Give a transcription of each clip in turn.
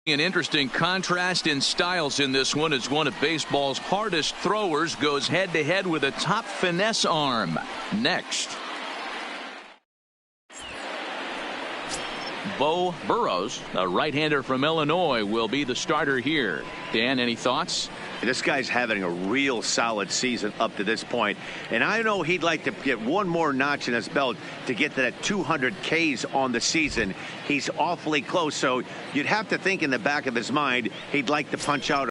An interesting contrast in styles in this one as one of baseball's hardest throwers goes head-to-head with a top finesse arm. Next, Beau Burrows, a right-hander from Illinois, will be the starter here. Dan, any thoughts? This guy's having a real solid season up to this point, and I know he'd like to get one more notch in his belt to get to that 200 Ks on the season. He's awfully close, so you'd have to think in the back of his mind he'd like to punch out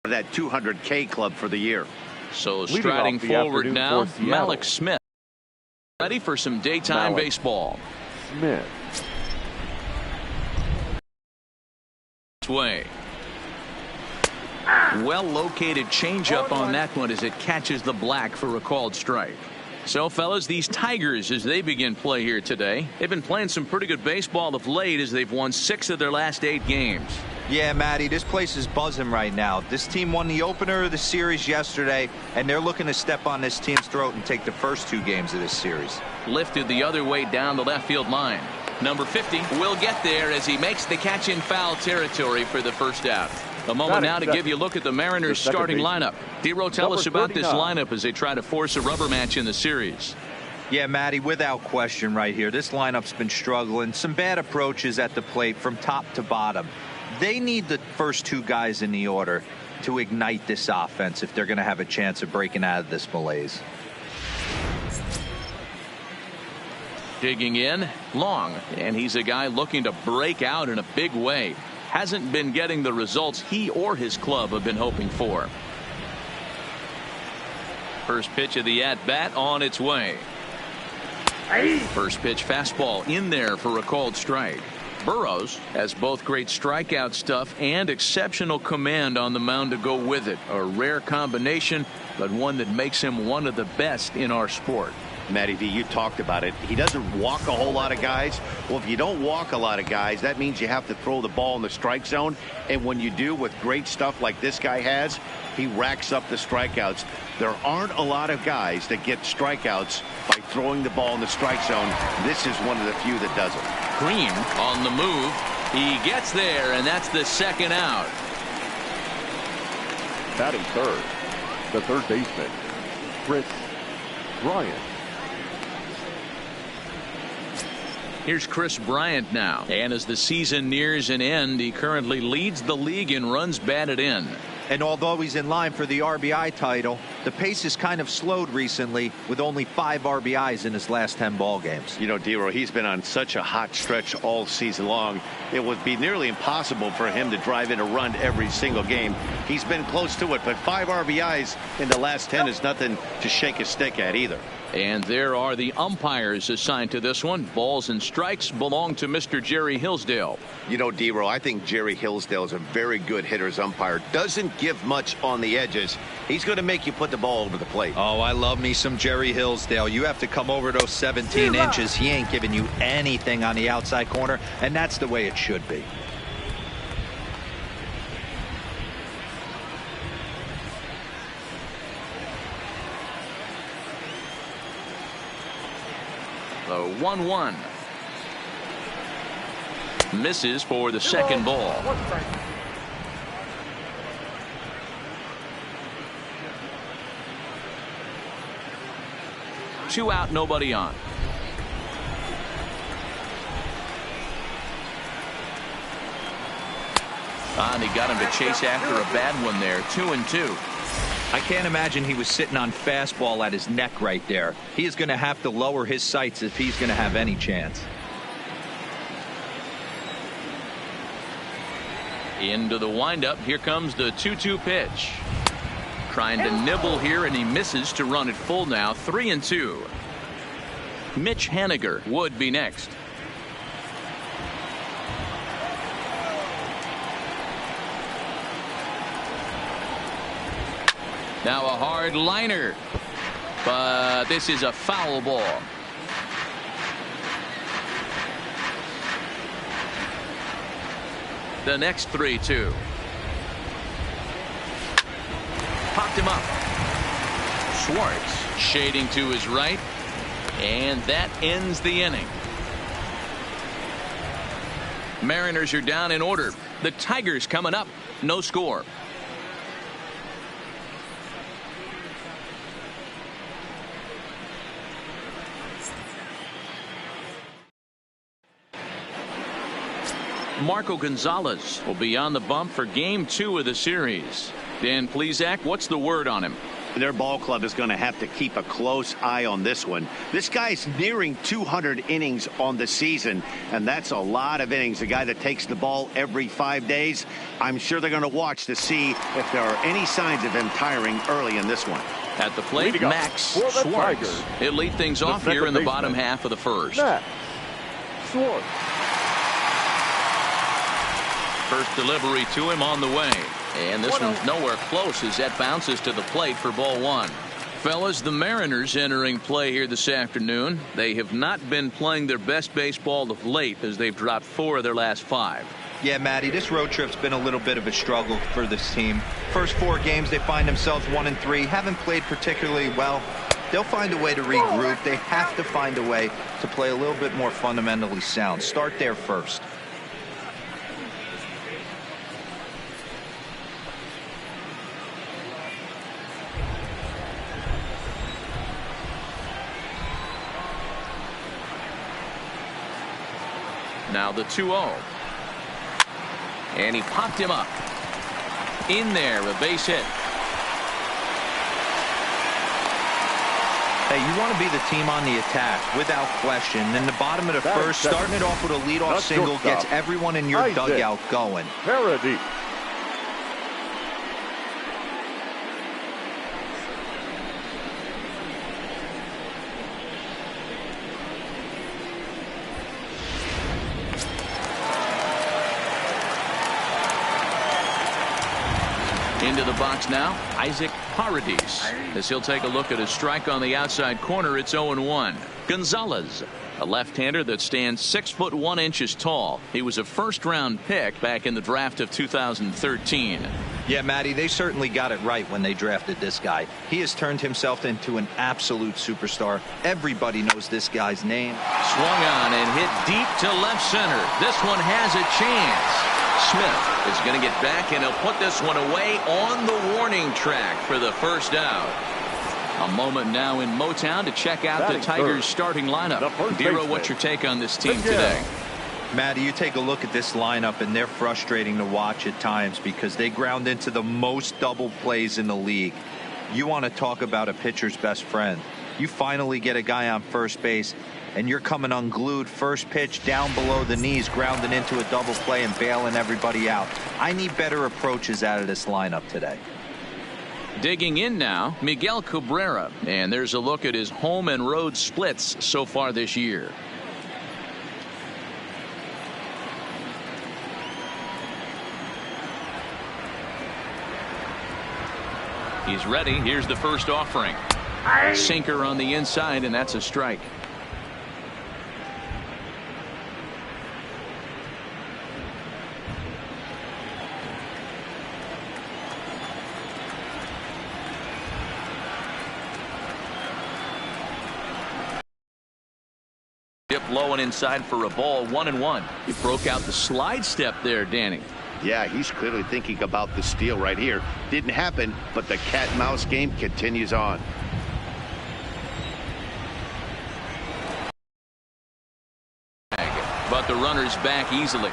that 200 K club for the year. So striding forward now, Malik Smith, ready for some daytime baseball. Smith. Way. Well located changeup on that one as it catches the black for a called strike. So fellas, these Tigers, as they begin play here today, they've been playing some pretty good baseball of late as they've won 6 of their last 8 games. Yeah, Matty, this place is buzzing right now. This team won the opener of the series yesterday, and they're looking to step on this team's throat and take the first 2 games of this series. Lifted the other way down the left field line. Number 50 will get there as he makes the catch in foul territory for the first out. A moment now to give you a look at the Mariners starting lineup. Dero, tell us about this lineup as they try to force a rubber match in the series. Yeah, Matty, without question right here. This lineup's been struggling. Some bad approaches at the plate from top to bottom. They need the first 2 guys in the order to ignite this offense if they're going to have a chance of breaking out of this malaise. Digging in, Long, and he's a guy looking to break out in a big way. Hasn't been getting the results he or his club have been hoping for. First pitch of the at-bat on its way. First pitch fastball in there for a called strike. Burrows has both great strikeout stuff and exceptional command on the mound to go with it. A rare combination, but one that makes him one of the best in our sport. Matty V, you talked about it. He doesn't walk a whole lot of guys. Well, if you don't walk a lot of guys, that means you have to throw the ball in the strike zone. And when you do with great stuff like this guy has, he racks up the strikeouts. There aren't a lot of guys that get strikeouts by throwing the ball in the strike zone. This is one of the few that does it. Green on the move. He gets there, and that's the second out. Batting third, the third baseman, Kris Bryant. Here's Kris Bryant now, and as the season nears an end, he currently leads the league in runs batted in. And although he's in line for the RBI title, the pace has kind of slowed recently with only 5 RBIs in his last 10 ball games. You know, Dero, he's been on such a hot stretch all season long. It would be nearly impossible for him to drive in a run every single game. He's been close to it, but 5 RBIs in the last 10 is nothing to shake a stick at either. And there are the umpires assigned to this one. Balls and strikes belong to Mr. Jerry Hillsdale. You know, Dero, I think Jerry Hillsdale is a very good hitter's umpire. Doesn't give much on the edges. He's going to make you put the ball over the plate. Oh, I love me some Jerry Hillsdale. You have to come over those 17 inches. He ain't giving you anything on the outside corner, and that's the way it should be. The 1-1. Misses for the second ball. Two out, nobody on. And he got him to chase after a bad one there. 2-2. I can't imagine he was sitting on fastball at his neck right there. He is going to have to lower his sights if he's going to have any chance. Into the windup. Here comes the 2-2 pitch. Trying to nibble here, and he misses to run it full now. 3-2. Mitch Haniger would be next. Now a hard liner, but this is a foul ball. The next 3-2. Popped him up. Schwartz shading to his right, and that ends the inning. Mariners are down in order. The Tigers coming up. No score. Marco Gonzalez will be on the bump for Game 2 of the series. Dan Plesac, what's the word on him? Their ball club is going to have to keep a close eye on this one. This guy's nearing 200 innings on the season, and that's a lot of innings. A guy that takes the ball every 5 days. I'm sure they're going to watch to see if there are any signs of him tiring early in this one. At the plate, Max Schwartz. He'll lead things off here in the bottom half of the first. Max Schwartz. First delivery to him on the way. And this one's nowhere close as that bounces to the plate for ball one. Fellas, the Mariners entering play here this afternoon. They have not been playing their best baseball of late as they've dropped 4 of their last 5. Yeah, Matty, this road trip's been a little bit of a struggle for this team. First 4 games, they find themselves 1-3. Haven't played particularly well. They'll find a way to regroup. They have to find a way to play a little bit more fundamentally sound. Start there first. Now the 2-0. And he popped him up. In there, a base hit. Hey, you want to be the team on the attack, without question. In the bottom of the first, starting it off with a leadoff single gets everyone in your dugout going. Parody. Into the box now, Isaac Paradis. As he'll take a look at a strike on the outside corner, it's 0-1. Gonzalez, a left-hander that stands 6 foot 1 inches tall. He was a first-round pick back in the draft of 2013. Yeah, Matty, they certainly got it right when they drafted this guy. He has turned himself into an absolute superstar. Everybody knows this guy's name. Swung on and hit deep to left center. This one has a chance. Smith is going to get back, and he'll put this one away on the warning track for the first out. A moment now in Motown to check out the Tigers' starting lineup. Dero, what's your take on this team today? Matty, you take a look at this lineup, and they're frustrating to watch at times because they ground into the most double plays in the league. You want to talk about a pitcher's best friend. You finally get a guy on first base, and you're coming unglued. First pitch down below the knees, grounding into a double play and bailing everybody out. I need better approaches out of this lineup today. Digging in now, Miguel Cabrera. And there's a look at his home and road splits so far this year. He's ready. Here's the first offering. Sinker on the inside, and that's a strike. Dip low and inside for a ball. 1-1. He broke out the slide step there, Danny. Yeah, he's clearly thinking about the steal right here. Didn't happen, but the cat and mouse game continues on. But the runner's back easily.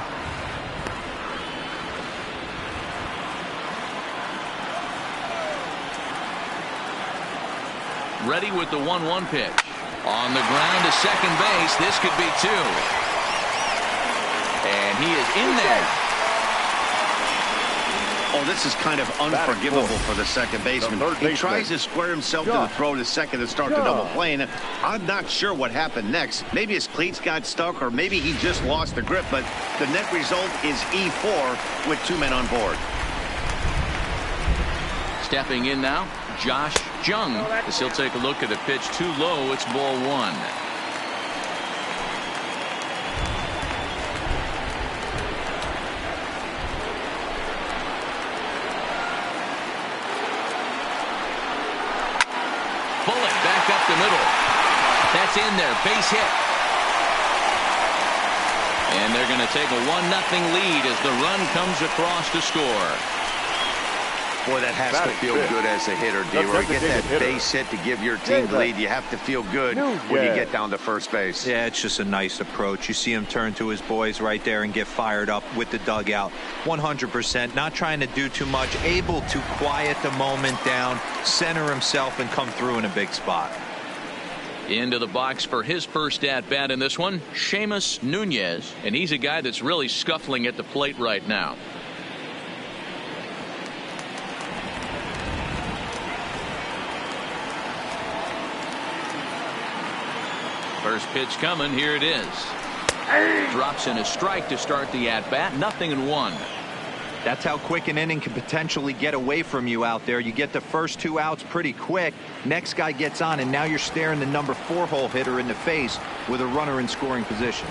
Ready with the 1-1 pitch. On the ground to second base. This could be 2. And he is in there. Oh, this is kind of unforgivable for the second baseman. He tries to square himself to the throw to second and start the double play. And I'm not sure what happened next. Maybe his cleats got stuck, or maybe he just lost the grip. But the net result is E4 with 2 men on board. Stepping in now, Josh Jung, as he'll take a look at a pitch too low. It's ball 1. Bullet back up the middle. That's in there. Base hit. And they're going to take a 1-0 lead as the run comes across to score. Boy, that has to feel good as a hitter, D-Roy. Get that base hit to give your team the lead. You have to feel good when you get down to first base. Yeah, it's just a nice approach. You see him turn to his boys right there and get fired up with the dugout. 100%, not trying to do too much, able to quiet the moment down, center himself, and come through in a big spot. Into the box for his first at-bat in this one, Seamus Nunez, and he's a guy that's really scuffling at the plate right now. First pitch coming. Here it is. Drops in a strike to start the at-bat. 0-1. That's how quick an inning can potentially get away from you out there. You get the first 2 outs pretty quick. Next guy gets on, and now you're staring the number 4 hole hitter in the face with a runner in scoring position.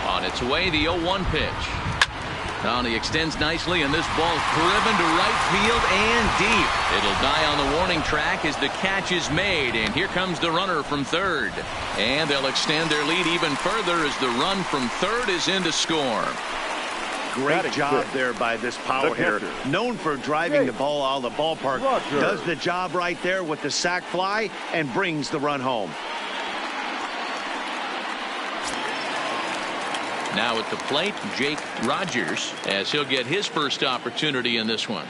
On its way, the 0-1 pitch. Now he extends nicely, and this ball's driven to right field and deep. It'll die on the warning track as the catch is made, and here comes the runner from third. And they'll extend their lead even further as the run from third is in to score. Great job there by this power hitter. Known for driving the ball out of the ballpark. Does the job right there with the sac fly and brings the run home. Now at the plate, Jake Rogers, as he'll get his first opportunity in this one.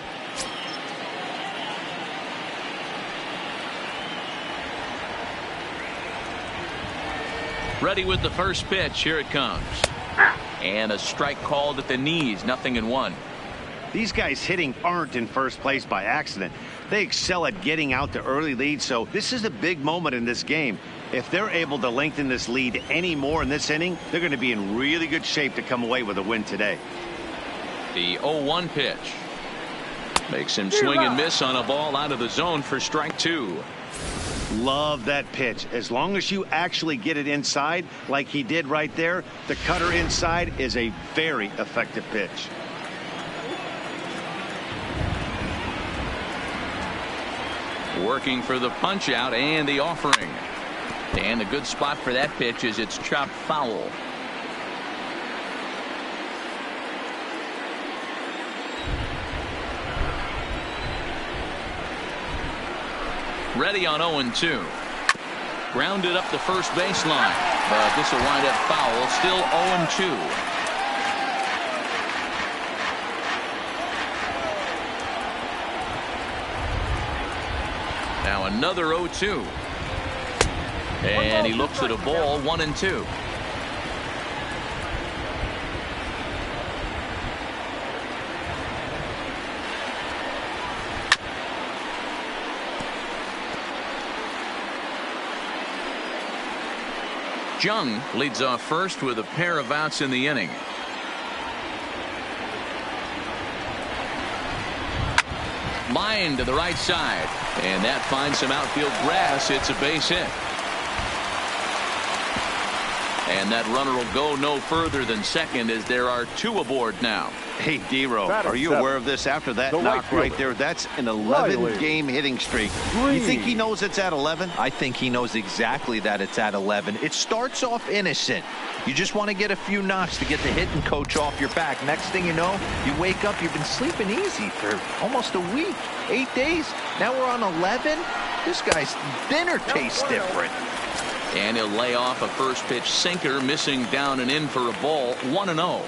Ready with the first pitch. Here it comes. And a strike called at the knees. 0-1. These guys hitting aren't in first place by accident. They excel at getting out to early leads, so this is a big moment in this game. If they're able to lengthen this lead any more in this inning, they're going to be in really good shape to come away with a win today. The 0-1 pitch makes him swing and miss on a ball out of the zone for strike 2. Love that pitch. As long as you actually get it inside like he did right there, the cutter inside is a very effective pitch. Working for the punch out and the offering. And a good spot for that pitch is it's chopped foul. Ready on 0-2. Grounded up the first baseline, but this will wind up foul. Still 0-2. Now another 0-2. And he looks at a ball. 1-2. Jung leads off first with a pair of outs in the inning. Line to the right side, and that finds some outfield grass. It's a base hit. And that runner will go no further than second as there are 2 aboard now. Hey, D-Row, are you aware of this after that knock right there? That's an 11-game hitting streak. You think he knows it's at 11? I think he knows exactly that it's at 11. It starts off innocent. You just want to get a few knocks to get the hitting coach off your back. Next thing you know, you wake up, you've been sleeping easy for almost a week, 8 days. Now we're on 11. This guy's dinner tastes different. And he'll lay off a first pitch sinker, missing down and in for a ball. 1-0.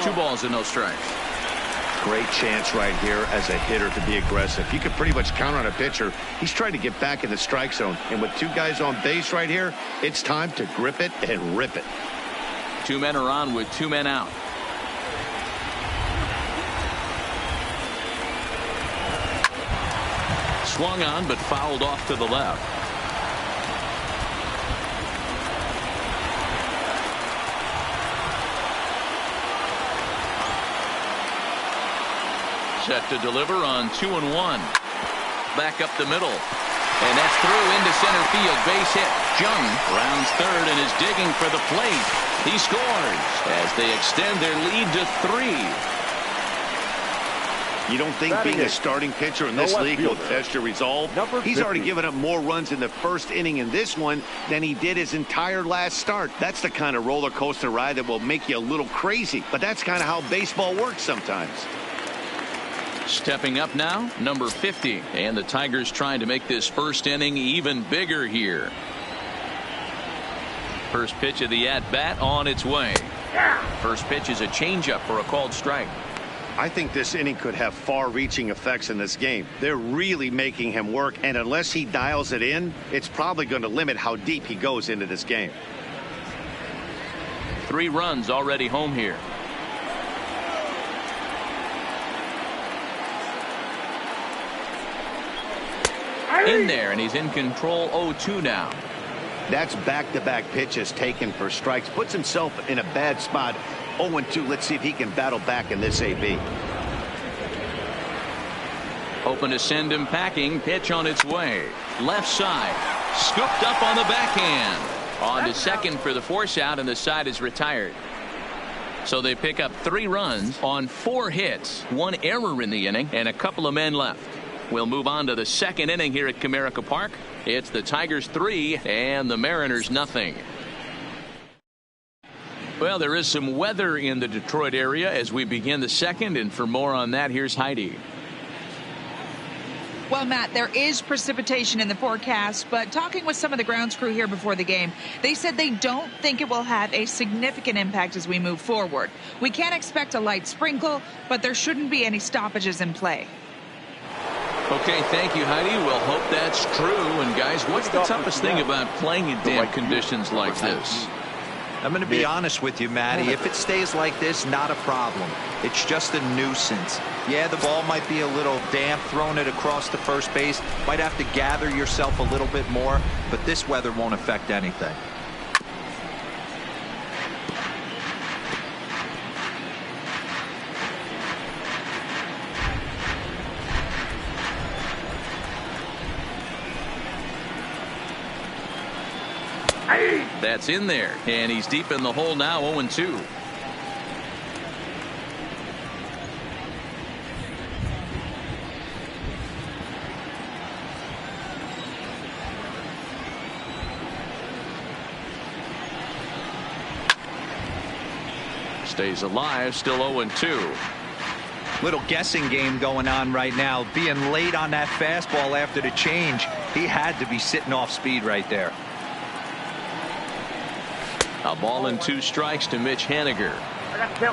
Two balls and no strikes. Great chance right here as a hitter to be aggressive. You can pretty much count on a pitcher. He's trying to get back in the strike zone. And with 2 guys on base right here, it's time to grip it and rip it. 2 men are on with 2 men out. Swung on but fouled off to the left. Set to deliver on 2-1. Back up the middle. And that's through into center field. Base hit. Jung rounds third and is digging for the plate. He scores as they extend their lead to 3. You don't think being a starting pitcher in this league will test your resolve? He's already given up more runs in the first inning in this one than he did his entire last start. That's the kind of roller coaster ride that will make you a little crazy. But that's kind of how baseball works sometimes. Stepping up now, number 50. And the Tigers trying to make this first inning even bigger here. First pitch of the at-bat on its way. First pitch is a changeup for a called strike. I think this inning could have far-reaching effects in this game. They're really making him work, and unless he dials it in, it's probably going to limit how deep he goes into this game. 3 runs already home here. In there, and he's in control 0-2 now. That's back-to-back pitches taken for strikes. Puts himself in a bad spot. 0-2. Let's see if he can battle back in this AB. Hoping to send him packing. Pitch on its way. Left side. Scooped up on the backhand. On to second for the force out, and the side is retired. So they pick up 3 runs on 4 hits. 1 error in the inning, and a couple of men left. We'll move on to the second inning here at Comerica Park. It's the Tigers 3 and the Mariners nothing. Well, there is some weather in the Detroit area as we begin the second, and for more on that, here's Heidi. Well, Matt, there is precipitation in the forecast, but talking with some of the grounds crew here before the game, they said they don't think it will have a significant impact as we move forward. We can expect a light sprinkle, but there shouldn't be any stoppages in play. Okay, thank you, Heidi. We'll hope that's true. And, guys, what's the toughest thing about playing in damp conditions like this? I'm going to be honest with you, Matty. If it stays like this, not a problem. It's just a nuisance. Yeah, the ball might be a little damp, throwing it across the first base. Might have to gather yourself a little bit more, but this weather won't affect anything. That's in there, and he's deep in the hole now, 0-2. Stays alive, still 0-2. Little guessing game going on right now. Being late on that fastball after the change, he had to be sitting off speed right there. A ball and 2 strikes to Mitch Haniger.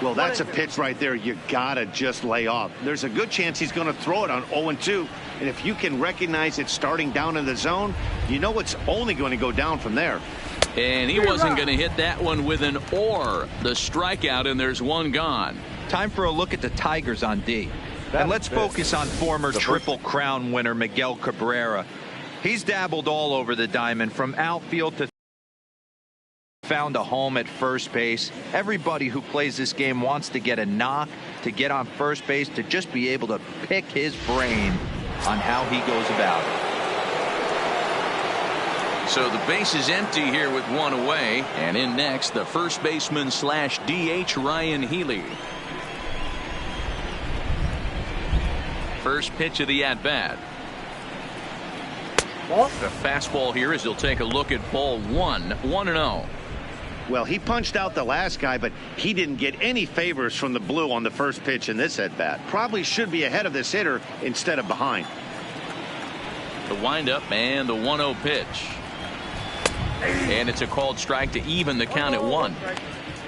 Well, that's a pitch right there you gotta just lay off. There's a good chance he's going to throw it on 0-2, and if you can recognize it starting down in the zone, you know it's only going to go down from there. And he wasn't going to hit that one with an or. The strikeout, and there's 1 gone. Time for a look at the Tigers on D. And let's focus on former Triple Crown winner Miguel Cabrera. He's dabbled all over the diamond, from outfield to found a home at first base. Everybody who plays this game wants to get a knock, to get on first base, to just be able to pick his brain on how he goes about it. So the base is empty here with 1 away, and in next, the first baseman slash DH Ryan Healy. First pitch of the at-bat. The fastball here as he'll take a look at ball 1, 1-0. Well, he punched out the last guy, but he didn't get any favors from the blue on the first pitch in this at-bat. Probably should be ahead of this hitter instead of behind. The windup and the 1-0 pitch. And it's a called strike to even the count at 1.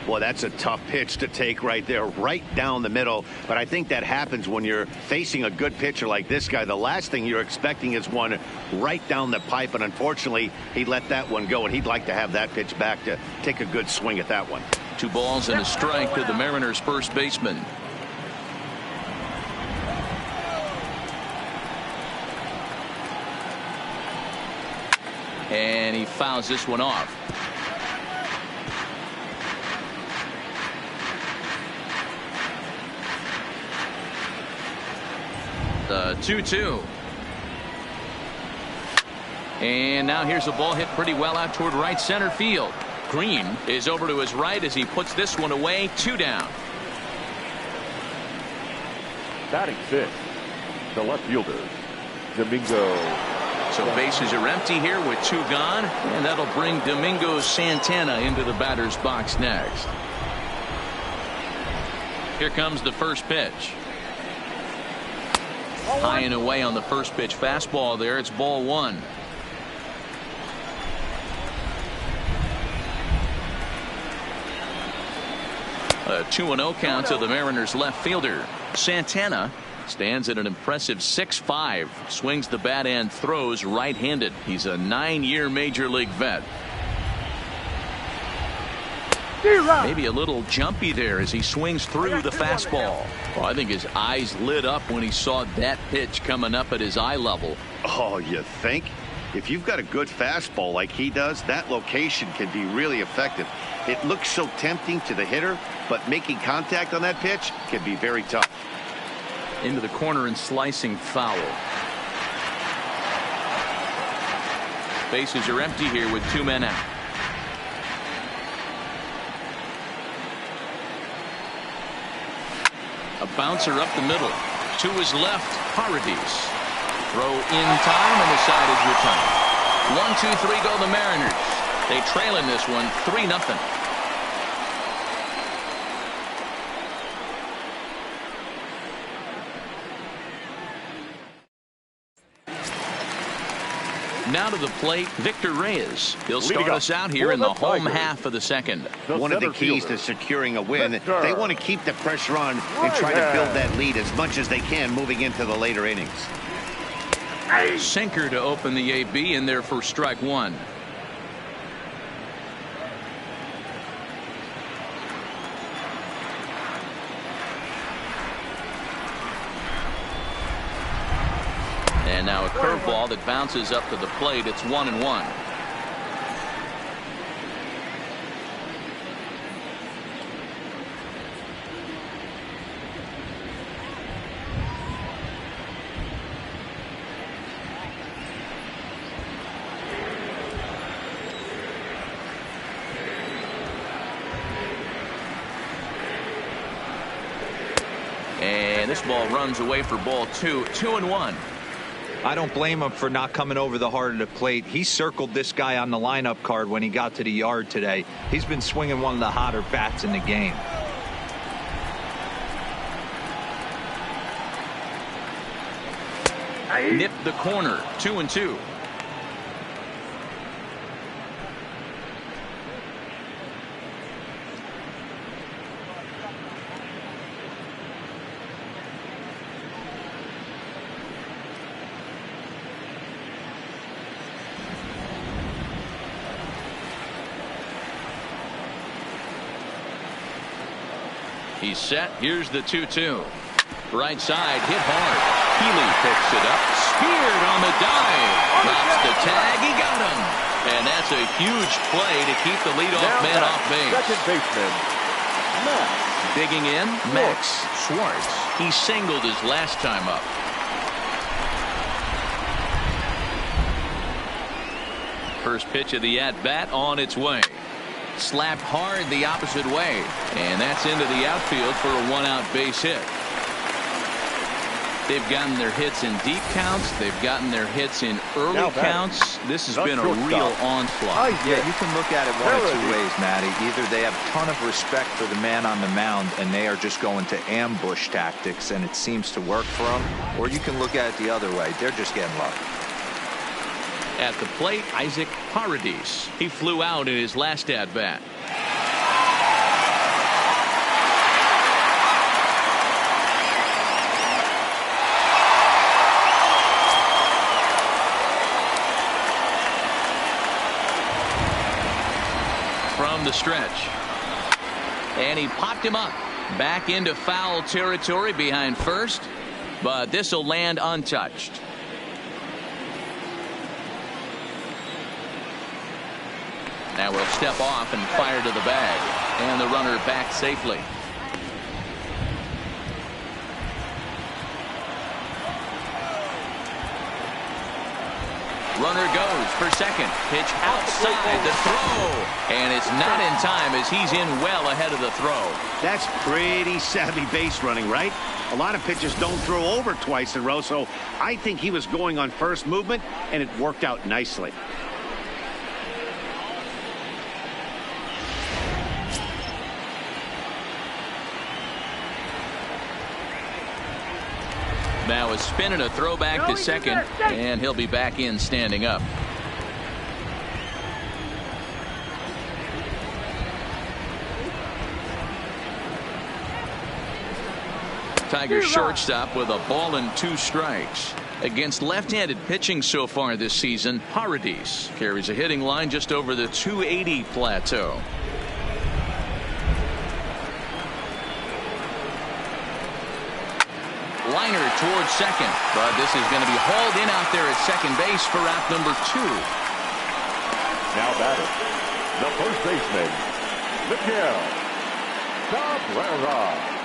Well, that's a tough pitch to take right there, right down the middle. But I think that happens when you're facing a good pitcher like this guy. The last thing you're expecting is one right down the pipe, and unfortunately, he let that one go, and he'd like to have that pitch back to take a good swing at that one. 2 balls and a strike to the Mariners' first baseman. And he fouls this one off. The 2-2. And now here's a ball hit pretty well out toward right center field. Green is over to his right as he puts this one away. 2 down. Batting 6, the left fielder, Domingo. So bases are empty here with 2 gone, and that'll bring Domingo Santana into the batter's box next. Here comes the first pitch. High and away on the first pitch fastball there. It's ball 1. A 2-0 count to the Mariners left fielder. Santana stands at an impressive 6'5", swings the bat and throws right-handed. He's a 9-year major league vet. Maybe a little jumpy there as he swings through the fastball. Well, I think his eyes lit up when he saw that pitch coming up at his eye level. Oh, you think? If you've got a good fastball like he does, that location can be really effective. It looks so tempting to the hitter, but making contact on that pitch can be very tough. Into the corner and slicing foul. Bases are empty here with 2 men out. A bouncer up the middle. To his left, Paradis. Throw in time, and the side is retired. 1-2-3 go the Mariners. They trail in this one 3-0. Now to the plate, Victor Reyes. He'll start us out here in the home half of the second. One of the keys to securing a win, they want to keep the pressure on and try to build that lead as much as they can moving into the later innings. Sinker to open the AB in there for strike 1. And now a curveball that bounces up to the plate. It's 1-1. And this ball runs away for ball 2. 2-1. I don't blame him for not coming over the heart of the plate. He circled this guy on the lineup card when he got to the yard today. He's been swinging one of the hotter bats in the game. Nipped the corner. 2-2. He's set. Here's the 2-2. Right side, hit hard. Healy picks it up. Speared on the dive. Drops the tag. He got him. And that's a huge play to keep the leadoff man off base. Second baseman, Max. Digging in, Max Schwartz. He singled his last time up. First pitch of the at-bat on its way. Slapped hard the opposite way, and that's into the outfield for a 1-out base hit. They've gotten their hits in deep counts. They've gotten their hits in early counts. This has been a real onslaught. Yeah, you can look at it one of 2 ways, Matty. Either they have a ton of respect for the man on the mound and they are just going to ambush tactics and it seems to work for them, or you can look at it the other way. They're just getting lucky. At the plate, Isaac Paradis. He flew out in his last at-bat. From the stretch. And he popped him up. Back into foul territory behind first. But this will land untouched. Now we'll step off and fire to the bag. And the runner back safely. Runner goes for second. Pitch outside the throw. And it's not in time as he's in well ahead of the throw. That's pretty savvy base running, right? A lot of pitchers don't throw over twice in a row, so I think he was going on first movement, and it worked out nicely. Now a spin and a throwback to second, and he'll be back in standing up. Tigers shortstop with a ball and 2 strikes. Against left-handed pitching so far this season, Paradis carries a hitting line just over the 280 plateau. Liner towards second, but this is going to be hauled in out there at second base for out number 2. Now batting, the first baseman, Miguel Cabrera.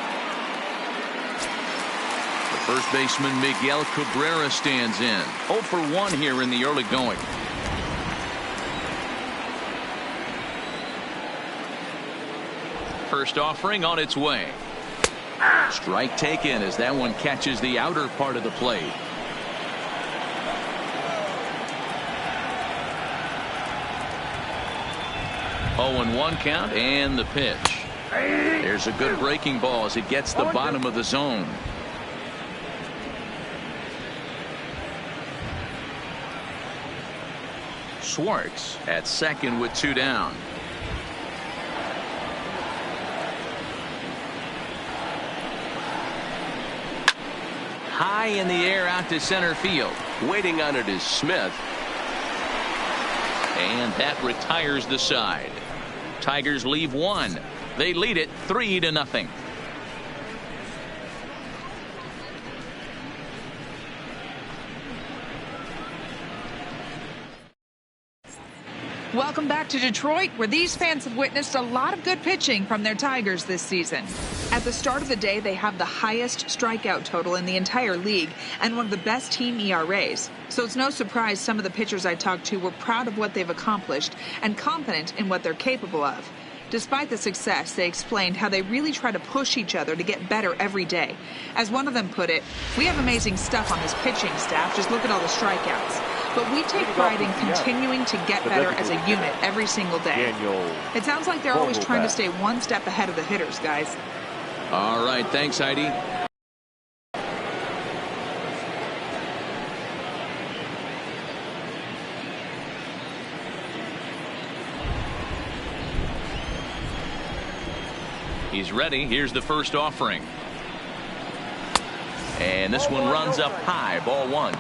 The first baseman Miguel Cabrera stands in. 0 for 1 here in the early going. First offering on its way. Strike taken as that one catches the outer part of the plate. Oh, and 1 count and the pitch. There's a good breaking ball as it gets the bottom of the zone. Schwartz at second with 2 down. High in the air out to center field. Waiting on it is Smith. And that retires the side. Tigers leave 1. They lead it 3-0. Welcome back to Detroit, where these fans have witnessed a lot of good pitching from their Tigers this season. At the start of the day, they have the highest strikeout total in the entire league and one of the best team ERAs. So it's no surprise some of the pitchers I talked to were proud of what they've accomplished and confident in what they're capable of. Despite the success, they explained how they really try to push each other to get better every day. As one of them put it, "We have amazing stuff on this pitching staff. Just look at all the strikeouts. But we take pride in continuing to get better as a unit every single day." It sounds like they're always trying to stay one step ahead of the hitters, guys. All right. Thanks, Heidi. He's ready. Here's the first offering. And this one runs up high. Ball 1.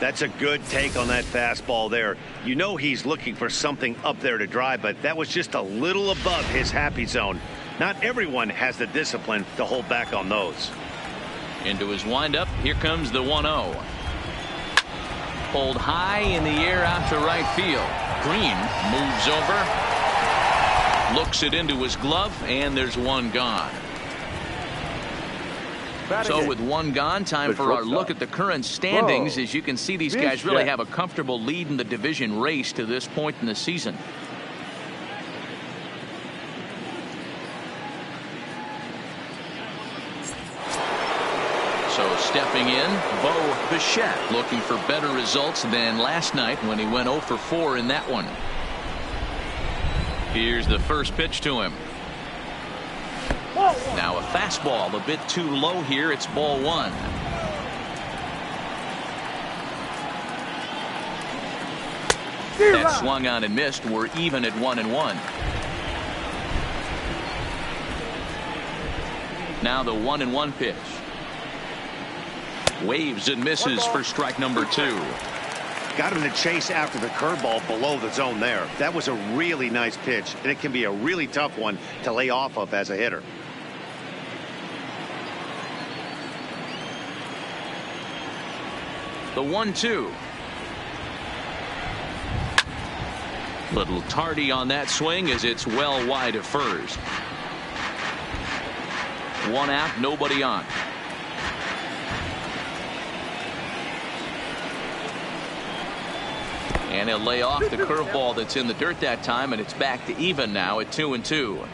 That's a good take on that fastball there. You know he's looking for something up there to drive, but that was just a little above his happy zone. Not everyone has the discipline to hold back on those. Into his windup. Here comes the 1-0. Pulled high in the air out to right field. Green moves over. Looks it into his glove, and there's 1 gone. So with 1 gone, time for our look at the current standings. As you can see, these guys really have a comfortable lead in the division race to this point in the season. So stepping in, Bo Bichette, looking for better results than last night when he went 0 for 4 in that one. Here's the first pitch to him. Now a fastball a bit too low here. It's ball 1. That swung on and missed. We're even at 1-1. Now the 1-1 pitch. Waves and misses for strike number 2. Got him to chase after the curveball below the zone there. That was a really nice pitch, and it can be a really tough one to lay off of as a hitter. The 1-2. Little tardy on that swing as it's well wide of first. 1 out, nobody on. And he'll lay off the curveball that's in the dirt that time, and it's back to even now at 2-2.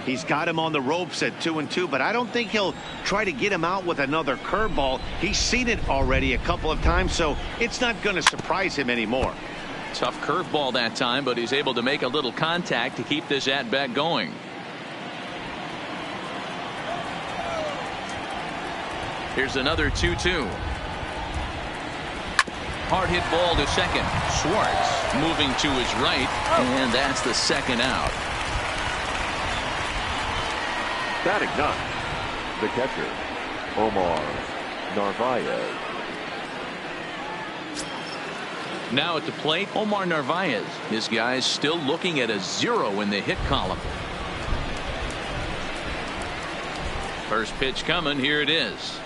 He's got him on the ropes at 2-2, but I don't think he'll try to get him out with another curveball. He's seen it already a couple of times, so it's not going to surprise him anymore. Tough curveball that time, but he's able to make a little contact to keep this at-bat going. Here's another 2-2. Hard hit ball to second. Schwartz moving to his right, and that's the second out. Batting ninth, the catcher, Omar Narvaez. Now at the plate, Omar Narvaez. His guy's still looking at a 0 in the hit column. First pitch coming. Here it is.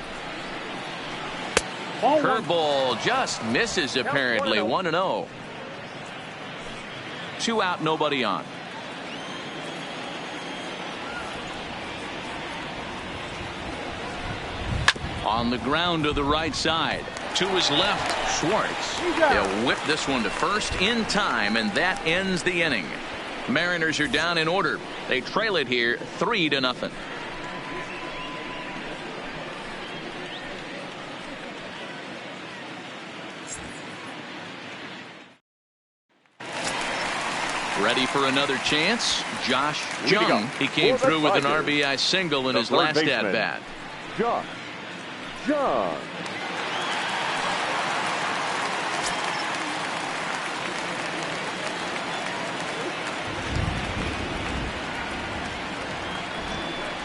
Curveball just misses apparently. 1-0. 2 out, nobody on. On the ground to the right side. To his left, Schwartz. They'll whip this one to first in time, and that ends the inning. Mariners are down in order. They trail it here 3-0. Ready for another chance? Josh Jung. He came through with an RBI single in his last at-bat. Josh Jung.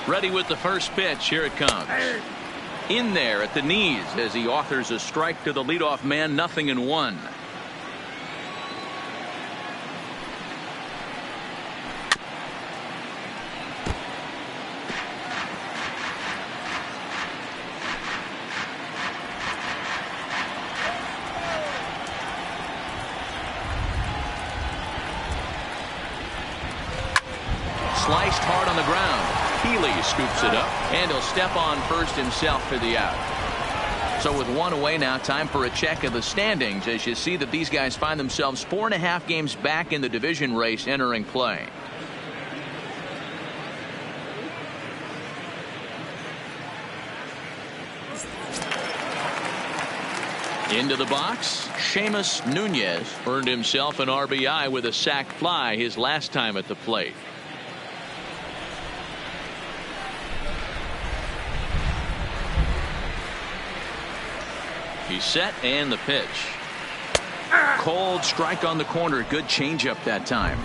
Ready with the first pitch. Here it comes. In there at the knees as he authors a strike to the leadoff man. 0-1. Sliced hard on the ground. Healy scoops it up, and he'll step on first himself for the out. So with one away now, time for a check of the standings as you see that these guys find themselves 4.5 games back in the division race entering play. Into the box, Seamus Nunez earned himself an RBI with a sac fly his last time at the plate. He's set, and the pitch. Cold strike on the corner. Good changeup that time.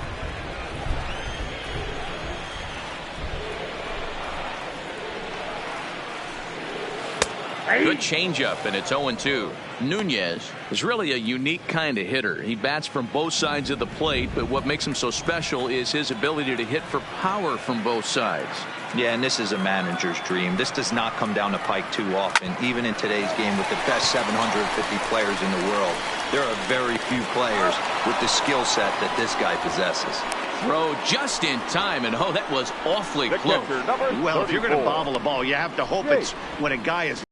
Good changeup, and it's 0-2. Nunez is really a unique kind of hitter. He bats from both sides of the plate, but what makes him so special is his ability to hit for power from both sides. Yeah, and this is a manager's dream. This does not come down the pike too often. Even in today's game with the best 750 players in the world, there are very few players with the skill set that this guy possesses. Throw just in time, and that was awfully close. Well, if you're going to bobble a ball, you have to hope it's when a guy is.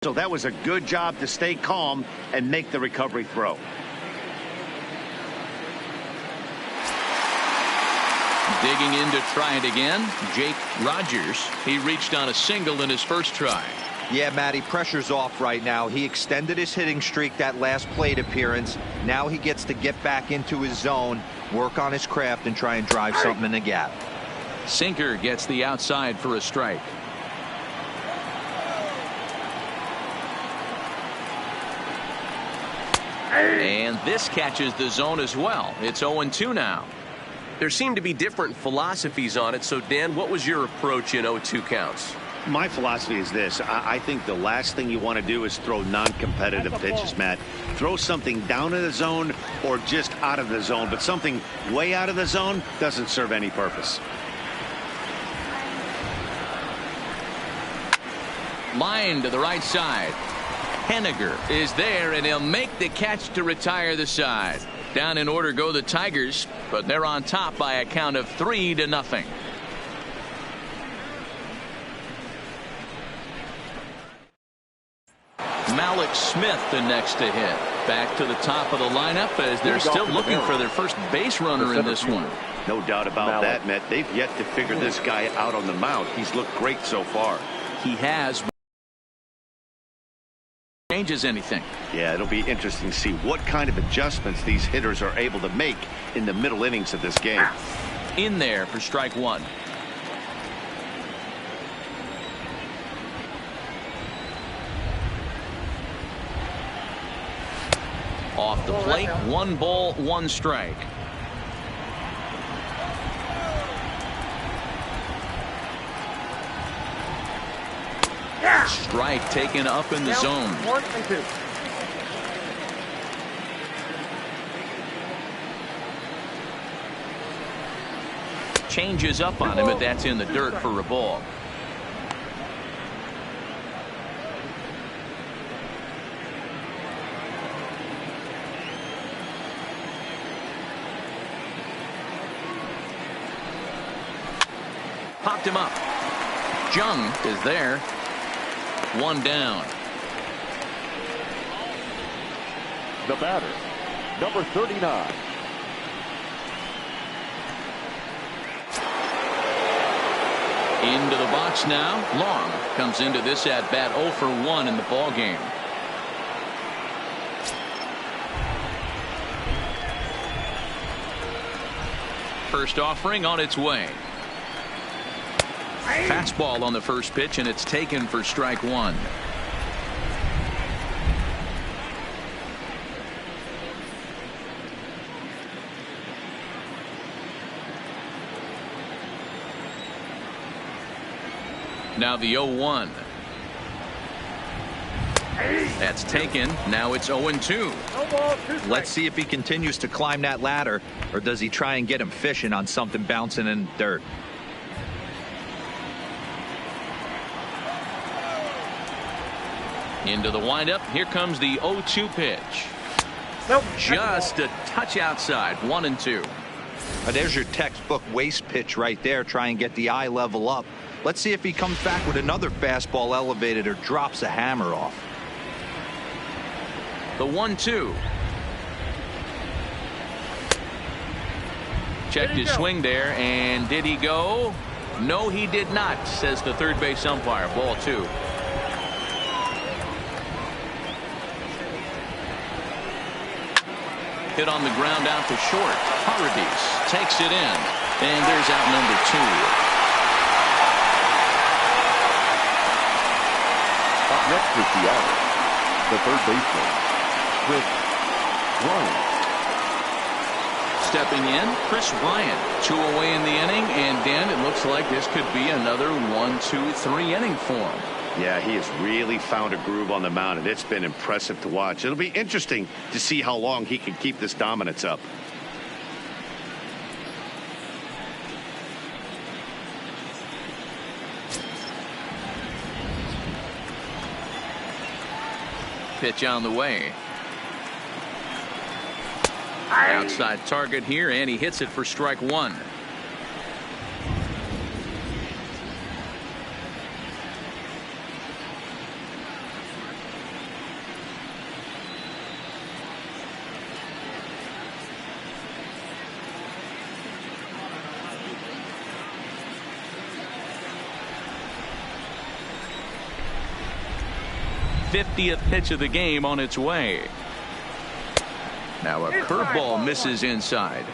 So that was a good job to stay calm and make the recovery throw. Digging in to try it again, Jake Rogers. He reached on a single in his first try. Yeah, Matty, pressure's off right now. He extended his hitting streak that last plate appearance. Now he gets to get back into his zone, work on his craft, and try and drive something in the gap. Sinker gets the outside for a strike. And this catches the zone as well. It's 0-2 now. There seem to be different philosophies on it. So, Dan, what was your approach in 0-2 counts? My philosophy is this. I think the last thing you want to do is throw non-competitive pitches, Matt. Throw something down in the zone or just out of the zone. But something way out of the zone doesn't serve any purpose. Line to the right side. Henniger is there, and he'll make the catch to retire the side. Down in order go the Tigers, but they're on top by a count of 3-0. Malik Smith the next to hit. Back to the top of the lineup as they're still looking for their first base runner in this one. No doubt about that, Matt. They've yet to figure this guy out on the mound. He's looked great so far. He has. Changes anything. Yeah, it'll be interesting to see what kind of adjustments these hitters are able to make in the middle innings of this game. In there for strike one. Off the plate, 1 ball, 1 strike. Strike taken up in the zone. 1 and 2. Changes up on him, but that's in the dirt for a ball. Popped him up. Jung is there. 1 down. The batter, number 39. Into the box now. Long comes into this at bat 0 for 1 in the ball game. First offering on its way. Fastball on the first pitch, and it's taken for strike 1. Now the 0-1. That's taken. Now it's 0-2. Let's see if he continues to climb that ladder, or does he try and get him fishing on something bouncing in the dirt. Into the windup. Here comes the 0-2 pitch. Just a touch outside. 1-2. There's your textbook waste pitch right there. Try and get the eye level up. Let's see if he comes back with another fastball elevated or drops a hammer off. The 1-2. Checked his swing there, and did he go? No, he did not, says the third base umpire. Ball 2. Hit on the ground out to short. Paradis takes it in, and there's out number 2. Up next for Seattle, the third baseman, Chris Ryan. Stepping in, Chris Ryan. 2 away in the inning, and Dan, it looks like this could be another 1, 2, 3 inning for him. Yeah, he has really found a groove on the mound, and it's been impressive to watch. It'll be interesting to see how long he can keep this dominance up. Pitch on the way. Outside target here, and he hits it for strike 1. '50th pitch of the game on its way. Now a curveball misses inside.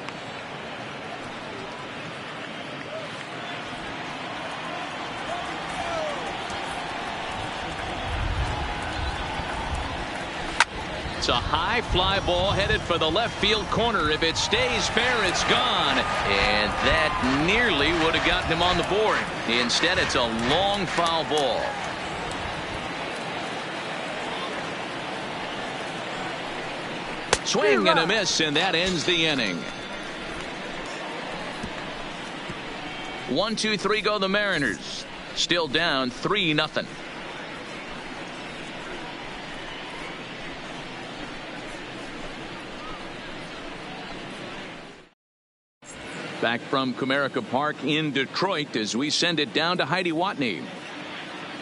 It's a high fly ball headed for the left field corner. If it stays fair, it's gone. And that nearly would have gotten him on the board. Instead, it's a long foul ball. Swing and a miss, and that ends the inning. 1, 2, 3 go the Mariners. Still down 3-0. Back from Comerica Park in Detroit as we send it down to Heidi Watney.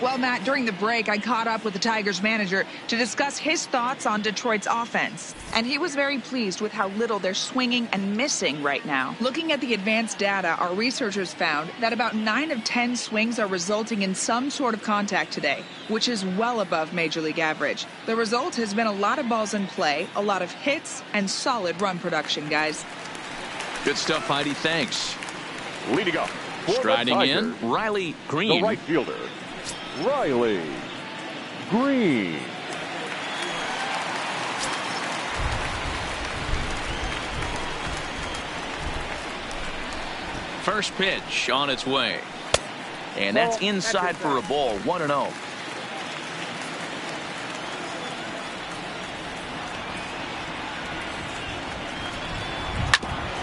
Well, Matt, during the break, I caught up with the Tigers manager to discuss his thoughts on Detroit's offense. And he was very pleased with how little they're swinging and missing right now. Looking at the advanced data, our researchers found that about 9 of 10 swings are resulting in some sort of contact today, which is well above Major League average. The result has been a lot of balls in play, a lot of hits, and solid run production, guys. Good stuff, Heidi. Thanks. Leading up. Striding in, Riley Green. The right fielder, Riley Green. First pitch on its way. And that's inside for a ball, 1-0.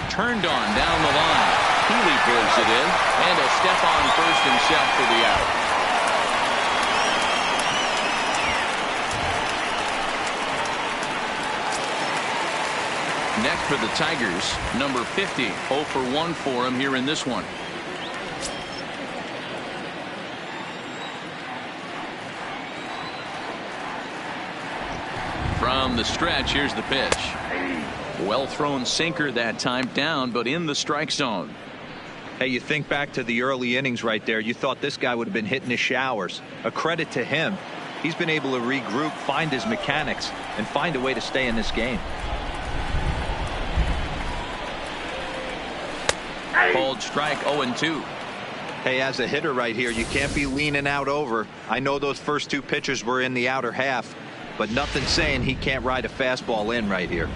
Turned on down the line. Healy pulls it in, and a step on first himself for the out. Next for the Tigers, number 50, 0 for 1 for him here in this one. From the stretch, here's the pitch. Well thrown sinker that time, down, but in the strike zone. Hey, you think back to the early innings right there. You thought this guy would have been hitting his showers. A credit to him. He's been able to regroup, find his mechanics, and find a way to stay in this game. Called strike, 0-2. Hey, as a hitter right here, you can't be leaning out over. I know those first two pitchers were in the outer half, but nothing saying he can't ride a fastball in right here.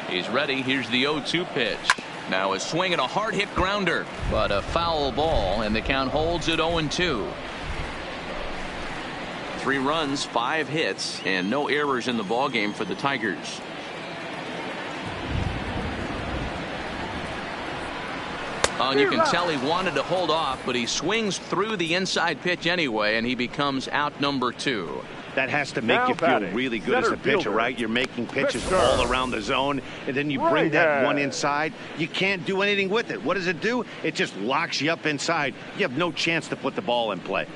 He's ready. Here's the 0-2 pitch. Now a swing and a hard hit grounder, but a foul ball, and the count holds at 0-2. 3 runs, 5 hits, and no errors in the ballgame for the Tigers. And you can tell he wanted to hold off, but he swings through the inside pitch anyway, and he becomes out number 2. That has to make you feel really good as a pitcher, right? You're making pitches all around the zone, and then you bring that one inside. You can't do anything with it. What does it do? It just locks you up inside. You have no chance to put the ball in play.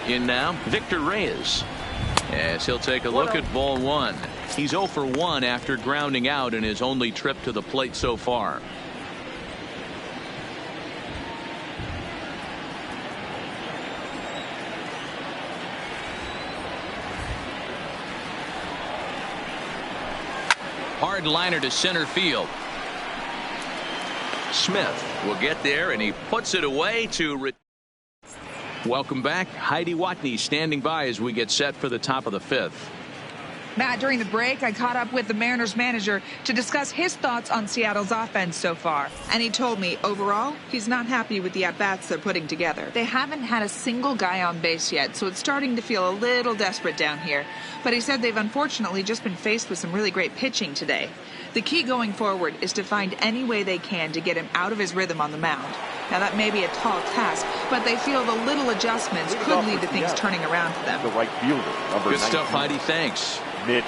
In now, Victor Reyes. As he'll take a look at ball 1. He's 0 for 1 after grounding out in his only trip to the plate so far. Hard liner to center field. Smith will get there, and he puts it away to. Welcome back. Heidi Watney standing by as we get set for the top of the 5th. Matt, during the break, I caught up with the Mariners manager to discuss his thoughts on Seattle's offense so far. And he told me, overall, he's not happy with the at-bats they're putting together. They haven't had a single guy on base yet, so it's starting to feel a little desperate down here. But he said they've unfortunately just been faced with some really great pitching today. The key going forward is to find any way they can to get him out of his rhythm on the mound. Now, that may be a tall task, but they feel the little adjustments could lead to things turning around for them. The right fielder, number 19. Good stuff, Heidi. Thanks. Mitch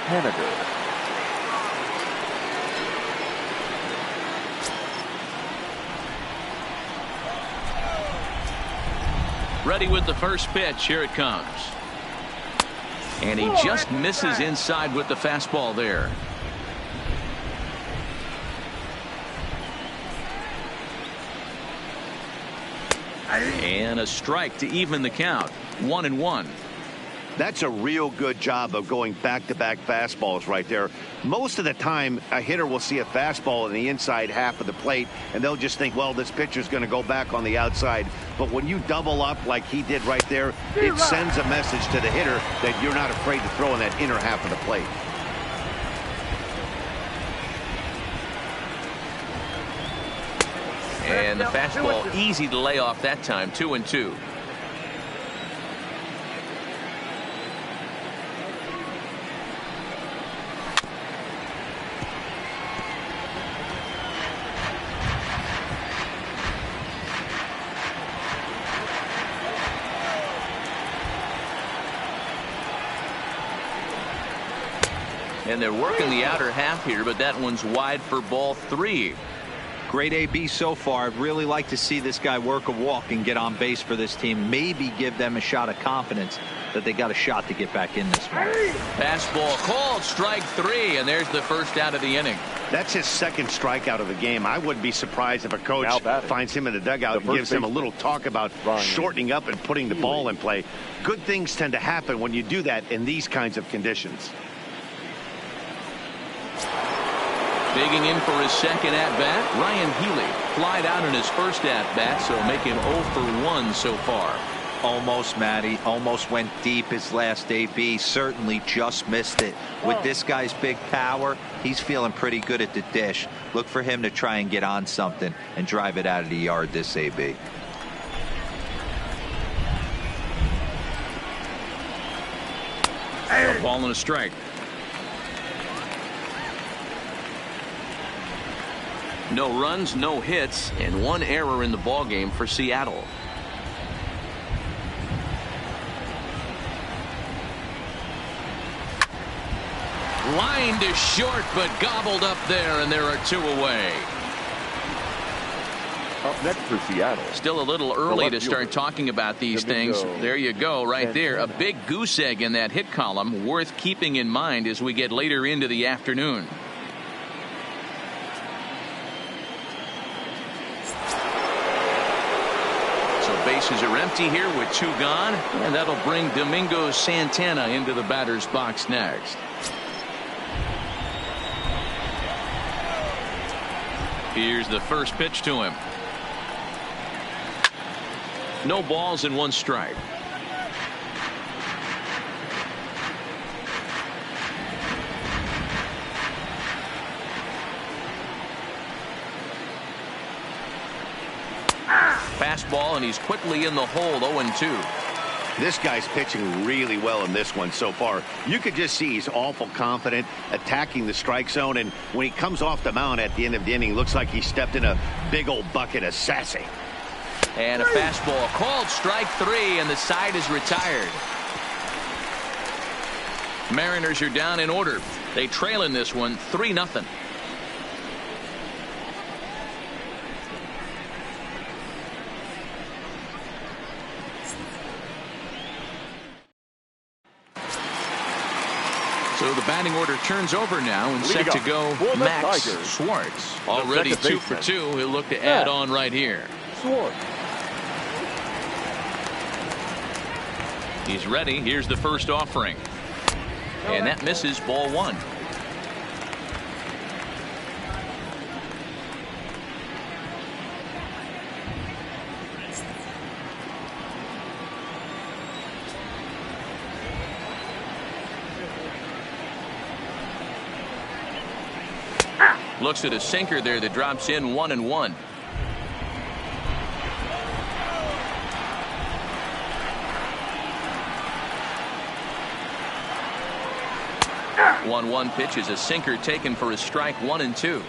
Haniger. Ready with the first pitch. Here it comes. And he just misses inside with the fastball there. And a strike to even the count. 1-1. That's a real good job of going back-to-back fastballs right there. Most of the time, a hitter will see a fastball in the inside half of the plate, and they'll just think, well, this pitcher's going to go back on the outside. But when you double up like he did right there, it sends a message to the hitter that you're not afraid to throw in that inner half of the plate. And the fastball easy to lay off that time. 2-2. And they're working the outer half here, but that one's wide for ball 3. Great AB so far. I'd really like to see this guy work a walk and get on base for this team. Maybe give them a shot of confidence that they got a shot to get back in this one. Fastball called, strike 3, and there's the first out of the inning. That's his second strikeout of the game. I wouldn't be surprised if a coach finds him in the dugout and gives him a little talk about shortening up and putting the ball in play. Good things tend to happen when you do that in these kinds of conditions. Digging in for his second at-bat, Ryan Healy flied out in his first at-bat, so make him 0 for 1 so far. Almost, Matty. Almost went deep his last AB. Certainly just missed it. With this guy's big power, he's feeling pretty good at the dish. Look for him to try and get on something and drive it out of the yard this AB. A ball and a strike. No runs, no hits, and 1 error in the ballgame for Seattle. Line to short, but gobbled up there, and there are 2 away. Up next for Seattle. Still a little early to start talking about these things. There you go, right there. A big goose egg in that hit column, worth keeping in mind as we get later into the afternoon. Bases are empty here with 2 gone, and that'll bring Domingo Santana into the batter's box next. Here's the first pitch to him. No balls and 1 strike. Fastball, and he's quickly in the hole. 0-2. This guy's pitching really well in this one so far. You could just see he's awful confident attacking the strike zone, and when he comes off the mound at the end of the inning, looks like he stepped in a big old bucket of sassy. And a fastball called strike 3, and the side is retired. Mariners are down in order. They trail in this one 3-0. So the batting order turns over now, and set to go Max Schwartz. Already 2 for 2. He'll look to add on right here. Schwartz. He's ready. Here's the first offering. And that misses, ball 1. Looks at a sinker there that drops in 1-1. One pitch is a sinker taken for a strike. 1-2.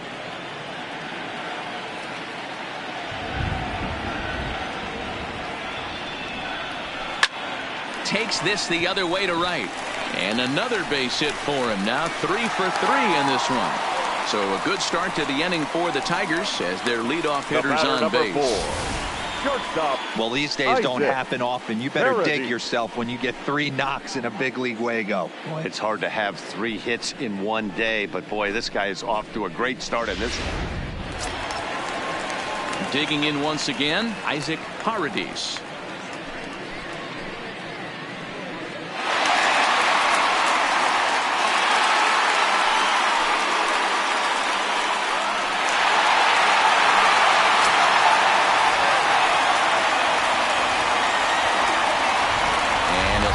Takes this the other way to right, and another base hit for him. Now 3 for 3 in this one. So a good start to the inning for the Tigers as their leadoff hitters on base. 4. Shortstop. Well, these days don't happen often. You better dig yourself when you get 3 knocks in a big league Wago. Boy, it's hard to have 3 hits in one day, but boy, this guy is off to a great start in this one. Digging in once again, Isaac Paradis.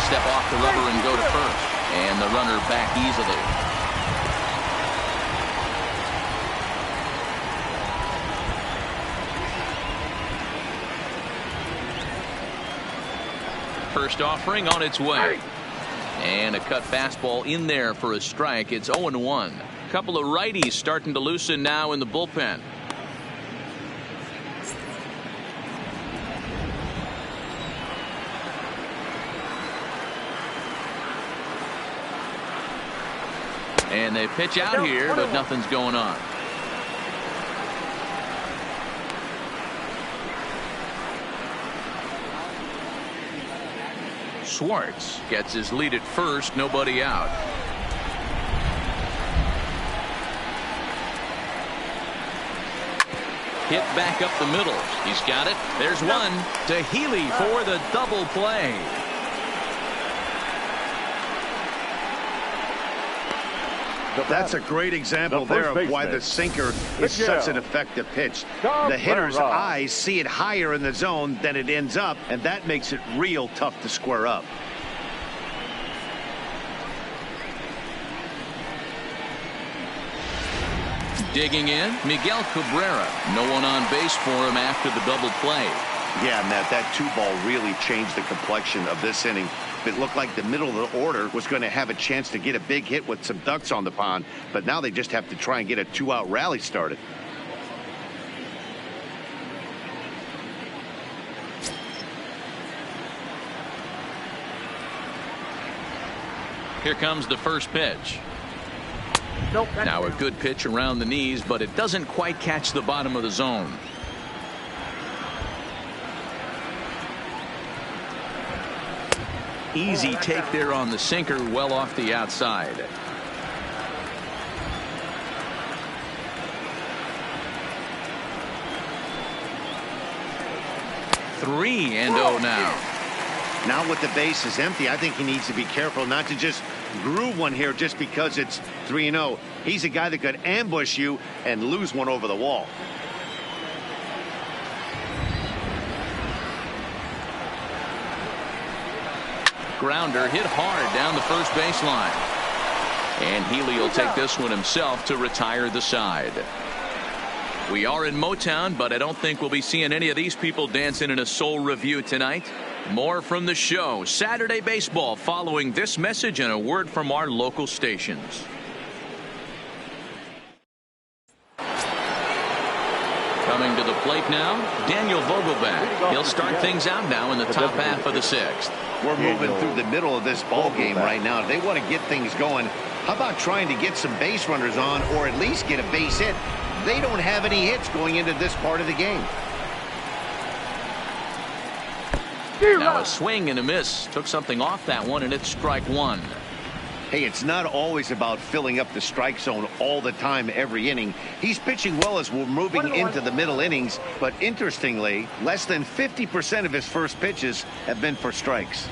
Step off the rubber and go to first, and the runner back easily. First offering on its way, and a cut fastball in there for a strike. It's 0-1. A couple of righties starting to loosen now in the bullpen. And they pitch out here, but nothing's going on. Schwartz gets his lead at first, nobody out. Hit back up the middle. He's got it. There's one to Healy for the double play. That's a great example there of why the sinker is such an effective pitch. The hitter's eyes see it higher in the zone than it ends up, and that makes it real tough to square up. Digging in, Miguel Cabrera. No one on base for him after the double play. Yeah, Matt, that 2-ball really changed the complexion of this inning. It looked like the middle of the order was going to have a chance to get a big hit with some ducks on the pond, but now they just have to try and get a 2-out rally started. Here comes the first pitch. Now a good pitch around the knees, but it doesn't quite catch the bottom of the zone. Easy take there on the sinker, well off the outside. Three and 0 now. Now with the bases empty, I think he needs to be careful not to just groove one here just because it's 3-0. He's a guy that could ambush you and lose one over the wall. Grounder hit hard down the first baseline. And Healy will take this one himself to retire the side. We are in Motown, but I don't think we'll be seeing any of these people dancing in a Soul Review tonight. More from the show, Saturday Baseball, following this message and a word from our local stations. Coming to the plate now, Daniel Vogelbach. He'll start things out now in the top half of the sixth. We're moving through the middle of this ball game right now. They want to get things going. How about trying to get some base runners on, or at least get a base hit? They don't have any hits going into this part of the game. Now a swing and a miss. Took something off that one, and it's strike one. Hey, it's not always about filling up the strike zone all the time every inning. He's pitching well as we're moving into the middle innings, but interestingly, less than 50% of his first pitches have been for strikes.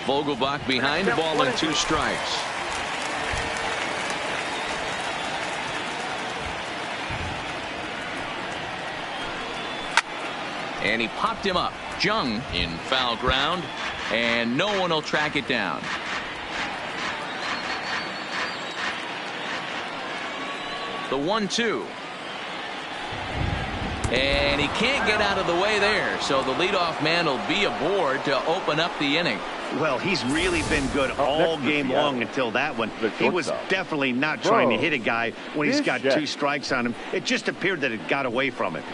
Vogelbach behind the ball and 2 strikes. And he popped him up. Jung in foul ground, and no one will track it down. The 1-2. And he can't get out of the way there, so the leadoff man will be aboard to open up the inning. Well, he's really been good all game long until that one. He was definitely not trying to hit a guy when he's got 2 strikes on him. It just appeared that it got away from him.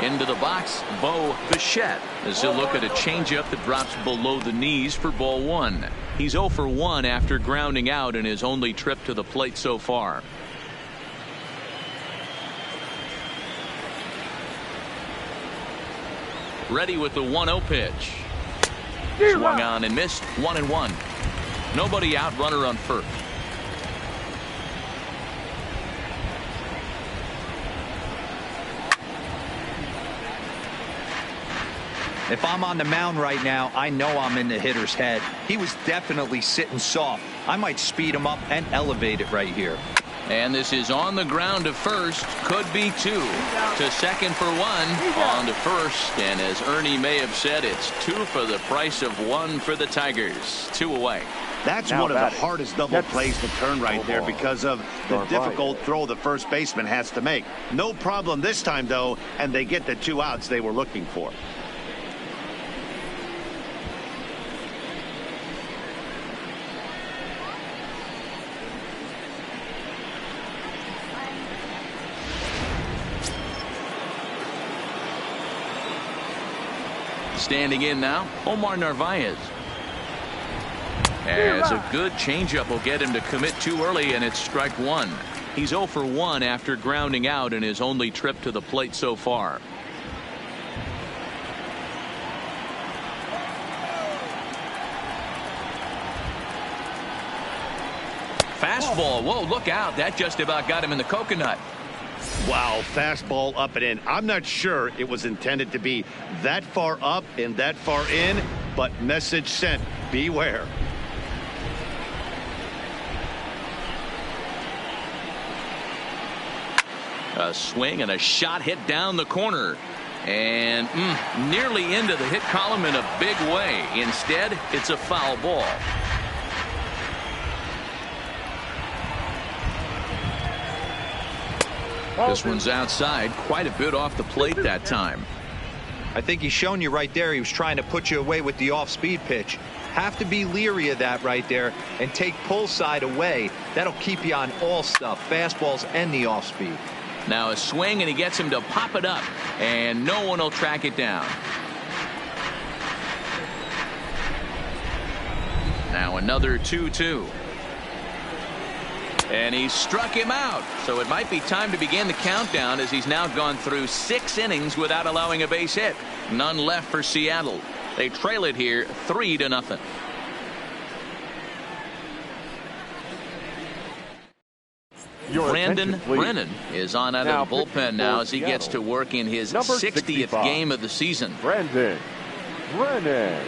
Into the box, Bo Bichette, as he'll look at a changeup that drops below the knees for ball 1. He's 0 for 1 after grounding out in his only trip to the plate so far. Ready with the 1-0 pitch. Swung on and missed. 1-1. Nobody out, runner on first. If I'm on the mound right now, I know I'm in the hitter's head. He was definitely sitting soft. I might speed him up and elevate it right here. And this is on the ground to first. Could be 2. To second for 1. On to first. And as Ernie may have said, it's 2 for the price of 1 for the Tigers. 2 away. That's one of the hardest double plays to turn right there because of the difficult throw the first baseman has to make. No problem this time, though, and they get the 2 outs they were looking for. Standing in now, Omar Narvaez. As a good changeup will get him to commit too early, and it's strike one. He's 0 for 1 after grounding out in his only trip to the plate so far. Fastball. Whoa, look out. That just about got him in the coconut. Wow, fastball up and in. I'm not sure it was intended to be that far up and that far in, but message sent. Beware. A swing and a shot hit down the corner. And nearly into the hit column in a big way. Instead, it's a foul ball. This one's outside, quite a bit off the plate that time. I think he's shown you right there. He was trying to put you away with the off-speed pitch. Have to be leery of that right there and take pull side away. That'll keep you on all stuff, fastballs and the off-speed. Now a swing, and he gets him to pop it up, and no one will track it down. Now another 2-2. And he struck him out. So it might be time to begin the countdown, as he's now gone through 6 innings without allowing a base hit. None left for Seattle. They trail it here 3-0. Brandon Brennan is on out of the bullpen now as he gets to work in his 60th game of the season. Brandon Brennan.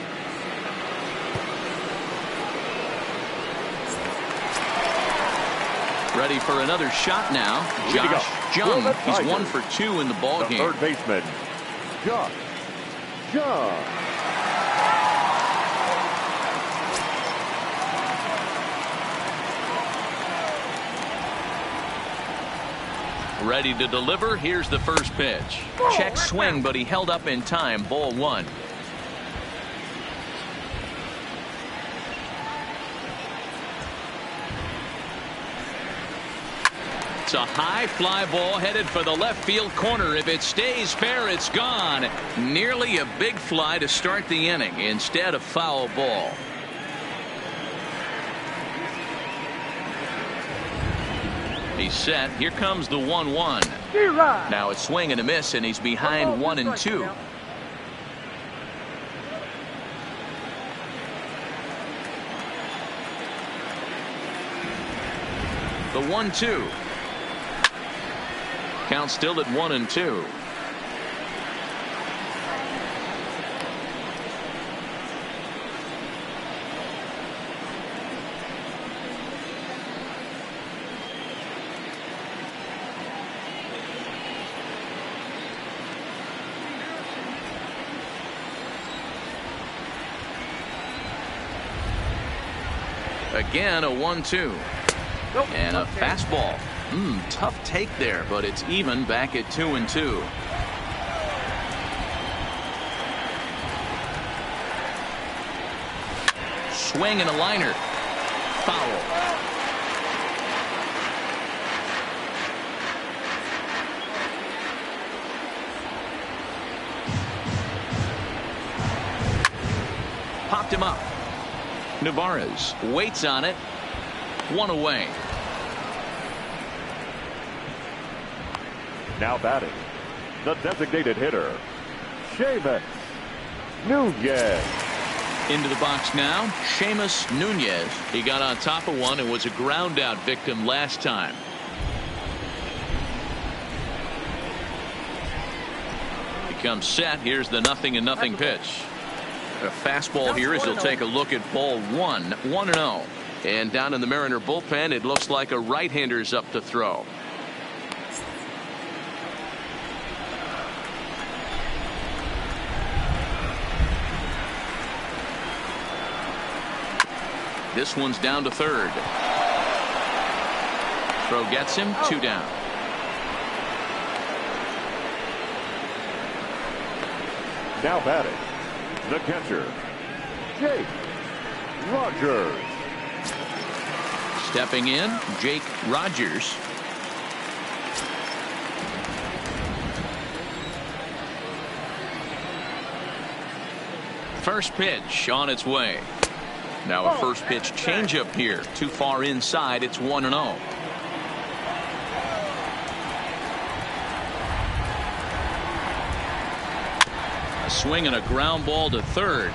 Ready for another shot now. Josh Jung. He's 1 for 2 in the ball game. Third baseman, Josh Jung. Ready to deliver. Here's the first pitch. Check swing, but he held up in time. Ball 1. It's a high fly ball headed for the left field corner. If it stays fair, it's gone. Nearly a big fly to start the inning. Instead, a foul ball. He's set. Here comes the 1-1. Now a swing and a miss, and he's behind 1-2. The 1-2. Count still at 1-2. Again, a 1-2. And a fastball. Tough take there, but it's even back at 2-2. Swing and a liner. Foul. Popped him up. Navarez waits on it. 1 away. Now batting, the designated hitter, Seamus Nunez. Into the box now, Seamus Nunez. He got on top of one and was a ground out victim last time. He comes set. Here's the 0-0 pitch. A fastball here as he'll take a look at ball 1. 1-0. And down in the Mariner bullpen, it looks like a right-hander's up to throw. This one's down to third. Throw gets him. 2 down. Now batting, the catcher, Jake Rogers. Stepping in, Jake Rogers. First pitch on its way. Now a first pitch changeup here. Too far inside. It's 1-0. A swing and a ground ball to third,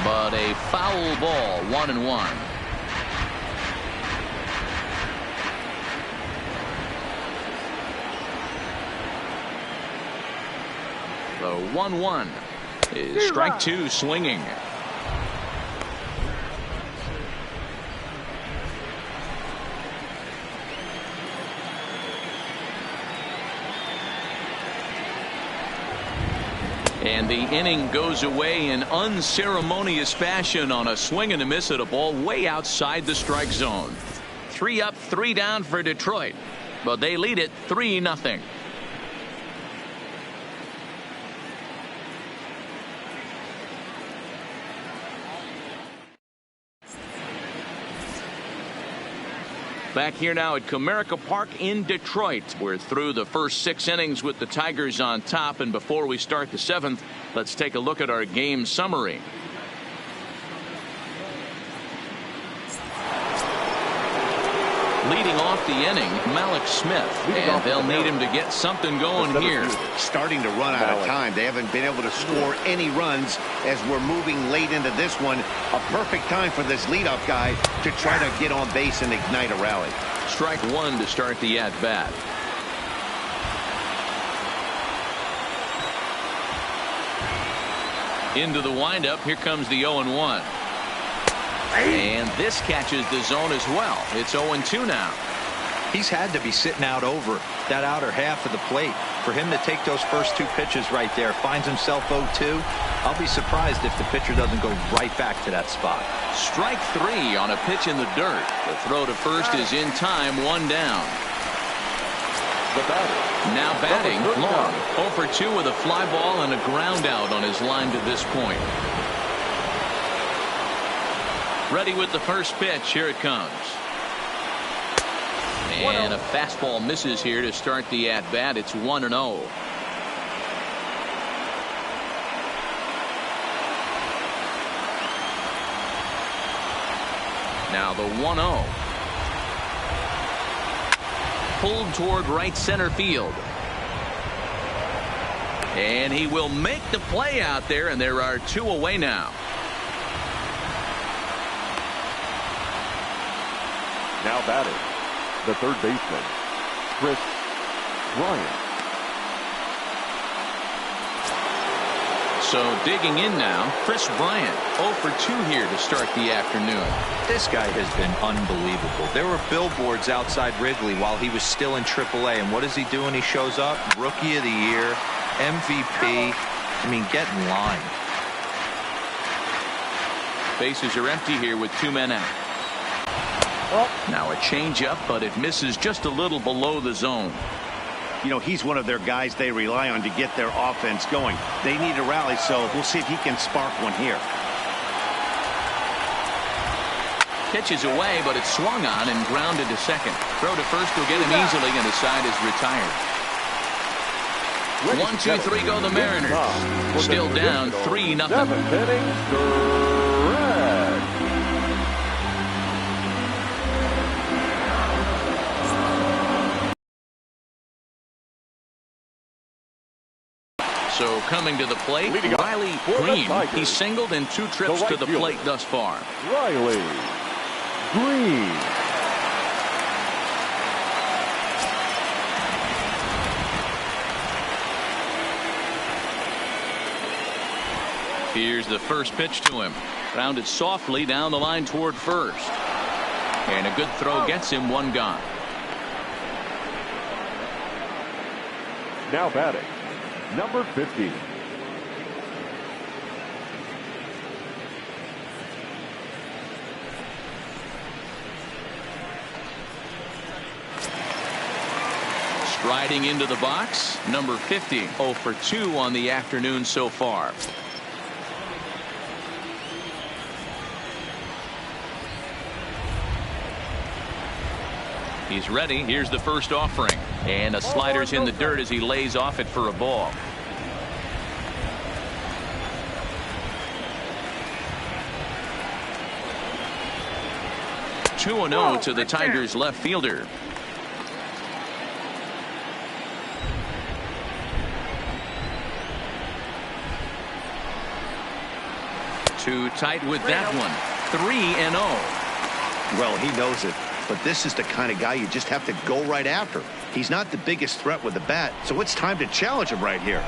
but a foul ball. 1-1. The 1-1 is strike two swinging. And the inning goes away in unceremonious fashion on a swing and a miss at a ball way outside the strike zone. 3 up, 3 down for Detroit, but they lead it 3-0. Back here now at Comerica Park in Detroit. We're through the first 6 innings with the Tigers on top, and before we start the 7th, let's take a look at our game summary. Leading off the inning, Malik Smith, and they'll need him to get something going here. Starting to run out of time. They haven't been able to score any runs as we're moving late into this one. A perfect time for this leadoff guy to try to get on base and ignite a rally. Strike one to start the at-bat. Into the windup. Here comes the 0-1. And this catches the zone as well. It's 0-2 now. He's had to be sitting out over that outer half of the plate. For him to take those first 2 pitches right there, finds himself 0-2. I'll be surprised if the pitcher doesn't go right back to that spot. Strike 3 on a pitch in the dirt. The throw to first is in time, 1 down. Now batting, Long. 0 for 2 with a fly ball and a ground out on his line to this point. Ready with the first pitch. Here it comes. And a fastball misses here to start the at-bat. It's 1-0. Now the 1-0. Pulled toward right center field. And he will make the play out there, and there are 2 away now. Now batting, the third baseman, Chris Bryant. So digging in now, Chris Bryant, 0 for 2 here to start the afternoon. This guy has been unbelievable. There were billboards outside Wrigley while he was still in AAA, and what does he do when he shows up? Rookie of the Year, MVP. I mean, get in line. Bases are empty here with 2 men out. Now a changeup, but it misses just a little below the zone. You know, he's one of their guys they rely on to get their offense going. They need a rally, so we'll see if he can spark one here. Pitches away, but it's swung on and grounded to second. Throw to first will get him easily, and the side is retired. 1, 2, 3 go the Mariners. Still down 3-0. 7th inning, correct. So coming to the plate, Riley Green. He's singled in 2 trips to the plate thus far. Riley Green. Here's the first pitch to him. Grounded softly down the line toward first. And a good throw gets him 1 gone. Now batting, number 50. Striding into the box, number 50, 0 for 2 on the afternoon so far. He's ready. Here's the first offering. And a slider's in the dirt as he lays off it for a ball. 2-0 to the Tigers left fielder. Too tight with that one. 3-0. Well, he knows it, but this is the kind of guy you just have to go right after. He's not the biggest threat with the bat, so it's time to challenge him right here.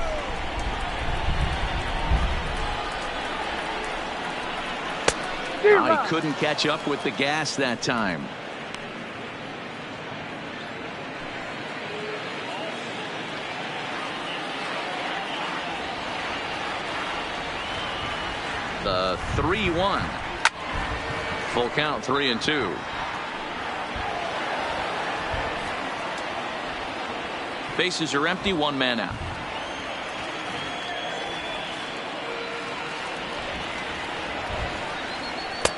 He couldn't catch up with the gas that time. The 3-1. Full count, 3-2. Bases are empty, one man out.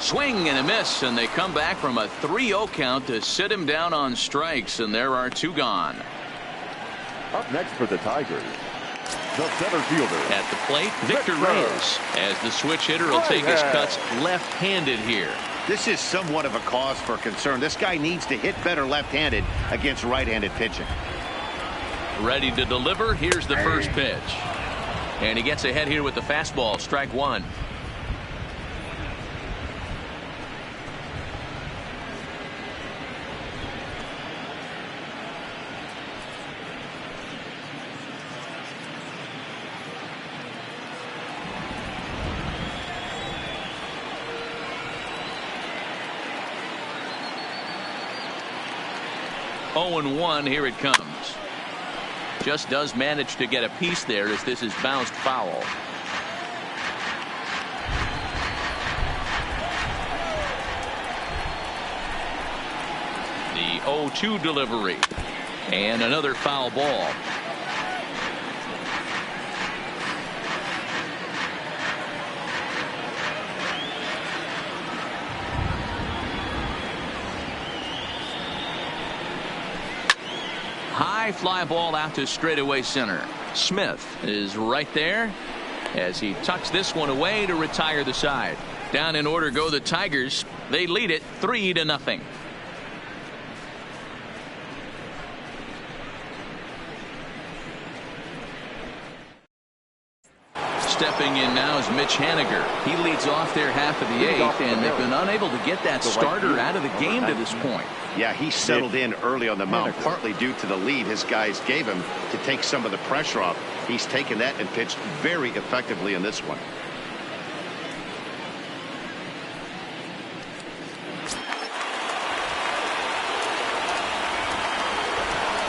Swing and a miss, and they come back from a 3-0 count to sit him down on strikes, and there are 2 gone. Up next for the Tigers, the center fielder. At the plate, Victor Reyes, as the switch hitter will take his cuts left-handed here. This is somewhat of a cause for concern. This guy needs to hit better left-handed against right-handed pitching. Ready to deliver. Here's the first pitch. And he gets ahead here with the fastball, strike 1. Oh, 1, here it comes. Just does manage to get a piece there as this is bounced foul. The 0-2 delivery. And another foul ball. High fly ball out to straightaway center. Smith is right there as he tucks this one away to retire the side. Down in order go the Tigers. They lead it 3-0. Stepping in now is Mitch Haniger. He leads off their half of the 8th, and they've been unable to get that starter out of the game to this point. Yeah, he settled in early on the mound, partly due to the lead his guys gave him to take some of the pressure off. He's taken that and pitched very effectively in this one.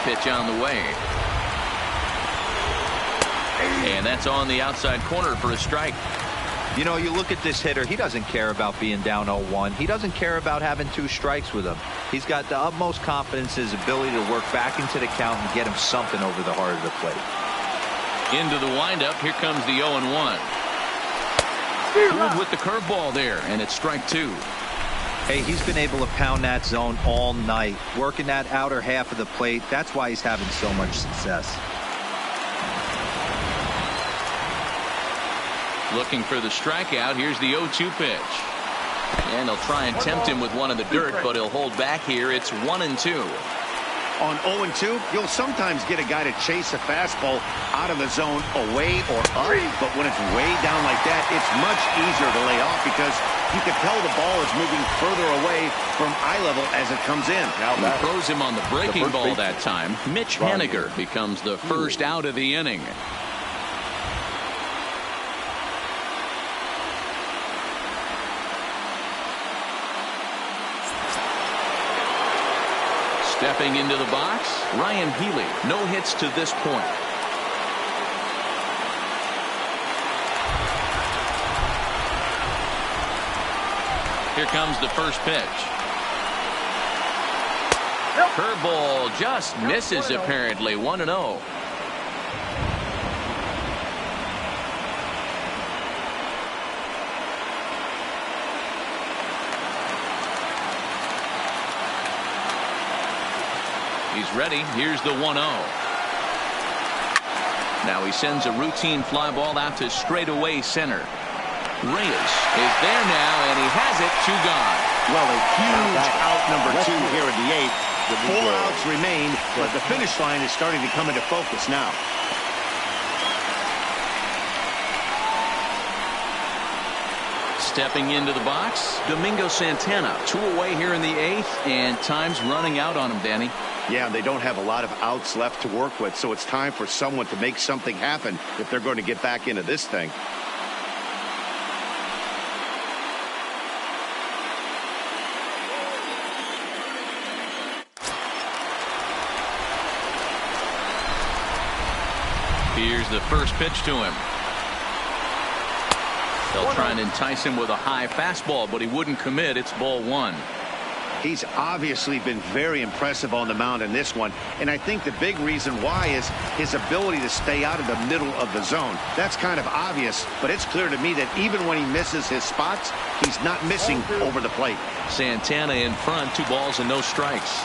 Pitch on the way. And that's on the outside corner for a strike. You know, you look at this hitter, he doesn't care about being down 0-1. He doesn't care about having 2 strikes with him. He's got the utmost confidence in his ability to work back into the count and get him something over the heart of the plate. Into the windup. Here comes the 0-1. Fooled with the curveball there, and it's strike 2. Hey, he's been able to pound that zone all night, working that outer half of the plate. That's why he's having so much success. Looking for the strikeout. Here's the 0-2 pitch. And they'll try and tempt him with one in the dirt, but he'll hold back here. It's 1-2. On 0-2, you'll sometimes get a guy to chase a fastball out of the zone away or up, but when it's way down like that, it's much easier to lay off because you can tell the ball is moving further away from eye level as it comes in. He throws him on the breaking ball that time. Mitch Haniger becomes the first out of the inning. Stepping into the box, Ryan Healy. No hits to this point. Here comes the first pitch. Curveball just misses apparently. 1-0. He's ready. Here's the 1-0. Now he sends a routine fly ball out to straightaway center. Reyes is there now, and he has has it. 2 gone. Well, a huge out number 2 here in the 8th. 4 outs remain, but the finish line is starting to come into focus now. Stepping into the box, Domingo Santana. 2 away here in the 8th, and time's running out on him, Danny. Yeah, they don't have a lot of outs left to work with, so it's time for someone to make something happen if they're going to get back into this thing. Here's the first pitch to him. They'll try and entice him with a high fastball, but he wouldn't commit. It's ball 1. He's obviously been very impressive on the mound in this one, and I think the big reason why is his ability to stay out of the middle of the zone. That's kind of obvious, but it's clear to me that even when he misses his spots, he's not missing over the plate. Santana in front, 2 balls and no strikes.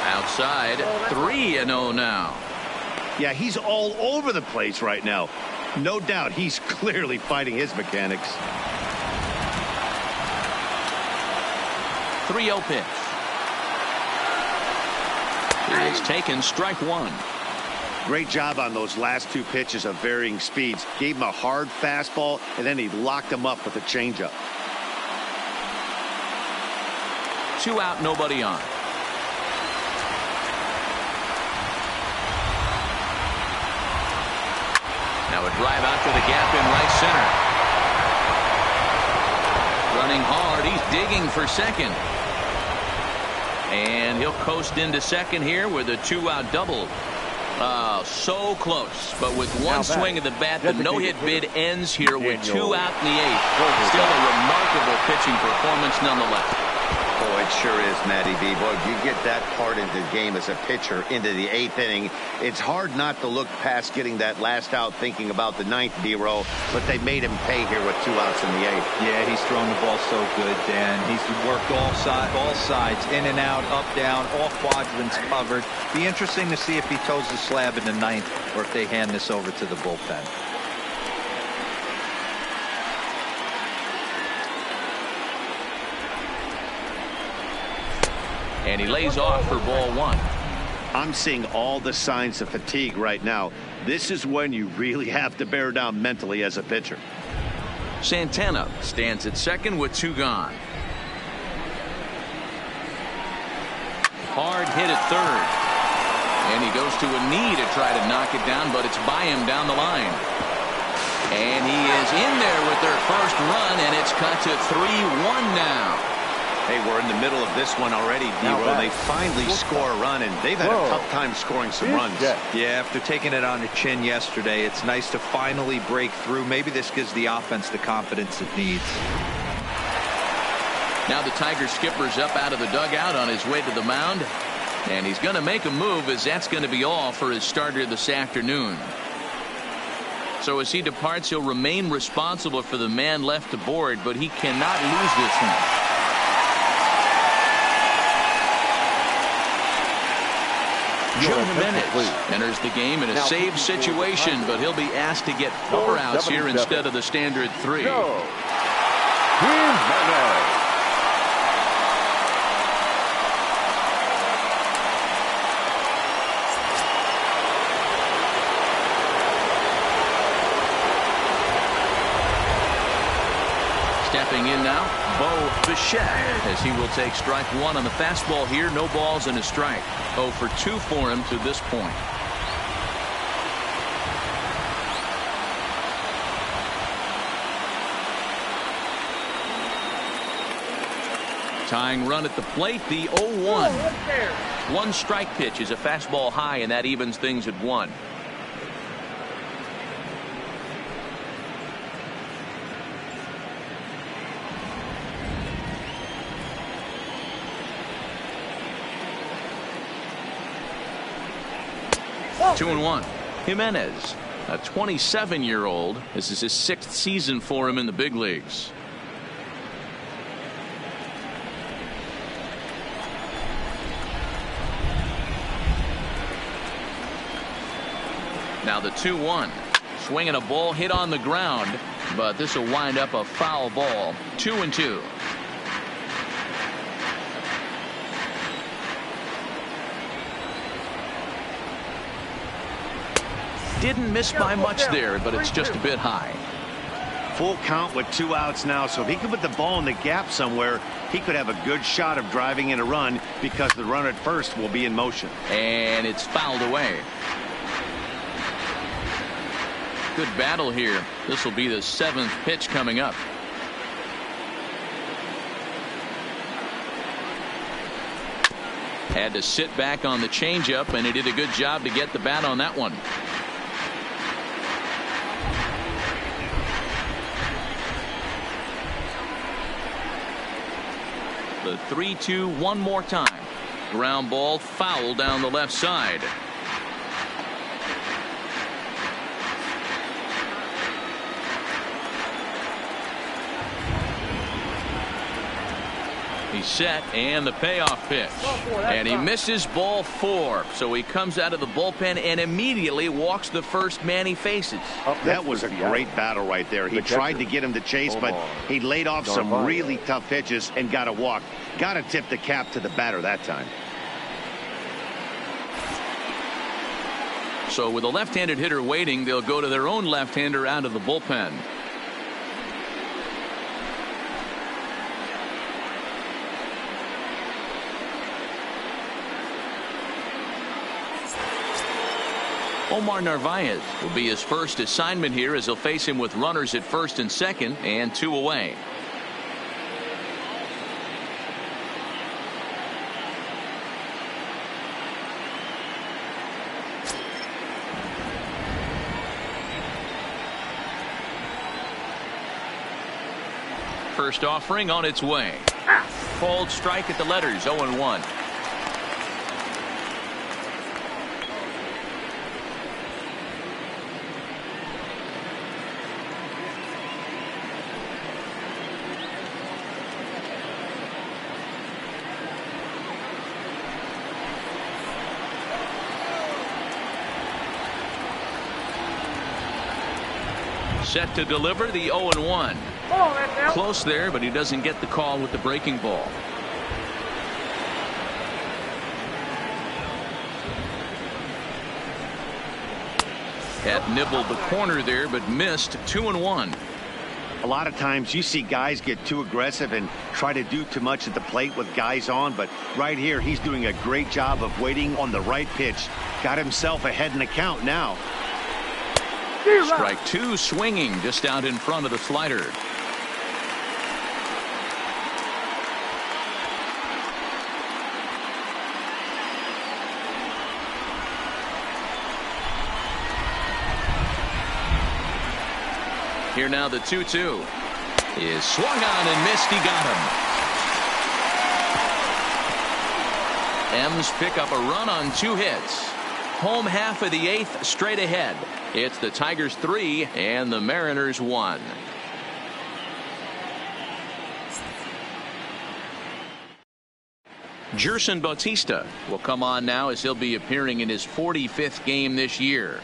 Outside, 3-0 now. Yeah, he's all over the place right now. No doubt he's clearly fighting his mechanics. 3-0 pitch. It is taken, strike 1. Great job on those last 2 pitches of varying speeds. Gave him a hard fastball, and then he locked him up with a changeup. 2 out, nobody on. Now a drive out to the gap in right center. Running hard. He's digging for second. And he'll coast into second here with a 2-out double. So close. But with one swing of the bat, the no-hit bid ends here with 2 out in the 8th. Still a remarkable pitching performance nonetheless. Oh, it sure is, Matty B. Boy, if you get that part into the game as a pitcher into the 8th inning, it's hard not to look past getting that last out thinking about the 9th, D-Row, but they made him pay here with 2 outs in the 8th. Yeah, he's thrown the ball so good, Dan. He's worked all sides, in and out, up, down, all quadrants covered. Be interesting to see if he toes the slab in the 9th or if they hand this over to the bullpen. And he lays off for ball 1. I'm seeing all the signs of fatigue right now. This is when you really have to bear down mentally as a pitcher. Santana stands at second with 2 gone. Hard hit at third. And he goes to a knee to try to knock it down, but it's by him down the line. And he is in there with their first run, and it's cut to 3-1 now. Hey, we're in the middle of this one already, D-Row. They finally score a run, and they've had a tough time scoring some runs. Yeah, after taking it on the chin yesterday, it's nice to finally break through. Maybe this gives the offense the confidence it needs. Now the Tiger skipper's up out of the dugout on his way to the mound, and he's going to make a move, as that's going to be all for his starter this afternoon. So as he departs, he'll remain responsible for the man left to board, but he cannot lose this one. Joe Jimenez enters the game in a save situation, but he'll be asked to get 4 outs here instead of the standard 3. Jimenez. Stepping in now, Bo Bichette, as he will take strike 1 on the fastball here. No balls and a strike. 0 for 2 for him to this point. Tying run at the plate, the 0-1. 1 strike pitch is a fastball high, and that evens things at 1. Two and 1. Jimenez, a 27-year-old. This is his 6th season for him in the big leagues. Now the 2-1. swinging a ball hit on the ground, but this will wind up a foul ball. 2-2. Didn't miss by much there, but it's just a bit high. Full count with 2 outs now, so if he could put the ball in the gap somewhere, he could have a good shot of driving in a run because the runner at first will be in motion. And it's fouled away. Good battle here. This will be the 7th pitch coming up. Had to sit back on the changeup, and he did a good job to get the bat on that one. The 3-2 one more time. Ground ball foul down the left side. He's set, and the payoff pitch. And he misses ball 4. So he comes out of the bullpen and immediately walks the first man he faces. That was a great battle right there. He tried to get him to chase, but he laid off some really tough pitches and got a walk. Got to tip the cap to the batter that time. So with a left-handed hitter waiting, they'll go to their own left-hander out of the bullpen. Omar Narvaez will be his first assignment here as he'll face him with runners at first and second and 2 away. First offering on its way. Called strike at the letters. 0-1. Set to deliver the 0-1. Close there, but he doesn't get the call with the breaking ball. Had nibbled the corner there, but missed. 2-1. A lot of times you see guys get too aggressive and try to do too much at the plate with guys on, but right here he's doing a great job of waiting on the right pitch. Got himself ahead in the count now. Strike 2 swinging just out in front of the slider. Here now the 2-2 is swung on and missed. He got him. M's pick up a run on 2 hits. Home half of the 8th straight ahead. It's the Tigers 3 and the Mariners 1. Gerson Bautista will come on now as he'll be appearing in his 45th game this year.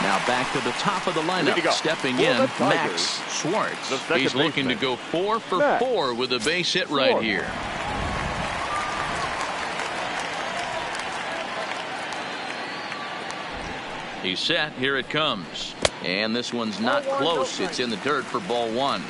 Now back to the top of the lineup, stepping in, Max Schwartz. He's looking to go 4 for 4 with a base hit right here. He's set. Here it comes. And this one's not close. It's in the dirt for ball 1.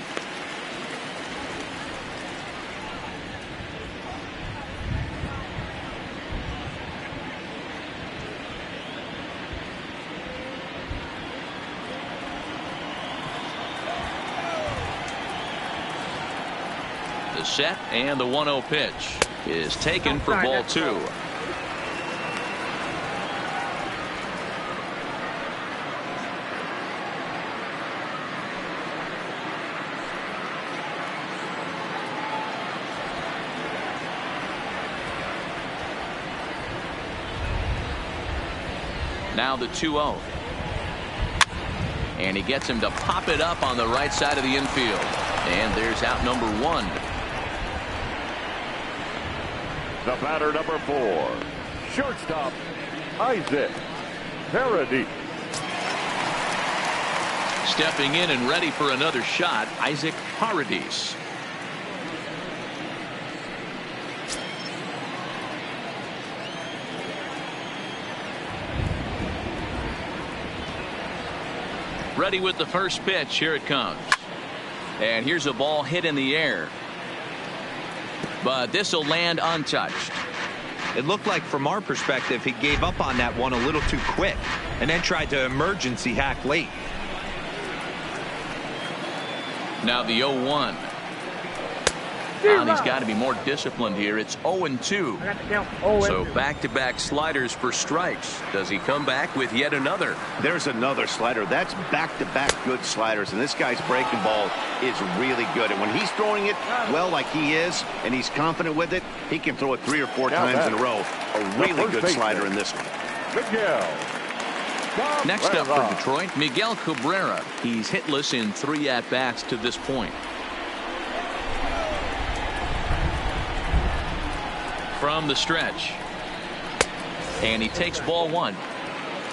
Set, and the 1-0 pitch is taken for ball 2. Now the 2-0. And he gets him to pop it up on the right side of the infield. And there's out number 1. The batter, number 4, shortstop, Isaac Paradis. Stepping in and ready for another shot, Isaac Paradis. Ready with the first pitch. Here it comes. And here's a ball hit in the air. But this will land untouched. It looked like from our perspective he gave up on that one a little too quick and then tried to emergency hack late. Now the 0-1. Well, he's got to be more disciplined here. It's 0-2. So back-to-back sliders for strikes. Does he come back with yet another? There's another slider. That's back-to-back good sliders, and this guy's breaking ball is really good. And when he's throwing it well like he is, and he's confident with it, he can throw it 3 or 4 times in a row. A really good slider in this one. Next up for Detroit, Miguel Cabrera. He's hitless in 3 at-bats to this point. From the stretch. And he takes ball 1.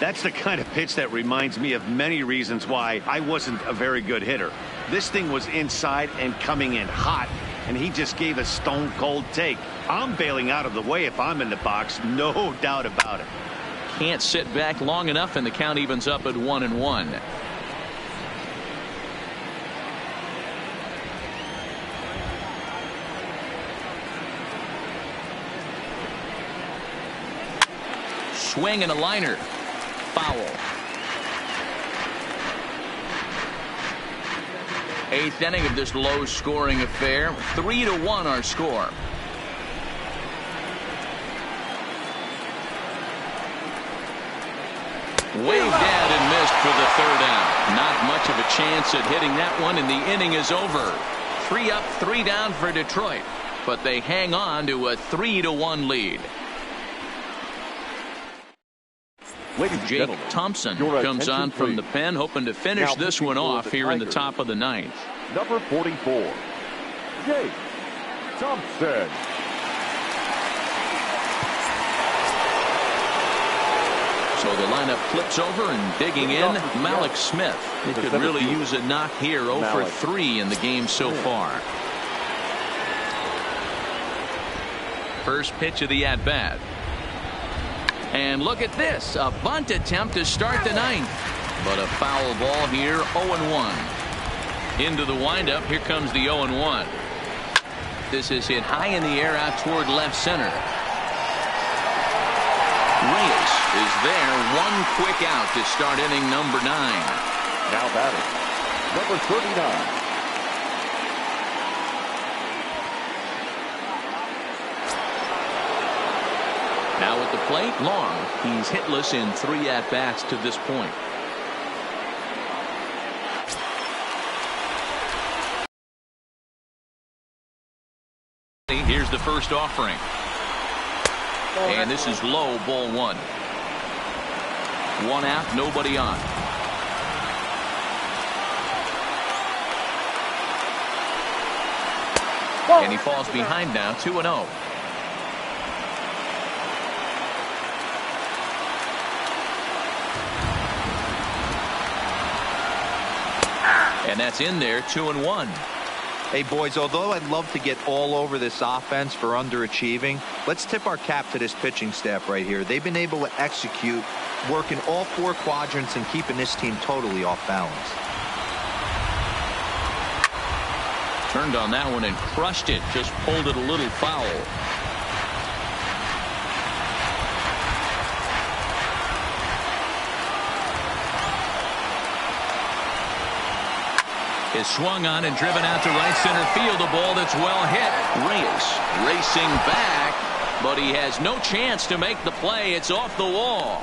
That's the kind of pitch that reminds me of many reasons why I wasn't a very good hitter. This thing was inside and coming in hot, and he just gave a stone-cold take. I'm bailing out of the way if I'm in the box, no doubt about it. Can't sit back long enough, and the count evens up at 1-1. Swing and a liner. Foul. 8th inning of this low-scoring affair. 3-1 our score. Waved out and missed for the 3rd out. Not much of a chance at hitting that one, and the inning is over. 3 up, 3 down for Detroit, but they hang on to a 3-1 lead. Jake Thompson comes on from the pen, hoping to finish this one off here in the top of the 9th. Number 44, Jake Thompson. So the lineup flips over, and digging in, Malik Smith. He could really use a knock here. 0 for 3 in the game so far. First pitch of the at-bat. And look at this, a bunt attempt to start the 9th. But a foul ball here, 0-1. Into the windup, here comes the 0-1. This is hit high in the air out toward left center. Reyes is there, one quick out to start inning number 9. Now batting, number 39. Now at the plate, Long. He's hitless in 3 at-bats to this point. Here's the first offering. And this is low, ball 1. 1 out, nobody on. And he falls behind now, 2-0. And that's in there, 2-1. Hey, boys, although I'd love to get all over this offense for underachieving, let's tip our cap to this pitching staff right here. They've been able to execute, working all 4 quadrants and keeping this team totally off balance. Turned on that one and crushed it. Just pulled it a little foul. Is swung on and driven out to right center field. A ball that's well hit. Reyes racing back, but he has no chance to make the play. It's off the wall.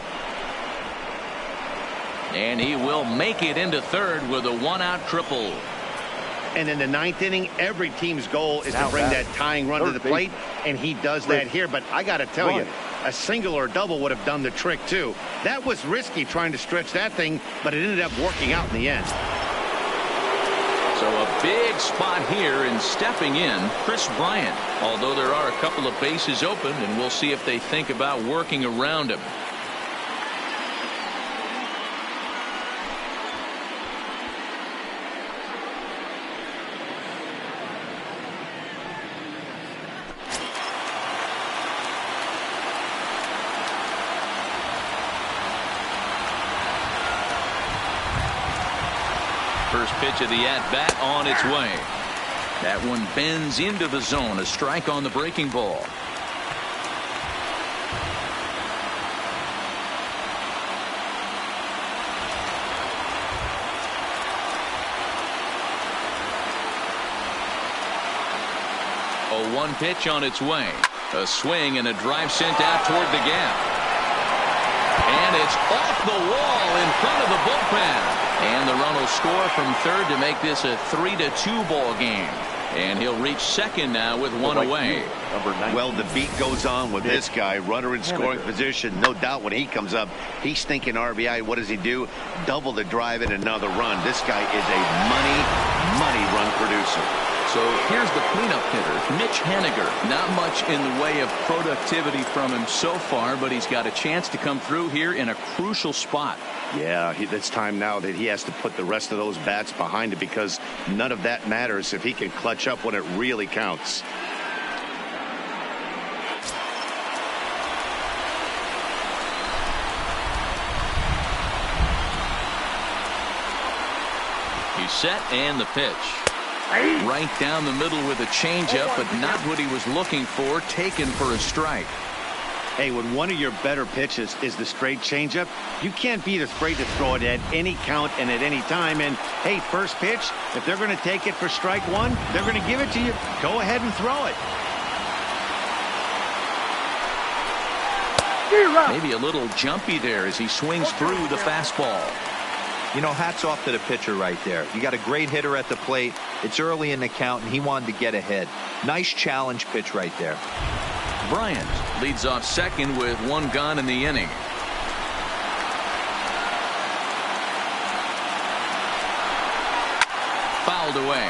And he will make it into 3rd with a 1-out triple. And in the 9th inning, every team's goal is to bring that tying run to the plate, and he does that here. But I got to tell you, a single or a double would have done the trick too. That was risky trying to stretch that thing, but it ended up working out in the end. So a big spot here, and stepping in, Kris Bryant. Although there are a couple of bases open, and we'll see if they think about working around him. First pitch of the at-bat on its way. That one bends into the zone. A strike on the breaking ball. A 1 pitch on its way. A swing and a drive sent out toward the gap. And it's off the wall in front of the bullpen. And the run will score from third to make this a 3-2 ball game. And he'll reach second now with one away. Well, the beat goes on with this guy. Runner in scoring position. No doubt when he comes up, he's thinking RBI. What does he do? Double the drive and another run. This guy is a money run producer. So here's the cleanup hitter, Mitch Haniger. Not much in the way of productivity from him so far, but he's got a chance to come through here in a crucial spot. Yeah, it's time now that he has to put the rest of those bats behind it, because none of that matters if he can clutch up when it really counts. He's set, and the pitch. Right down the middle with a changeup, but not what he was looking for. Taken for a strike. Hey, when one of your better pitches is the straight changeup, you can't be afraid to throw it at any count and at any time. And hey, first pitch, if they're going to take it for strike one, they're going to give it to you. Go ahead and throw it. Maybe a little jumpy there as he swings through the fastball. You know, hats off to the pitcher right there. You got a great hitter at the plate. It's early in the count, and he wanted to get ahead. Nice challenge pitch right there. Bryant leads off second with one gone in the inning. Fouled away.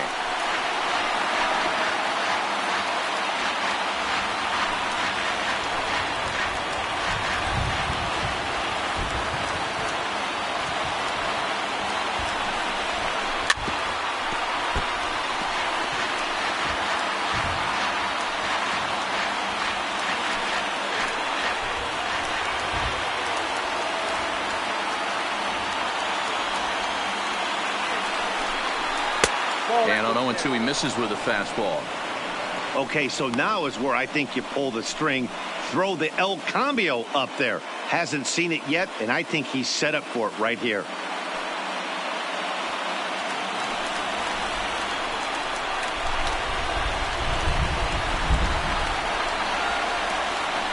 And on 0-2, he misses with a fastball. Okay, so now is where I think you pull the string. Throw the El Cambio up there. Hasn't seen it yet, and I think he's set up for it right here.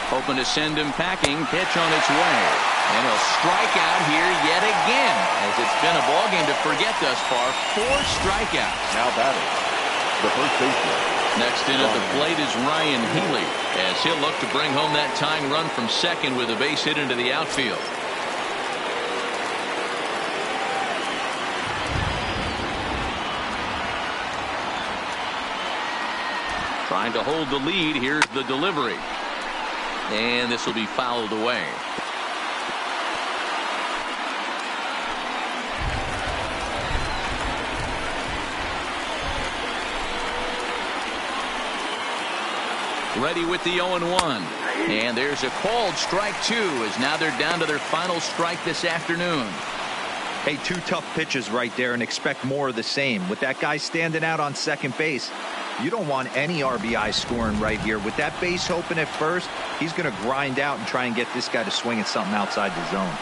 Hoping to send him packing. Pitch on its way. And he'll strike out here yet again, as it's been a ballgame to forget thus far. 4 strikeouts. Now batting, the first baseman. Next in at the plate is Ryan Healy, as he'll look to bring home that tying run from second with a base hit into the outfield. Trying to hold the lead. Here's the delivery. And this will be fouled away. Ready with the 0-1. And there's a called strike 2, as now they're down to their final strike this afternoon. Hey, 2 tough pitches right there, and expect more of the same. With that guy standing out on second base, you don't want any RBI scoring right here. With that base open at first, he's going to grind out and try and get this guy to swing at something outside the zone.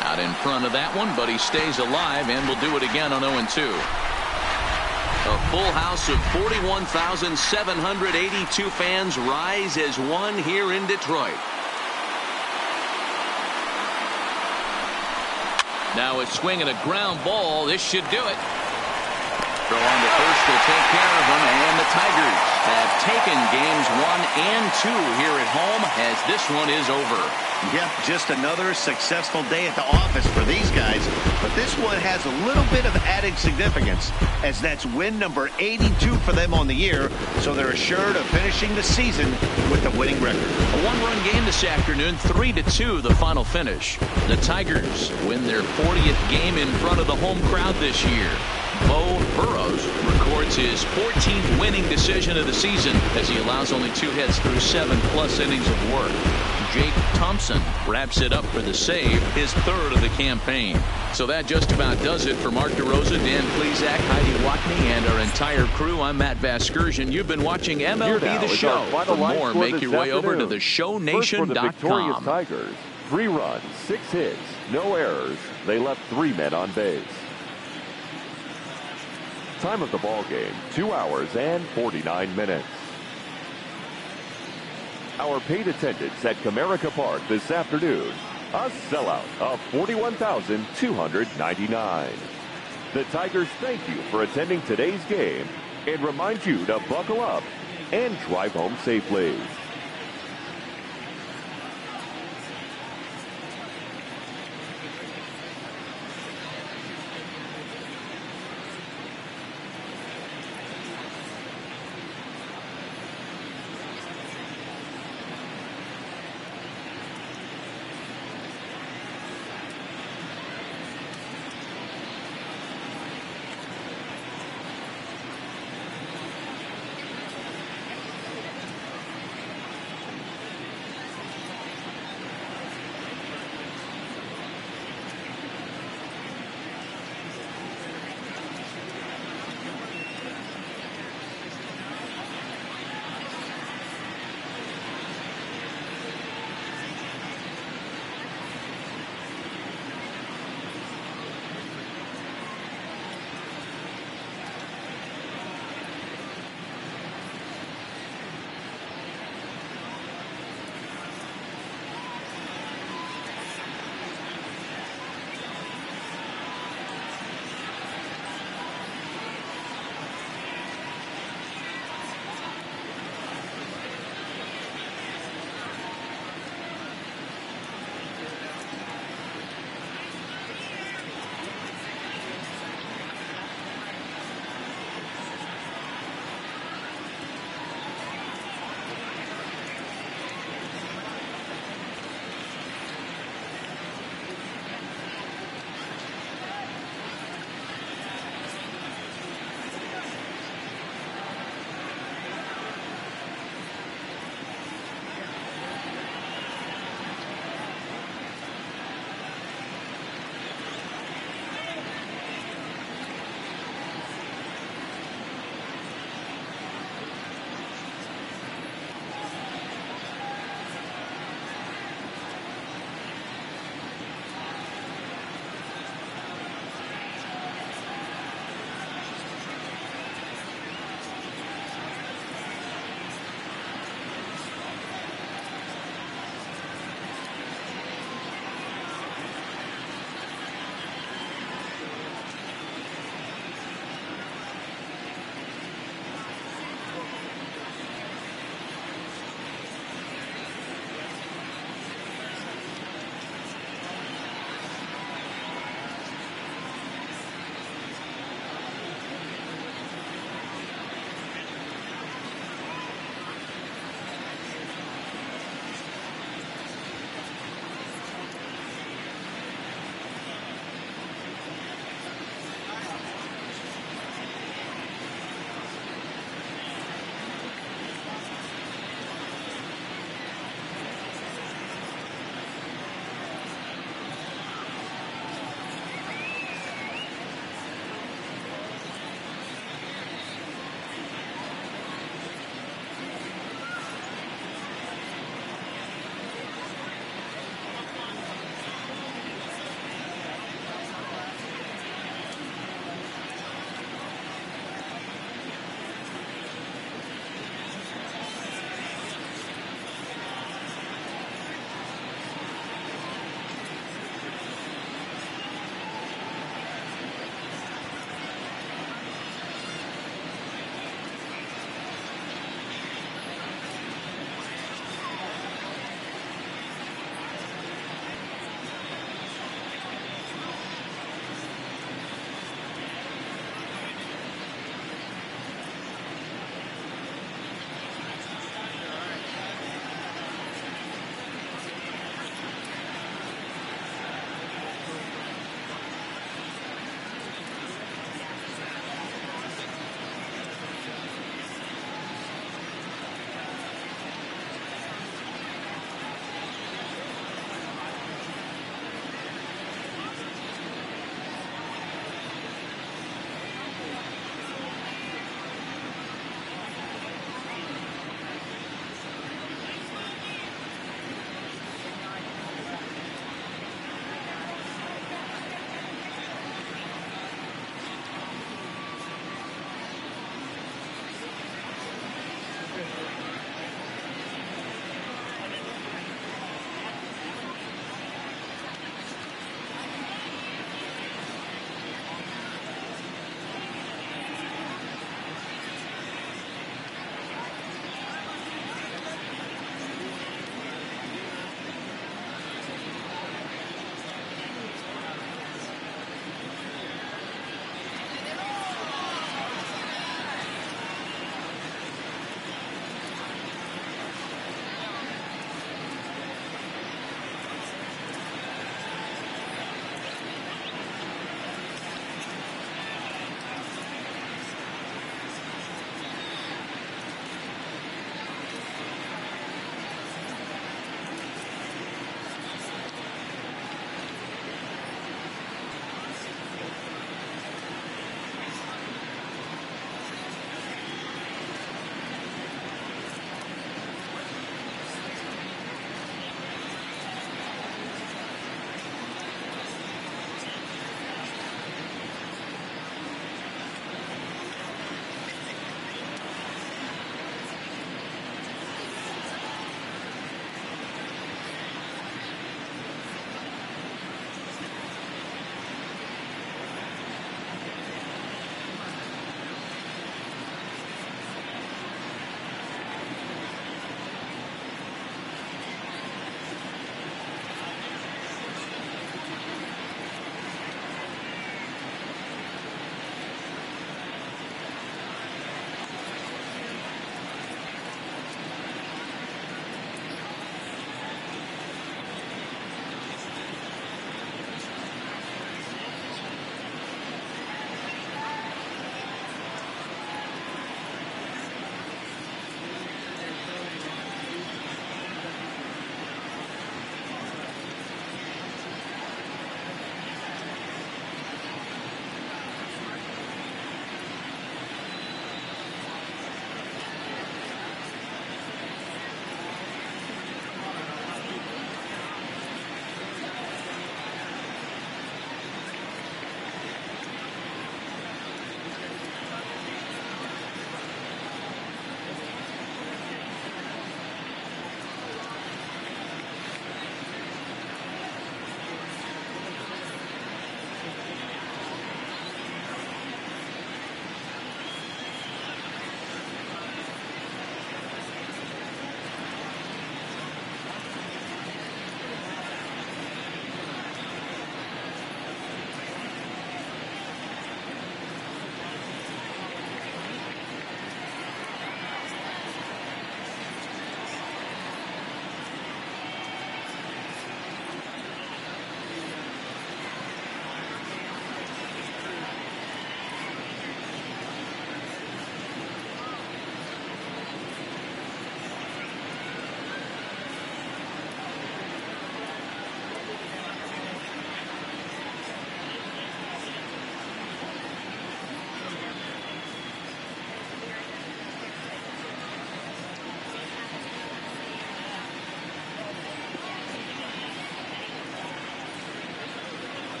Out in front of that one, but he stays alive and will do it again on 0-2. A full house of 41,782 fans rise as one here in Detroit. Now a swing and a ground ball. This should do it. Throw on to first will take care of them, and the Tigers have taken games 1 and 2 here at home as this one is over. Yep, just another successful day at the office for these guys. But this one has a little bit of added significance, as that's win number 82 for them on the year. So they're assured of finishing the season with a winning record. A one-run game this afternoon, 3-2 the final finish. The Tigers win their 40th game in front of the home crowd this year. Bo Burrows records his 14th winning decision of the season as he allows only 2 hits through 7+ innings of work. Jake Thompson wraps it up for the save, his 3rd of the campaign. So that just about does it for Mark DeRosa, Dan Plesac, Heidi Watney, and our entire crew. I'm Matt Vasgersian. You've been watching MLB The Show. For more, make your way over to theshownation.com. Tigers, 3 runs, 6 hits, no errors. They left 3 men on base. Time of the ball game, 2 hours and 49 minutes. Our paid attendance at Comerica Park this afternoon, a sellout of 41,299. The Tigers thank you for attending today's game and remind you to buckle up and drive home safely.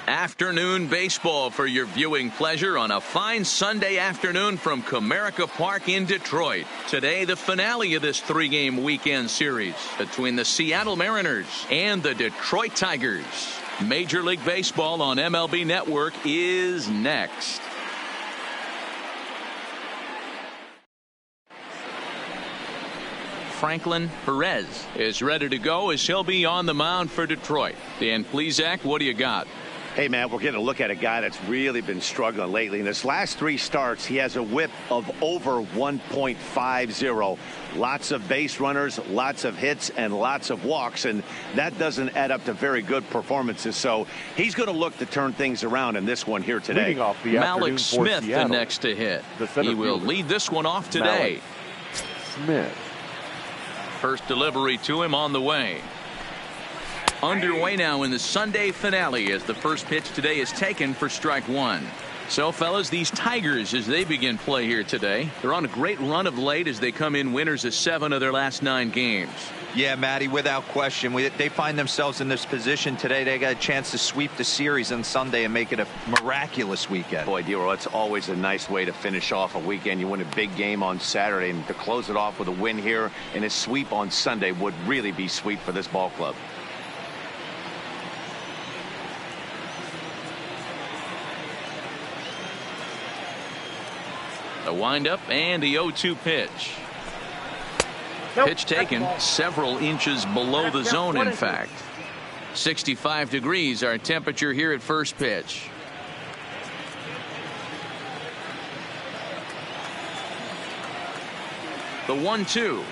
Afternoon baseball for your viewing pleasure on a fine Sunday afternoon from Comerica Park in Detroit. Today, the finale of this three-game weekend series between the Seattle Mariners and the Detroit Tigers. Major League Baseball on MLB Network is next. Franklin Perez is ready to go as he'll be on the mound for Detroit. Dan Plesac, what do you got? Hey, man, we're getting a look at a guy that's really been struggling lately. In his last three starts, he has a whip of over 1.50. Lots of base runners, lots of hits, and lots of walks, and that doesn't add up to very good performances. So he's going to look to turn things around in this one here today. Leading off the Malik afternoon Smith, for Seattle, the next to hit. He will lead this one off today. Malik Smith. First delivery to him on the way. Underway now in the Sunday finale as the first pitch today is taken for strike one. So, fellas, these Tigers, as they begin play here today, they're on a great run of late as they come in winners of 7 of their last 9 games. Yeah, Matty, without question. They find themselves in this position today. They got a chance to sweep the series on Sunday and make it a miraculous weekend. Boy, Dero, it's always a nice way to finish off a weekend. You win a big game on Saturday, and to close it off with a win here and a sweep on Sunday would really be sweet for this ball club. The windup and the 0-2 pitch. Pitch taken several inches below the zone, in fact. 65 degrees our temperature here at first pitch. The 1-2.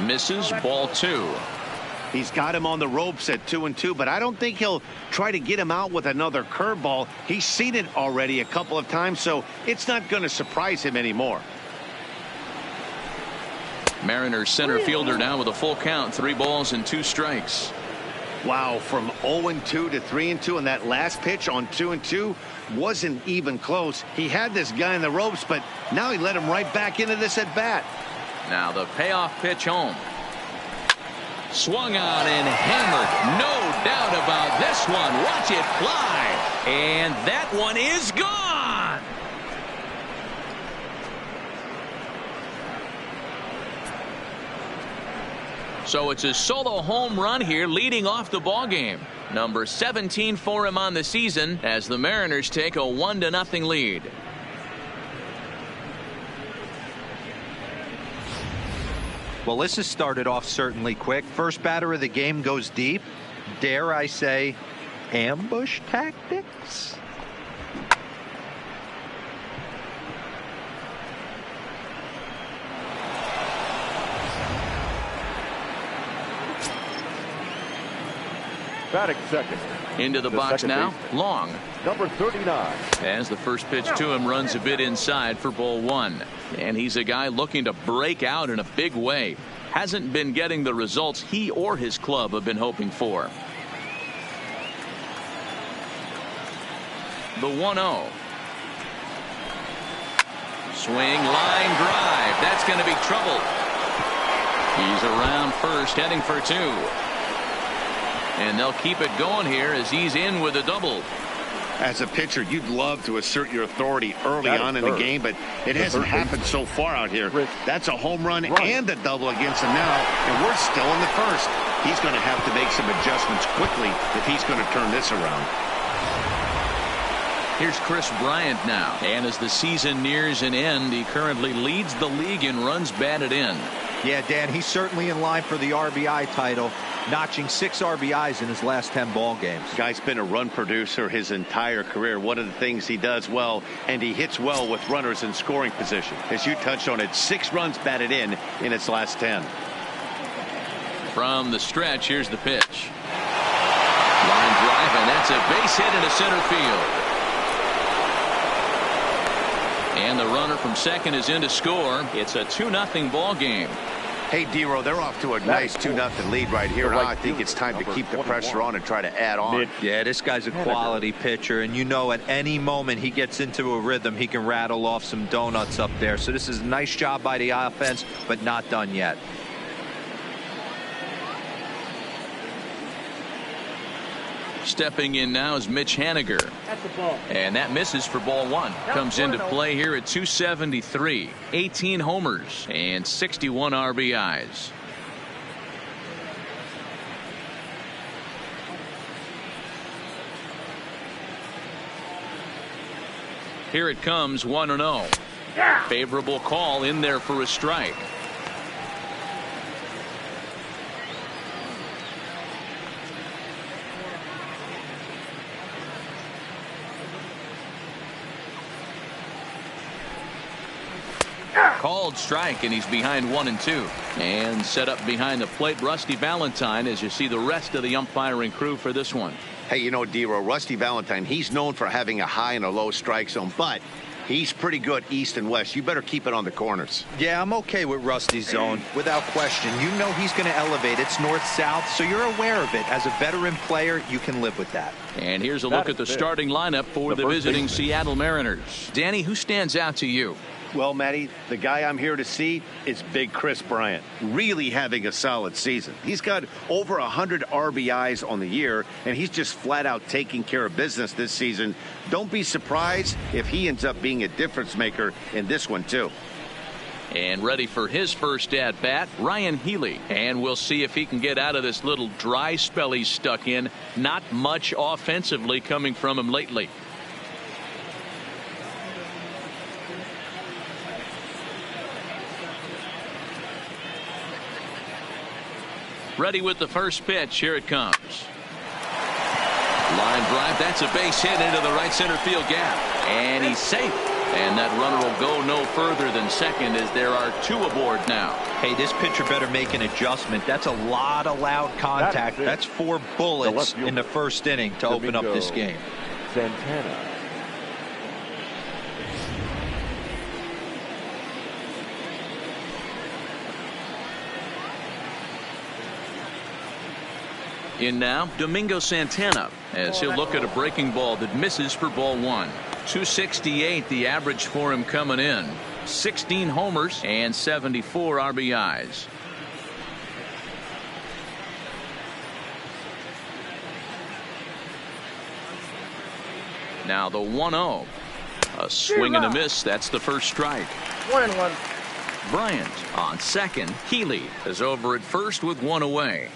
Misses, ball 2. He's got him on the ropes at 2-2, but I don't think he'll try to get him out with another curveball. He's seen it already a couple of times, so it's not going to surprise him anymore. Mariners center fielder now with a full count, 3 balls and 2 strikes. Wow, from 0-2 to 3-2, and that last pitch on 2-2 wasn't even close. He had this guy in the ropes, but now he let him right back into this at bat. Now the payoff pitch home. Swung on and hammered. No doubt about this one. Watch it fly. And that one is gone. So it's a solo home run here leading off the ball game. Number 17 for him on the season as the Mariners take a 1-0 lead. Well, this has started off certainly quick. First batter of the game goes deep. Dare I say, ambush tactics? Batting second. Into the box now. Long. Number 39. As the first pitch to him runs a bit inside for ball 1. And he's a guy looking to break out in a big way. Hasn't been getting the results he or his club have been hoping for. The 1-0. Swing, line drive. That's going to be trouble. He's around first, heading for 2. And they'll keep it going here as he's in with a double. As a pitcher, you'd love to assert your authority early on in the game, but it hasn't happened so far out here. That's a home run and a double against him now, and we're still in the first. He's going to have to make some adjustments quickly if he's going to turn this around. Here's Chris Bryant now, and as the season nears an end, he currently leads the league in runs batted in. Yeah, Dan, he's certainly in line for the RBI title, notching 6 RBIs in his last 10 ball games. Guy's been a run producer his entire career. One of the things he does well, and he hits well with runners in scoring position. As you touched on it, 6 runs batted in its last 10. From the stretch, here's the pitch. Line drive, and that's a base hit into center field. And the runner from second is in to score. It's a 2-0 ball game. Hey, Dero, they're off to a nice 2-0 lead right here. Now I think it's time to keep the pressure on and try to add on. Yeah, this guy's a quality pitcher, and you know at any moment he gets into a rhythm, he can rattle off some donuts up there. So this is a nice job by the offense, but not done yet. Stepping in now is Mitch Haniger. And that misses for ball one. Comes into play here at 273. 18 homers and 61 RBIs. Here it comes, 1-0. Favorable call in there for a strike. Called strike, and he's behind 1-2. And set up behind the plate, Rusty Valentine, as you see the rest of the umpiring crew for this one. Hey, you know, D-Row, Rusty Valentine, he's known for having a high and a low strike zone, but he's pretty good east and west. You better keep it on the corners. Yeah, I'm okay with Rusty's zone, without question. You know he's going to elevate. It's north-south, so you're aware of it. As a veteran player, you can live with that. And here's a look at the starting lineup for the visiting Seattle Mariners. Danny, who stands out to you? Well, Matty, the guy I'm here to see is Big Chris Bryant, really having a solid season. He's got over 100 RBIs on the year, and he's just flat out taking care of business this season. Don't be surprised if he ends up being a difference maker in this one, too. And ready for his first at-bat, Ryan Healy. And we'll see if he can get out of this little dry spell he's stuck in. Not much offensively coming from him lately. Ready with the first pitch. Here it comes. Line drive. That's a base hit into the right center field gap. And he's safe. And that runner will go no further than second as there are two aboard now. Hey, this pitcher better make an adjustment. That's a lot of loud contact. That's 4 bullets in the first inning to open up this game. Santana. In now, Domingo Santana, as he'll look at a breaking ball that misses for ball one. 268 the average for him coming in. 16 homers and 74 RBIs. Now the 1-0. A swing and a miss. That's the first strike. 1-1. Bryant on second. Healy is over at first with one away.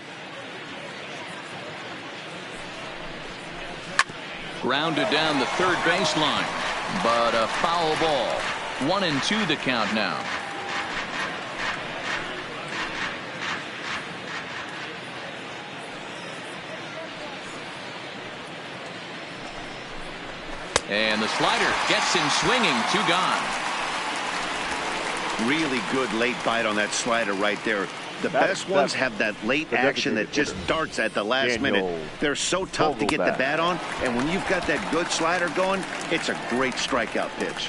Grounded down the third baseline, but a foul ball. 1-2 the count now. And the slider gets him swinging. 2 gone. Really good late bite on that slider right there. The best ones have that late action that just darts at the last minute. They're so tough to get the bat on, and when you've got that good slider going, it's a great strikeout pitch.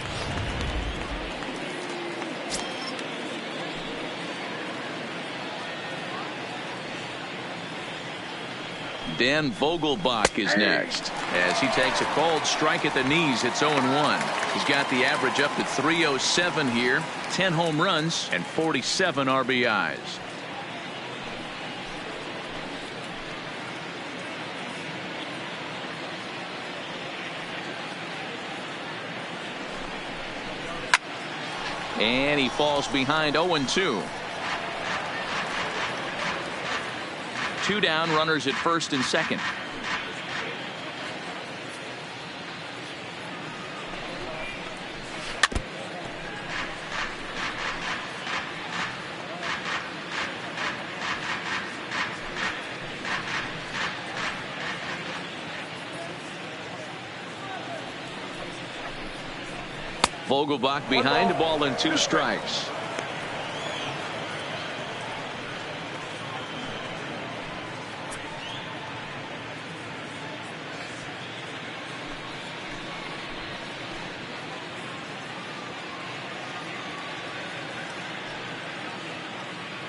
Dan Vogelbach is next as he takes a called strike at the knees. It's 0-1. He's got the average up to 307 here. 10 home runs and 47 RBIs. And he falls behind 0-2. 2 down, runners at first and second. Vogelbach behind, the ball and 2 strikes.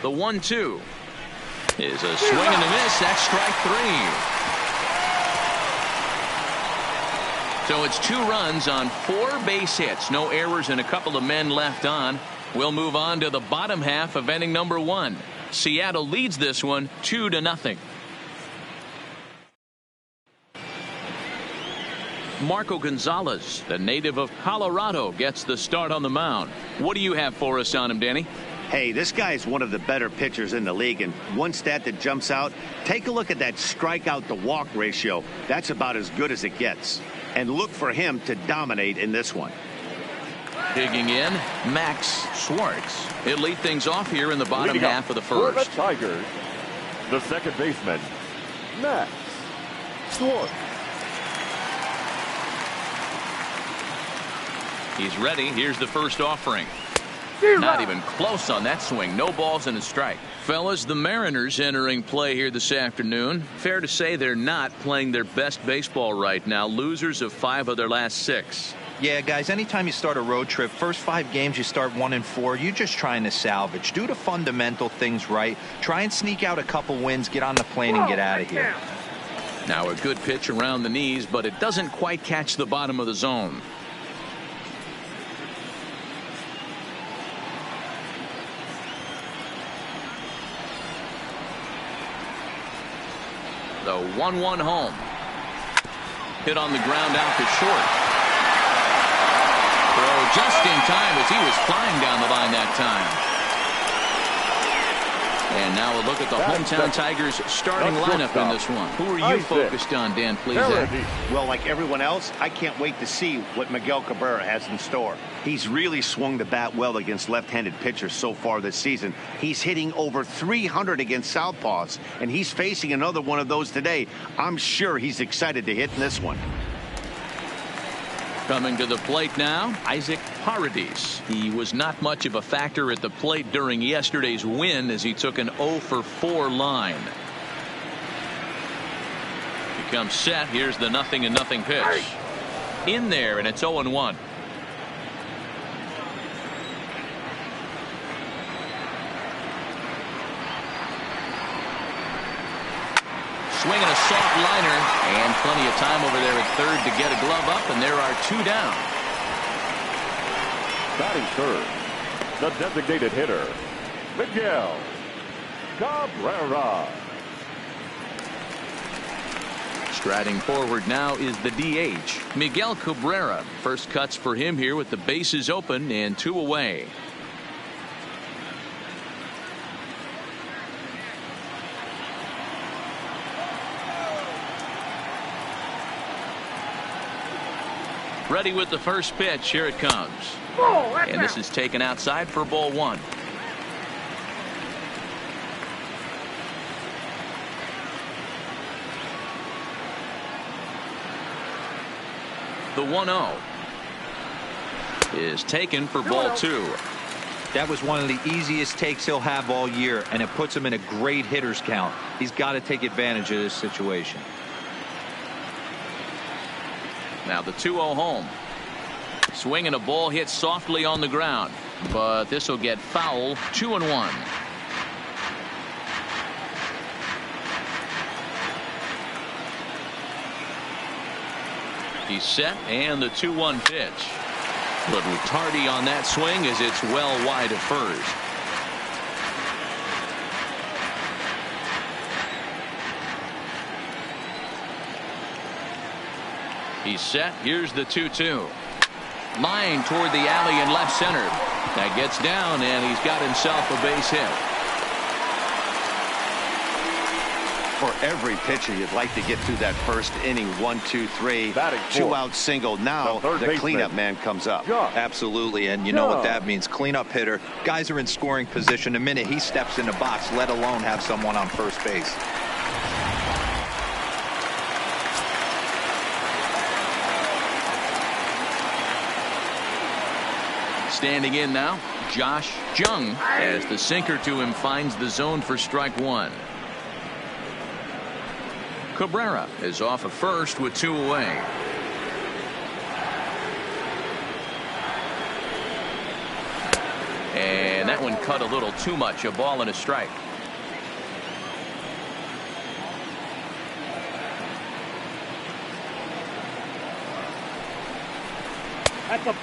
The 1-2 is a swing and a miss. That's strike 3. So it's 2 runs on 4 base hits. No errors and a couple of men left on. We'll move on to the bottom half of inning number 1. Seattle leads this one 2-0. Marco Gonzalez, the native of Colorado, gets the start on the mound. What do you have for us on him, Danny? Hey, this guy is one of the better pitchers in the league, and one stat that jumps out, take a look at that strikeout to walk ratio. That's about as good as it gets. And look for him to dominate in this one. Digging in, Max Schwartz. He'll lead things off here in the bottom Leading half of the first. For the Tigers, the second baseman, Max Schwartz. He's ready. Here's the first offering. Not even close on that swing. No balls and a strike. Fellas, the Mariners entering play here this afternoon. Fair to say they're not playing their best baseball right now. Losers of 5 of their last 6. Yeah, guys, anytime you start a road trip, first 5 games you start 1-4, you're just trying to salvage. Do the fundamental things right. Try and sneak out a couple wins, get on the plane and get out of here. Now a good pitch around the knees, but it doesn't quite catch the bottom of the zone. The 1-1 home. Hit on the ground out to short. Throw just in time as he was flying down the line that time. And now a look at the hometown Tigers starting lineup in this one. Who are you focused on, Dan, please? Well, like everyone else, I can't wait to see what Miguel Cabrera has in store. He's really swung the bat well against left-handed pitchers so far this season. He's hitting over 300 against southpaws, and he's facing another one of those today. I'm sure he's excited to hit in this one. Coming to the plate now, Isaac Paredes. He was not much of a factor at the plate during yesterday's win as he took an 0-for-4 line. He comes set. Here's the 0-0 pitch. In there, and it's 0-1. Swinging a soft liner, and plenty of time over there at third to get a glove up, and there are 2 down. Batting third, the designated hitter, Miguel Cabrera. Striding forward now is the DH, Miguel Cabrera. First cuts for him here with the bases open and 2 away. Ready with the first pitch. Here it comes. And this is taken outside for ball 1. The 1-0 is taken for ball 2. That was one of the easiest takes he'll have all year, and it puts him in a great hitter's count. He's got to take advantage of this situation. Now the 2-0 home. Swinging a ball hit softly on the ground, but this will get foul. 2-1. He's set, and the 2-1 pitch. Little tardy on that swing as it's well wide of first. He's set. Here's the 2-2. Line toward the alley in left center. That gets down, and he's got himself a base hit. For every pitcher, you'd like to get through that first inning. 1, 2, 3. 2-out single. Now the cleanup man comes up. Absolutely, and you know what that means. Cleanup hitter. Guys are in scoring position the minute he steps in the box, let alone have someone on first base. Standing in now, Josh Jung, as the sinker to him finds the zone for strike 1. Cabrera is off of first with 2 away. And that one cut a little too much. A ball and a strike.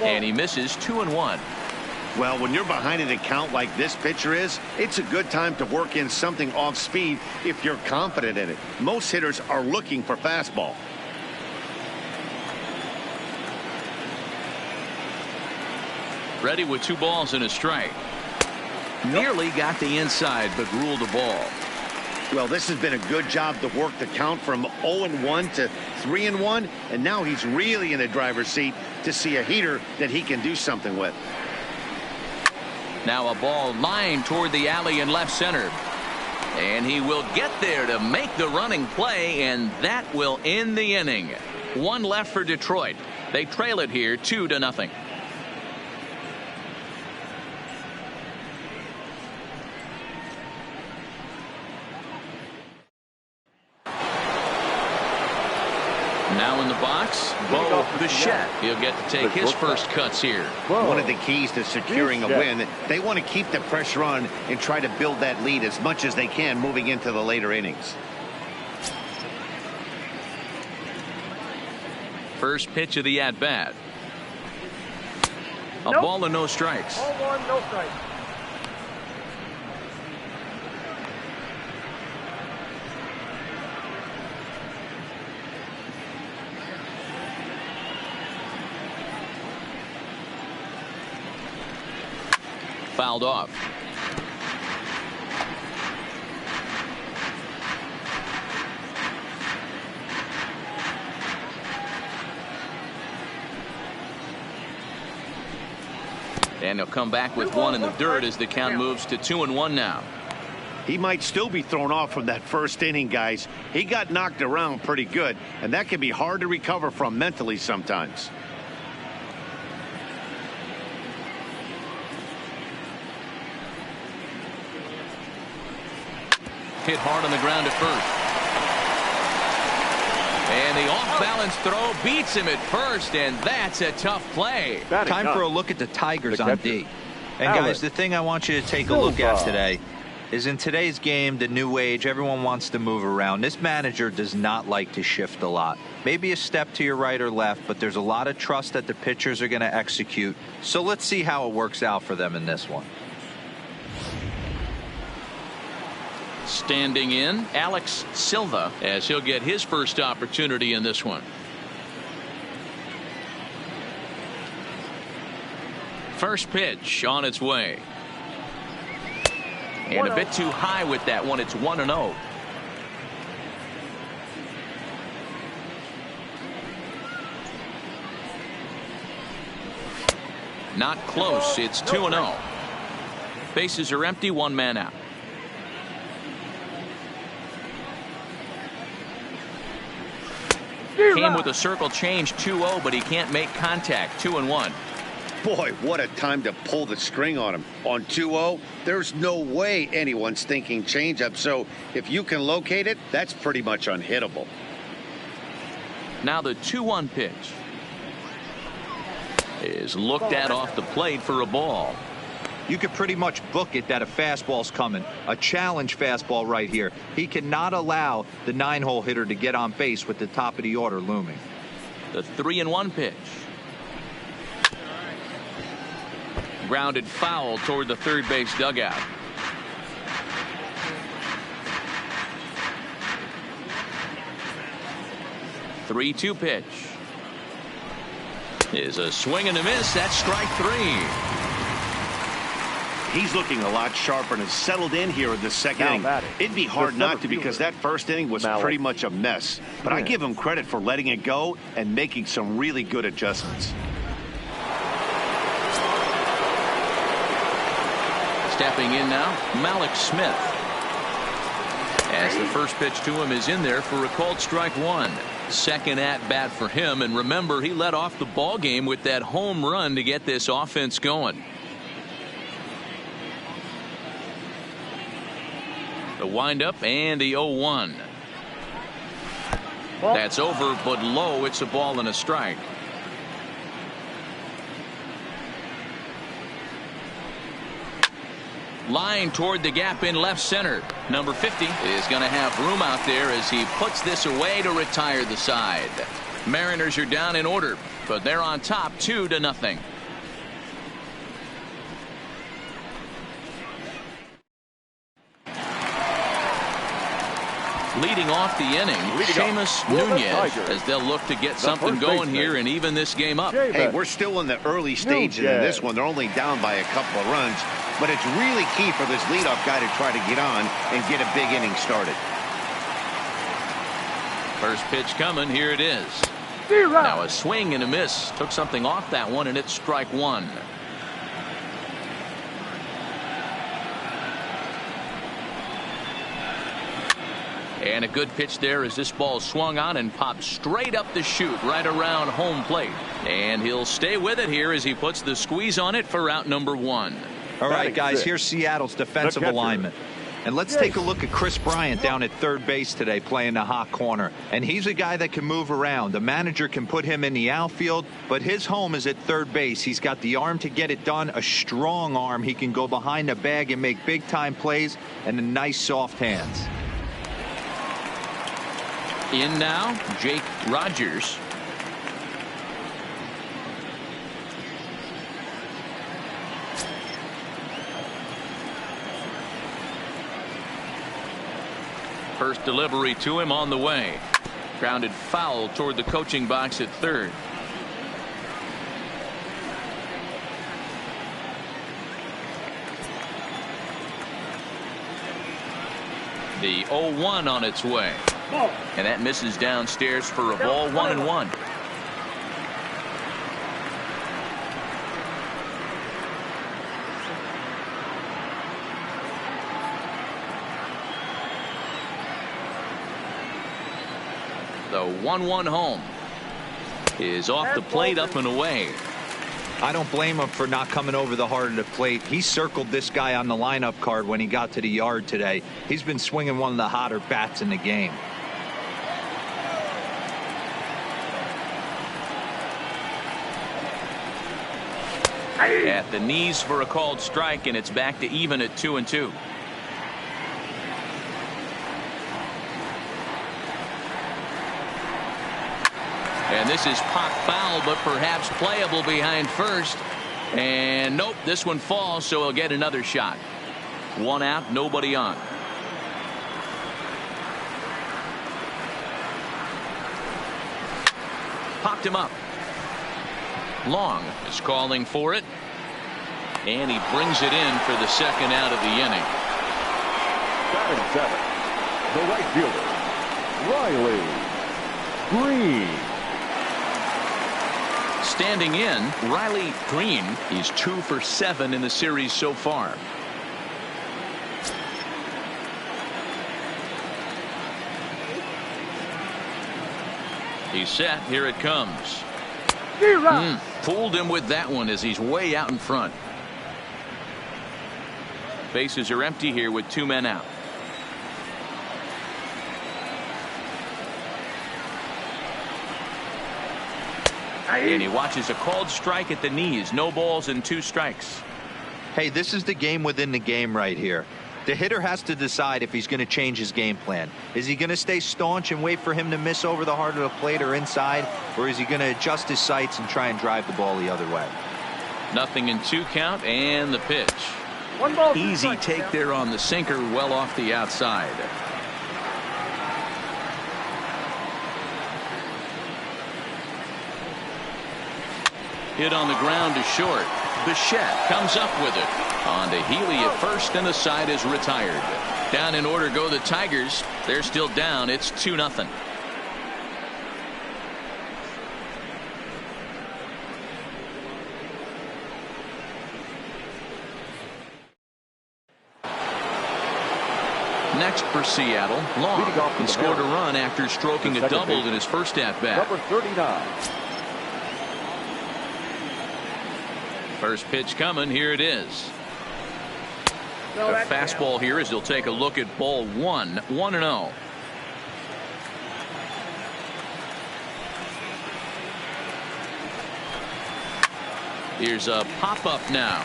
And he misses 2-1. Well, when you're behind an account like this pitcher is, it's a good time to work in something off speed if you're confident in it. Most hitters are looking for fastball. Ready with 2 balls and a strike. Nearly got the inside, but ruled the ball. Well, this has been a good job to work the count from 0-1 to 3-1, and now he's really in the driver's seat to see a heater that he can do something with. Now a ball lined toward the alley in left center. And he will get there to make the running play, and that will end the inning. 1 left for Detroit. They trail it here 2-0. Now in the box, Bo Bichette. He'll get to take his first cuts here. One of the keys to securing a win, they want to keep the pressure on and try to build that lead as much as they can moving into the later innings. First pitch of the at-bat. A ball and no strikes. Ball 1, no strikes. Fouled off. And he'll come back with 1 in the dirt as the count moves to 2-1 now. He might still be thrown off from that first inning, guys. He got knocked around pretty good, and that can be hard to recover from mentally sometimes. Hit hard on the ground at first. And the off-balance throw beats him at first, and that's a tough play. Time for a look at the Tigers on D. And guys, the thing I want you to take a look at today is in today's game, the new age, everyone wants to move around. This manager does not like to shift a lot. Maybe a step to your right or left, but there's a lot of trust that the pitchers are going to execute. So let's see how it works out for them in this one. Standing in, Alex Silva, as he'll get his first opportunity in this one. First pitch on its way. And a bit too high with that one. It's 1-0. Not close. It's 2-0. Bases are empty. 1 man out. Came with a circle change 2-0, but he can't make contact. 2-1. Boy, what a time to pull the string on him. On 2-0, there's no way anyone's thinking changeup. So if you can locate it, that's pretty much unhittable. Now the 2-1 pitch is looked at off the plate for a ball. You could pretty much book it that a fastball's coming. A challenge fastball right here. He cannot allow the 9-hole hitter to get on base with the top of the order looming. The 3-1 pitch. Grounded foul toward the third base dugout. The 3-2 pitch is a swing and a miss. That's strike 3. He's looking a lot sharper and has settled in here in the second inning. It'd be hard not to because that first inning was pretty much a mess. But I give him credit for letting it go and making some really good adjustments. Stepping in now, Malik Smith. As the first pitch to him is in there for a called strike 1. Second at bat for him, and remember, he led off the ball game with that home run to get this offense going. The windup and the 0-1. That's over, but low. It's a ball and a strike. Line toward the gap in left center. Number 50 is going to have room out there as he puts this away to retire the side. Mariners are down in order, but they're on top 2-0. Leading off the inning, Seamus Nunez, as they'll look to get something going here and even this game up. Hey, we're still in the early stages in this one. They're only down by a couple of runs, but it's really key for this leadoff guy to try to get on and get a big inning started. First pitch coming. Here it is. Now a swing and a miss. Took something off that one, and it's strike one. And a good pitch there as this ball swung on and popped straight up the chute right around home plate. And he'll stay with it here as he puts the squeeze on it for out number one. All right, guys, here's Seattle's defensive alignment. And let's take a look at Chris Bryant down at third base today playing the hot corner. And he's a guy that can move around. The manager can put him in the outfield, but his home is at third base. He's got the arm to get it done, a strong arm. He can go behind the bag and make big-time plays, and a nice soft hands. In now, Jake Rogers. First delivery to him on the way. Grounded foul toward the coaching box at third. The 0-1 on its way. And that misses downstairs for a ball, 1-1. The 1-1 home is off the plate, up and away. I don't blame him for not coming over the heart of the plate. He circled this guy on the lineup card when he got to the yard today. He's been swinging one of the hotter bats in the game. At the knees for a called strike, and it's back to even at 2-2. And this is pop foul, but perhaps playable behind first. And nope, this one falls, so he'll get another shot. One out, nobody on. Popped him up. Long is calling for it. And he brings it in for the second out of the inning. Batting seventh, the right fielder, Riley Green. Standing in, Riley Green. He's 2 for 7 in the series so far. He's set. Here it comes. Fooled him with that one as he's way out in front. Bases are empty here with 2 men out. And he watches a called strike at the knees. No balls and 2 strikes. Hey, this is the game within the game right here. The hitter has to decide if he's going to change his game plan. Is he going to stay staunch and wait for him to miss over the heart of the plate or inside? Or is he going to adjust his sights and try and drive the ball the other way? Nothing in 2 count, and the pitch. Easy take there on the sinker, well off the outside. Hit on the ground to short. Bichette comes up with it. On to Healy at first, and the side is retired. Down in order go the Tigers. They're still down. It's 2-0. Next for Seattle, Long. He scored a run after stroking a double in his first at-bat. Number 39. First pitch coming. Here it is. A fastball here as he'll take a look at ball 1. 1-0. Here's a pop-up now.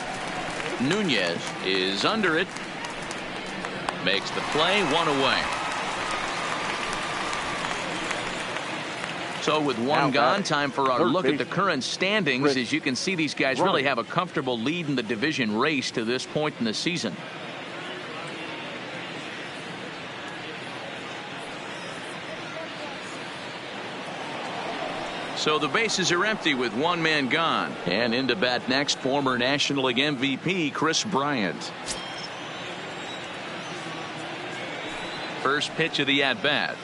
Nunez is under it. Makes the play, 1 away. So with 1 gone, time for our look at the current standings. As you can see, these guys really have a comfortable lead in the division race to this point in the season. So the bases are empty with one man gone. And into bat next, former National League MVP Chris Bryant. First pitch of the at-bat.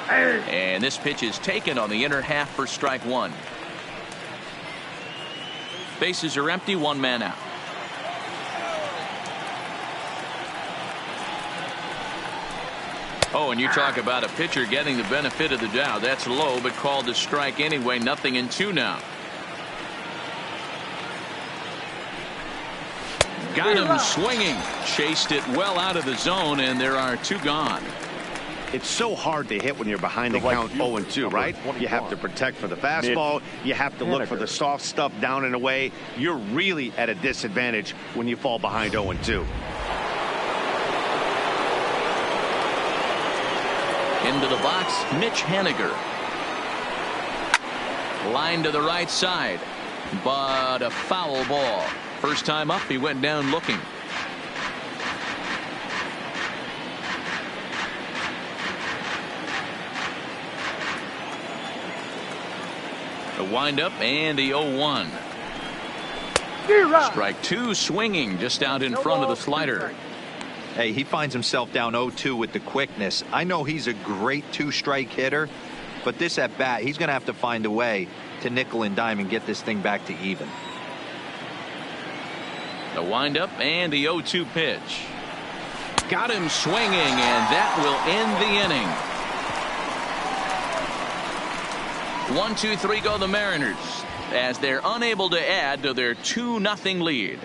And this pitch is taken on the inner half for strike one. Bases are empty, one man out. Oh, and you talk about a pitcher getting the benefit of the doubt. That's low, but called a strike anyway. 0-2 now. Got him swinging. Chased it well out of the zone, and there are two gone. It's so hard to hit when you're behind the count 0-2, right? You have to protect for the fastball. You have to look for the soft stuff down and away. You're really at a disadvantage when you fall behind 0-2. Into the box, Mitch Haniger. Line to the right side, but a foul ball. First time up, he went down looking. The windup and the 0-1. Strike two, swinging just out in front of the slider. Hey, he finds himself down 0-2 with the quickness. I know he's a great two-strike hitter, but this at bat, he's going to have to find a way to nickel and dime and get this thing back to even. The windup and the 0-2 pitch. Got him swinging, and that will end the inning. 1-2-3 go the Mariners as they're unable to add to their 2-0 lead.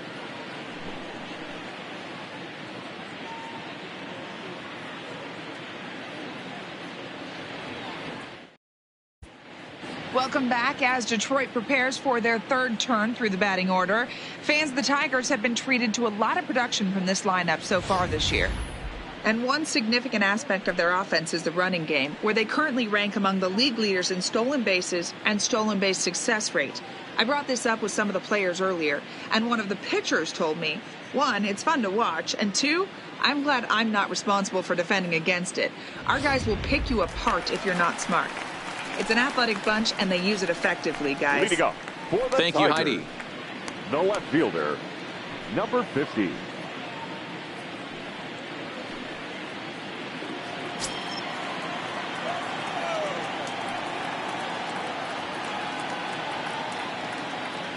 Welcome back as Detroit prepares for their third turn through the batting order. Fans of the Tigers have been treated to a lot of production from this lineup so far this year. And one significant aspect of their offense is the running game, where they currently rank among the league leaders in stolen bases and stolen base success rate. I brought this up with some of the players earlier, and one of the pitchers told me, one, it's fun to watch, and two, I'm glad I'm not responsible for defending against it. Our guys will pick you apart if you're not smart. It's an athletic bunch, and they use it effectively, guys. Leading up for the Thank you, Tigers, Heidi. the left fielder, number 50.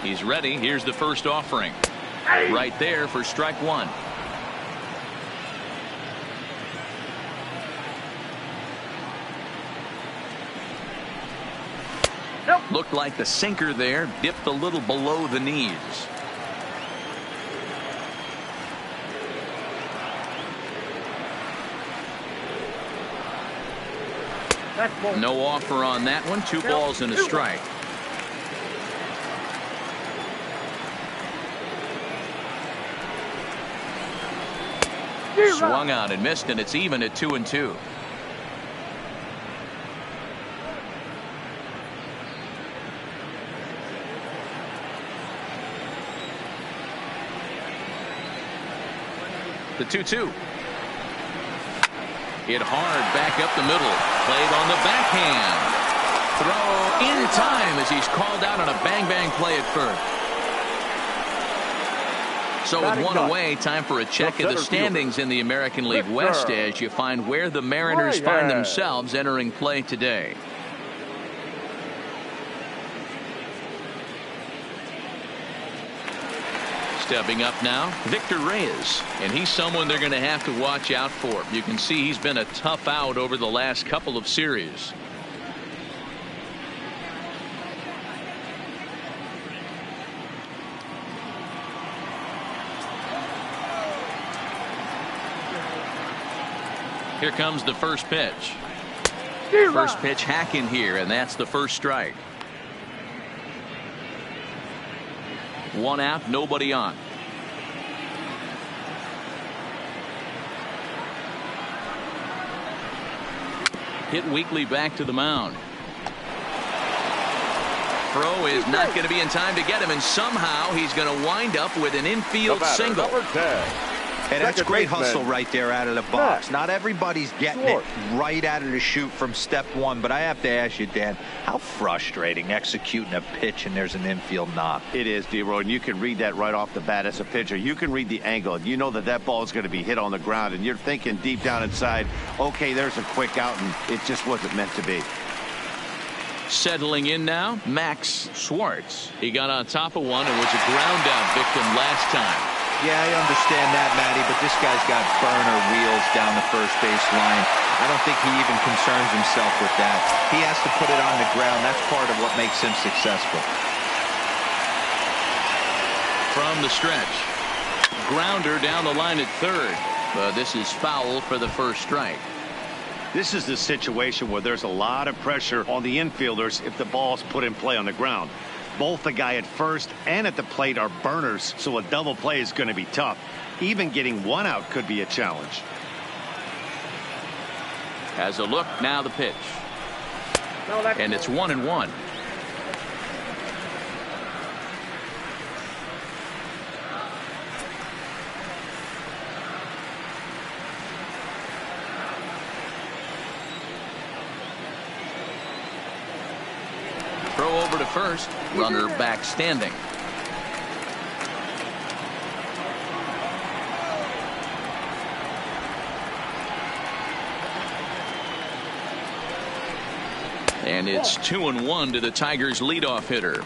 He's ready. Here's the first offering. Right there for strike one. Looked like the sinker there dipped a little below the knees. No offer on that one. 2 balls and a strike. Swung out and missed, and it's even at 2-2. The 2-2. Hit hard back up the middle. Played on the backhand. Throw in time as he's called out on a bang-bang play at first. So with one away, time for a check of the standings in the American League West as you find where the Mariners find themselves entering play today. Stepping up now, Victor Reyes, and he's someone they're going to have to watch out for. You can see he's been a tough out over the last couple of series. Here comes the first pitch. First pitch hack in here, and that's the first strike. 1 out, nobody on. Hit weakly back to the mound. Throw is not going to be in time to get him, and somehow he's going to wind up with an infield single. Number 10. Hey, that's Second great baseman. hustle right there out of the box. Max. Not everybody's getting Short. it right out of the chute from step one, but I have to ask you, Dan, how frustrating executing a pitch and there's an infield knock. It is, D-Roy, and you can read that right off the bat as a pitcher. You can read the angle, and you know that that ball is going to be hit on the ground, and you're thinking deep down inside, okay, there's a quick out, and it just wasn't meant to be. Settling in now, Max Schwartz. He got on top of one and was a ground out victim last time. Yeah, I understand that, Matty, but this guy's got burner wheels down the first base line. I don't think he even concerns himself with that. He has to put it on the ground. That's part of what makes him successful. From the stretch. Grounder down the line at third. But this is foul for the first strike. This is the situation where there's a lot of pressure on the infielders if the ball's put in play on the ground. Both the guy at first and at the plate are burners, so a double play is going to be tough. Even getting one out could be a challenge. Has a look, now the pitch. And it's 1-1. Throw over to first. Runner back standing. And it's 2-1 to the Tigers' leadoff hitter.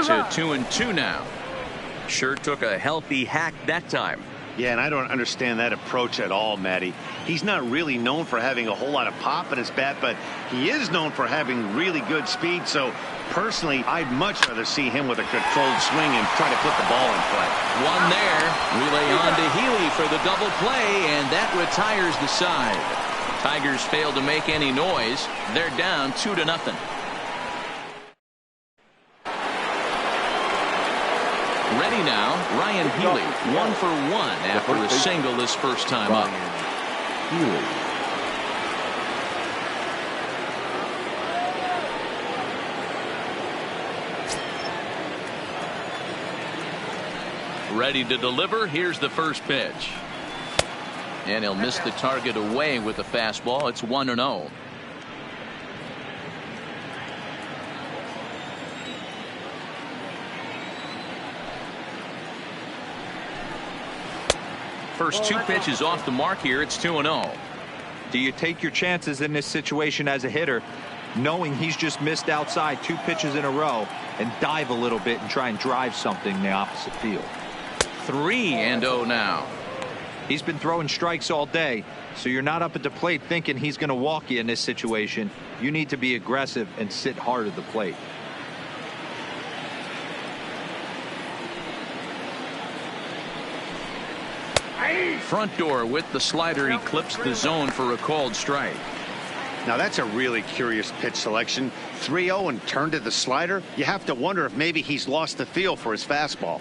To 2-2 now. Sure took a healthy hack that time. Yeah, and I don't understand that approach at all, Matty. He's not really known for having a whole lot of pop in his bat, but he is known for having really good speed. So, personally, I'd much rather see him with a controlled swing and try to put the ball in play. One there. Relay on to Healy for the double play, and that retires the side. Tigers failed to make any noise. They're down 2-0. Ready now, Ryan Healy, 1 for 1 after a single his first time up. Ready to deliver. Here's the first pitch. And he'll miss the target away with the fastball. It's 1-0. First two pitches off the mark here. It's 2-0. Do you take your chances in this situation as a hitter, knowing he's just missed outside 2 pitches in a row, and dive a little bit and try and drive something in the opposite field? 3-0 now. He's been throwing strikes all day, so you're not up at the plate thinking he's going to walk you in this situation. You need to be aggressive and sit hard at the plate. Front door with the slider. He clips the zone for a called strike. Now that's a really curious pitch selection. 3-0 and turned to the slider. You have to wonder if maybe he's lost the feel for his fastball.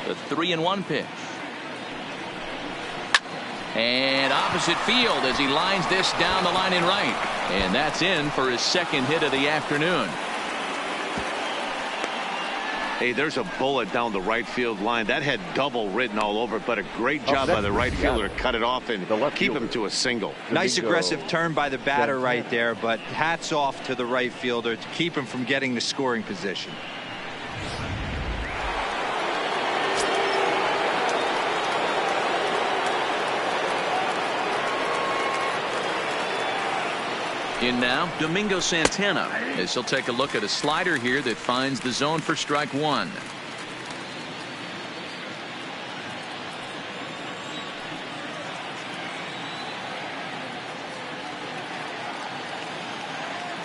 The 3-1 pitch. And opposite field as he lines this down the line in right. And that's in for his second hit of the afternoon. Hey, there's a bullet down the right field line. That had double written all over it, but a great job by the right fielder to cut it off and keep him to a single. Nice aggressive turn by the batter right there, but hats off to the right fielder to keep him from getting the scoring position. In now, Domingo Santana, as he'll take a look at a slider here that finds the zone for strike one.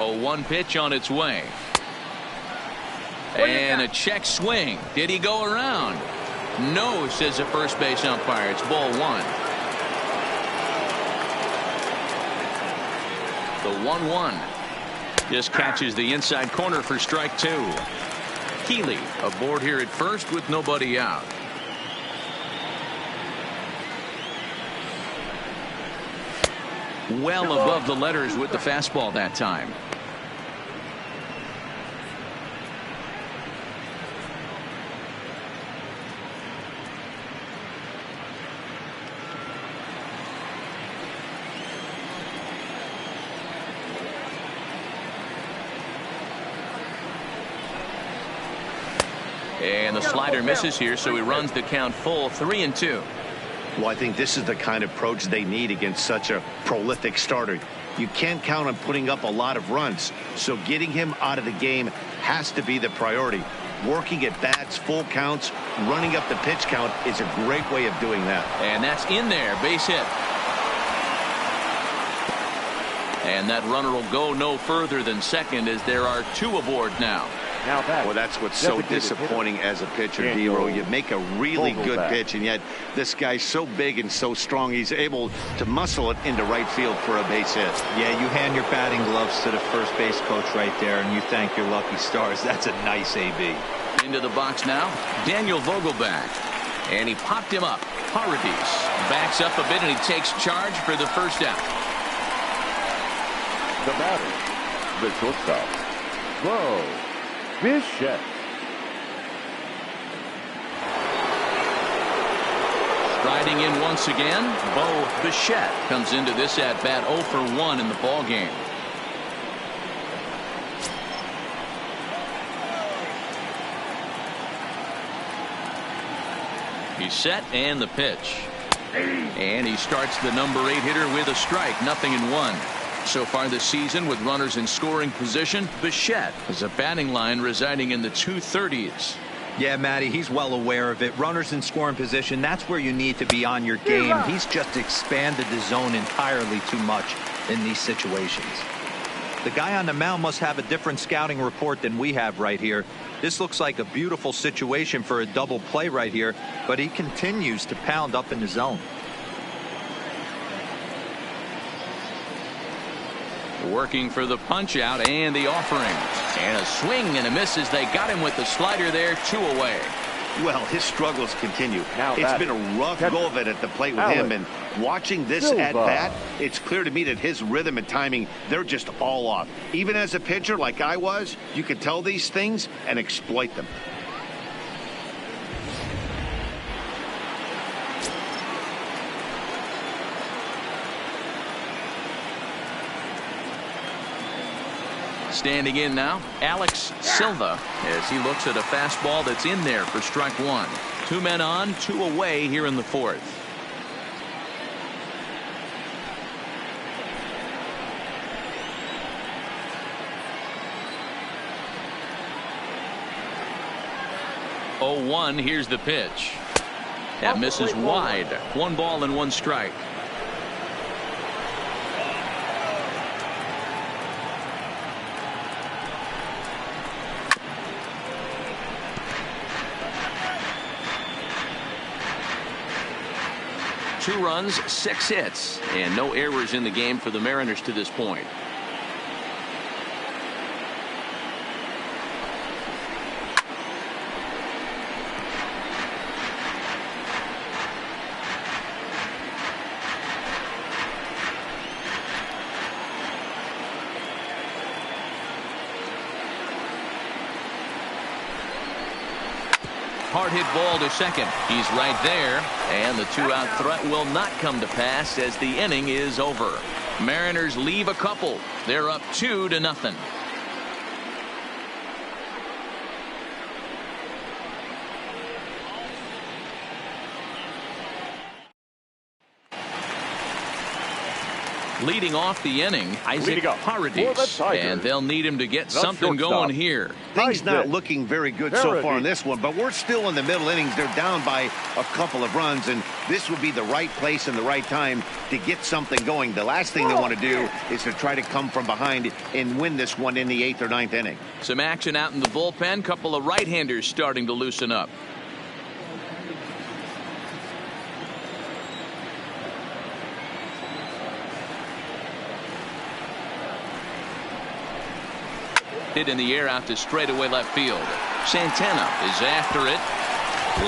A 1 pitch on its way. And a check swing. Did he go around? No, says the first base umpire. It's ball 1. The 1-1. Just catches the inside corner for strike 2. Keeley aboard here at first with nobody out. Well above the letters with the fastball that time. And the slider misses here, so he runs the count full, 3-2. Well, I think this is the kind of approach they need against such a prolific starter. You can't count on putting up a lot of runs, so getting him out of the game has to be the priority. Working at bats, full counts, running up the pitch count is a great way of doing that. And that's in there, base hit. And that runner will go no further than second as there are 2 aboard now. Well, that's what's so disappointing as a pitcher, D-Row. You make a really good pitch, and yet this guy's so big and so strong, he's able to muscle it into right field for a base hit. Yeah, you hand your batting gloves to the first base coach right there, and you thank your lucky stars. That's a nice AB. Into the box now, Daniel Vogelback. And he popped him up. Paradis backs up a bit, and he takes charge for the first out. The batter, the shortstop, Bo Bichette. Striding in once again, Bo Bichette comes into this at bat 0 for 1 in the ball game. He's set and the pitch. And he starts the number 8 hitter with a strike, 0-1. So far this season with runners in scoring position, Bichette has a batting line residing in the 230s. Yeah, Matty, he's well aware of it. Runners in scoring position, that's where you need to be on your game. He's just expanded the zone entirely too much in these situations. The guy on the mound must have a different scouting report than we have right here. This looks like a beautiful situation for a double play right here, but he continues to pound up in the zone. Working for the punch out and the offering. And a swing and a miss as they got him with the slider there, 2 away. Well, his struggles continue. It's been a rough go of it at the plate with him, and watching this at bat, it's clear to me that his rhythm and timing, they're just all off. Even as a pitcher like I was, you can tell these things and exploit them. Standing in now, Alex Silva, as he looks at a fastball that's in there for strike 1. 2 men on, 2 away here in the 4th. Oh, 1, here's the pitch. That misses wide. 1 ball and 1 strike. Two runs, 6 hits, and no errors in the game for the Mariners to this point. Hard hit ball to second. He's right there, and the 2-out threat will not come to pass as the inning is over. Mariners leave a couple. They're up 2-0. Leading off the inning, Isaac Paradis, and they'll need him to get something going here. Things not looking very good so far in this one, but we're still in the middle innings. They're down by a couple of runs, and this would be the right place and the right time to get something going. The last thing they want to do is to try to come from behind and win this one in the 8th or 9th inning. Some action out in the bullpen. Couple of right-handers starting to loosen up. Hit in the air out to straightaway left field. Santana is after it.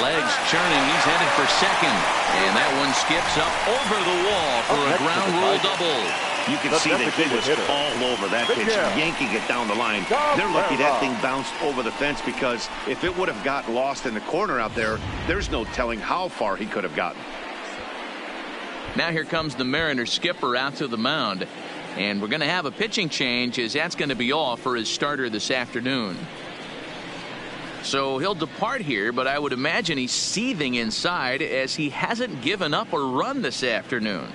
Legs churning. He's headed for second. And that one skips up over the wall for a ground rule double. You can see that he was all over that pitch, yanking it down the line. They're lucky that thing bounced over the fence, because if it would have got lost in the corner out there, there's no telling how far he could have gotten. Now here comes the Mariners skipper out to the mound. And we're going to have a pitching change, as that's going to be all for his starter this afternoon. So he'll depart here, but I would imagine he's seething inside, as he hasn't given up a run this afternoon.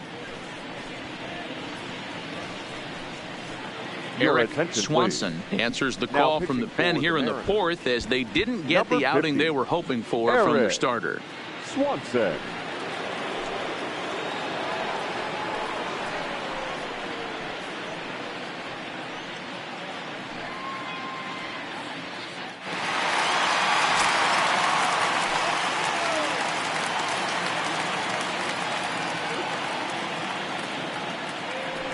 Eric Swanson answers the call from the pen here in the fourth, as they didn't get the outing they were hoping for from their starter. Swanson.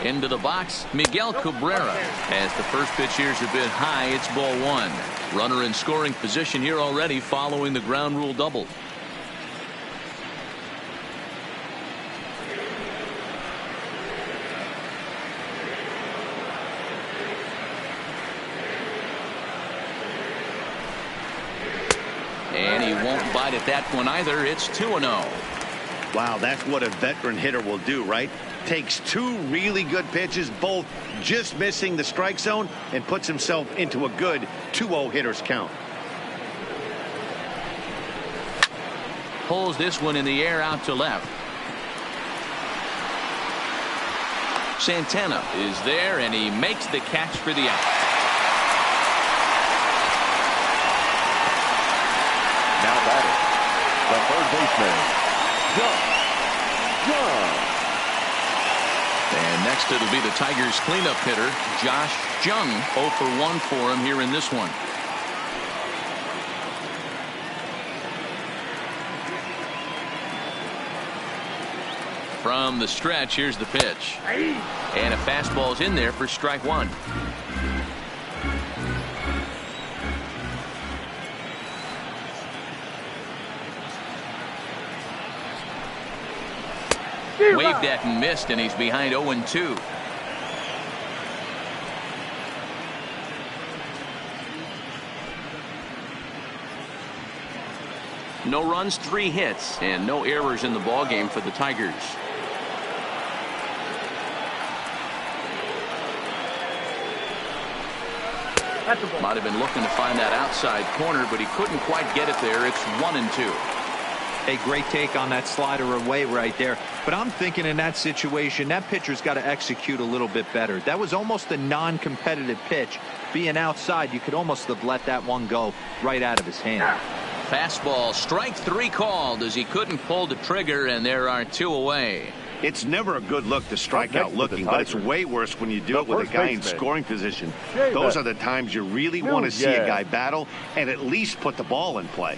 Into the box, Miguel Cabrera. As the first pitch here's a bit high, it's ball one. Runner in scoring position here already following the ground rule double. And he won't bite at that one either. It's 2-0. Wow, that's what a veteran hitter will do, right? Takes two really good pitches, both just missing the strike zone, and puts himself into a good 2-0 hitter's count. Pulls this one in the air out to left. Santana is there, and he makes the catch for the out. Now batting, the third baseman, John. And next it'll be the Tigers cleanup hitter, Josh Jung. 0 for 1 for him here in this one. From the stretch, here's the pitch. And a fastball's in there for strike one. Waved at and missed, and he's behind 0-2. No runs, 3 hits, and no errors in the ballgame for the Tigers. Might have been looking to find that outside corner, but he couldn't quite get it there. It's 1-2. A great take on that slider away right there. But I'm thinking in that situation, that pitcher's got to execute a little bit better. That was almost a non-competitive pitch. Being outside, you could almost have let that one go right out of his hand. Fastball, strike 3 called, as he couldn't pull the trigger, and there are 2 away. It's never a good look to strike out looking, but it's way worse when you do it with a guy in scoring position. Those are the times you really want to see a guy battle and at least put the ball in play.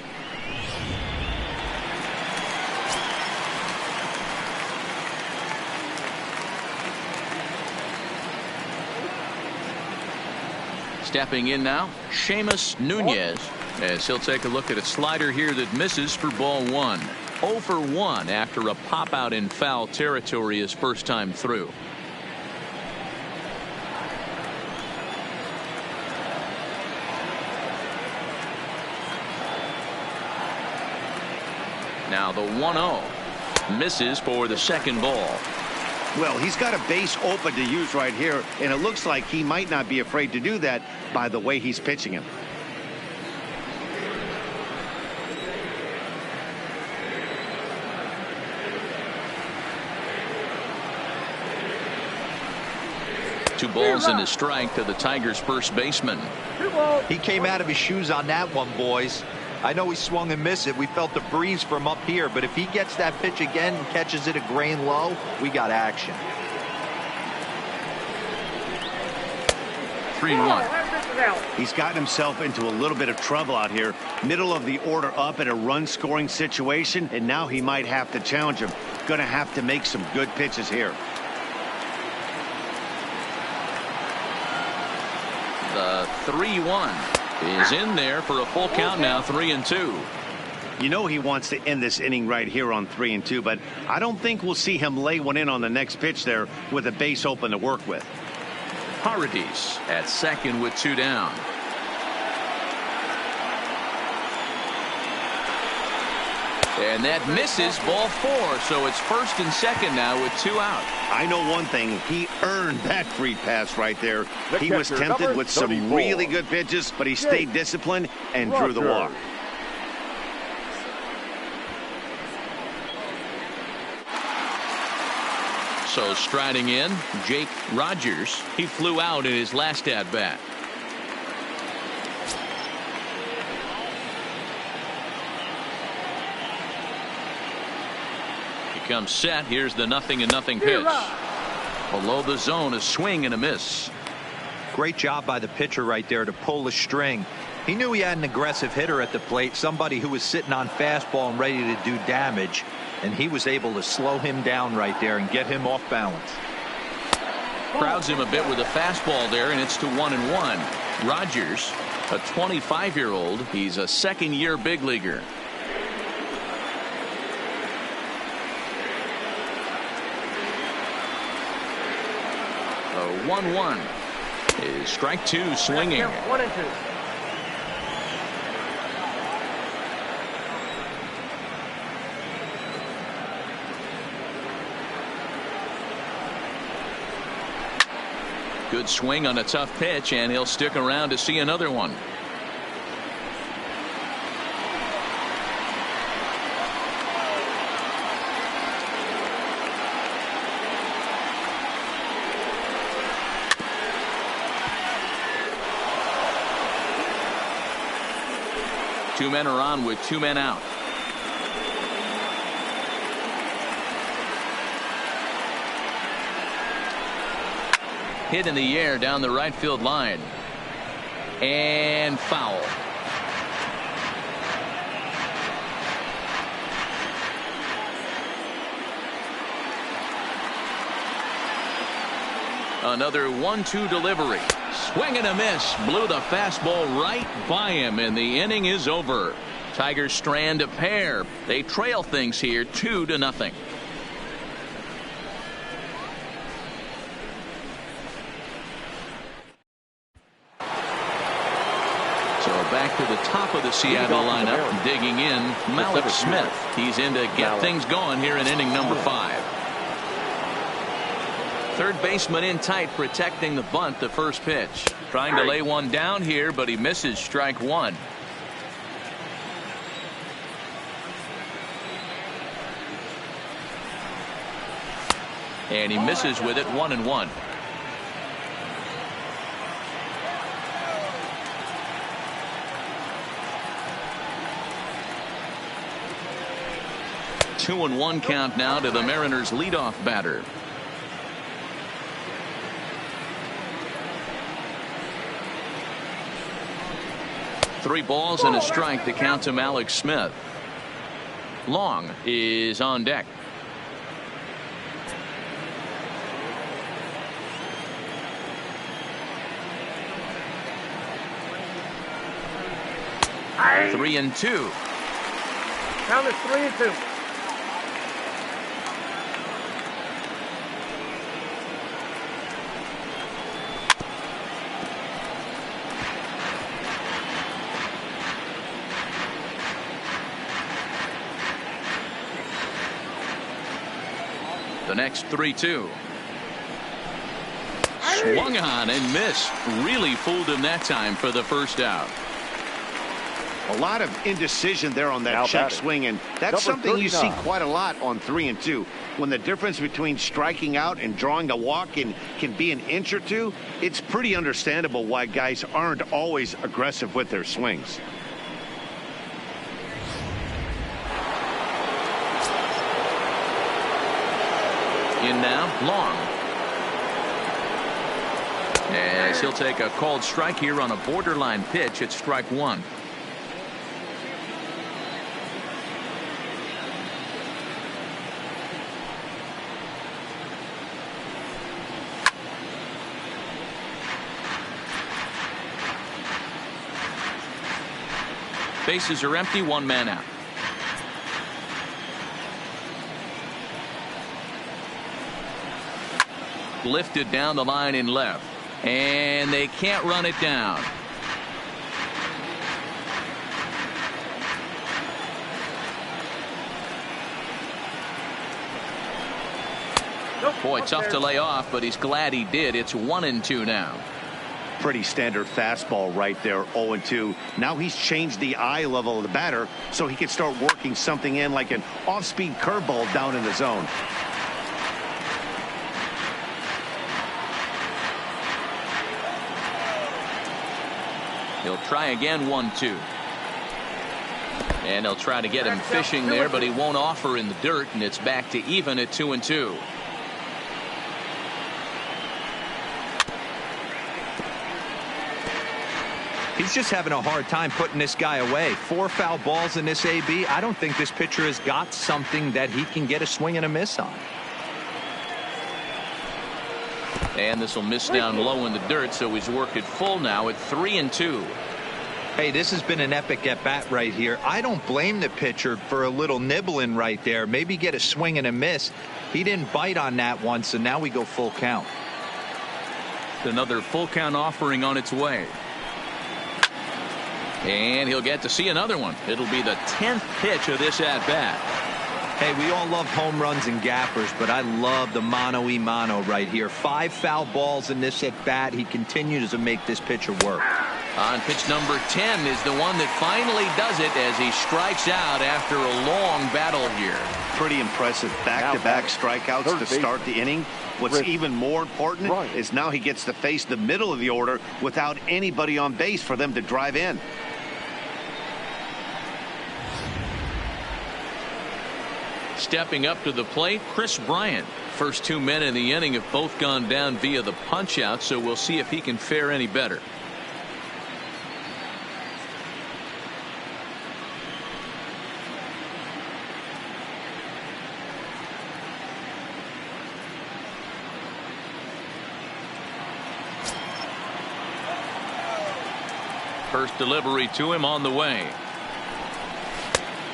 Stepping in now, Seamus Nunez, as he'll take a look at a slider here that misses for ball 1. 0 for 1 after a pop out in foul territory his first time through. Now the 1-0 misses for the second ball. Well, he's got a base open to use right here, and it looks like he might not be afraid to do that by the way he's pitching him. Two balls and a strike to the Tigers' first baseman. He came out of his shoes on that one, boys. I know he swung and missed it. We felt the breeze from up here, but if he gets that pitch again and catches it a grain low, we got action. 3-1. He's gotten himself into a little bit of trouble out here. Middle of the order up in a run-scoring situation, and now he might have to challenge him. Going to have to make some good pitches here. The 3-1 is in there for a full count now, 3-2. You know he wants to end this inning right here on 3-2, but I don't think we'll see him lay one in on the next pitch there with a base open to work with. Paradis at second with 2 down. And that misses, ball 4. So it's first and second now with 2 out. I know one thing. He earned that free pass right there. He was catcher, tempted with some 34. really good pitches, but he stayed disciplined and drew the walk. So striding in, Jake Rogers. He flew out in his last at-bat. He comes set. Here's the 0-0 pitch. Below the zone, a swing and a miss. Great job by the pitcher right there to pull the string. He knew he had an aggressive hitter at the plate, somebody who was sitting on fastball and ready to do damage, and he was able to slow him down right there and get him off balance. Crowds him a bit with a fastball there, and it's to 1-1. Rogers, a 25-year-old. He's a second-year big leaguer. The 1-1 is strike 2 swinging. 1-2. Good swing on a tough pitch, and he'll stick around to see another one. Two men are on with 2 men out. Hit in the air down the right field line. And foul. Another 1-2 delivery. Swing and a miss. Blew the fastball right by him, and the inning is over. Tigers strand a pair. They trail things here 2-0. Back to the top of the Seattle lineup, digging in, Malik Smith. He's in to get things going here in inning number 5. Third baseman in tight, protecting the bunt, the first pitch. Trying to lay one down here, but he misses strike 1. And he misses with it, 1-1. Two and 1 count now to the Mariners leadoff batter. Three balls and a strike to count to Malik Smith. Long is on deck. Aye. 3-2. Count is 3-2. The next 3-2. Swung on and missed. Really fooled him that time for the first out. A lot of indecision there on that Now check batting. swing, and that's Number something you see 39. quite a lot on 3-2. When the difference between striking out and drawing a walk can be an inch or two, it's pretty understandable why guys aren't always aggressive with their swings. In now, Long. As he'll take a called strike here on a borderline pitch at strike 1. Bases are empty, one man out. Lifted down the line in left, and they can't run it down. Boy, tough to lay off, but he's glad he did. It's 1-2 now. Pretty standard fastball right there, 0-2. Now he's changed the eye level of the batter so he can start working something in like an off-speed curveball down in the zone. He'll try again, 1-2. And they'll try to get him fishing there, but he won't offer in the dirt, and it's back to even at 2-2. He's just having a hard time putting this guy away. 4 foul balls in this AB. I don't think this pitcher has got something that he can get a swing and a miss on. And this will miss down low in the dirt, so he's worked it full now at 3-2. Hey, this has been an epic at bat right here. I don't blame the pitcher for a little nibbling right there. Maybe get a swing and a miss. He didn't bite on that one, so now we go full count. Another full count offering on its way. And he'll get to see another one. It'll be the 10th pitch of this at bat. Hey, we all love home runs and gappers, but I love the mano-y-mano right here. 5 foul balls in this at bat. He continues to make this pitcher work. On pitch number 10 is the one that finally does it as he strikes out after a long battle here. Pretty impressive back-to-back strikeouts to start the inning. What's even more important is now he gets to face the middle of the order without anybody on base for them to drive in. Stepping up to the plate, Chris Bryant. First 2 men in the inning have both gone down via the punch out, so we'll see if he can fare any better. First delivery to him on the way.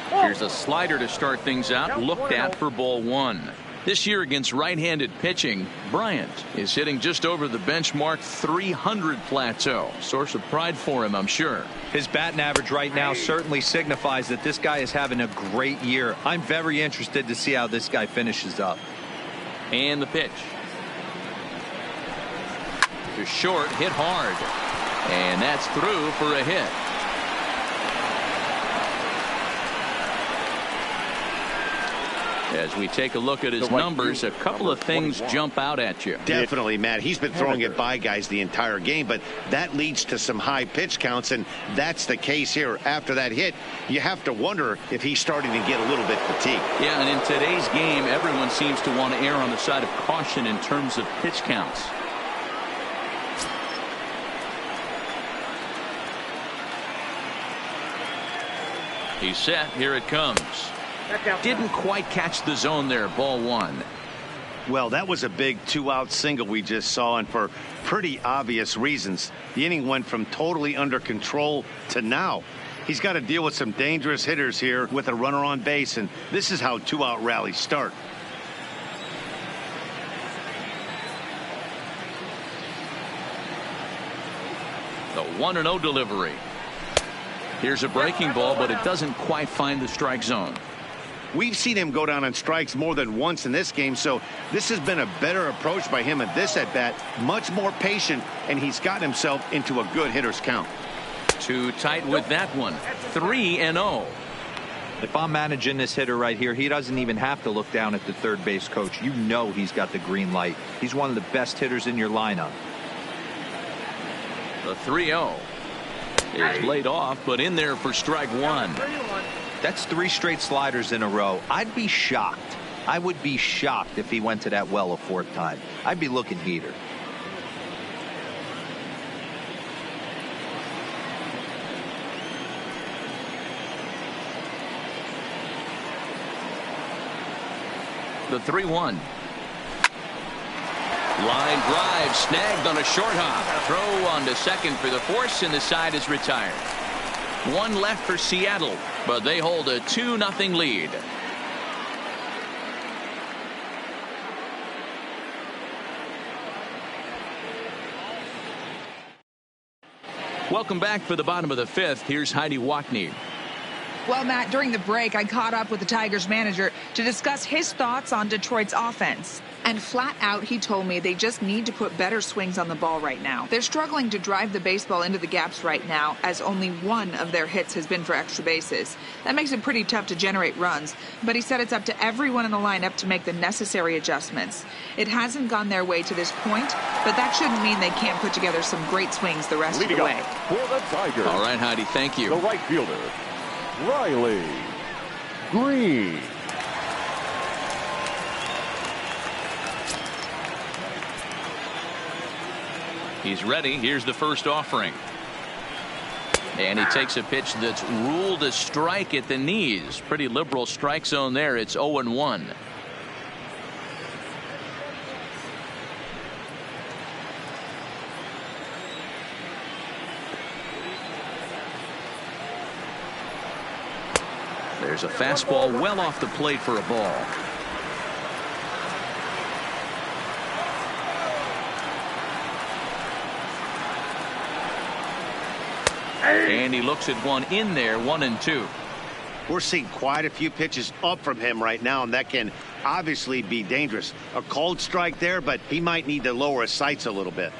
Here's a slider to start things out, looked at for ball 1. This year against right-handed pitching, Bryant is hitting just over the benchmark 300 plateau. Source of pride for him, I'm sure. His batting average right now certainly signifies that this guy is having a great year. I'm very interested to see how this guy finishes up. And the pitch. To short, hit hard. And that's through for a hit. As we take a look at his numbers, a couple of things jump out at you. Definitely, Matt. He's been throwing it by guys the entire game, but that leads to some high pitch counts, and that's the case here. After that hit, you have to wonder if he's starting to get a little bit fatigued. Yeah, and in today's game, everyone seems to want to err on the side of caution in terms of pitch counts. He's set. Here it comes. Didn't quite catch the zone there. Ball 1. Well, that was a big 2-out single we just saw, and for pretty obvious reasons. The inning went from totally under control to now. He's got to deal with some dangerous hitters here with a runner on base, and this is how 2-out rallies start. The 1-0 delivery. Here's a breaking ball, but it doesn't quite find the strike zone. We've seen him go down on strikes more than once in this game, so this has been a better approach by him at this at-bat. Much more patient, and he's gotten himself into a good hitter's count. Too tight with that one. 3-0. If I'm managing this hitter right here, he doesn't even have to look down at the third base coach. You know he's got the green light. He's one of the best hitters in your lineup. The 3-0 is laid off, but in there for strike 1. That's 3 straight sliders in a row. I'd be shocked. I would be shocked if he went to that well a 4th time. I'd be looking heater. The 3-1. Line drive snagged on a short hop. Throw on to second for the force, and the side is retired. One left for Seattle, but they hold a 2-0 lead. Welcome back for the bottom of the fifth. Here's Heidi Watney. Well, Matt, during the break, I caught up with the Tigers manager to discuss his thoughts on Detroit's offense. And flat out, he told me they just need to put better swings on the ball right now. They're struggling to drive the baseball into the gaps right now, as only one of their hits has been for extra bases. That makes it pretty tough to generate runs, but he said it's up to everyone in the lineup to make the necessary adjustments. It hasn't gone their way to this point, but that shouldn't mean they can't put together some great swings the rest of the way. For the Tigers. All right, Heidi, thank you. The right fielder, Riley Green. He's ready. Here's the first offering. And he takes a pitch that's ruled a strike at the knees. Pretty liberal strike zone there. It's 0-1. There's a fastball well off the plate for a ball. And he looks at one in there, 1-2. We're seeing quite a few pitches up from him right now, and that can obviously be dangerous. A cold strike there, but he might need to lower his sights a little bit.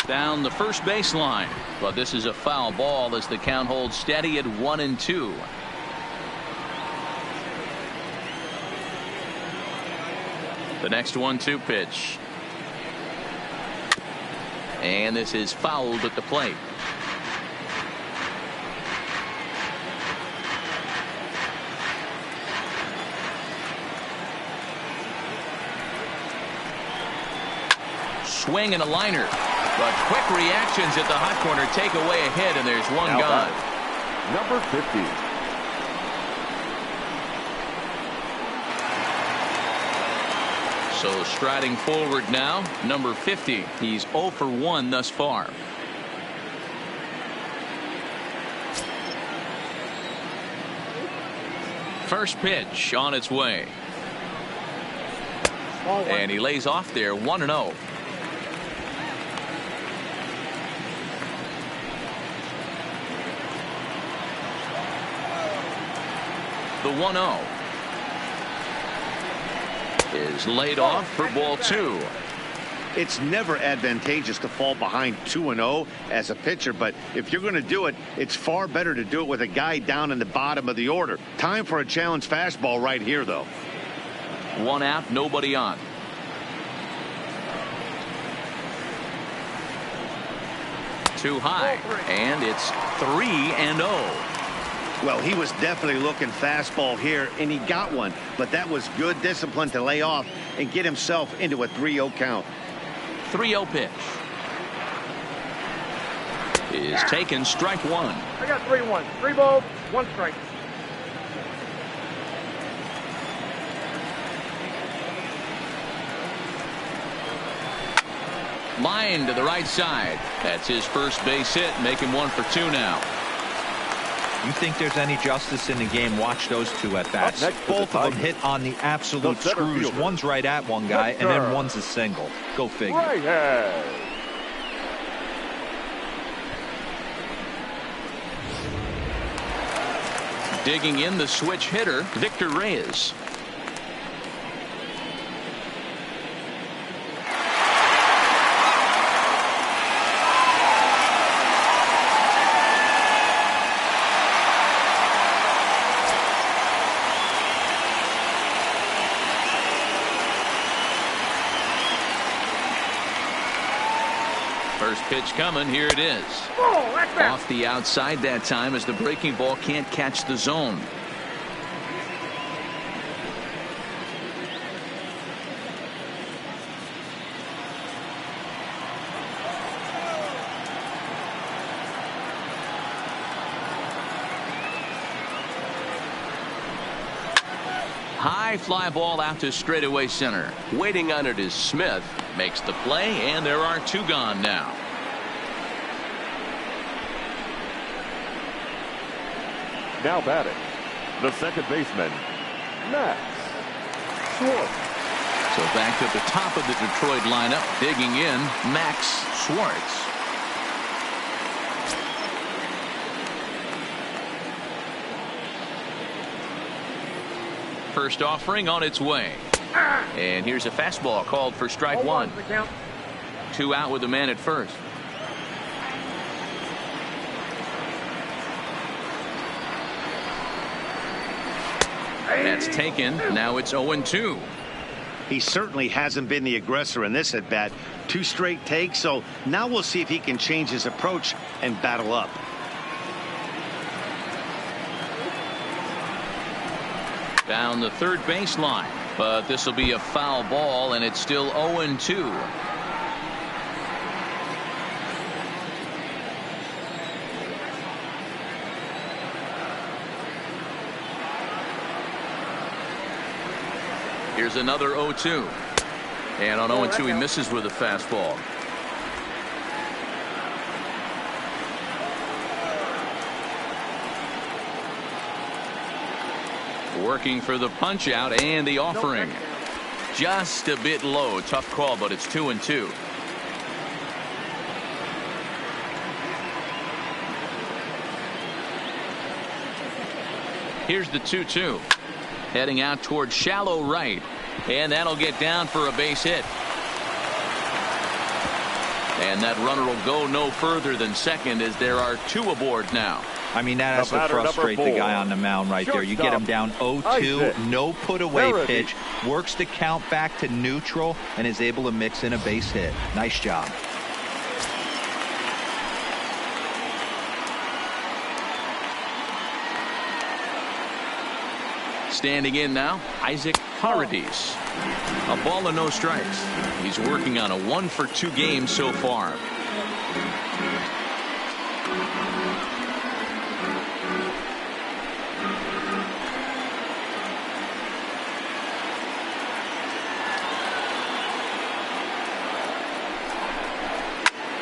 Down the first baseline, but this is a foul ball as the count holds steady at 1-2. The next 1-2 pitch. And this is fouled at the plate. Swing and a liner. But quick reactions at the hot corner take away a hit, and there's one gone. Number 50. So striding forward now, number 50. He's 0 for 1 thus far. First pitch on its way. And he lays off there, 1-0. The 1-0 is laid off for ball 2. It's never advantageous to fall behind 2-0 as a pitcher, but if you're going to do it, it's far better to do it with a guy down in the bottom of the order. Time for a challenge fastball right here, though. 1 out, nobody on. Too high, and it's 3-0. Well, he was definitely looking fastball here, and he got one. But that was good discipline to lay off and get himself into a 3-0 count. 3-0 pitch is taken, strike 1. I got 3-1. 3 balls, 1 strike. Line to the right side. That's his first base hit, making 1 for 2 now. You think there's any justice in the game? Watch those two at bats. Both of them hit on the absolute screws. Fielder. One's right at one guy, and then one's a single. Go figure. Right hand. Digging in the switch hitter, Victor Reyes. First pitch coming. Here it is. Off the outside that time as the breaking ball can't catch the zone. High fly ball out to straightaway center. Waiting on it is Smith. Makes the play, and there are 2 gone now. Now batting, the second baseman, Max Schwartz. So back to the top of the Detroit lineup, digging in, Max Schwartz. First offering on its way. And here's a fastball called for strike 1. 2 out with the man at first. That's taken. Now it's 0-2. He certainly hasn't been the aggressor in this at bat. 2 straight takes, so now we'll see if he can change his approach and battle up. Down the third baseline, but this will be a foul ball, and it's still 0-2. Here's another 0-2. And on 0-2, he misses with a fastball. Working for the punch out and the offering. Just a bit low. Tough call, but it's 2-2. Here's the 2-2. Heading out toward shallow right. And that'll get down for a base hit. And that runner will go no further than second as there are 2 aboard now. I mean, that has to frustrate the guy on the mound right there. You get him down 0-2, no put away pitch, works the count back to neutral, and is able to mix in a base hit. Nice job. Standing in now, Isaac Paredes. A ball and no strikes. He's working on a 1-for-2 game so far.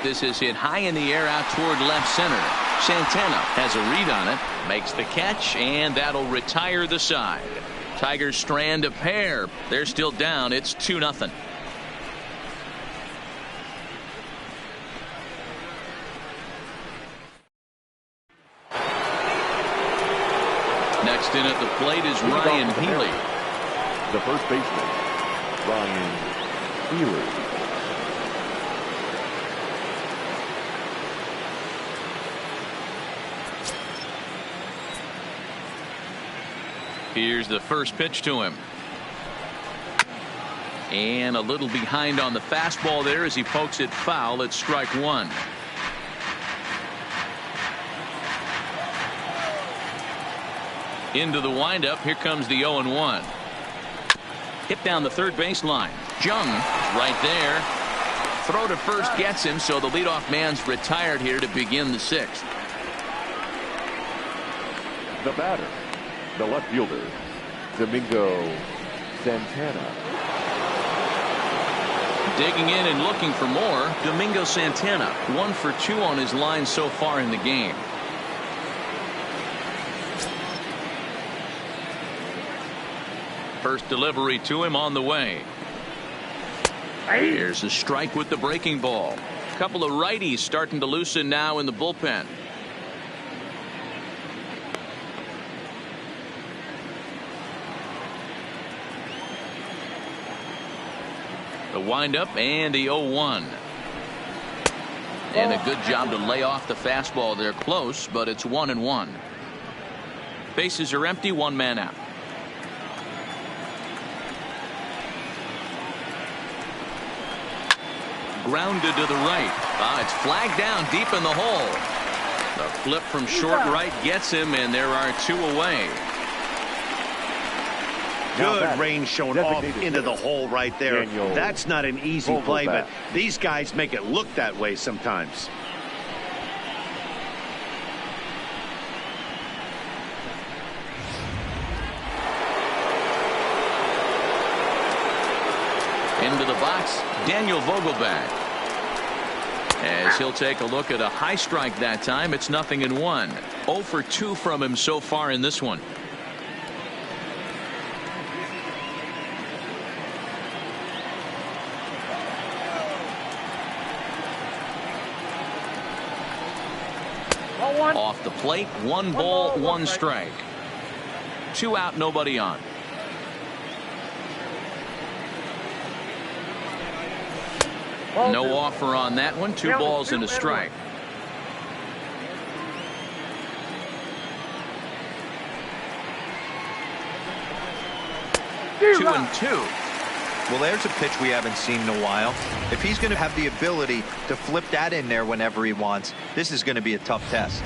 This is hit high in the air out toward left center. Santana has a read on it, makes the catch, and that'll retire the side. Tigers strand a pair. They're still down. It's 2-0. Next in at the plate is Ryan Healy. The first baseman, Ryan Healy. Here's the first pitch to him. And a little behind on the fastball there as he pokes it foul. It's strike 1. Into the windup. Here comes the 0-1. Hit down the third baseline. Jung right there. Throw to first gets him, so the leadoff man's retired here to begin the 6th. The batter, the left fielder, Domingo Santana. Digging in and looking for more, Domingo Santana. 1 for 2 on his line so far in the game. First delivery to him on the way. Here's a strike with the breaking ball. A couple of righties starting to loosen now in the bullpen. The windup and the 0-1. And a good job to lay off the fastball there close, but it's 1-1. Bases are empty, 1 man out. Grounded to the right. It's flagged down deep in the hole. The flip from short right gets him, and there are 2 away. Good range shown off into the hole right there. That's not an easy play, but these guys make it look that way sometimes. Daniel Vogelback. As he'll take a look at a high strike that time, it's 0-1. 0 for 2 from him so far in this one. Off the plate, 1 ball, 1 strike. 2 out, nobody on. No offer on that one. 2 balls and a strike. 2-2. Well, there's a pitch we haven't seen in a while. If he's going to have the ability to flip that in there whenever he wants, this is going to be a tough test.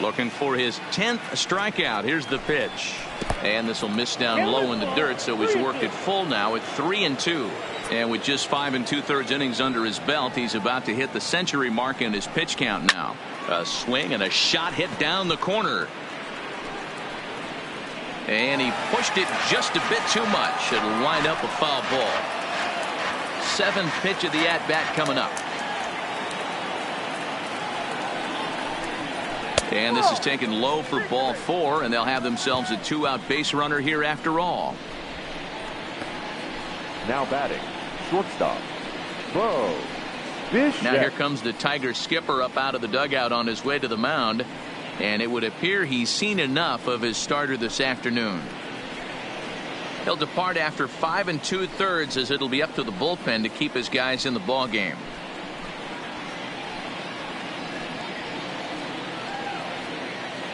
Looking for his 10th strikeout. Here's the pitch. And this will miss down low in the dirt, so he's worked it full now at 3-2. And with just 5 2/3 innings under his belt, he's about to hit the century mark in his pitch count now. A swing and a shot hit down the corner. And he pushed it just a bit too much. It'll wind up a foul ball. 7th pitch of the at-bat coming up. And this is taken low for ball 4, and they'll have themselves a 2-out base runner here after all. Now batting, shortstop, Bo Bichette. Now here comes the Tiger skipper up out of the dugout on his way to the mound, and it would appear he's seen enough of his starter this afternoon. He'll depart after 5 2/3, as it'll be up to the bullpen to keep his guys in the ball game.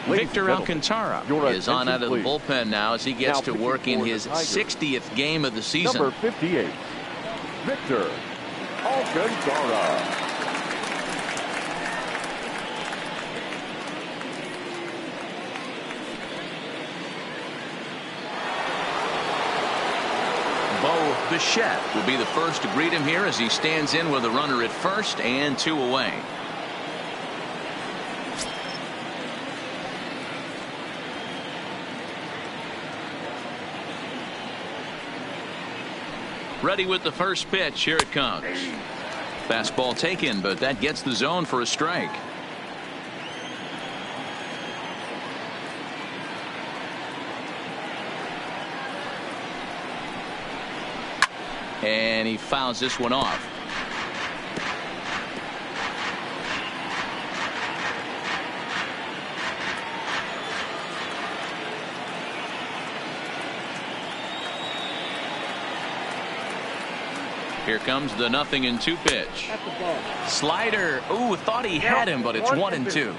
Victor Alcantara is on out of the bullpen now as he gets to work in his 60th game of the season. Number 58, Victor Alcantara. Bo Bichette will be the first to greet him here as he stands in with a runner at first and 2 away. Ready with the first pitch. Here it comes. Fastball taken, but that gets the zone for a strike. And he fouls this one off. Here comes the 0-2 pitch. Slider. Ooh, thought he had him, but it's 1-2.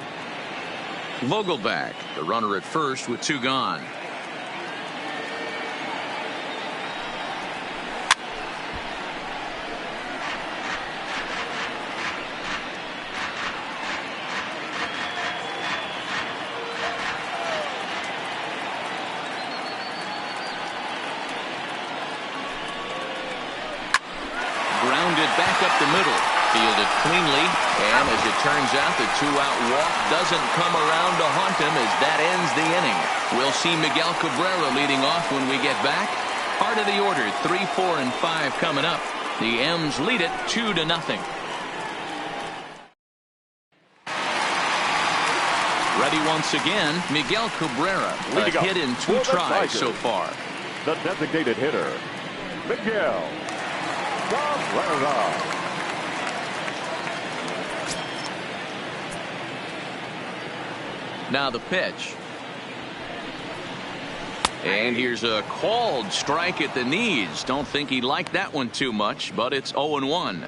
Vogelback, the runner at first with 2 gone. Back up the middle, fielded cleanly, and as it turns out, the 2-out walk doesn't come around to haunt him as that ends the inning. We'll see Miguel Cabrera leading off when we get back. Part of the order, 3, 4, and 5 coming up. The M's lead it 2-0. Ready once again, Miguel Cabrera, a hit in 2 tries so far. The designated hitter, Miguel Cabrera. Now the pitch. And here's a called strike at the knees. Don't think he liked that one too much, but it's 0-1.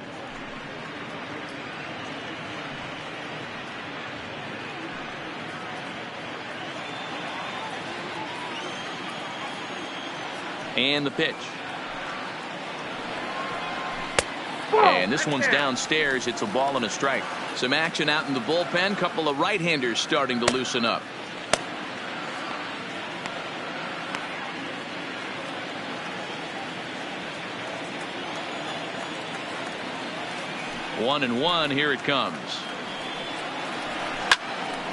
And the pitch. And this one's downstairs. It's a ball and a strike. Some action out in the bullpen. Couple of right-handers starting to loosen up. One and one. Here it comes.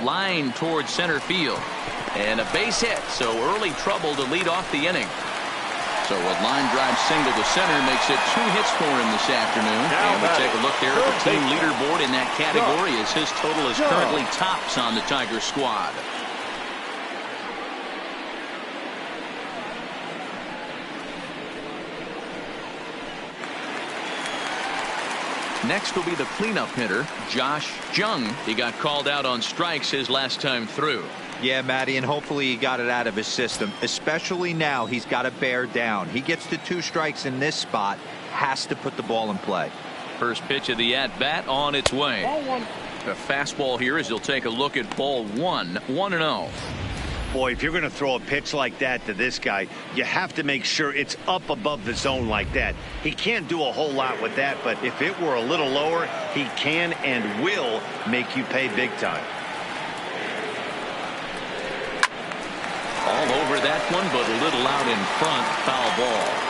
line towards center field. And a base hit, so early trouble to lead off the inning. So a line drive single to center makes it 2 hits for him this afternoon. And we take a look there at the team leaderboard in that category as his total is currently tops on the Tiger squad. Next will be the cleanup hitter, Josh Jung. He got called out on strikes his last time through. Yeah, Matty, and hopefully he got it out of his system. Especially now, he's got to bear down. He gets to 2 strikes in this spot, has to put the ball in play. First pitch of the at-bat on its way. Ball 1. The fastball here as he'll take a look at ball 1, 1-0. Boy, if you're going to throw a pitch like that to this guy, you have to make sure it's up above the zone like that. He can't do a whole lot with that, but if it were a little lower, he can and will make you pay big time. All over that one, but a little out in front. Foul ball.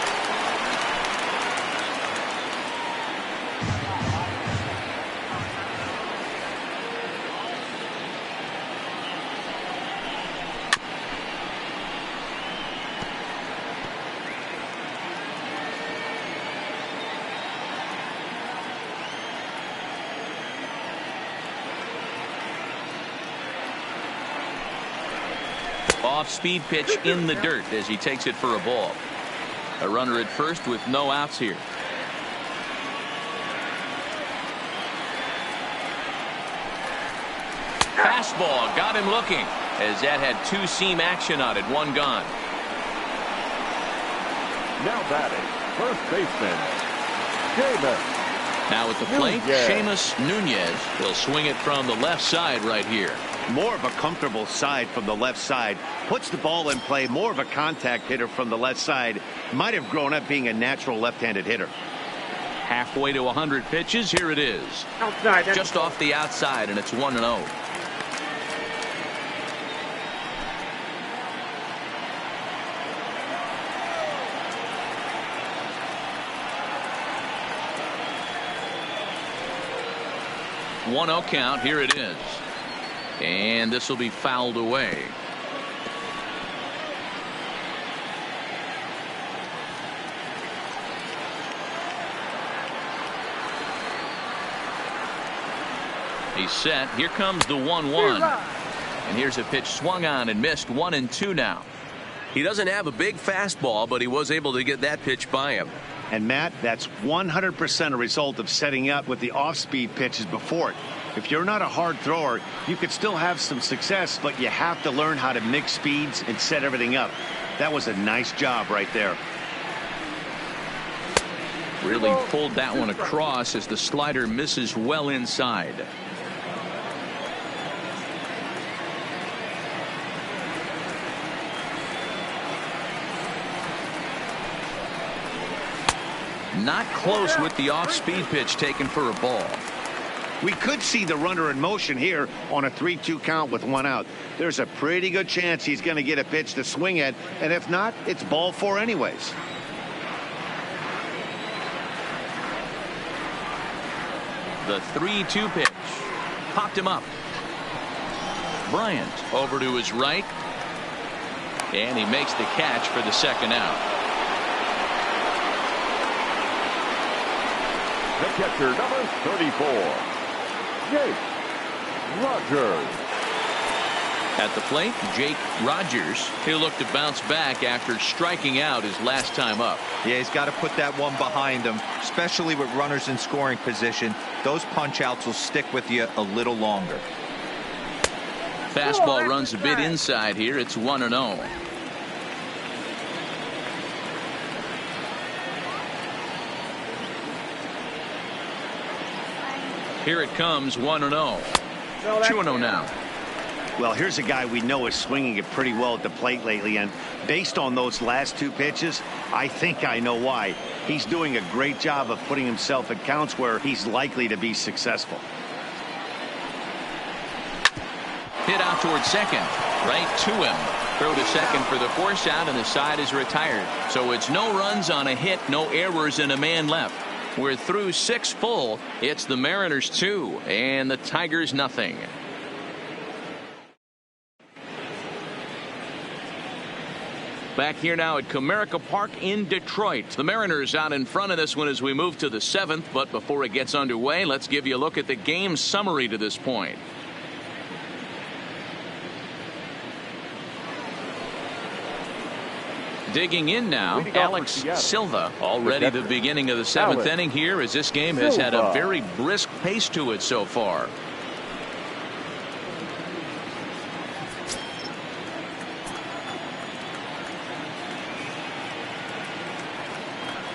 Off-speed pitch in the dirt as he takes it for a ball. A runner at first with no outs here. Fastball got him looking as that had 2-seam action on it. 1 gone. Now batting, first baseman, Seamus. Now at the plate, Seamus Nunez will swing it from the left side right here. More of a comfortable side from the left side. Puts the ball in play. More of a contact hitter from the left side. Might have grown up being a natural left-handed hitter. Halfway to 100 pitches. Here it is. Outside. Just off the outside, and it's 1-0. One-0 count. Here it is. And this will be fouled away. He's set. Here comes the 1-1. And here's a pitch swung on and missed. 1-2 now. He doesn't have a big fastball, but he was able to get that pitch by him. And Matt, that's 100% a result of setting up with the off-speed pitches before it. If you're not a hard thrower, you could still have some success, but you have to learn how to mix speeds and set everything up. That was a nice job right there. Really pulled that one across as the slider misses well inside. Not close with the off-speed pitch taken for a ball. We could see the runner in motion here on a 3-2 count with 1 out. There's a pretty good chance he's going to get a pitch to swing at, and if not, it's ball 4 anyways. The 3-2 pitch popped him up. Bryant over to his right, and he makes the catch for the second out. The catcher, number 34, Jake Rogers. At the plate, Jake Rogers. He'll look to bounce back after striking out his last time up. Yeah, he's got to put that one behind him, especially with runners in scoring position. Those punch outs will stick with you a little longer. Fastball runs a bit inside here. It's 1-0. Here it comes, 1-0. 2-0 now. Well, here's a guy we know is swinging it pretty well at the plate lately, and based on those last 2 pitches, I think I know why. He's doing a great job of putting himself at counts where he's likely to be successful. Hit out towards second, right to him. Throw to second for the force out, and the side is retired. So it's no runs on a hit, no errors, and a man left. We're through 6 full. It's the Mariners 2 and the Tigers nothing. Back here now at Comerica Park in Detroit. The Mariners out in front of this one as we move to the 7th. But before it gets underway, let's give you a look at the game summary to this point. Digging in now, Alex Silva. Already the beginning of the 7th inning here as this game has had a very brisk pace to it so far.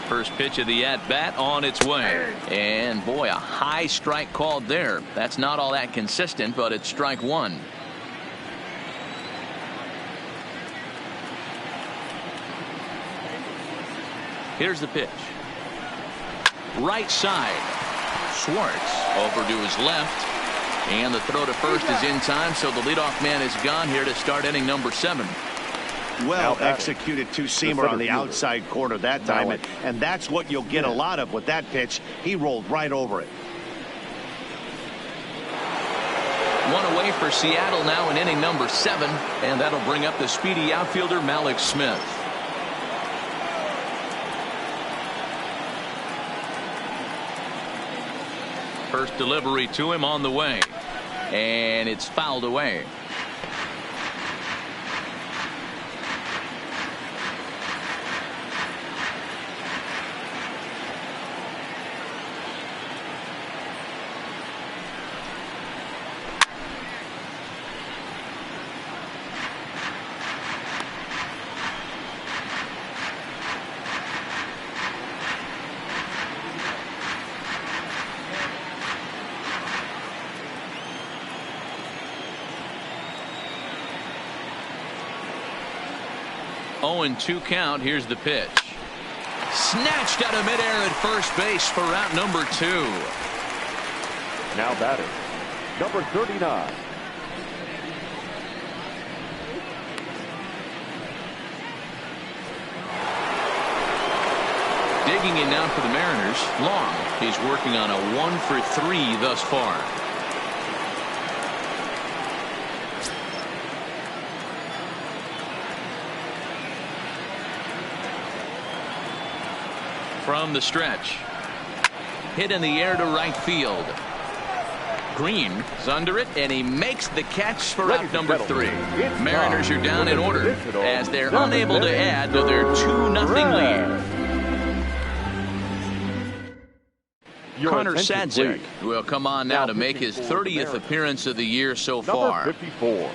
First pitch of the at-bat on its way. And boy, a high strike called there. That's not all that consistent, but it's strike one. Here's the pitch. Right side. Schwartz over to his left. And the throw to first is in time, so the leadoff man is gone here to start inning number 7. Well executed two-seamer on the outside corner that time, and that's what you'll get a lot of with that pitch. He rolled right over it. One away for Seattle now in inning number 7, and that'll bring up the speedy outfielder Malik Smith. First delivery to him on the way, and it's fouled away. Oh, and 2 count. Here's the pitch. Snatched out of midair at first base for out number 2. Now batting, number 39. Digging in now for the Mariners. Long. He's working on a 1 for 3 thus far. From the stretch. Hit in the air to right field. Green is under it, and he makes the catch for out number 3. Mariners are down in order as they're unable to add to their 2-0 lead. Connor Sadzik will come on now to make his 30th appearance of the year so far. Number 54.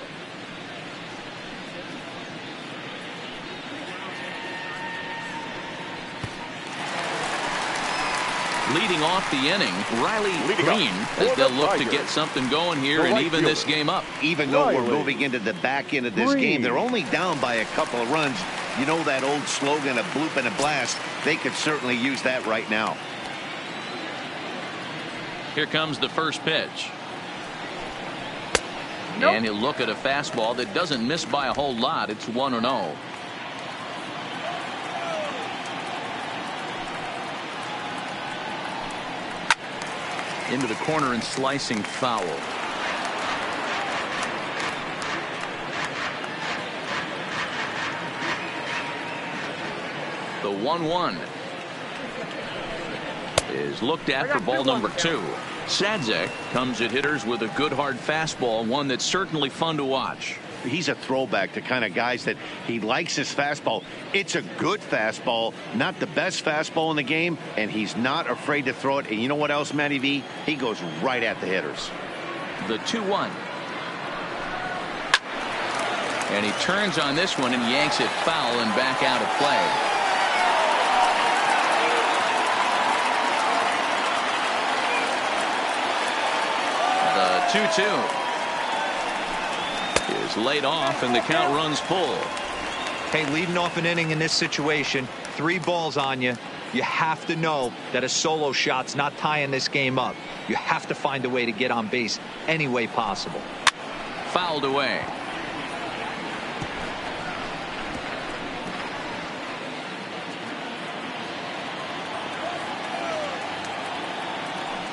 Leading off the inning, Riley Green, as they'll look to get something going here and even this game up. Even though we're moving into the back end of this game, they're only down by a couple of runs. You know that old slogan, a bloop and a blast. They could certainly use that right now. Here comes the first pitch. And he'll look at a fastball that doesn't miss by a whole lot. It's 1-0. Into the corner and slicing foul. The 1-1 is looked at for ball number 2. Sadzik comes at hitters with a good hard fastball, one that's certainly fun to watch. He's a throwback to kind of guys that he likes his fastball. It's a good fastball, not the best fastball in the game, and he's not afraid to throw it. And you know what else, Matty V? He goes right at the hitters. The 2-1. And he turns on this one and yanks it foul and back out of play. The 2-2 is laid off and the count runs full. Hey, leading off an inning in this situation, 3 balls on you. You have to know that a solo shot's not tying this game up. You have to find a way to get on base any way possible. Fouled away.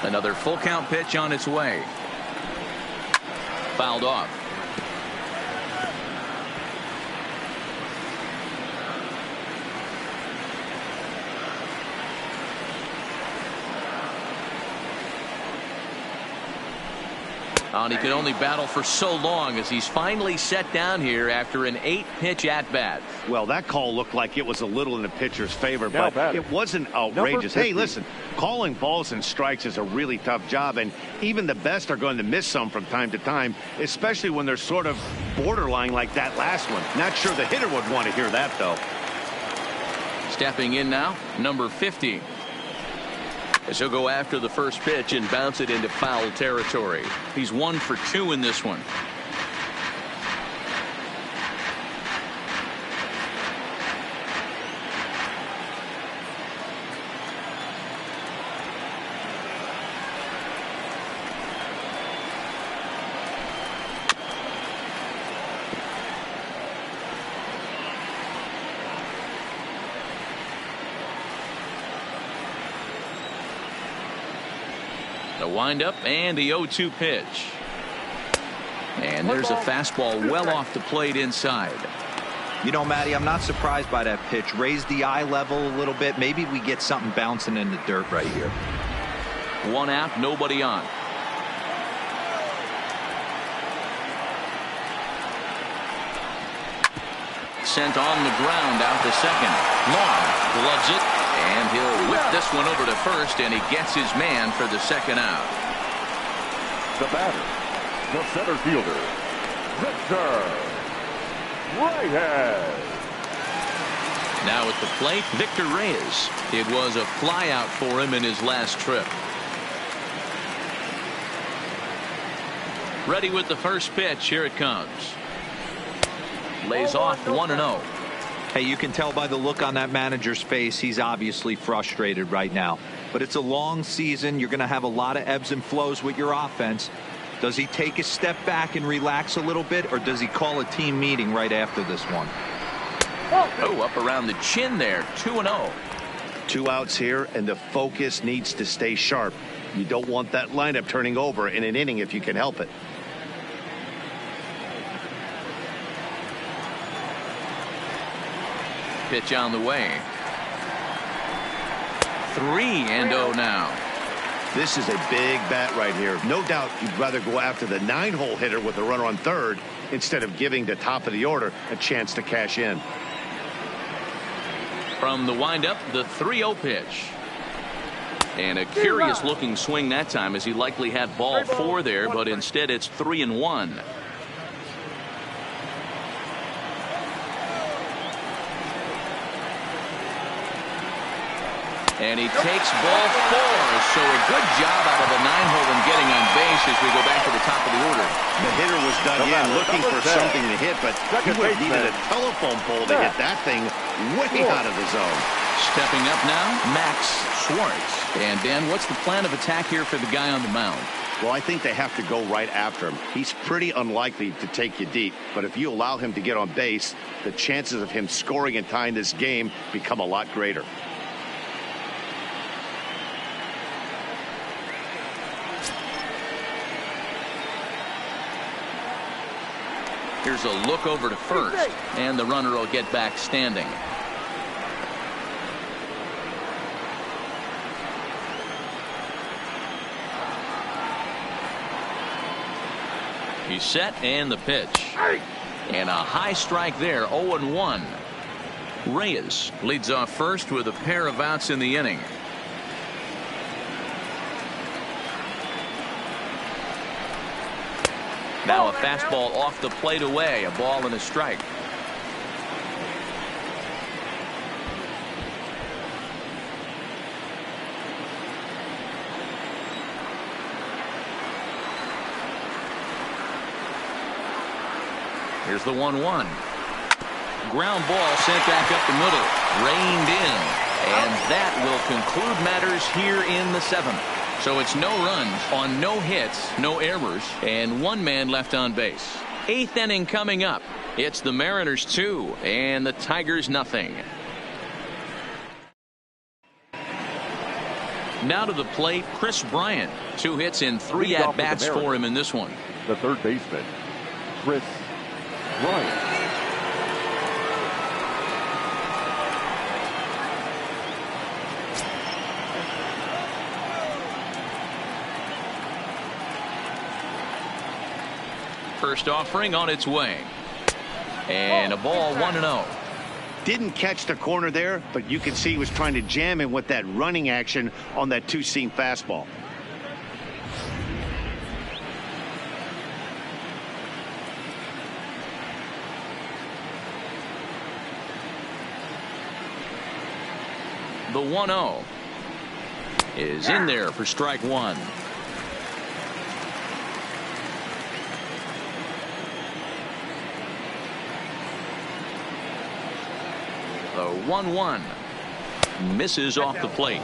Another full count pitch on its way. Fouled off. And he could only battle for so long as he's finally set down here after an 8-pitch at-bat. Well, that call looked like it was a little in the pitcher's favor, but it wasn't outrageous. Hey, listen, calling balls and strikes is a really tough job, and even the best are going to miss some from time to time, especially when they're sort of borderline like that last one. Not sure the hitter would want to hear that, though. Stepping in now, number 50. As he'll go after the first pitch and bounce it into foul territory. He's 1 for 2 in this one. The windup and the 0-2 pitch. And there's a fastball well off the plate inside. You know, Matty, I'm not surprised by that pitch. Raise the eye level a little bit. Maybe we get something bouncing in the dirt right here. 1 out, nobody on. Sent on the ground out to second. Long gloves it. And he'll whip this one over to first, and he gets his man for the second out. The batter, the center fielder, Victor Reyes. Now at the plate, Victor Reyes. It was a flyout for him in his last trip. Ready with the first pitch. Here it comes. Lays off 1-0. Hey, you can tell by the look on that manager's face, he's obviously frustrated right now. But it's a long season. You're going to have a lot of ebbs and flows with your offense. Does he take a step back and relax a little bit, or does he call a team meeting right after this one? Oh, up around the chin there. 2-0. 2 outs here, and the focus needs to stay sharp. You don't want that lineup turning over in an inning if you can help it. Pitch on the way. 3-0 now. This is a big bat right here. No doubt you'd rather go after the 9-hole hitter with a runner on third instead of giving the top of the order a chance to cash in. From the windup, the 3-0 pitch. And a curious looking swing that time, as he likely had ball 4 there, but instead it's 3-1. And he takes ball 4. So a good job out of the 9-hole and getting on base as we go back to the top of the order. The hitter was dug in looking for something to hit, but he would have needed a telephone pole to hit that thing way out of the zone. Stepping up now, Max Schwartz. And Dan, what's the plan of attack here for the guy on the mound? Well, I think they have to go right after him. He's pretty unlikely to take you deep, but if you allow him to get on base, the chances of him scoring and tying this game become a lot greater. Here's a look over to first, and the runner will get back standing. He's set, and the pitch. And a high strike there, 0-1. Reyes leads off first with a pair of outs in the inning. Now a fastball off the plate away, a ball and a strike. Here's the 1-1. Ground ball sent back up the middle, reined in, and that will conclude matters here in the 7th. So it's no runs on no hits, no errors, and 1 man left on base. 8th inning coming up. It's the Mariners 2 and the Tigers nothing. Now to the plate, Chris Bryant. 2 hits in 3 at-bats for him in this one. The third baseman, Chris Bryant. First offering on its way. And a ball 1-0. Didn't catch the corner there, but you can see he was trying to jam him with that running action on that two-seam fastball. The 1-0 is in there for strike one. The 1-1 misses off the plate.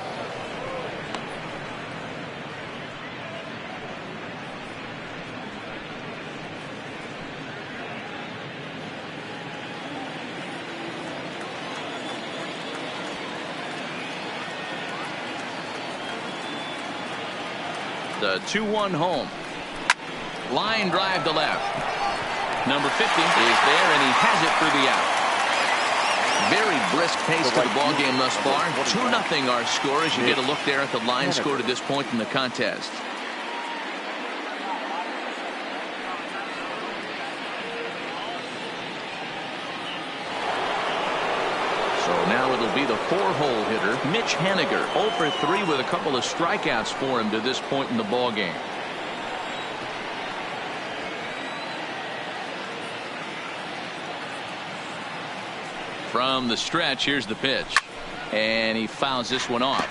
The 2-1 home. Line drive to left. Number 50 is there, and he has it for the out. Very brisk pace to the ball game thus far. 2-0 our score as you get a look there at the line score to this point in the contest. So now it'll be the 4-hole hitter, Mitch Haniger, 0 for 3 with a couple of strikeouts for him to this point in the ball game. From the stretch, here's the pitch, and he fouls this one off.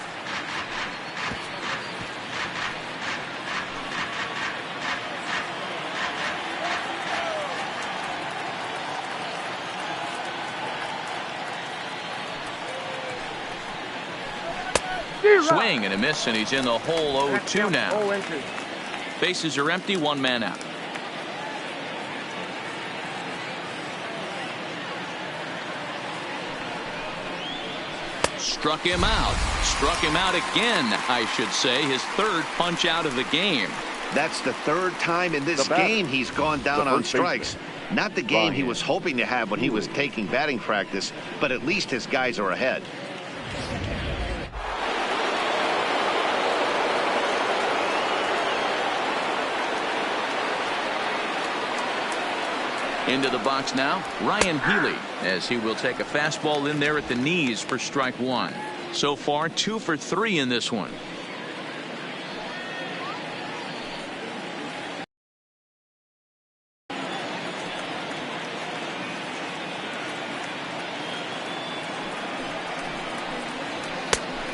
Swing and a miss, and he's in the hole 0-2 now. Bases are empty, one man out. Struck him out. Struck him out again, I should say. His third punch out of the game. That's the third time in this game he's gone down on strikes. Not the game he was hoping to have when he was taking batting practice, but at least his guys are ahead. Into the box now, Ryan Healy, as he will take a fastball in there at the knees for strike one. So far, 2 for 3 in this one.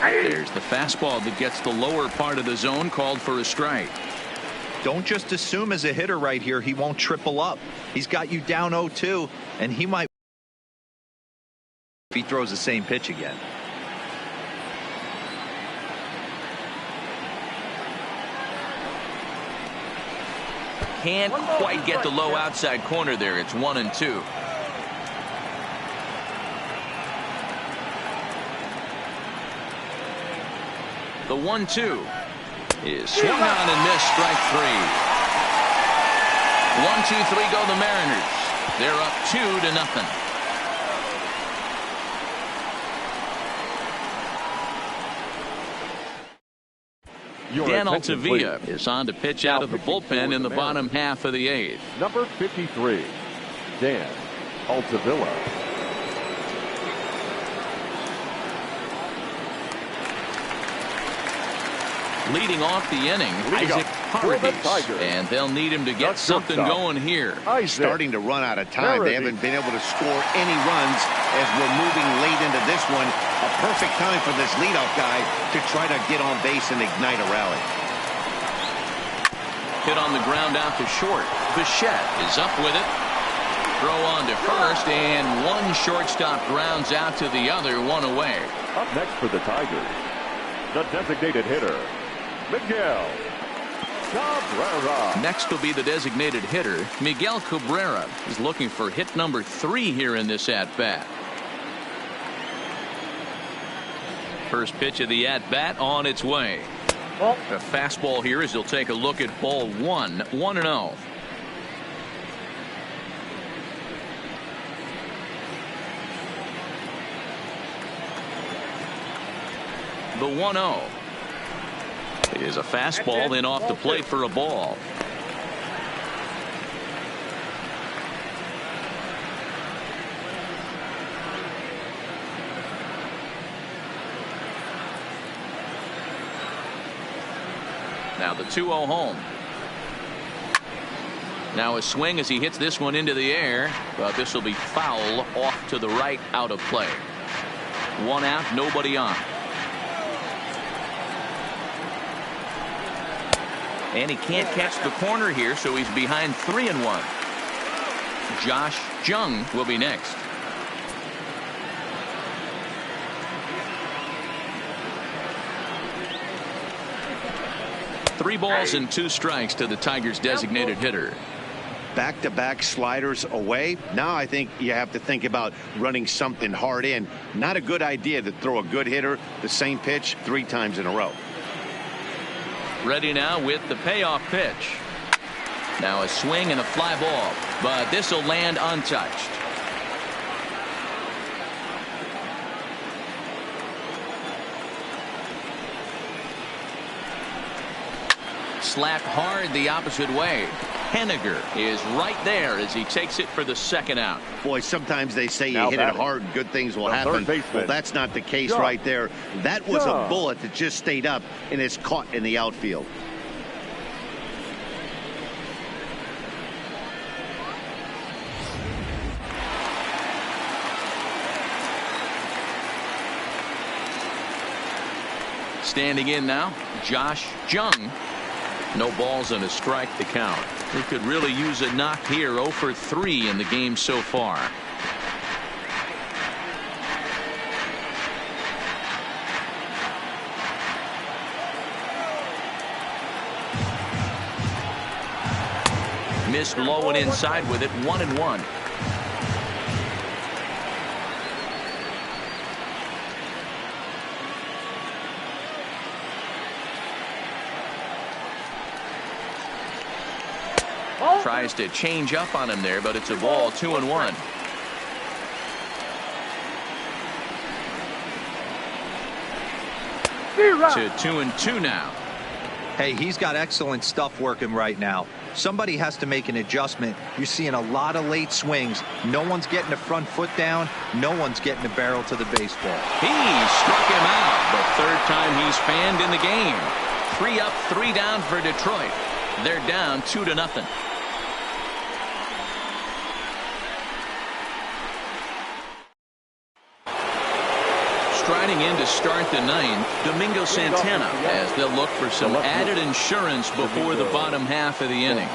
There's the fastball that gets the lower part of the zone, called for a strike. Don't just assume as a hitter right here he won't triple up. He's got you down 0-2, and he might if he throws the same pitch again. Can't quite get the low outside corner there. It's 1-2. The 1-2 is swung on and missed. Strike 3. 1-2-3 go the Mariners. They're up 2-0. Dan Altavilla is on to pitch out of the bullpen in the bottom half of the 8th. Number 53, Dan Altavilla. Leading off the inning, Isaac Paredes, and they'll need him to get something going here. Starting to run out of time. They haven't been able to score any runs as we're moving late into this one. A perfect time for this leadoff guy to try to get on base and ignite a rally. Hit on the ground out to short. Bichette is up with it. Throw on to first, and one shortstop grounds out to the other, one away. Up next for the Tigers, the designated hitter, Miguel Cabrera. Next will be the designated hitter. Miguel Cabrera is looking for hit number 3 here in this at-bat. First pitch of the at-bat on its way. A fastball here as he'll take a look at ball 1. 1-0. The 1-0 is a fastball in off the plate for a ball. Now the 2-0 home. Now a swing as he hits this one into the air, but this will be foul off to the right, out of play. 1 out, nobody on. And he can't catch the corner here, so he's behind 3-1. Josh Jung will be next. Three balls and 2 strikes to the Tigers' designated hitter. Back-to-back sliders away. Now I think you have to think about running something hard in. Not a good idea to throw a good hitter the same pitch 3 times in a row. Ready now with the payoff pitch. Now a swing and a fly ball, but this will land untouched. Slapped hard the opposite way. Henniger is right there as he takes it for the 2nd out. Boy, sometimes they say you hit it hard, good things will happen. Well, that's not the case right there. That was a bullet that just stayed up and is caught in the outfield. Standing in now, Josh Jung. No balls and a strike to count. He could really use a knock here. 0 for 3 in the game so far. Missed low and inside with it. 1-1. Tries to change up on him there, but it's a ball. 2-1. To 2-2 now. Hey, he's got excellent stuff working right now. Somebody has to make an adjustment. You're seeing a lot of late swings. No one's getting the front foot down. No one's getting the barrel to the baseball. He struck him out. The 3rd time he's fanned in the game. 3 up, 3 down for Detroit. They're down 2-0. Striding in to start the 9th, Domingo Santana, as they'll look for some added insurance before the bottom half of the inning.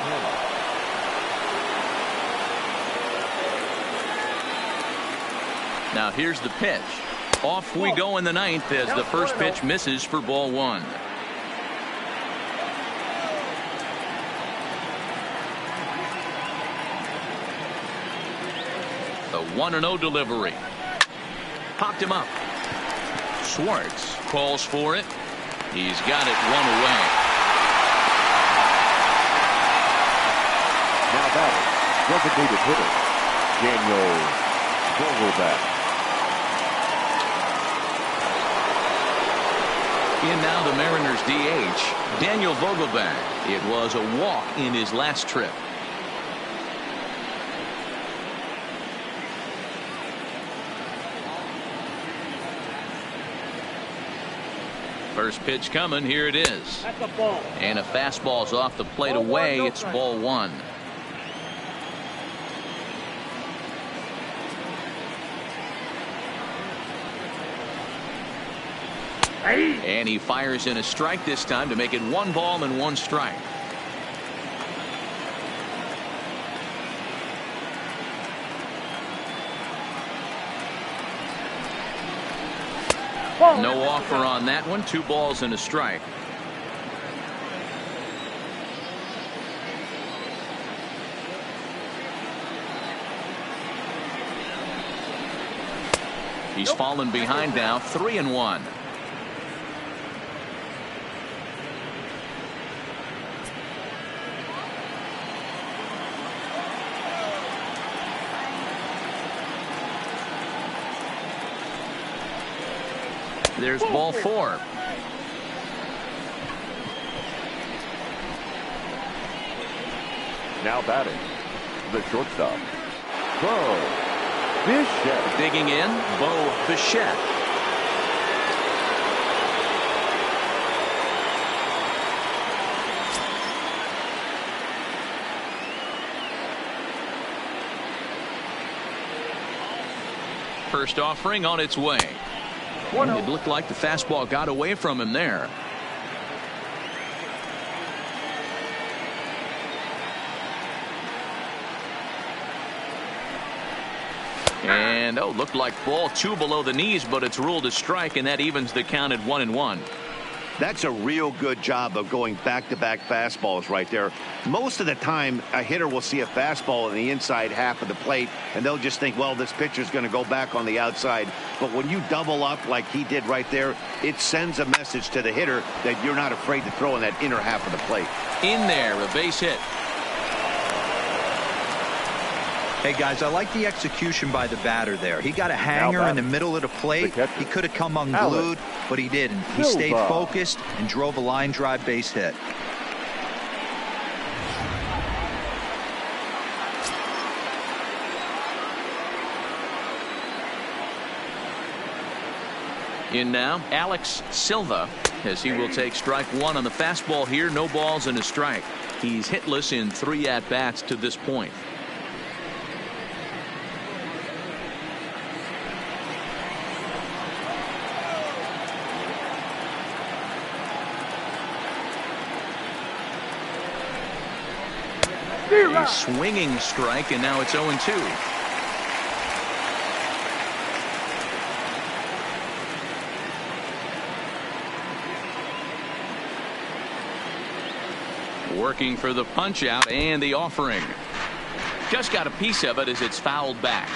Now here's the pitch. Off we go in the 9th as the first pitch misses for ball 1. The 1-0 delivery. Popped him up. Schwartz calls for it. He's got it 1 away. Now batting, designated hitter, Daniel Vogelbach. In now the Mariners DH, Daniel Vogelbach. It was a walk in his last trip. First pitch coming. Here it is. That's a ball. And a fastball's off the plate away. It's ball 1. And he fires in a strike this time to make it 1 ball and 1 strike. No offer on that one. 2 balls and a strike. He's fallen behind now. 3-1. There's ball 4. Now batting, the shortstop, Bo Bichette. Digging in, Bo Bichette. first offering on its way. It looked like the fastball got away from him there. And looked like ball 2 below the knees, but it's ruled a strike, and that evens the count at 1-1. That's a real good job of going back-to-back fastballs right there. Most of the time, a hitter will see a fastball in the inside half of the plate, and they'll just think, well, this pitcher's going to go back on the outside. But when you double up like he did right there, it sends a message to the hitter that you're not afraid to throw in that inner half of the plate. In there, a base hit. Hey, guys, I like the execution by the batter there. He got a hanger in the middle of the plate. He could have come unglued, but he didn't. He stayed focused and drove a line drive base hit. In now, Alex Silva, as he will take strike 1 on the fastball here. No balls and a strike. He's hitless in 3 at-bats to this point. A swinging strike, and now it's 0-2. Working for the punch out and the offering. Just got a piece of it as it's fouled back.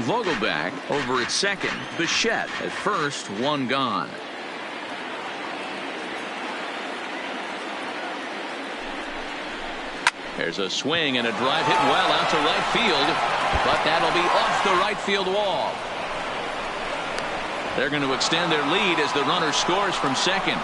Vogelback over at second. Bichette at first, 1 gone. There's a swing and a drive hit well out to right field, but that'll be off the right field wall. They're going to extend their lead as the runner scores from second.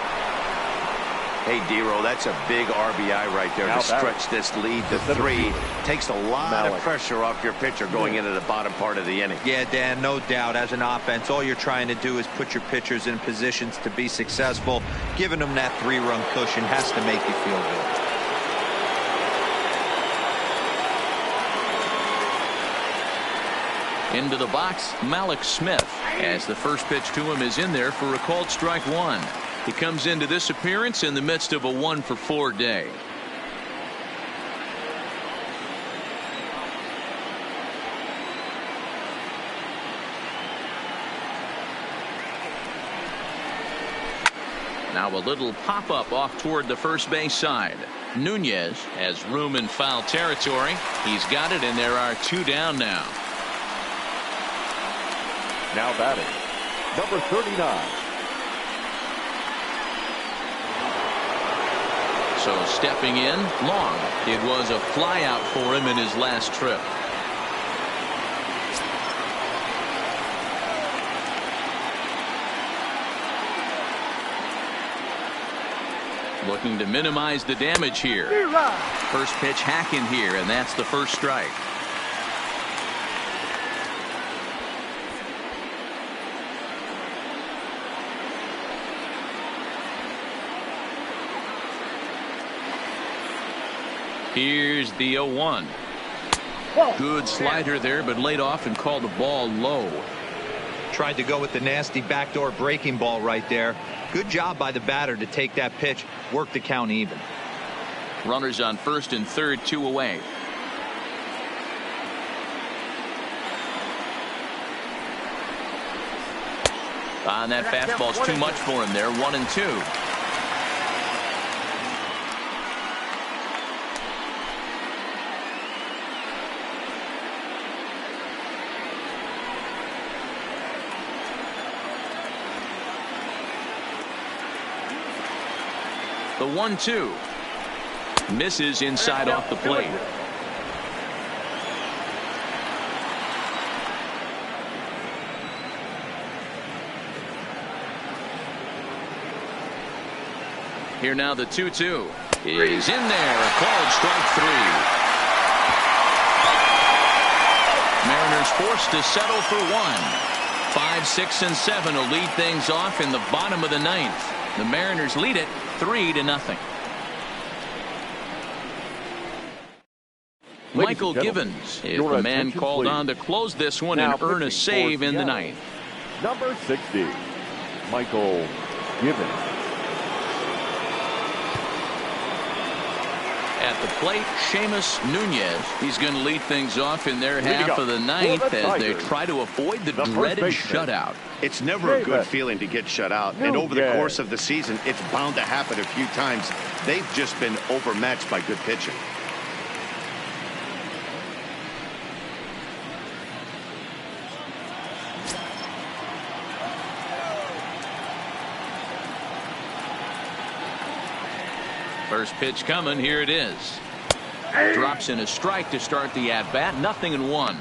Hey, Dero, that's a big RBI right there to stretch this lead to 3. Takes a lot of pressure off your pitcher going into the bottom part of the inning. Yeah, Dan, no doubt. As an offense, all you're trying to do is put your pitchers in positions to be successful. Giving them that 3-run cushion has to make you feel good. Into the box, Malik Smith, as the first pitch to him is in there for a called strike 1. He comes into this appearance in the midst of a 1-for-4 day. Now a little pop-up off toward the first base side. Nunez has room in foul territory. He's got it, and there are 2 down now. Now batting, number 39. So stepping in, Long. It was a flyout for him in his last trip. Looking to minimize the damage here. First pitch hack in here, and that's the first strike. Here's the 0-1. Good slider there, but laid off and called the ball low. Tried to go with the nasty backdoor breaking ball right there. Good job by the batter to take that pitch, work the count even. Runners on first and third, 2 away. And that fastball's too much for him there, 1-2. The 1-2 misses inside off the plate. Here now the 2-2 is in there. A called strike 3. Mariners forced to settle for 1. 5, 6, and 7 will lead things off in the bottom of the 9th. The Mariners lead it 3-0. Michael Givens is the man called on to close this one and earn a save in the ninth. Number 60, Michael Givens. At the plate, Seamus Nunez. He's going to lead things off in their half of the ninth as they try to avoid the dreaded shutout. It's never a good feeling to get shut out. And over the course of the season, it's bound to happen a few times. They've just been overmatched by good pitching. First pitch coming. Here it is. Drops in a strike to start the at-bat. 0-1.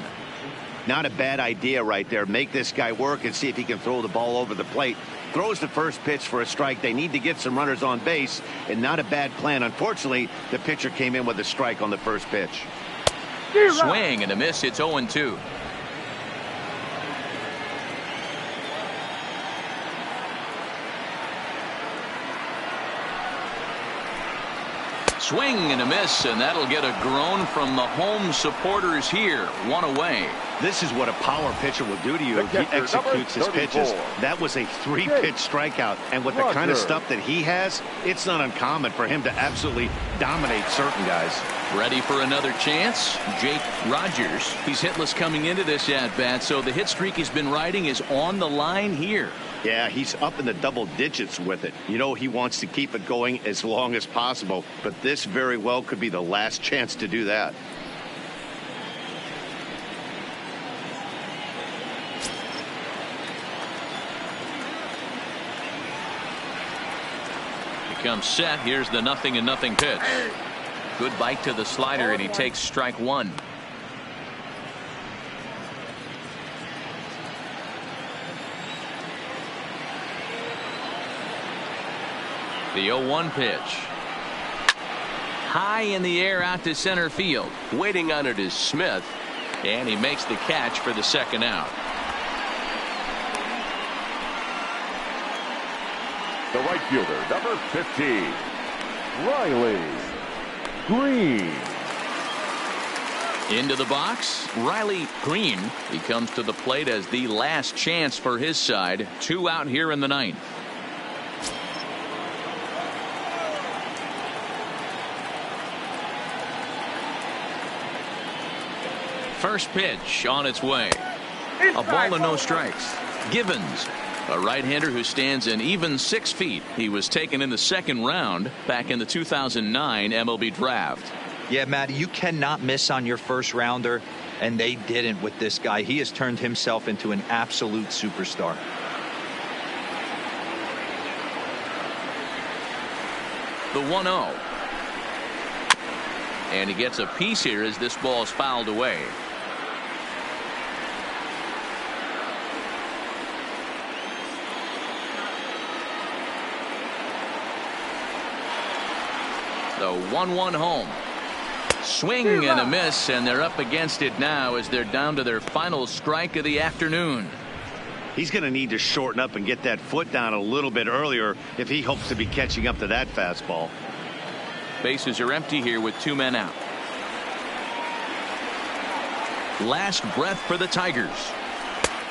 Not a bad idea right there. Make this guy work and see if he can throw the ball over the plate. Throws the first pitch for a strike. They need to get some runners on base, and not a bad plan. Unfortunately, the pitcher came in with a strike on the first pitch. Swing and a miss. It's 0-2. Swing and a miss, and that'll get a groan from the home supporters here. One away. This is what a power pitcher will do to you if he executes his pitches. That was a 3-pitch strikeout, and with the kind of stuff that he has, it's not uncommon for him to absolutely dominate certain guys. Ready for another chance? Jake Rogers. He's hitless coming into this at-bat, so the hit streak he's been riding is on the line here. Yeah, he's up in the double digits with it. You know, he wants to keep it going as long as possible, but this very well could be the last chance to do that. He comes set. Here's the 0-0 pitch. Good bite to the slider, and he takes strike one. The 0-1 pitch. High in the air out to center field. Waiting on it is Smith. And he makes the catch for the second out. The right fielder, number 15, Riley Green. Into the box, Riley Green. He comes to the plate as the last chance for his side. 2 out here in the ninth. First pitch on its way. A ball and no strikes. Givens, a right-hander who stands an even 6 feet. He was taken in the second round back in the 2009 MLB draft. Yeah, Matt, you cannot miss on your first rounder, and they didn't with this guy. He has turned himself into an absolute superstar. The 1-0. And he gets a piece here as this ball is fouled away. The 1-1 home. Swing and a miss, and they're up against it now as they're down to their final strike of the afternoon. He's going to need to shorten up and get that foot down a little bit earlier if he hopes to be catching up to that fastball. Bases are empty here with 2 men out. Last breath for the Tigers.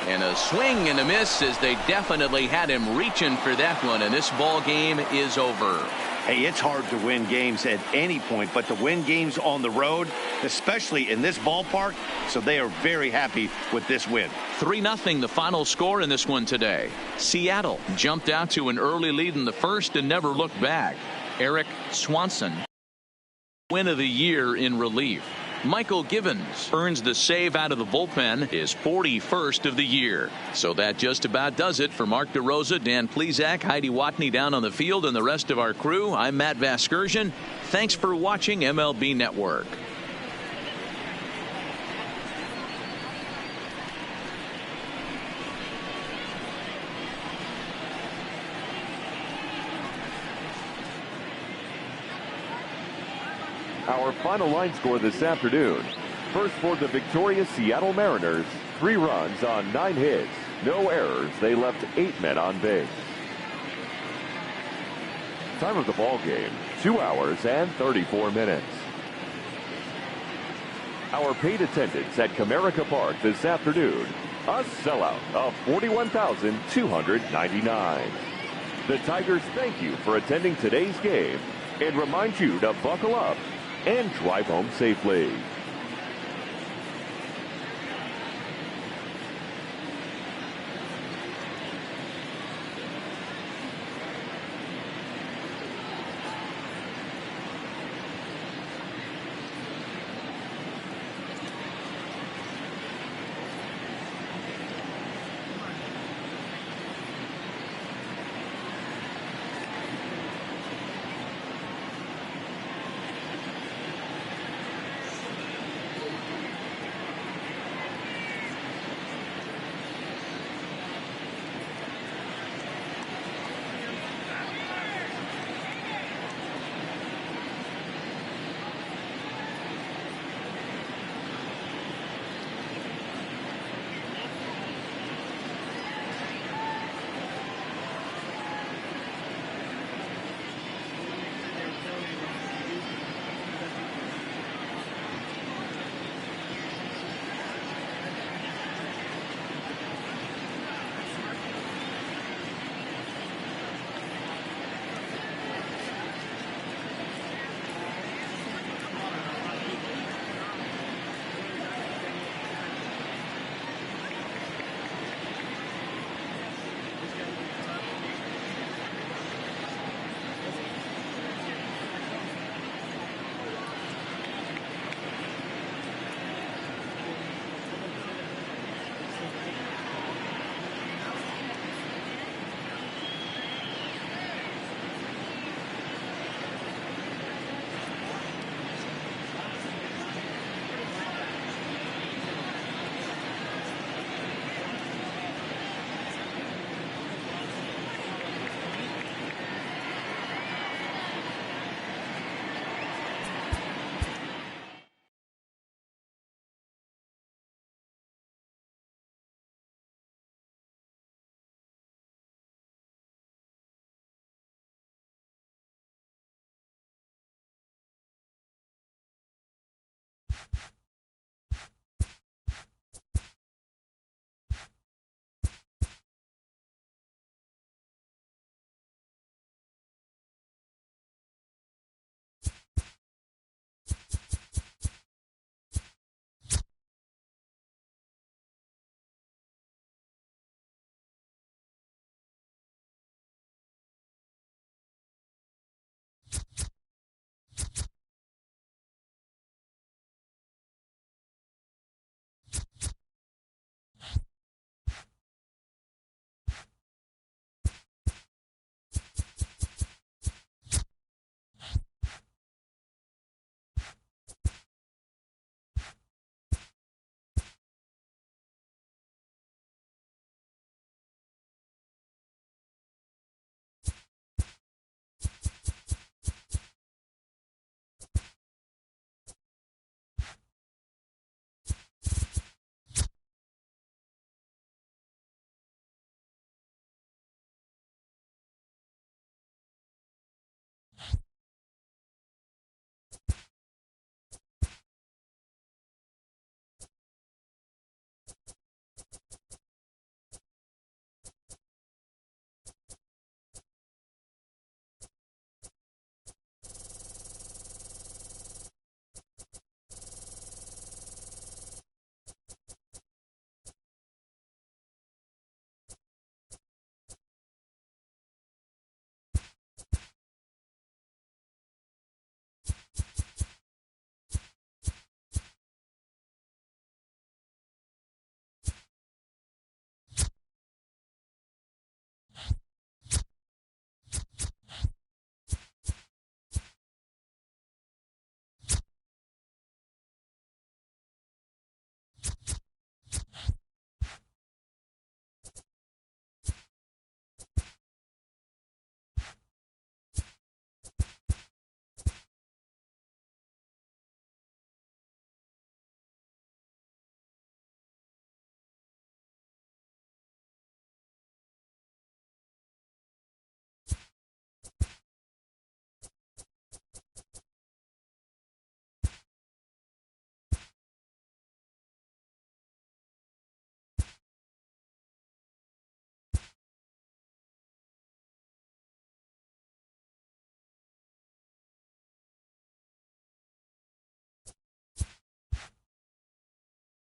And a swing and a miss as they definitely had him reaching for that one, and this ball game is over. Hey, it's hard to win games at any point, but to win games on the road, especially in this ballpark, so they are very happy with this win. 3-0 the final score in this one today. Seattle jumped out to an early lead in the first and never looked back. Eric Swanson, win of the year in relief. Michael Givens earns the save out of the bullpen, his 41st of the year. So that just about does it for Mark DeRosa, Dan Plesac, Heidi Watney down on the field, and the rest of our crew. I'm Matt Vasgersian. Thanks for watching MLB Network. Our final line score this afternoon. First for the victorious Seattle Mariners, 3 runs on 9 hits, no errors. They left 8 men on base. Time of the ball game, 2 hours and 34 minutes. Our paid attendance at Comerica Park this afternoon, a sellout of 41,299. The Tigers thank you for attending today's game and remind you to buckle up and drive home safely.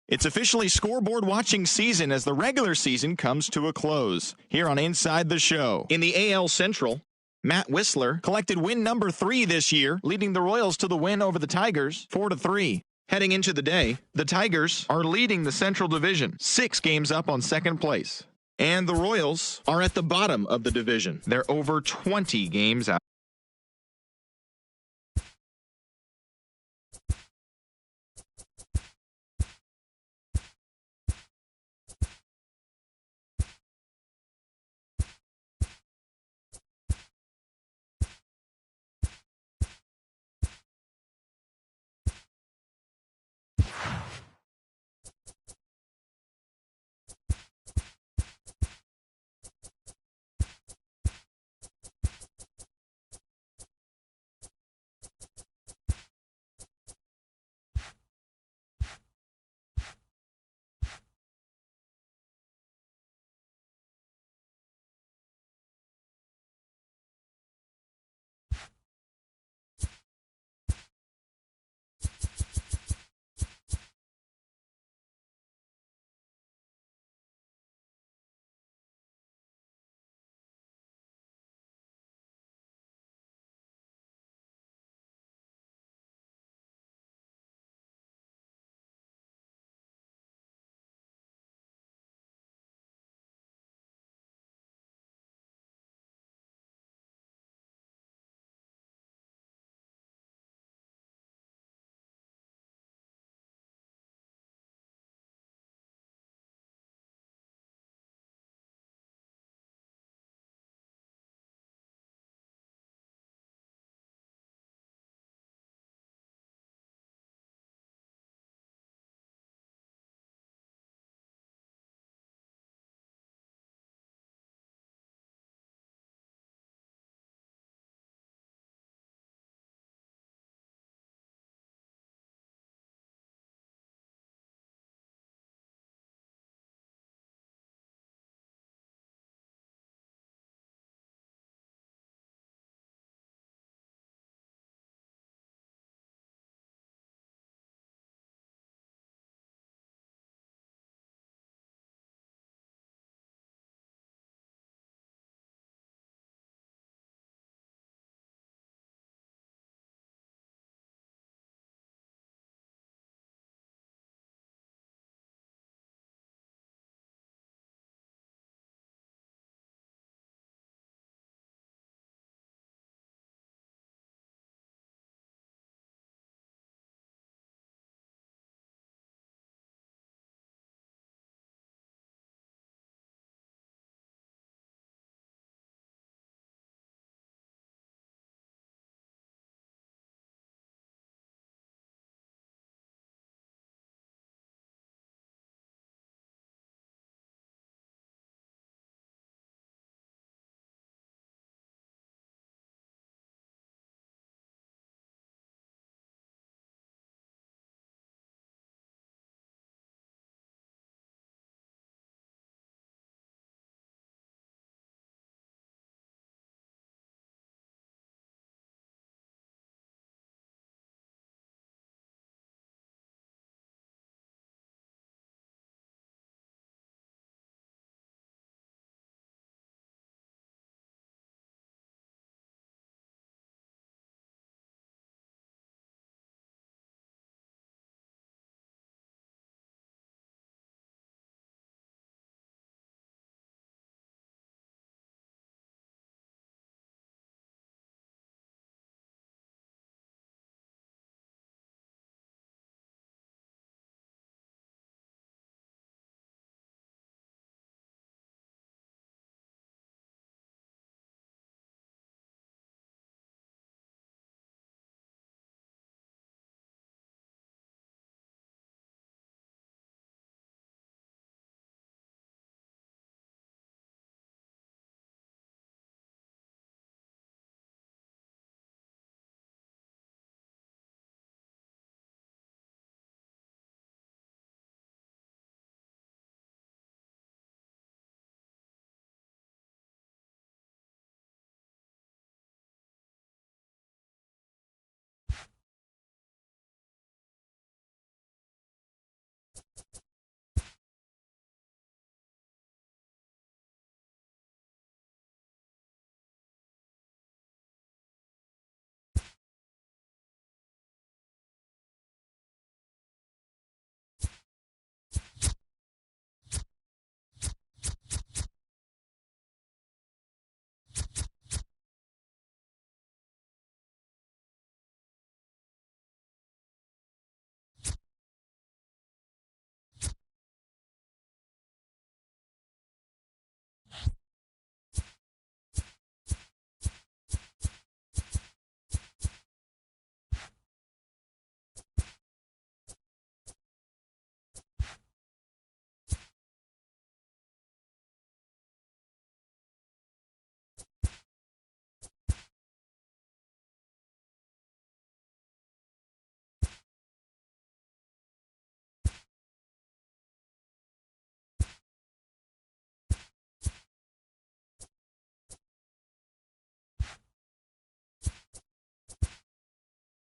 It's officially scoreboard watching season as the regular season comes to a close. Here on Inside the Show. In the AL Central, Matt Whistler collected win number 3 this year, leading the Royals to the win over the Tigers 4-3. Heading into the day, the Tigers are leading the Central Division, 6 games up on second place. And the Royals are at the bottom of the division. They're over 20 games out.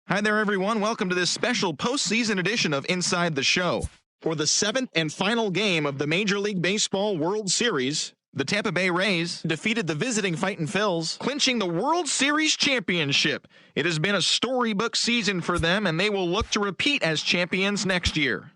Hi there, everyone. Welcome to this special postseason edition of Inside the Show. For the 7th and final game of the Major League Baseball World Series, the Tampa Bay Rays defeated the visiting Fightin' Phils, clinching the World Series championship. It has been a storybook season for them, and they will look to repeat as champions next year.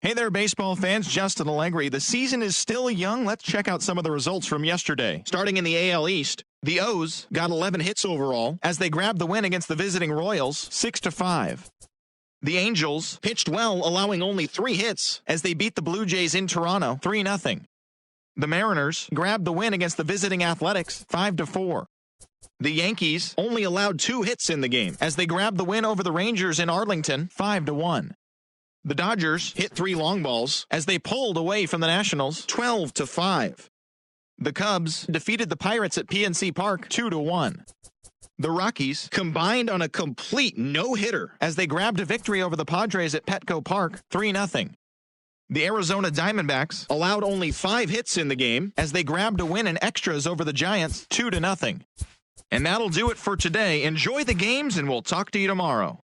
Hey there, baseball fans. Justin Allegri. The season is still young. Let's check out some of the results from yesterday. Starting in the AL East, the O's got 11 hits overall as they grabbed the win against the visiting Royals 6-5. The Angels pitched well, allowing only 3 hits as they beat the Blue Jays in Toronto 3-0. The Mariners grabbed the win against the visiting Athletics 5-4. The Yankees only allowed 2 hits in the game as they grabbed the win over the Rangers in Arlington 5-1. The Dodgers hit 3 long balls as they pulled away from the Nationals 12-5. The Cubs defeated the Pirates at PNC Park 2-1. The Rockies combined on a complete no-hitter as they grabbed a victory over the Padres at Petco Park 3-0. The Arizona Diamondbacks allowed only 5 hits in the game as they grabbed a win in extras over the Giants 2-0. And that'll do it for today. Enjoy the games, and we'll talk to you tomorrow.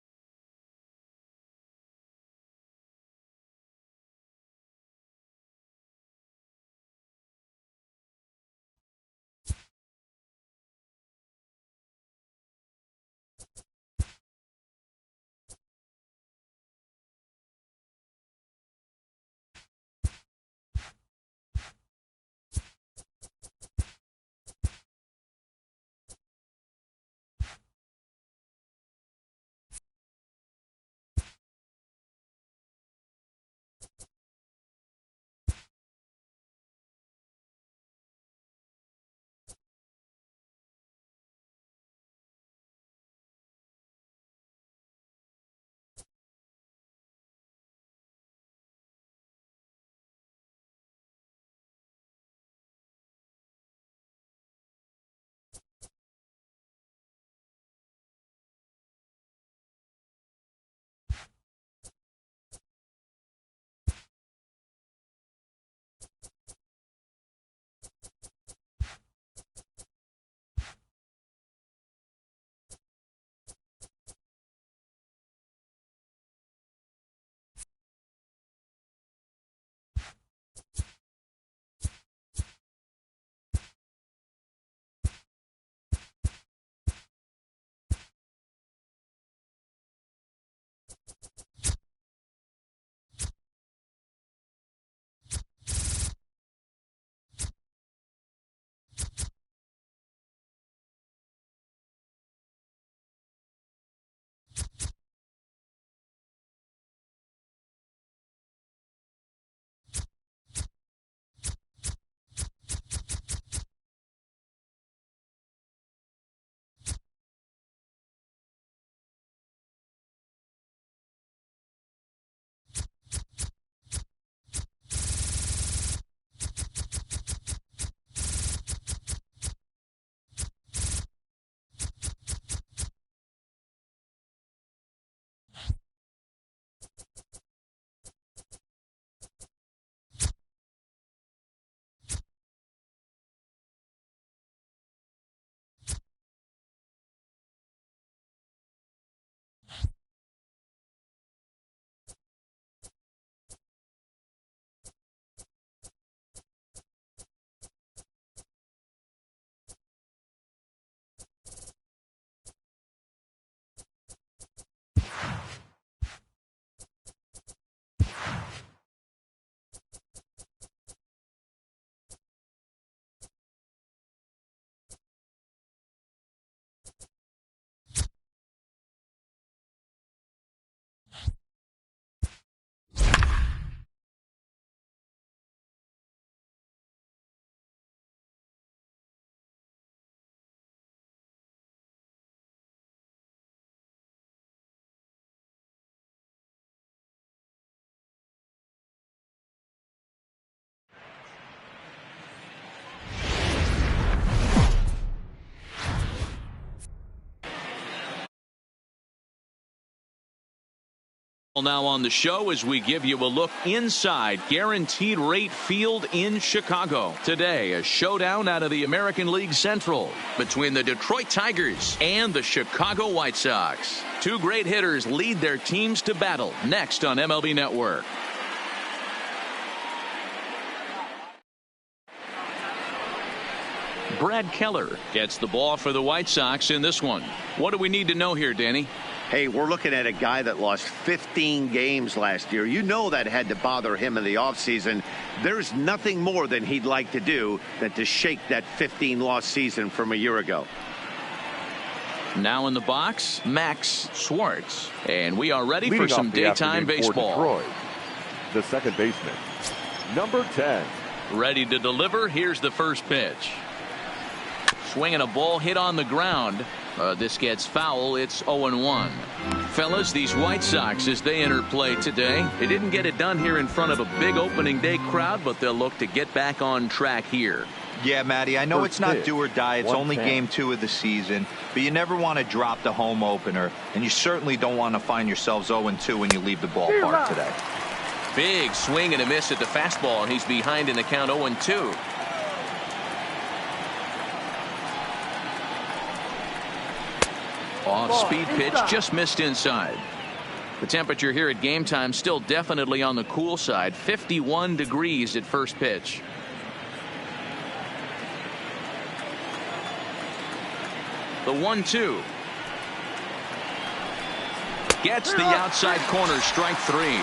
Now on the show as we give you a look inside Guaranteed Rate Field in Chicago. Today, a showdown out of the American League Central between the Detroit Tigers and the Chicago White Sox. 2 great hitters lead their teams to battle next on MLB Network. Brad Keller gets the ball for the White Sox in this one. What do we need to know here, Danny? Hey, we're looking at a guy that lost 15 games last year. You know that had to bother him in the offseason. There's nothing more than he'd like to do than to shake that 15-loss season from a year ago. Now in the box, Max Schwartz. And we are ready for some Leading off the daytime afternoon for baseball. Detroit, the second baseman, number 10. Ready to deliver. Here's the first pitch. Swinging a ball hit on the ground. This gets foul. It's 0-1. Fellas, these White Sox, as they enter play today, they didn't get it done here in front of a big opening day crowd, but they'll look to get back on track here. Yeah, Matty, I know First it's not pitch, do or die. It's only 1-10. game 2 of the season, but you never want to drop the home opener, and you certainly don't want to find yourselves 0-2 when you leave the ballpark today. Big swing and a miss at the fastball, and he's behind in the count 0-2. Off-speed pitch, just missed inside. The temperature here at game time still definitely on the cool side. 51 degrees at first pitch. The 1-2. Gets the outside corner, strike 3.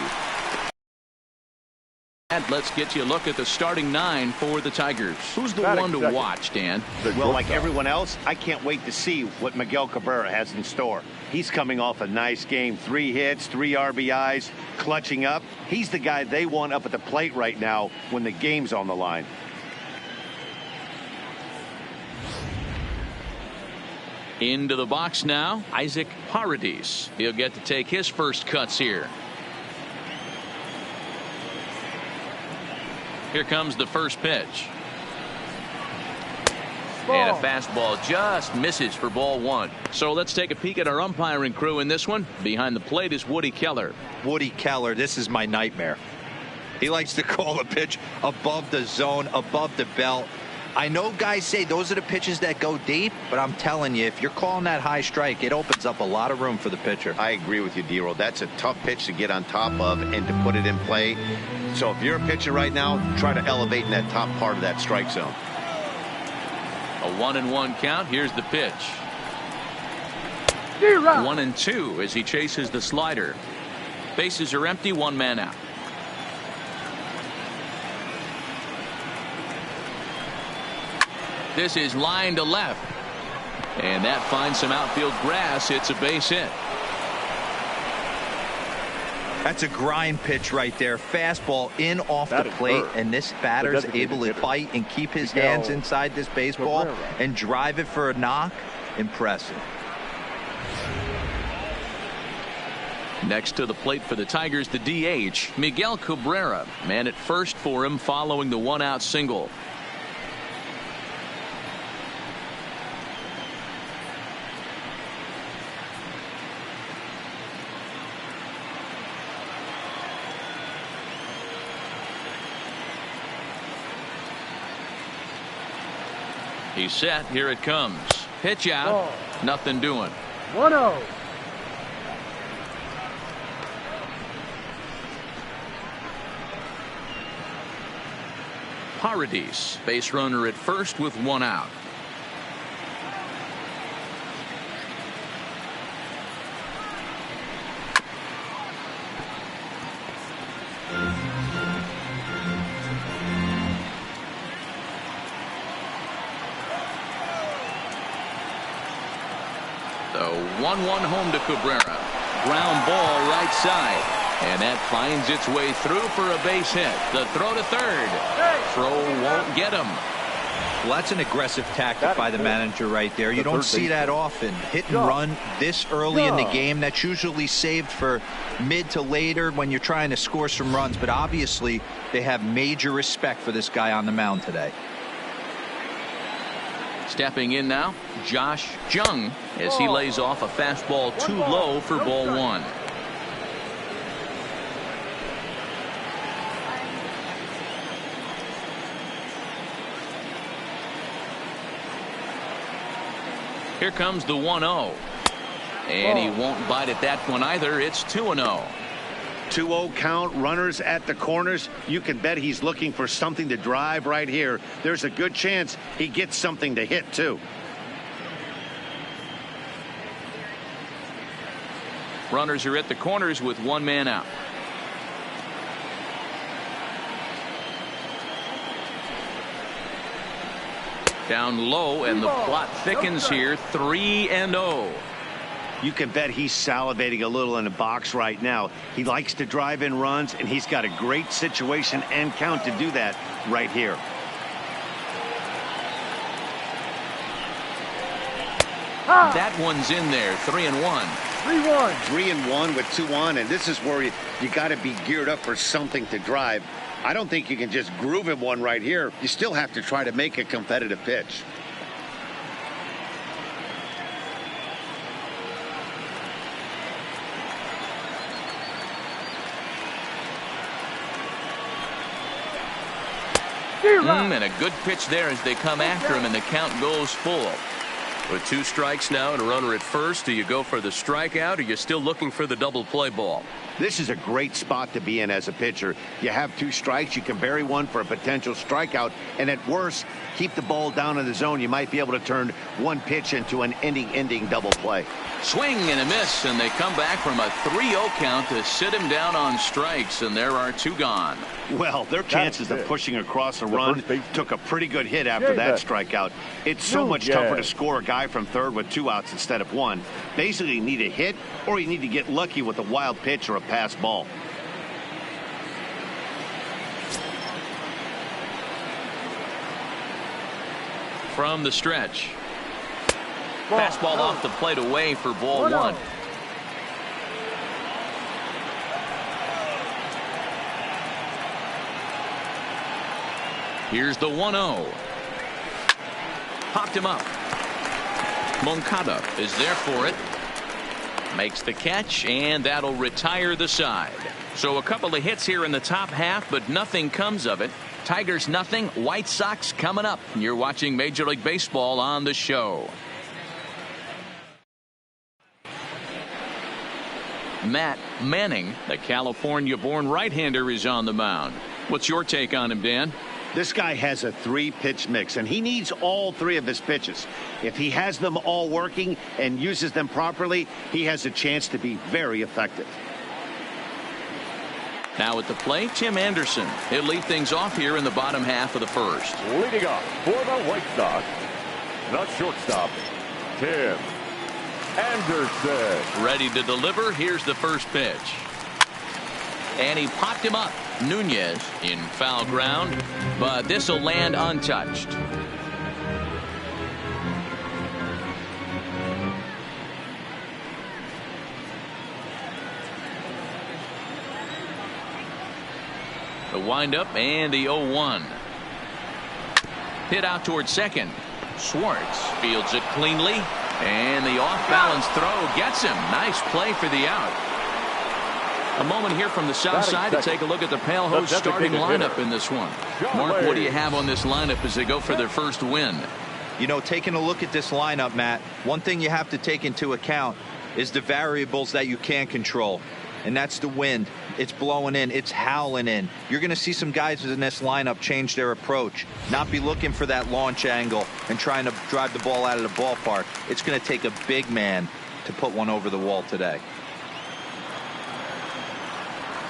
And let's get you a look at the starting 9 for the Tigers. Who's the one to watch, Dan? Well, like everyone else, I can't wait to see what Miguel Cabrera has in store. He's coming off a nice game. 3 hits, 3 RBIs, clutching up. He's the guy they want up at the plate right now when the game's on the line. Into the box now, Isaac Paredes. He'll get to take his first cuts here. Here comes the first pitch. And a fastball just misses for ball 1. So let's take a peek at our umpiring crew in this one. Behind the plate is Woody Keller. Woody Keller, this is my nightmare. He likes to call a pitch above the zone, above the belt. I know guys say those are the pitches that go deep, but I'm telling you, if you're calling that high strike, it opens up a lot of room for the pitcher. I agree with you, D-Roll. That's a tough pitch to get on top of and to put it in play. So if you're a pitcher right now, try to elevate in that top part of that strike zone. A 1-1 count. Here's the pitch. 1-2 as he chases the slider. Bases are empty, 1 man out. This is line to left. And that finds some outfield grass. It's a base hit. That's a grind pitch right there. Fastball in off the plate, and this batter's able to fight and keep his hands inside this baseball and drive it for a knock. Impressive. Next to the plate for the Tigers, the DH, Miguel Cabrera. Man at first for him following the 1-out single. He's set. Here it comes. Pitch out. Nothing doing. 1-0. Paredes, base runner at first with 1 out. The 1-1 home to Cabrera. Ground ball right side. And that finds its way through for a base hit. The throw to third. Throw won't get him. Well, that's an aggressive tactic by the manager right there. You don't see that often. Hit and run this early in the game. That's usually saved for mid to later when you're trying to score some runs. But obviously, they have major respect for this guy on the mound today. Stepping in now, Josh Jung, as he lays off a fastball too low for ball 1. Here comes the 1-0. And he won't bite at that one either. It's 2-0. 2-0 count, runners at the corners. You can bet he's looking for something to drive right here. There's a good chance he gets something to hit too. Runners are at the corners with one man out. Down low, and the plot thickens here. 3-0. You can bet he's salivating a little in the box right now. He likes to drive in runs, and he's got a great situation and count to do that right here. That one's in there. 3-1. 3-1. 3-1 with 2 on, and this is where you got to be geared up for something to drive. I don't think you can just groove him one right here. You still have to try to make a competitive pitch. And a good pitch there as they come after him, and the count goes full. With 2 strikes now and a runner at first, do you go for the strikeout, or are you still looking for the double play ball? This is a great spot to be in as a pitcher. You have 2 strikes. You can bury one for a potential strikeout, and at worst, keep the ball down in the zone. You might be able to turn one pitch into an ending double play. Swing and a miss, and they come back from a 3-0 count to sit him down on strikes, and there are 2 gone. Well, their chances of pushing across a run took a pretty good hit after that strikeout. It's so much tougher to score a guy from third with 2 outs instead of 1. Basically, you need a hit, or you need to get lucky with a wild pitch or a pass ball. From the stretch. Fastball off the plate away for ball 1. Here's the 1-0. Popped him up. Moncada is there for it. Makes the catch, and that'll retire the side. So a couple of hits here in the top half, but nothing comes of it. Tigers nothing, White Sox coming up. You're watching Major League Baseball on the show. Matt Manning, the California-born right-hander, is on the mound. What's your take on him, Dan? This guy has a 3-pitch mix, and he needs all 3 of his pitches. If he has them all working and uses them properly, he has a chance to be very effective. Now at the plate, Tim Anderson. He'll lead things off here in the bottom half of the first. Leading off for the White Sox, the shortstop, Tim Anderson. Ready to deliver. Here's the first pitch. And he popped him up. Nunez in foul ground, but this will land untouched. The windup and the 0-1. Hit out towards second. Schwartz fields it cleanly, and the off-balance throw gets him. Nice play for the out. A moment here from the south side to take a look at the Pale Hose starting lineup in this one. Mark, what do you have on this lineup as they go for their first win? You know, taking a look at this lineup, Matt, one thing you have to take into account is the variables that you can't control. And that's the wind. It's blowing in. It's howling in. You're going to see some guys in this lineup change their approach, not be looking for that launch angle and trying to drive the ball out of the ballpark. It's going to take a big man to put one over the wall today.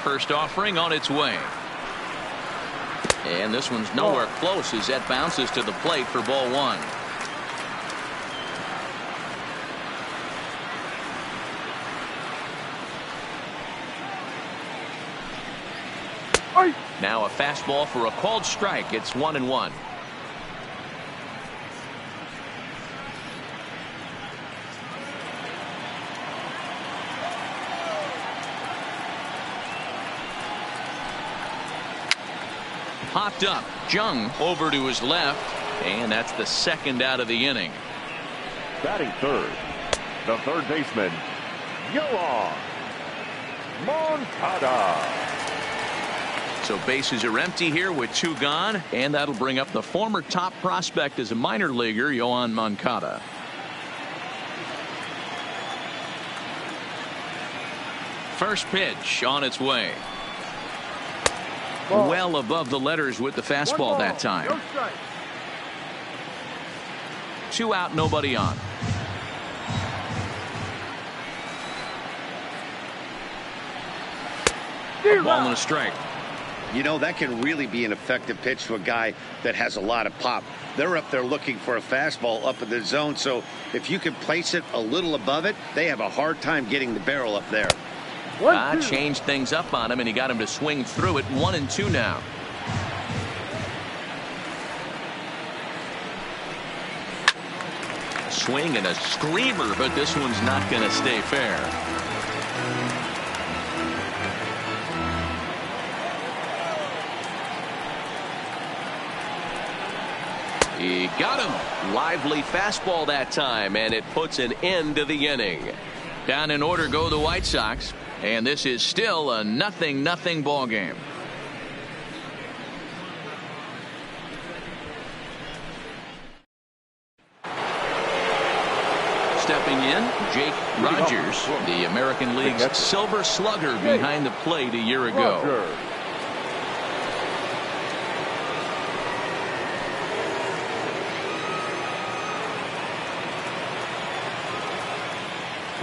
First offering on its way. And this one's nowhere close as that bounces to the plate for ball 1. Now a fastball for a called strike. It's 1-1. Popped up. Jung over to his left, and that's the second out of the inning. Batting third, the third baseman, Yoan Moncada. So bases are empty here with 2 gone, and that'll bring up the former top prospect as a minor leaguer, Yoan Moncada. First pitch on its way. Well above the letters with the fastball that time. 2 out, nobody on. A ball and a strike. You know, that can really be an effective pitch to a guy that has a lot of pop. They're up there looking for a fastball up in the zone, so if you can place it a little above it, they have a hard time getting the barrel up there. Changed things up on him, and he got him to swing through it. 1-2 now. Swing and a screamer, but this one's not going to stay fair. He got him. Lively fastball that time, and it puts an end to the inning. Down in order go the White Sox, and this is still a 0-0 ball game. Stepping in, Jake Rogers, the American League's Silver Slugger behind the plate a year ago.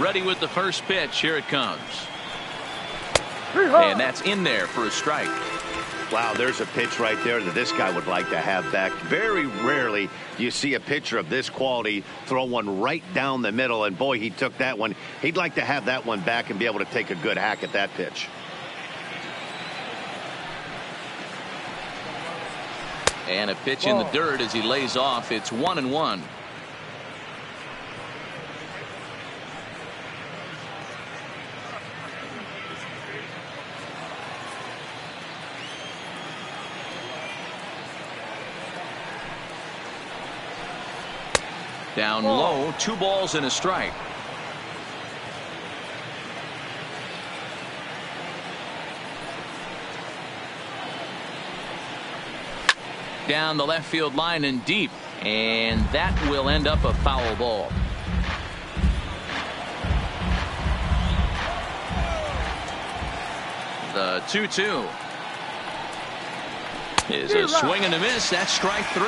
Ready with the first pitch. Here it comes. And that's in there for a strike. Wow, there's a pitch right there that this guy would like to have back. Very rarely do you see a pitcher of this quality throw one right down the middle, and boy, he took that one. He'd like to have that one back and be able to take a good hack at that pitch. And a pitch in the dirt as he lays off. It's 1-1. Down low, 2 balls and a strike. Down the left field line and deep, and that will end up a foul ball. The 2-2 is a swing and a miss. That's strike 3.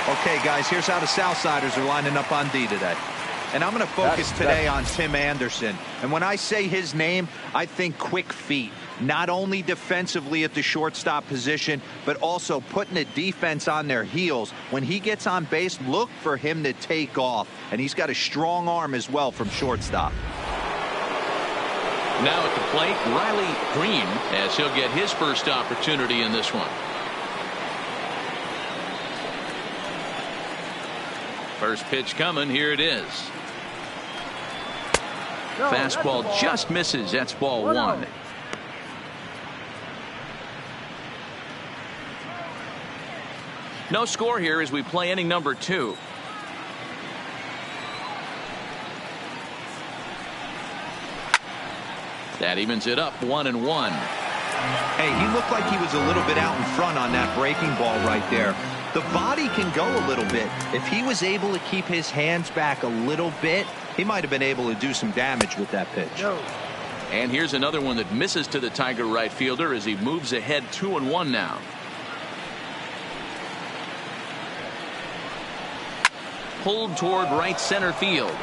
Okay, guys, here's how the Southsiders are lining up on D today. And I'm going to focus today on Tim Anderson. And when I say his name, I think quick feet. Not only defensively at the shortstop position, but also putting the defense on their heels. When he gets on base, look for him to take off. And he's got a strong arm as well from shortstop. Now at the plate, Riley Green, as he'll get his first opportunity in this one. First pitch coming. Here it is. Fastball just misses. That's ball 1. No score here as we play inning number 2. That evens it up 1-1. Hey, he looked like he was a little bit out in front on that breaking ball right there. The body can go a little bit. If he was able to keep his hands back a little bit, he might have been able to do some damage with that pitch. And here's another one that misses to the Tiger right fielder as he moves ahead 2-1 now. Pulled toward right center field.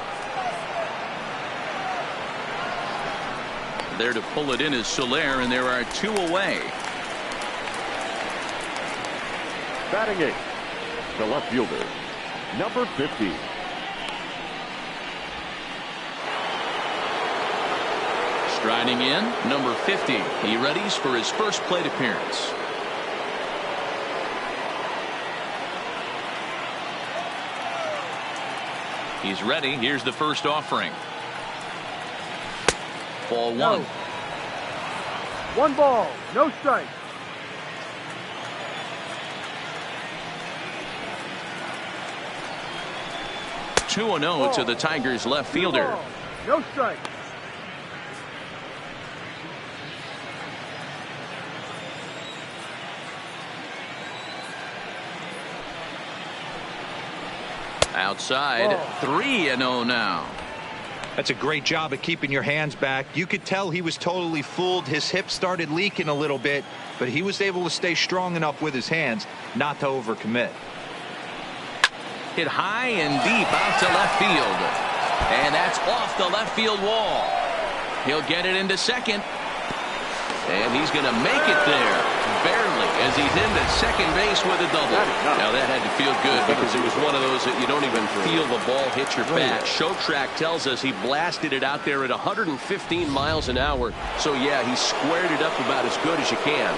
There to pull it in is Soler, and there are 2 away. Batting 8, the left fielder, number 50. Striding in, number 50. He readies for his first plate appearance. He's ready. Here's the first offering. Ball 1. 1 ball, no strike. 2-0 to the Tigers left fielder. No strike. Outside, 3-0 now. That's a great job of keeping your hands back. You could tell he was totally fooled. His hip started leaking a little bit, but he was able to stay strong enough with his hands not to overcommit. Hit high and deep out to left field. And that's off the left field wall. He'll get it into second. And he's going to make it there. Barely, as he's into second base with a double. Now that had to feel good because it was one of those that you don't even feel the ball hit your bat. Show track tells us he blasted it out there at 115 miles an hour. So yeah, he squared it up about as good as you can.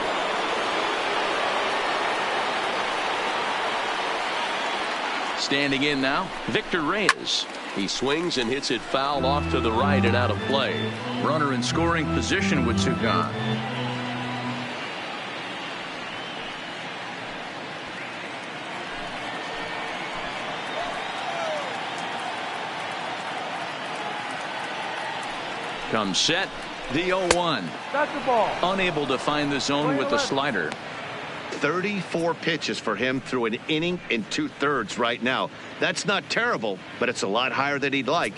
Standing in now, Victor Reyes. He swings and hits it foul off to the right and out of play. Runner in scoring position with two gone. Comes set, the 0-1. That's the ball. Unable to find the zone with the slider. 34 pitches for him through an inning and 2/3 right now. That's not terrible, but it's a lot higher than he'd like.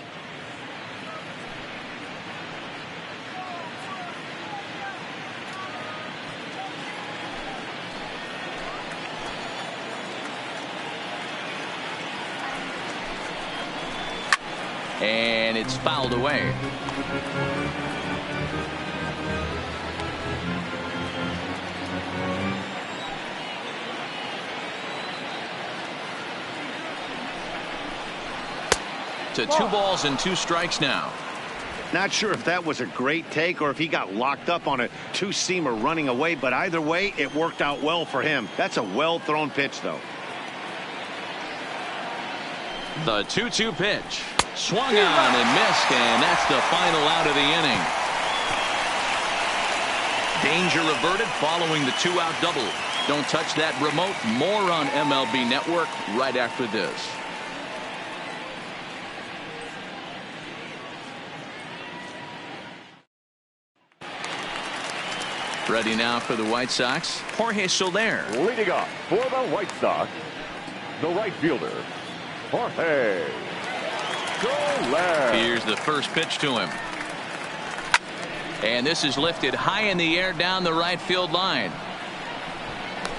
And it's fouled away. To 2 balls and 2 strikes now. Not sure if that was a great take or if he got locked up on a two-seamer running away, but either way, it worked out well for him. That's a well-thrown pitch, though. The 2-2 pitch. Swung on and missed, and that's the final out of the inning. Danger averted following the 2-out double. Don't touch that remote. More on MLB Network right after this. Ready now for the White Sox, Jorge Soler. Leading off for the White Sox, the right fielder, Jorge Soler. Here's the first pitch to him. And this is lifted high in the air down the right field line.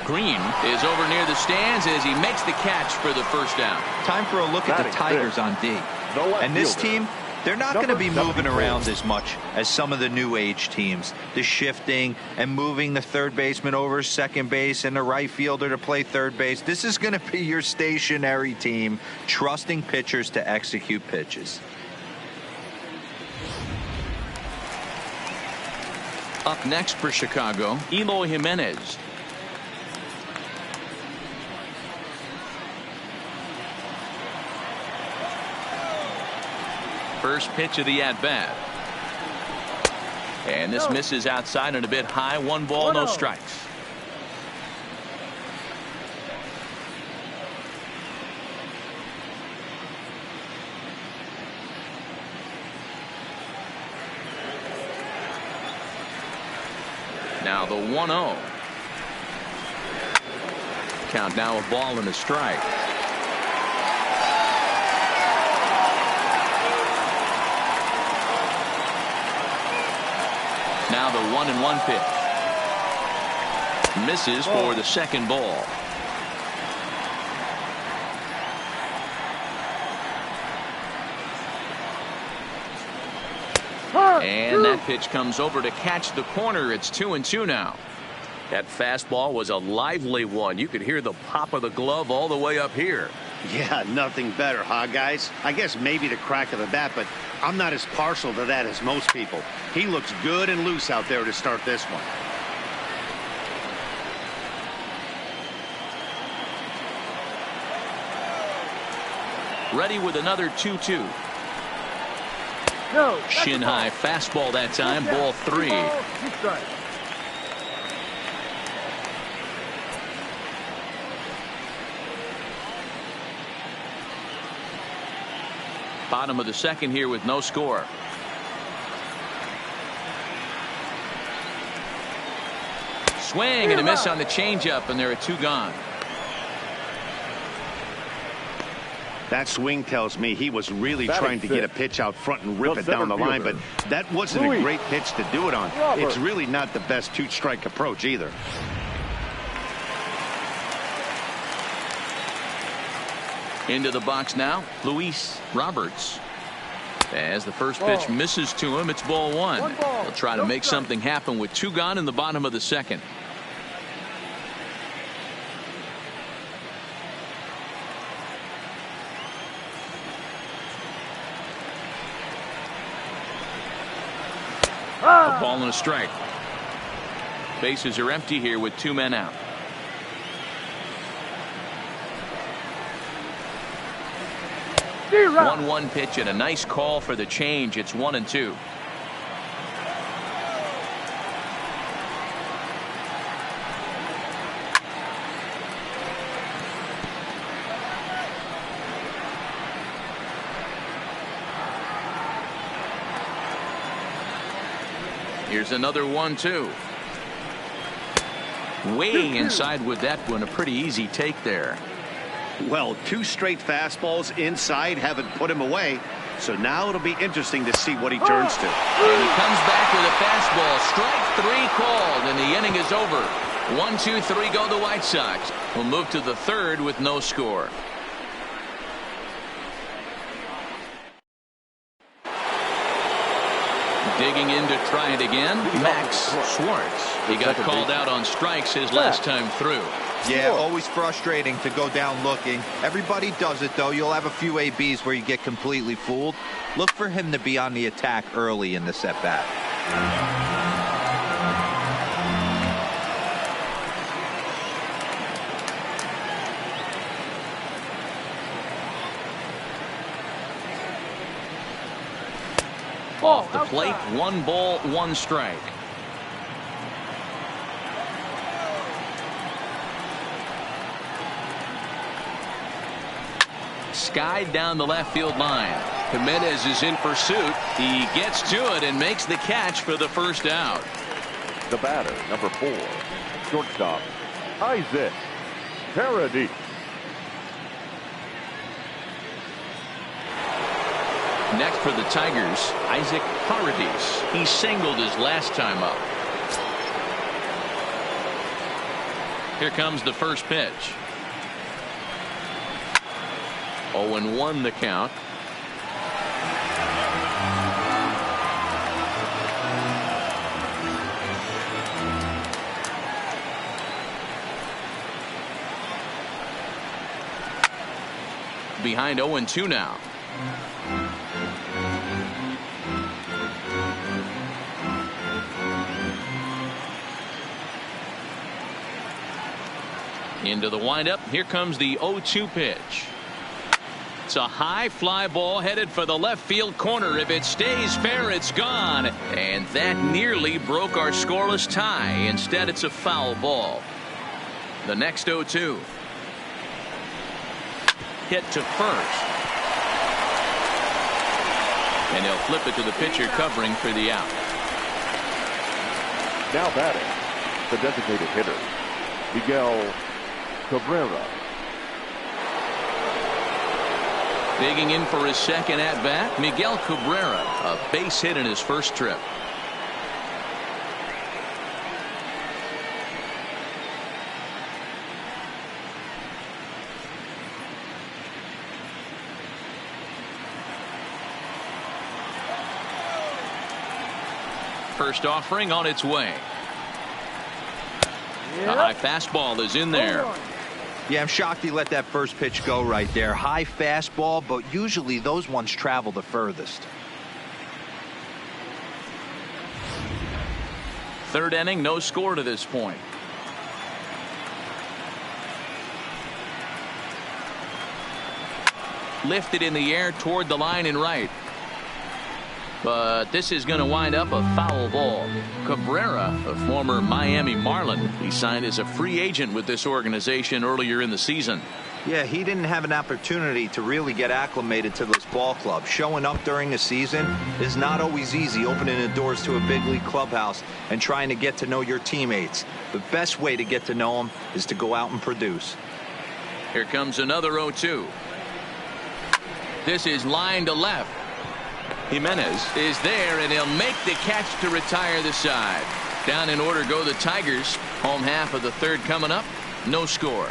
Green is over near the stands as he makes the catch for the first down. Time for a look at the Tigers on D. And this team, they're not going to be moving around as much as some of the new age teams. The shifting and moving the third baseman over second base and the right fielder to play third base. This is going to be your stationary team, trusting pitchers to execute pitches. Up next for Chicago, Eloy Jimenez. First pitch of the at-bat. And this misses outside and a bit high. 1 ball, no strikes. Now the 1-0. Count now, a ball and a strike. Now the 1-1 pitch. Misses for the second ball. And that pitch comes over to catch the corner. It's 2-2 now. That fastball was a lively one. You could hear the pop of the glove all the way up here. Yeah, nothing better, huh, guys? I guess maybe the crack of the bat, but I'm not as partial to that as most people. He looks good and loose out there to start this one. Ready with another 2-2. No, Shin high fastball that time. Ball 3. Bottom of the second here with no score. Swing and a miss on the changeup, and there are 2 gone. That swing tells me he was really trying to get a pitch out front and rip it down the line, but that wasn't a great pitch to do it on. It's really not the best 2-strike approach either. Into the box now, Luis Roberts. As the first pitch misses to him, it's ball one. He'll try to make something happen with 2 gone in the bottom of the second. A ball and a strike. Bases are empty here with 2 men out. Zero. 1-1 pitch and a nice call for the change. It's 1-2. Here's another 1-2. Way inside with that one. A pretty easy take there. Well, 2 straight fastballs inside haven't put him away. So now it'll be interesting to see what he turns to. And he comes back with a fastball. Strike 3 called, and the inning is over. 1-2-3 go the White Sox. We'll move to the third with no score. Digging in to try it again, Max Schwartz. He got called out on strikes his last time through. Yeah, always frustrating to go down looking. Everybody does it, though. You'll have a few ABs where you get completely fooled. Look for him to be on the attack early in the at-bat. Off the plate, 1 ball, 1 strike. Skied down the left field line. Jimenez is in pursuit. He gets to it and makes the catch for the first out. The batter, number 4, shortstop, Isaac Paradis. Next for the Tigers, Isaac Paradis. He singled his last time up. Here comes the first pitch. 0-1 the count. Behind 0-2 now. Into the windup. Here comes the 0-2 pitch. It's a high fly ball headed for the left field corner. If it stays fair, it's gone. And that nearly broke our scoreless tie. Instead, it's a foul ball. The next 0-2. Hit to first. And they'll flip it to the pitcher covering for the out. Now batting, the designated hitter, Miguel Cabrera. Digging in for his second at-bat, Miguel Cabrera, a base hit in his first trip. First offering on its way. A high fastball is in there. Yeah, I'm shocked he let that first pitch go right there. High fastball, but usually those ones travel the furthest. Third inning, no score to this point. Lifted in the air toward the line and right. But this is going to wind up a foul ball. Cabrera, a former Miami Marlin, he signed as a free agent with this organization earlier in the season. Yeah, he didn't have an opportunity to really get acclimated to this ball club. Showing up during the season is not always easy, opening the doors to a big league clubhouse and trying to get to know your teammates. The best way to get to know them is to go out and produce. Here comes another 0-2. This is line to left. Jimenez is there, and he'll make the catch to retire the side. Down in order go the Tigers. Home half of the third coming up. No score.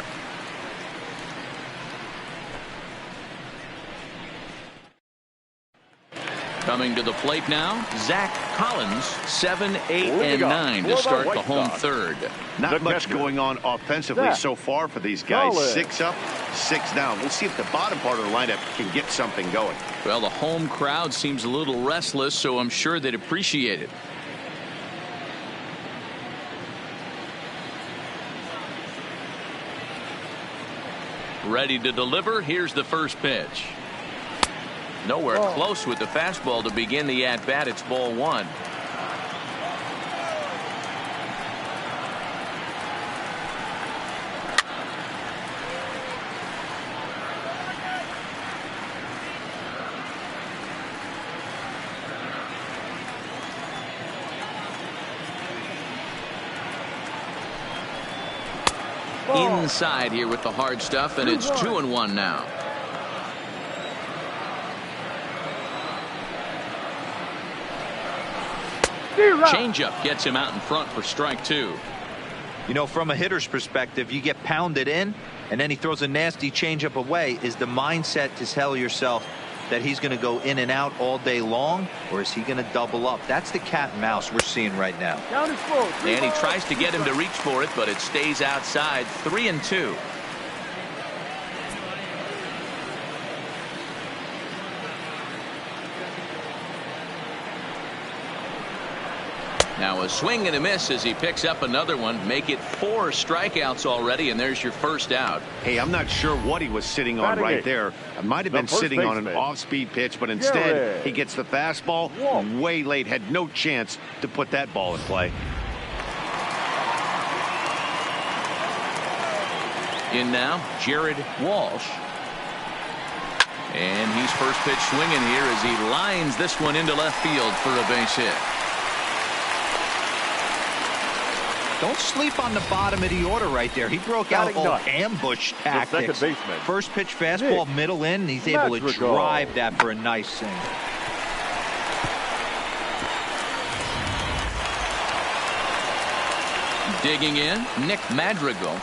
Coming to the plate now, Zach Collins, 7, 8, and 9 to start the home third. Not much going on offensively so far for these guys. 6 up, 6 down. We'll see if the bottom part of the lineup can get something going. Well, the home crowd seems a little restless, so I'm sure they'd appreciate it. Ready to deliver. Here's the first pitch. Nowhere close with the fastball to begin the at-bat. It's ball 1. Inside here with the hard stuff, and it's 2-1 now. Changeup gets him out in front for strike 2. You know, from a hitter's perspective, you get pounded in, and then he throws a nasty changeup away. Is the mindset to tell yourself that he's going to go in and out all day long, or is he going to double up? That's the cat and mouse we're seeing right now. And he tries to get him to reach for it, but it stays outside. 3-2. Now a swing and a miss as he picks up another one. Make it 4 strikeouts already, and there's your first out. Hey, I'm not sure what he was sitting on right there. It might have been sitting on an off-speed pitch, but instead he gets the fastball way late. Had no chance to put that ball in play. In now, Jared Walsh. And he's first pitch swinging here as he lines this one into left field for a base hit. Don't sleep on the bottom of the order right there. He broke out all ambush tactics. First pitch fastball, middle in. He's able to drive that for a nice single. Digging in, Nick Madrigal.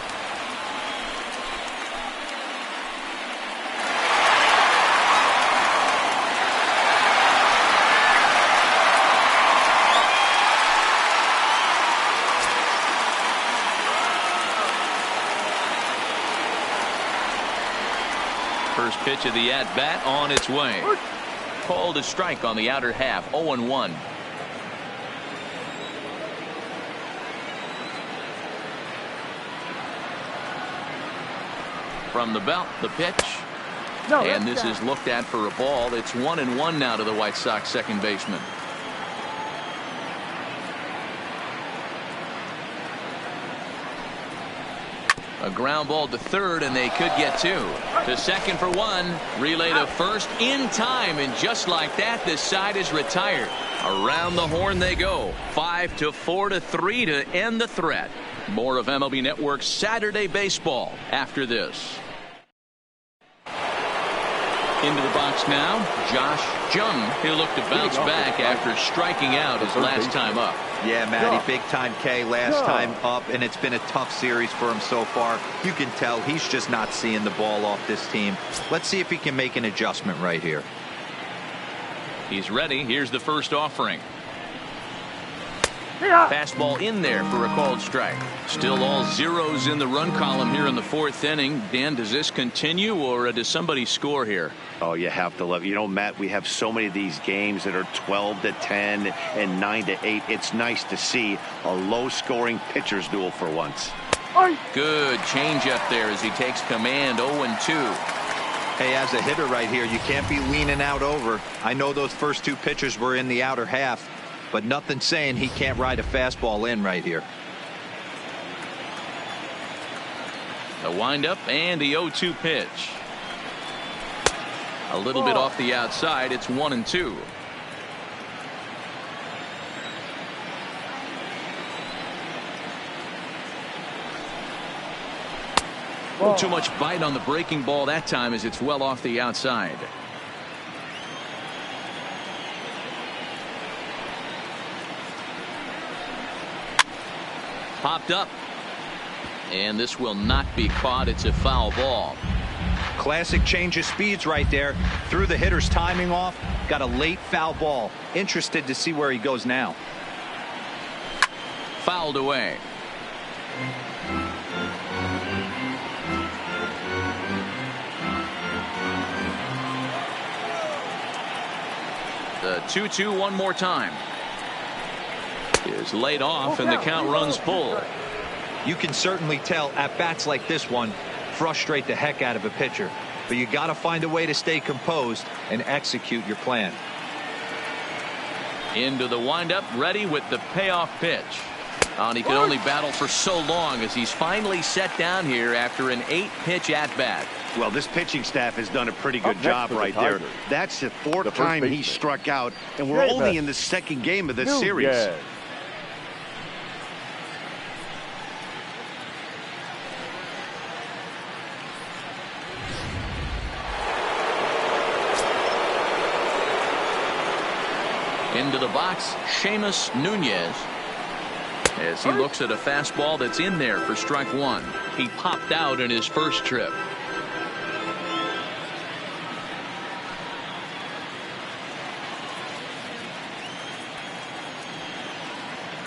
First pitch of the at-bat on its way. Called a strike on the outer half. 0-1. From the belt, the pitch. And this is looked at for a ball. It's 1-1 now to the White Sox second baseman. A ground ball to third, and they could get 2. To second for 1. Relay to first in time, and just like that, this side is retired. Around the horn they go. 5-4-3 to end the threat. More of MLB Network's Saturday Baseball after this. Into the box now, Josh Jung. He'll look to bounce back after striking out his last time up. Yeah, Matty, big time K last time up, and it's been a tough series for him so far. You can tell he's just not seeing the ball off this team. Let's see if he can make an adjustment right here. He's ready. Here's the first offering. Fastball in there for a called strike. Still all zeros in the run column here in the 4th inning. Dan, does this continue, or does somebody score here? Oh, you have to love it. You know, Matt, we have so many of these games that are 12-10 and 9-8. It's nice to see a low-scoring pitcher's duel for once. Good changeup there as he takes command. 0-2. Hey, as a hitter right here, you can't be leaning out over. I know those first 2 pitchers were in the outer half, but nothing saying he can't ride a fastball in right here. The windup and the 0-2 pitch. A little bit off the outside. It's 1-2. Too much bite on the breaking ball that time as it's well off the outside. Popped up. And this will not be caught. It's a foul ball. Classic change of speeds right there. Threw the hitter's timing off. Got a late foul ball. Interested to see where he goes now. Fouled away. The 2-2 one more time. Is laid off and the count runs full. You can certainly tell at bats like this one frustrate the heck out of a pitcher, but you got to find a way to stay composed and execute your plan. Into the windup, ready with the payoff pitch. And he could only battle for so long as he's finally set down here after an 8-pitch at-bat. Well, this pitching staff has done a pretty good job right there. That's the fourth time he struck out, and we're only in the second game of this series. Into the box, Seamus Nunez. As he looks at a fastball that's in there for strike one. He popped out in his first trip.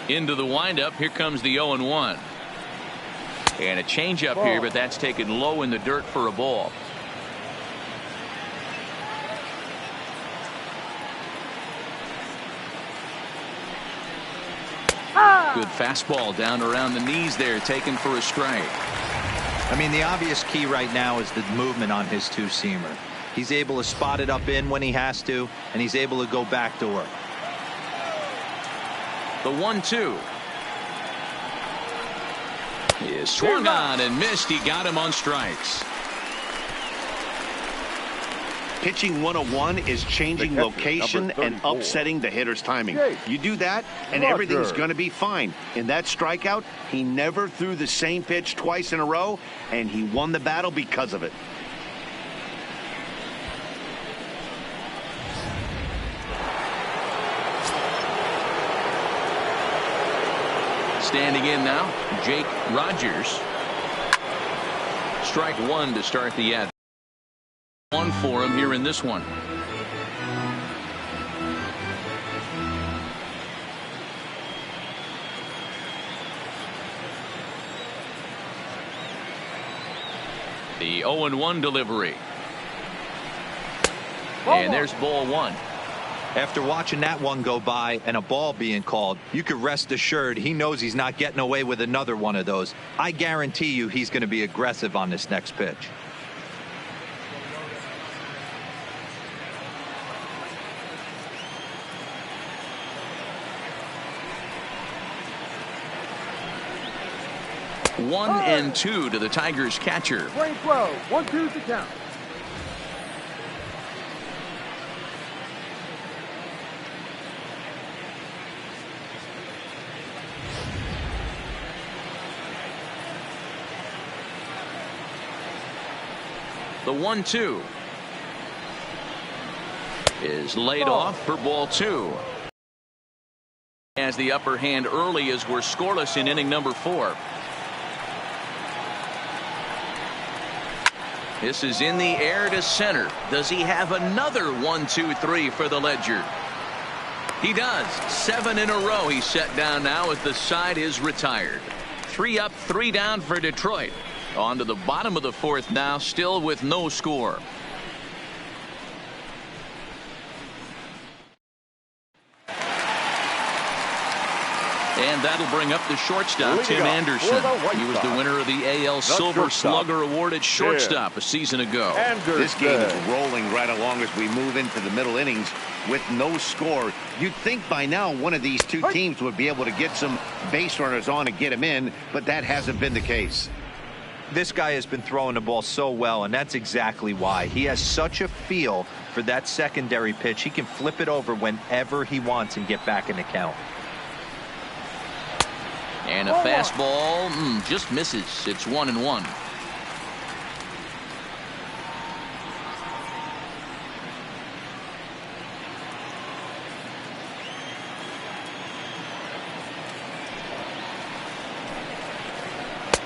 Into the windup, here comes the 0-1. And a changeup here, but that's taken low in the dirt for a ball. Good fastball down around the knees there, taken for a strike. I mean, the obvious key right now is the movement on his two-seamer. He's able to spot it up in when he has to, and he's able to go backdoor. The 1-2 is swung on and missed. He got him on strikes. Pitching 101 is changing location and upsetting the hitter's timing. You do that, and everything's going to be fine. In that strikeout, he never threw the same pitch twice in a row, and he won the battle because of it. Standing in now, Jake Rogers. Strike one to start the at. One for him here in this one. The 0-1 delivery. And there's ball one. After watching that one go by and a ball being called, you could rest assured he knows he's not getting away with another one of those. I guarantee you he's going to be aggressive on this next pitch. One and two to the Tigers catcher. 20-12, 1-2 to count. The 1-2 is laid off for ball two. Has the upper hand early as we're scoreless in inning number 4. This is in the air to center. Does he have another 1-2-3 for the ledger? He does. 7 in a row. He's set down now as the side is retired. 3 up, 3 down for Detroit. On to the bottom of the 4th now, still with no score. And that'll bring up the shortstop, Tim Anderson. He was the winner of the AL Silver Slugger Award at shortstop a season ago. This game is rolling right along as we move into the middle innings with no score. You'd think by now one of these two teams would be able to get some base runners on and get them in, but that hasn't been the case. This guy has been throwing the ball so well, and that's exactly why. He has such a feel for that secondary pitch. He can flip it over whenever he wants and get back in the count. And a fastball just misses. It's 1-1.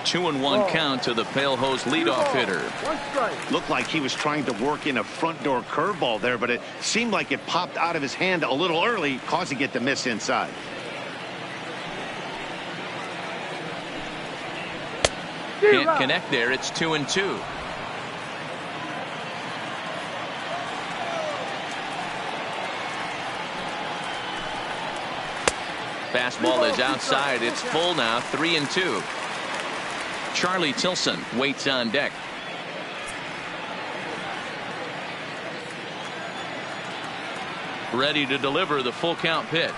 2-1 count to the Pale Host leadoff hitter. Looked like he was trying to work in a front door curveball there, but it seemed like it popped out of his hand a little early, causing it to miss inside. Can't connect there. It's 2-2. Fastball is outside. It's full now. 3-2. Charlie Tilson waits on deck. Ready to deliver the full count pitch.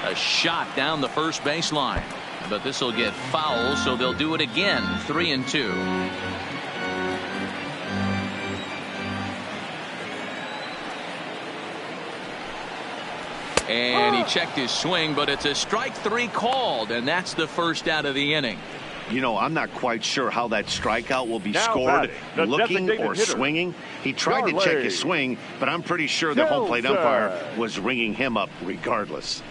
A shot down the first baseline. But this will get foul, so they'll do it again. 3-2. And he checked his swing, but it's a strike 3 called, and that's the first out of the inning. You know, I'm not quite sure how that strikeout will be scored, looking or swinging. He tried to check his swing, but I'm pretty sure the home plate umpire was ringing him up regardless.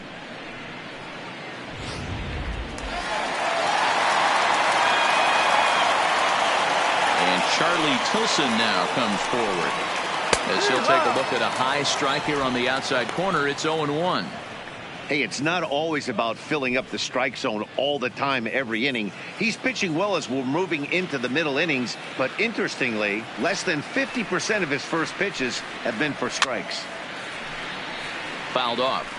And Charlie Tilson now comes forward, as he'll take a look at a high strike here on the outside corner. It's 0-1. Hey, it's not always about filling up the strike zone all the time every inning. He's pitching well as we're moving into the middle innings, but interestingly, less than 50% of his first pitches have been for strikes. Fouled off.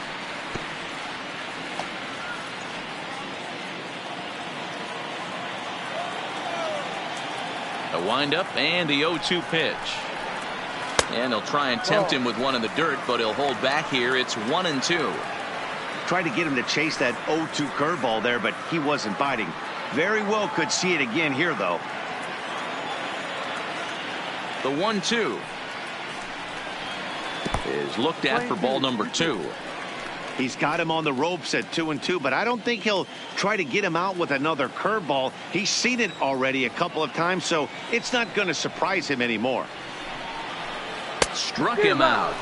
A windup and the 0-2 pitch. And he'll try and tempt him with one in the dirt, but he'll hold back here. It's 1-2. Tried to get him to chase that 0-2 curveball there, but he wasn't biting. Very well could see it again here, though. The 1-2 is looked at for ball number 2. He's got him on the ropes at 2-2, but I don't think he'll try to get him out with another curveball. He's seen it already a couple of times, so it's not going to surprise him anymore. Struck him out.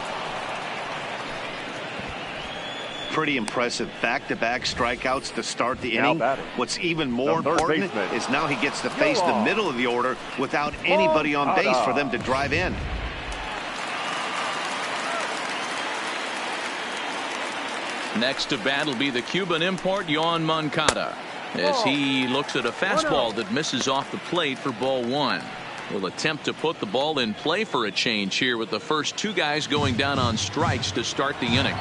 Pretty impressive back-to-back strikeouts to start the inning. What's even more important is now he gets to face the middle of the order without anybody on base for them to drive in. Next to bat will be the Cuban import Yoan Moncada, as he looks at a fastball that misses off the plate for ball 1. Will attempt to put the ball in play for a change here, with the first 2 guys going down on strikes to start the inning.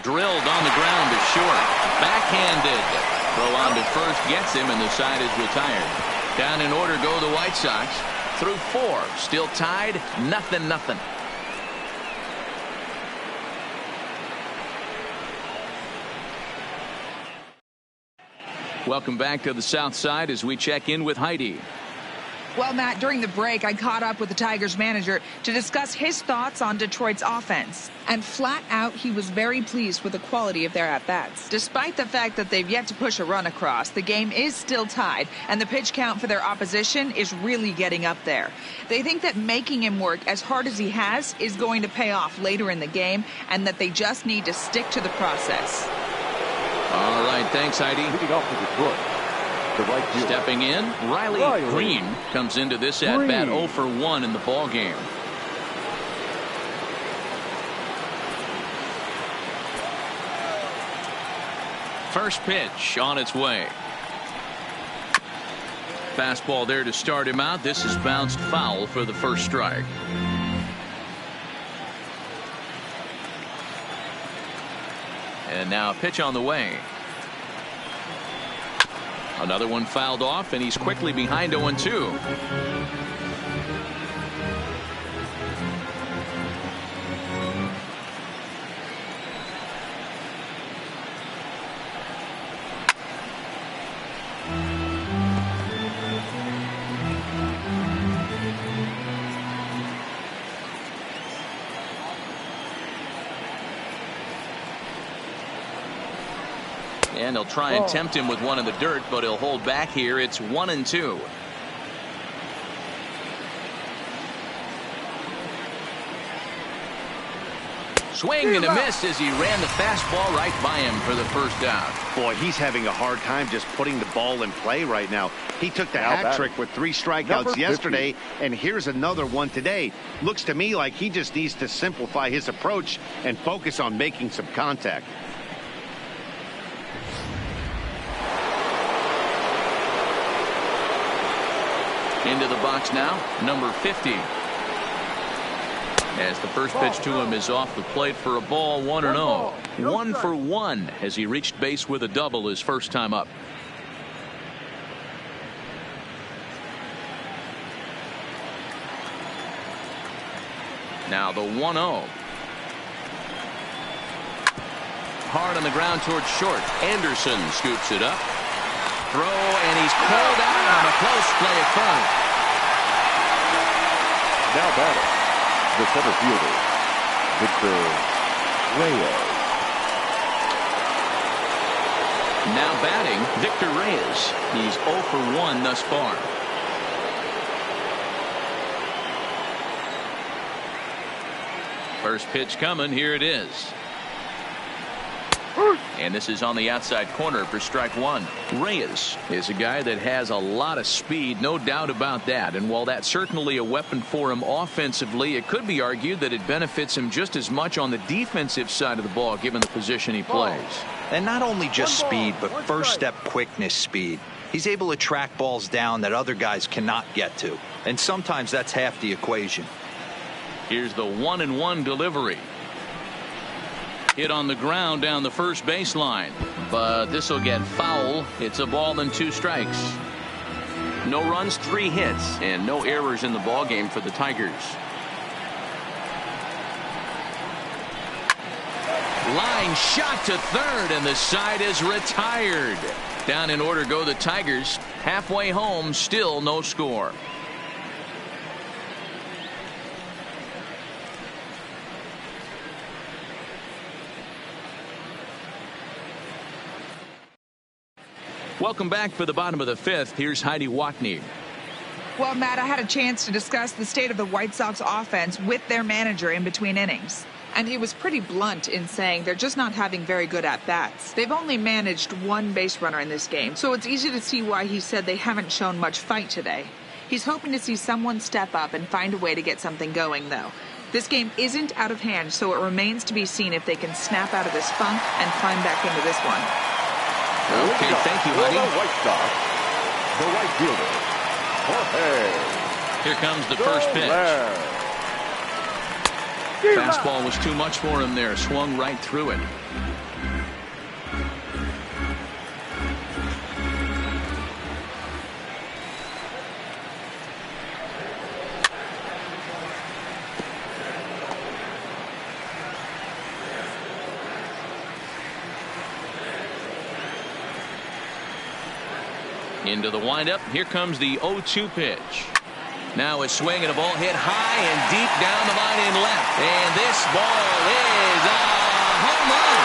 Drilled on the ground to short. Backhanded. Throw on to first gets him, and the side is retired. Down in order go the White Sox. Through 4. Still tied. 0-0. Welcome back to the South Side as we check in with Heidi. Well, Matt, during the break, I caught up with the Tigers manager to discuss his thoughts on Detroit's offense. And flat out, he was very pleased with the quality of their at-bats. Despite the fact that they've yet to push a run across, the game is still tied, and the pitch count for their opposition is really getting up there. They think that making him work as hard as he has is going to pay off later in the game, and that they just need to stick to the process. All right, thanks, Heidi. Stepping in, Riley Green comes into this at-bat 0 for 1 in the ball game. First pitch on its way. Fastball there to start him out. This is bounced foul for the first strike. And now a pitch on the way. Another one fouled off, and he's quickly behind 0-2. And they'll try and tempt him with one in the dirt, but he'll hold back here. It's 1-2. Swing and a miss as he ran the fastball right by him for the first out. Boy, he's having a hard time just putting the ball in play right now. He took the hat trick with 3 strikeouts yesterday, and here's another one today. Looks to me like he just needs to simplify his approach and focus on making some contact. Into the box now, number 50. As the first pitch to him is off the plate for a ball, 1-0. 1 for 1 as he reached base with a double his first time up. Now the 1-0. Hard on the ground towards short. Anderson scoops it up. Throw, and he's pulled out on a close play at first. Now batting, the center fielder, Victor Reyes. Now batting, Victor Reyes. He's 0 for 1 thus far. First pitch coming. Here it is. And this is on the outside corner for strike 1. Reyes is a guy that has a lot of speed, no doubt about that. And while that's certainly a weapon for him offensively, it could be argued that it benefits him just as much on the defensive side of the ball, given the position he plays. And not only just speed, but first step quickness speed. He's able to track balls down that other guys cannot get to. And sometimes that's half the equation. Here's the 1-1 delivery. Hit on the ground down the first baseline, but this will get foul. It's a ball and 2 strikes. No runs, 3 hits, and no errors in the ball game for the Tigers. Line shot to third, and the side is retired. Down in order go the Tigers. Halfway home, still no score. Welcome back for the bottom of the 5th. Here's Heidi Watney. Well, Matt, I had a chance to discuss the state of the White Sox offense with their manager in between innings. And he was pretty blunt in saying they're just not having very good at-bats. They've only managed 1 base runner in this game, so it's easy to see why he said they haven't shown much fight today. He's hoping to see someone step up and find a way to get something going, though. This game isn't out of hand, so it remains to be seen if they can snap out of this funk and climb back into this one. Okay, thank you, Heidi. The White Sox, the right fielder, Jorge. Here comes the first pitch. Fastball was too much for him there. Swung right through it. Into the windup. Here comes the 0-2 pitch. Now a swing and a ball hit high and deep down the line in left. And this ball is a home run.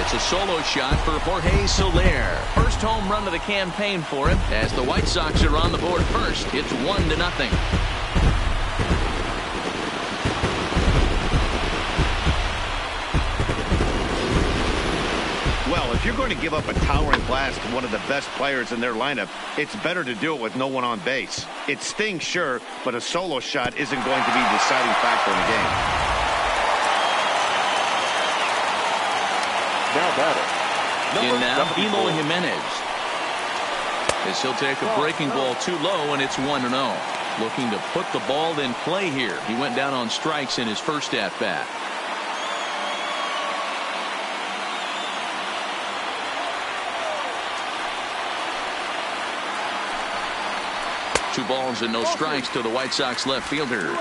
It's a solo shot for Jorge Soler. First home run of the campaign for him. As the White Sox are on the board first, it's 1-0. If you're going to give up a towering blast to one of the best players in their lineup, it's better to do it with no one on base. It stings, sure, but a solo shot isn't going to be the deciding factor in the game. Now batting. In now, Eloy Jimenez. As he'll take a breaking ball too low, and it's 1-0. Looking to put the ball in play here. He went down on strikes in his first at-bat. Two balls and no strikes to the White Sox left fielder.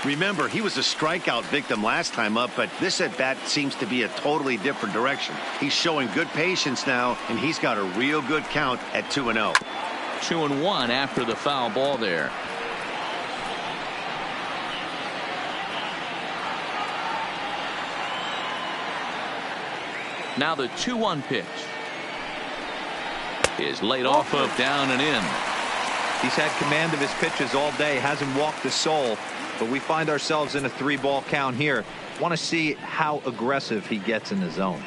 Remember, he was a strikeout victim last time up, but this at-bat seems to be a totally different direction. He's showing good patience now, and he's got a real good count at 2-0. 2-1 after the foul ball there. Now the 2-1 pitch. is laid off of down and in. He's had command of his pitches all day, hasn't walked a soul, but we find ourselves in a 3-ball count here. Want to see how aggressive he gets in the zone.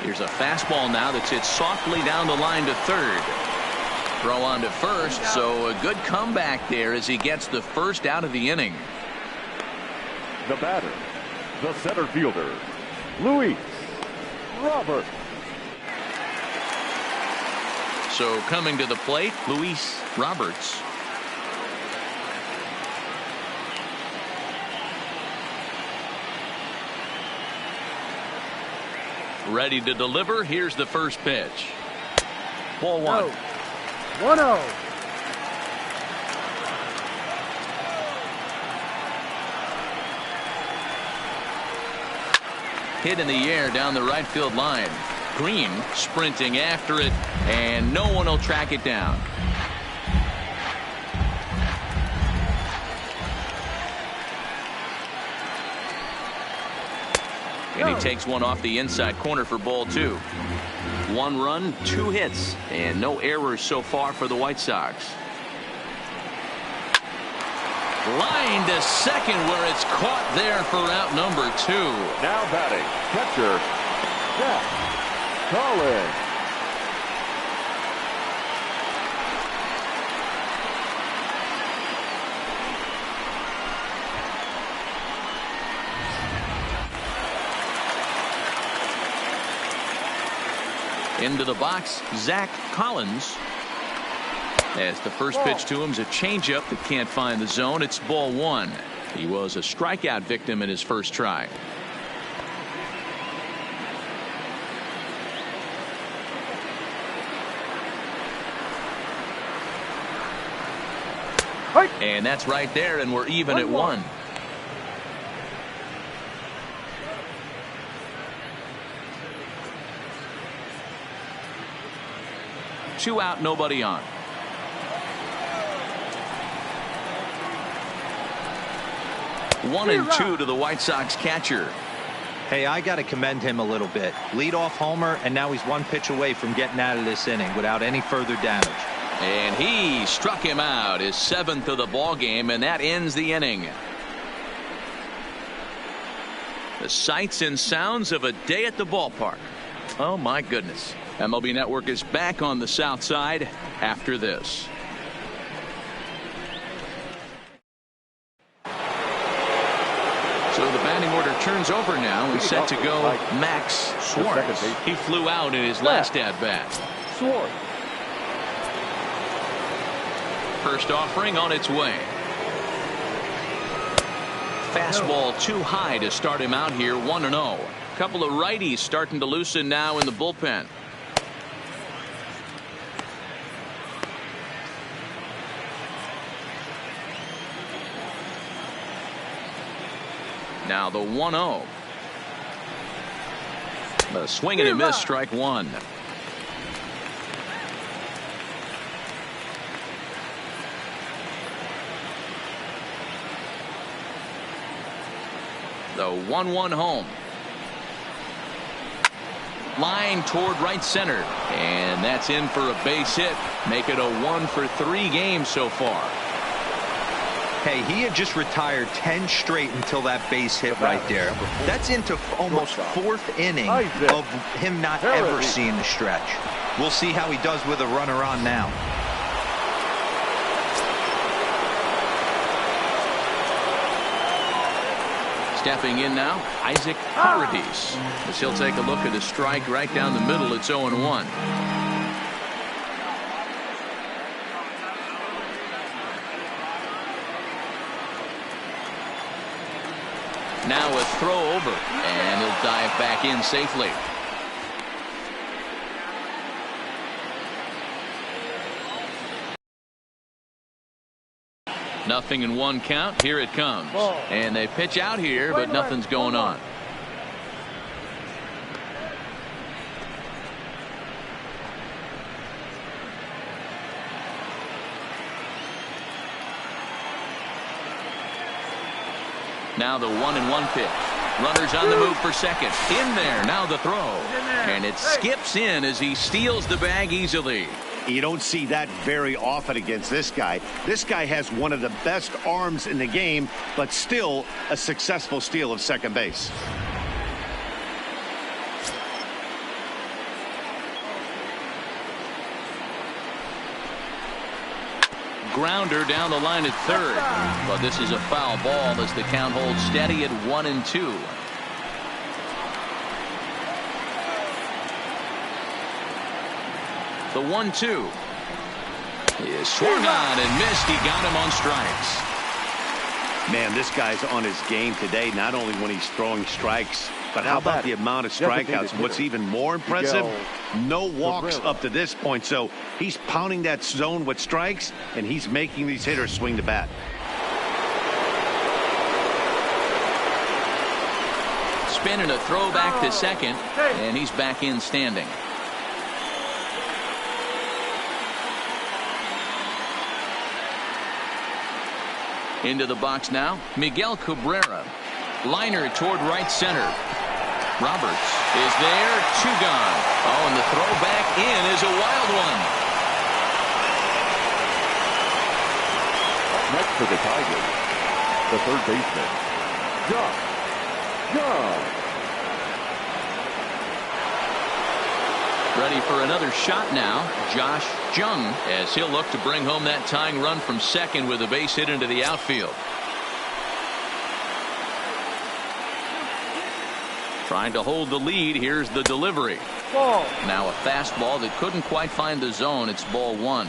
Here's a fastball now that's hit softly down the line to third. Throw on to first, so a good comeback there as he gets the first out of the inning. The batter, the center fielder, Luis Robert. So coming to the plate, Luis Roberts. Ready to deliver. Here's the first pitch. Ball one. 1-0. Hit in the air down the right field line. Green sprinting after it, and no one will track it down. And he takes one off the inside corner for ball two. 1 run, 2 hits, and no errors so far for the White Sox. Line to second where it's caught there for out number 2. Now batting, catcher, Jack Collins. Into the box, Zach Collins. As the first pitch to him is a changeup that can't find the zone. It's ball 1. He was a strikeout victim in his first try. And that's right there, and we're even at 1. Two out, nobody on. 1-2 to the White Sox catcher. Hey, I got to commend him a little bit. Leadoff homer, and now he's 1 pitch away from getting out of this inning without any further damage. And he struck him out, his 7th of the ball game, and that ends the inning. The sights and sounds of a day at the ballpark. Oh my goodness. MLB Network is back on the south side after this. So the batting order turns over now and set to go Max Schwartz. He flew out in his last at bat. Schwartz. First offering on its way. Fastball too high to start him out here. 1-0. Couple of righties starting to loosen now in the bullpen. Now the 1-0. The swing and a miss, strike 1. The 1-1 home. Line toward right center, and that's in for a base hit. Make it a 1 for 3 games so far. Hey, he had just retired 10 straight until that base hit right there. That's into almost 4th inning of him not ever seeing the stretch. We'll see how he does with a runner on now. Stepping in now, Isaac Paradis. As he'll take a look at a strike right down the middle. It's 0-1. Now a throw over, and he'll dive back in safely. Nothing in 1 count. Here it comes. And they pitch out here, but nothing's going on. Now the 1-1 pitch. Runners on the move for second. In there. Now the throw. And it skips in as he steals the bag easily. You don't see that very often against this guy. This guy has one of the best arms in the game, but still a successful steal of second base. Grounder down the line at third. But this is a foul ball as the count holds steady at 1-2. The 1-2 is swung on and missed. He got him on strikes. Man, this guy's on his game today, not only when he's throwing strikes, but how about the amount of strikeouts? What's even more impressive, no walks up to this point. So he's pounding that zone with strikes, and he's making these hitters swing the bat. Spin and a throw back to second, and he's back in standing. Into the box now, Miguel Cabrera. Liner toward right center. Roberts is there, 2 gone. Oh, and the throw back in is a wild one. Next for the Tigers, the third baseman, Josh Jung. Ready for another shot now, Josh Jung, as he'll look to bring home that tying run from second with a base hit into the outfield. Trying to hold the lead. Here's the delivery. Ball. Now a fastball that couldn't quite find the zone. It's ball 1.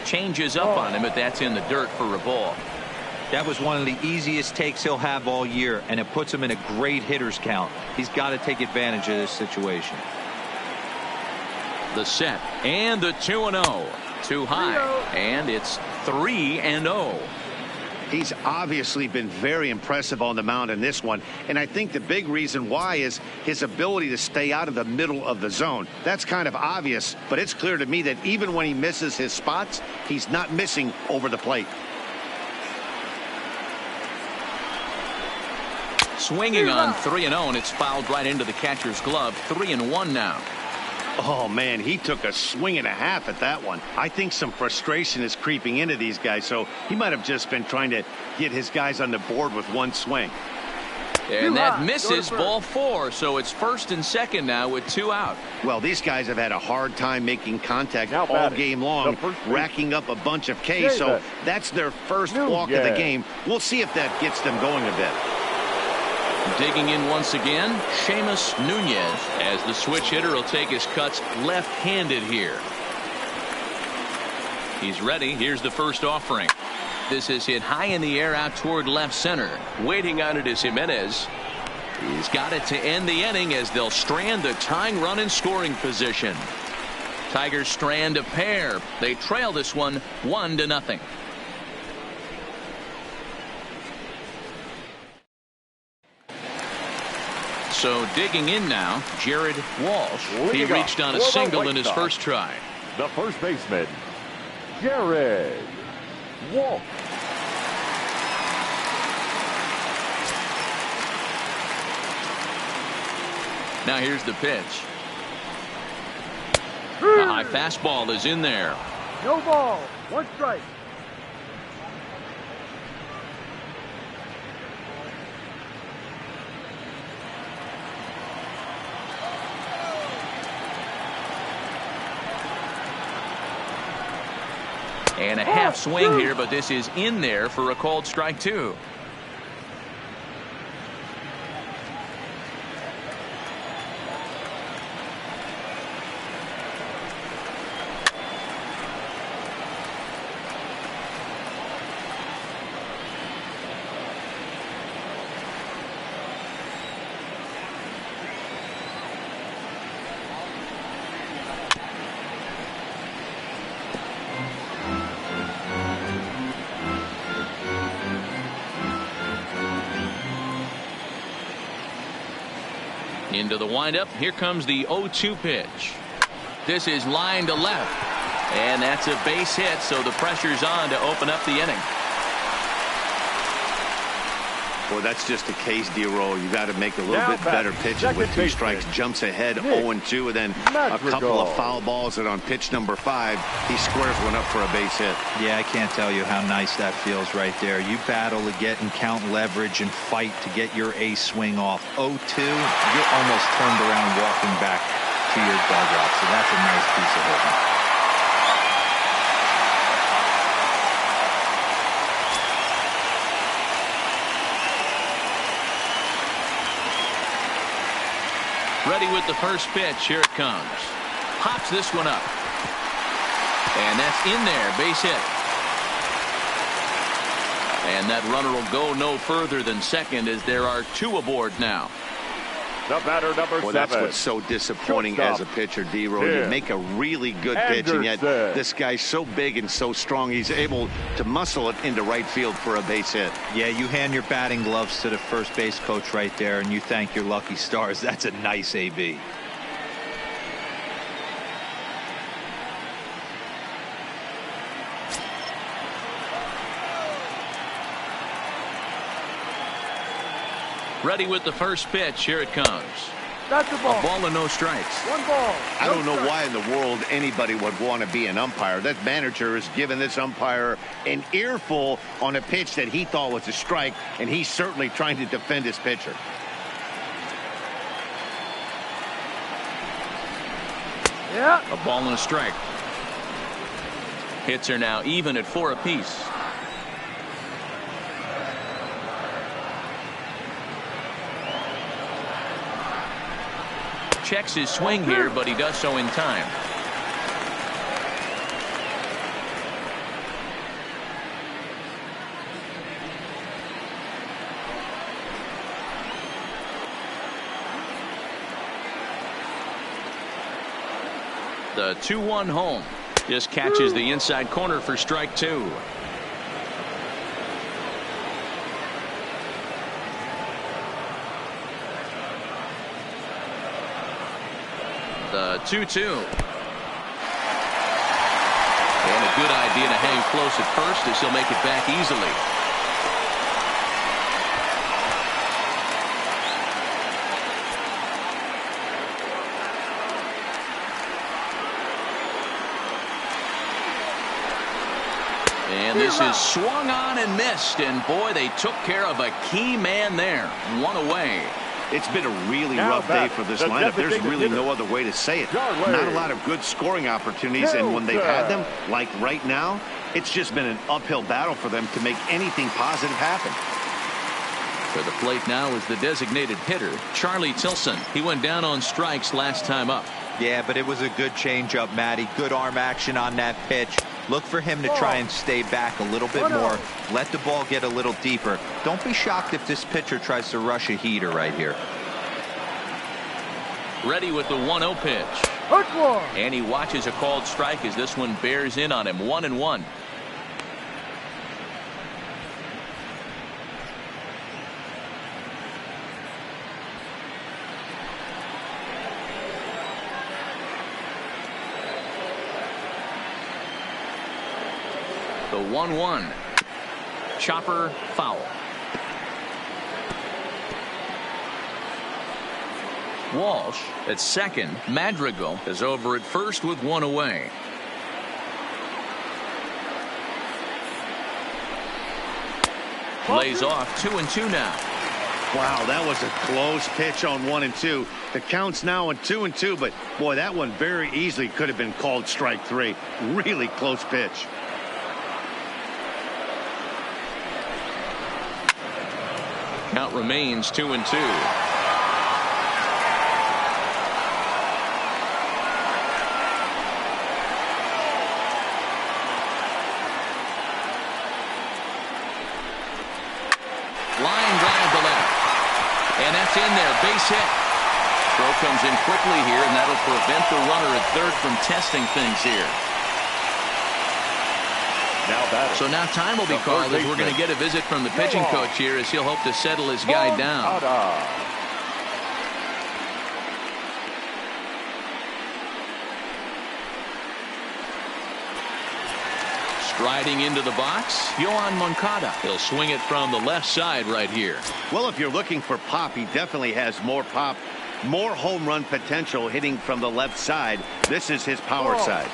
Changes up on him, but that's in the dirt for a ball. That was one of the easiest takes he'll have all year, and it puts him in a great hitter's count. He's got to take advantage of this situation. The set and the 2-0. Too high, and it's 3-0. He's obviously been very impressive on the mound in this one, and I think the big reason why is his ability to stay out of the middle of the zone. That's kind of obvious, but it's clear to me that even when he misses his spots, he's not missing over the plate. Swinging on 3-0, and it's fouled right into the catcher's glove. 3-1 now. Oh, man, he took a swing and a half at that one. I think some frustration is creeping into these guys, so he might have just been trying to get his guys on the board with one swing. And that misses, ball 4, so it's first and second now with 2 out. Well, these guys have had a hard time making contact all game long, racking up a bunch of Ks, so that's their first walk of the game. We'll see if that gets them going a bit. Digging in once again, Seamus Nunez, as the switch hitter will take his cuts left-handed here. He's ready. Here's the first offering. This is hit high in the air out toward left center. Waiting on it is Jimenez. He's got it to end the inning as they'll strand the tying run in scoring position. Tigers strand a pair. They trail this one 1-0. So digging in now, Jared Walsh. He reached on a single in his first try. The first baseman, Jared Walsh. Now here's the pitch. A high fastball is in there. No ball. 1 strike. And a half swing here, but this is in there for a called strike 2. Into the windup. Here comes the 0-2 pitch. This is line to left. And that's a base hit, so the pressure's on to open up the inning. Well, that's just a case, D-Roll. You got to make a little bit better pitches with 2 strikes. Jumps ahead 0-2, and then a couple of foul balls. And on pitch number 5, he squares one up for a base hit. Yeah, I can't tell you how nice that feels right there. You battle to get and count leverage and fight to get your ace swing off. 0-2, you're almost turned around walking back to your dugout. So that's a nice piece of hitting. Ready with the first pitch. Here it comes. Hops this one up. And that's in there. Base hit. And that runner will go no further than second as there are 2 aboard now. The batter, number 7. That's what's so disappointing as a pitcher, D-Roll. You make a really good pitch, and yet this guy's so big and so strong, he's able to muscle it into right field for a base hit. Yeah, you hand your batting gloves to the first base coach right there, and you thank your lucky stars. That's a nice AB. Ready with the first pitch. Here it comes. That's a ball. A ball and no strikes. 1 ball. I don't know why in the world anybody would want to be an umpire. That manager has given this umpire an earful on a pitch that he thought was a strike, and he's certainly trying to defend his pitcher. Yeah. A ball and a strike. Hits are now even at 4 apiece. Checks his swing here, but he does so in time. The 2-1 home. Just catches the inside corner for strike 2. The 2-2. And a good idea to hang close at first as he'll make it back easily. And this is swung on and missed. And boy, they took care of a key man there. 1 away. It's been a really rough day for this lineup. There's really no other way to say it. Not a lot of good scoring opportunities, and when they've had them, like right now, it's just been an uphill battle for them to make anything positive happen. To the plate now is the designated hitter, Charlie Tilson. He went down on strikes last time up. Yeah, but it was a good changeup, Matty. Good arm action on that pitch. Look for him to try and stay back a little bit more. Let the ball get a little deeper. Don't be shocked if this pitcher tries to rush a heater right here. Ready with the 1-0 pitch. And he watches a called strike as this one bears in on him. 1-1. The 1-1. Chopper foul. Walsh at second. Madrigal is over at first with 1 away. Lays off 2-2 now. Wow, that was a close pitch on 1-2. The count's now on 2-2, but boy, that one very easily could have been called strike 3. Really close pitch. Count remains 2-2. And that's in there. Base hit. Throw comes in quickly here, and that'll prevent the runner at third from testing things here. So now time will be called as we're going to get a visit from the pitching coach here as he'll hope to settle his guy down. Striding into the box, Yohan Moncada. He'll swing it from the left side right here. Well, if you're looking for pop, he definitely has more pop, more home run potential hitting from the left side. This is his power side.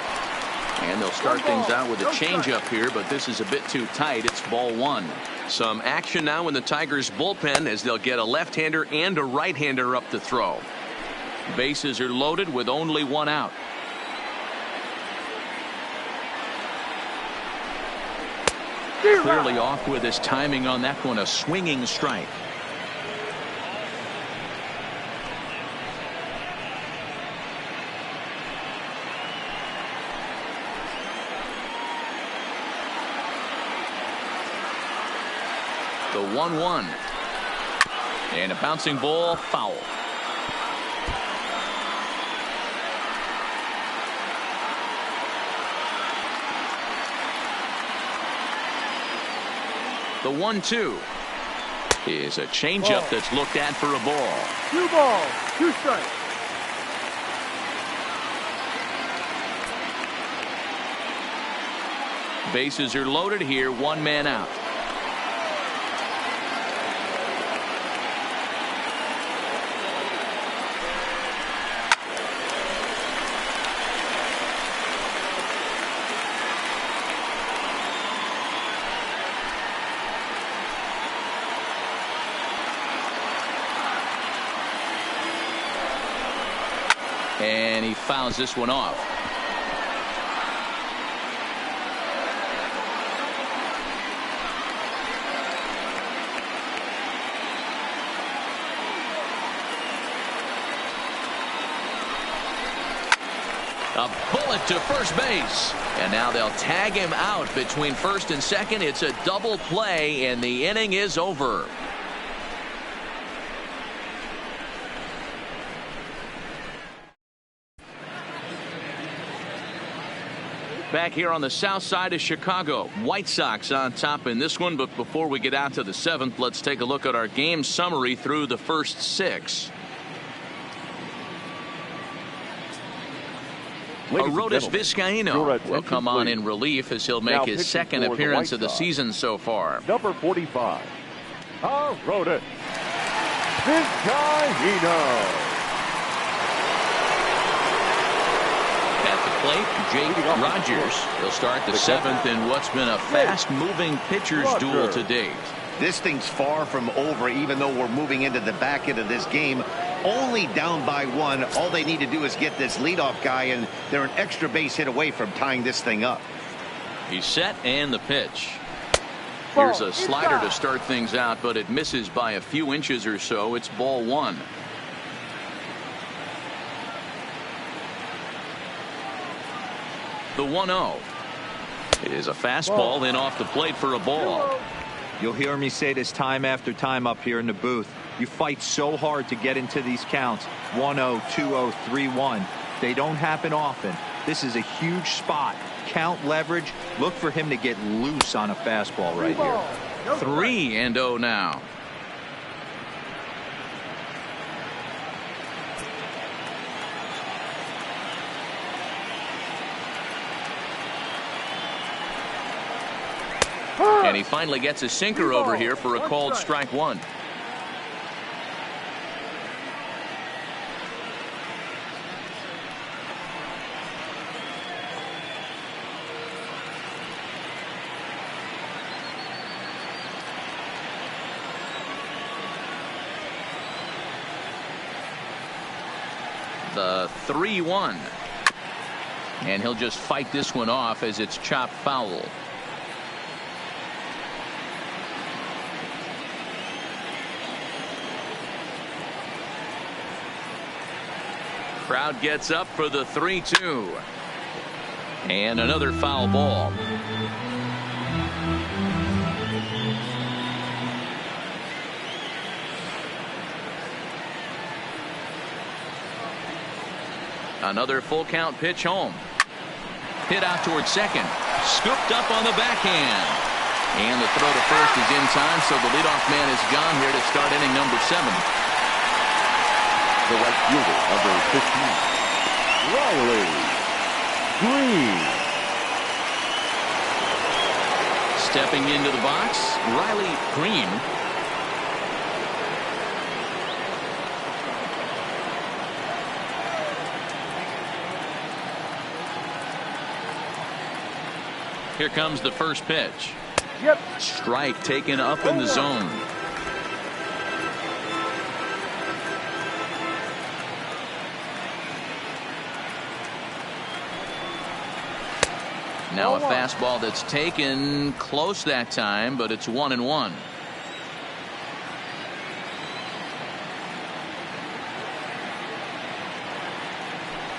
And they'll start things out with a changeup here, but this is a bit too tight. It's ball one. Some action now in the Tigers bullpen as they'll get a left-hander and a right-hander up to throw. Bases are loaded with only one out. Clearly off with his timing on that one, a swinging strike. The 1-1. And a bouncing ball, foul. The 1-2 is a changeup that's looked at for a ball. 2 balls, 2 strikes. Bases are loaded here, 1 man out. And he fouls this one off. A bullet to first base. And now they'll tag him out between first and second. It's a double play, and the inning is over. Back here on the south side of Chicago, White Sox on top in this one. But before we get out to the 7th, let's take a look at our game summary through the first 6. Arodys Vizcaíno will come on in relief as he'll make his second appearance of the season so far. Number 45, Arodys Vizcaíno. Plate, Jake Rogers. He'll start the 7th in what's been a fast-moving pitcher's duel to date. This thing's far from over, even though we're moving into the back end of this game. Only down by 1. All they need to do is get this leadoff guy, and they're an extra base hit away from tying this thing up. He's set, and the pitch. Here's a slider to start things out, but it misses by a few inches or so. It's ball 1. The 1-0 is a fastball in off the plate for a ball. You'll hear me say this time after time up here in the booth. You fight so hard to get into these counts. 1-0, 2-0, 3-1. They don't happen often. This is a huge spot. Count leverage. Look for him to get loose on a fastball right here. 3-0 now. And he finally gets a sinker over here for a called strike 1. The 3-1. And he'll just fight this one off as it's chopped foul. Crowd gets up for the 3-2. And another foul ball. Another full count pitch home. Hit out towards second. Scooped up on the backhand. And the throw to first is in time, so the leadoff man is gone here to start inning number 7. The right fielder, number 15, Riley Green. Stepping into the box, Riley Green. Here comes the first pitch. Yep. Strike taken up in the zone. Now a fastball that's taken close that time, but it's 1-1.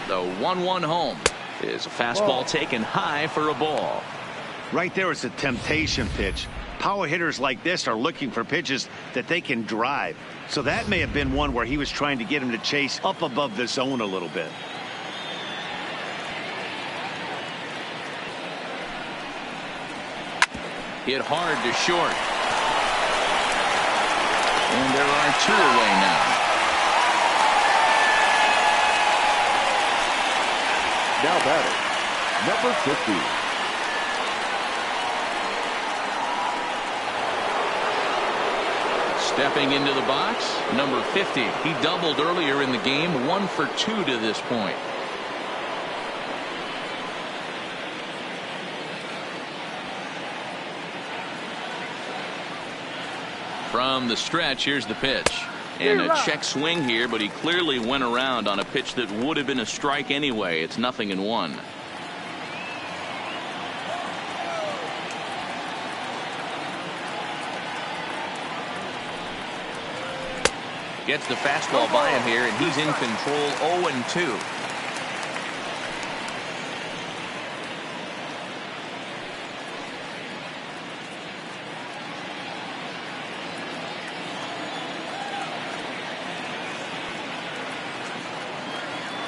The 1-1 home is a fastball taken high for a ball. Right there is a temptation pitch. Power hitters like this are looking for pitches that they can drive. So that may have been one where he was trying to get him to chase up above the zone a little bit. Hit hard to short. And there are two away now. Now batting, number 50. Stepping into the box, number 50. He doubled earlier in the game, 1 for 2 to this point. From the stretch, here's the pitch. And a check swing here, but he clearly went around on a pitch that would have been a strike anyway. It's 0-1. Gets the fastball by him here, and he's in control. 0-2.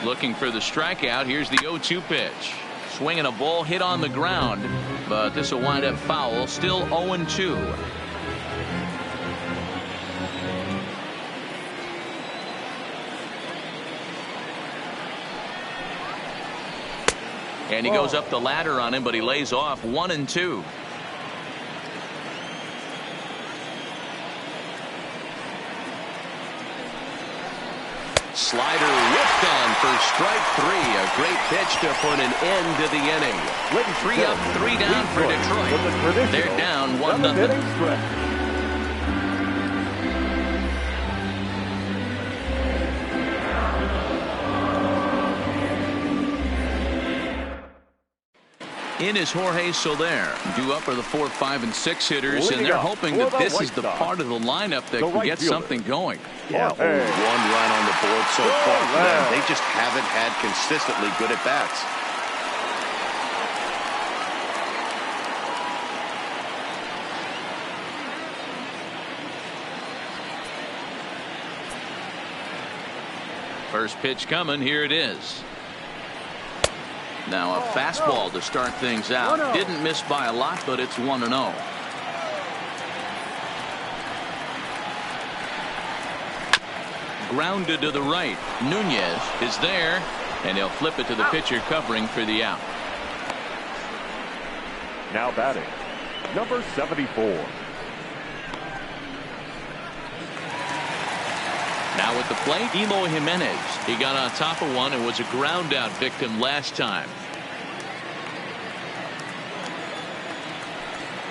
Looking for the strikeout. Here's the 0-2 pitch. Swinging a ball hit on the ground, but this will wind up foul. Still 0-2. And he goes up the ladder on him, but he lays off. 1-2. Slider whipped on for strike 3. A great pitch to put an end to the inning. 3 up, 3 down for Detroit. They're down 1-0. In is Jorge Soler. Due up are the 4, 5, and 6 hitters, and they're hoping that this is the part of the lineup that can get something going. Yeah, 1 run on the board so far for them. They just haven't had consistently good at bats. First pitch coming. Here it is. Now a fastball to start things out. Didn't miss by a lot, but it's 1-0. Grounded to the right. Nunez is there, and he'll flip it to the pitcher covering for the out. Now batting, number 74. Now at the plate, Eloy Jimenez. He got on top of one and was a ground out victim last time.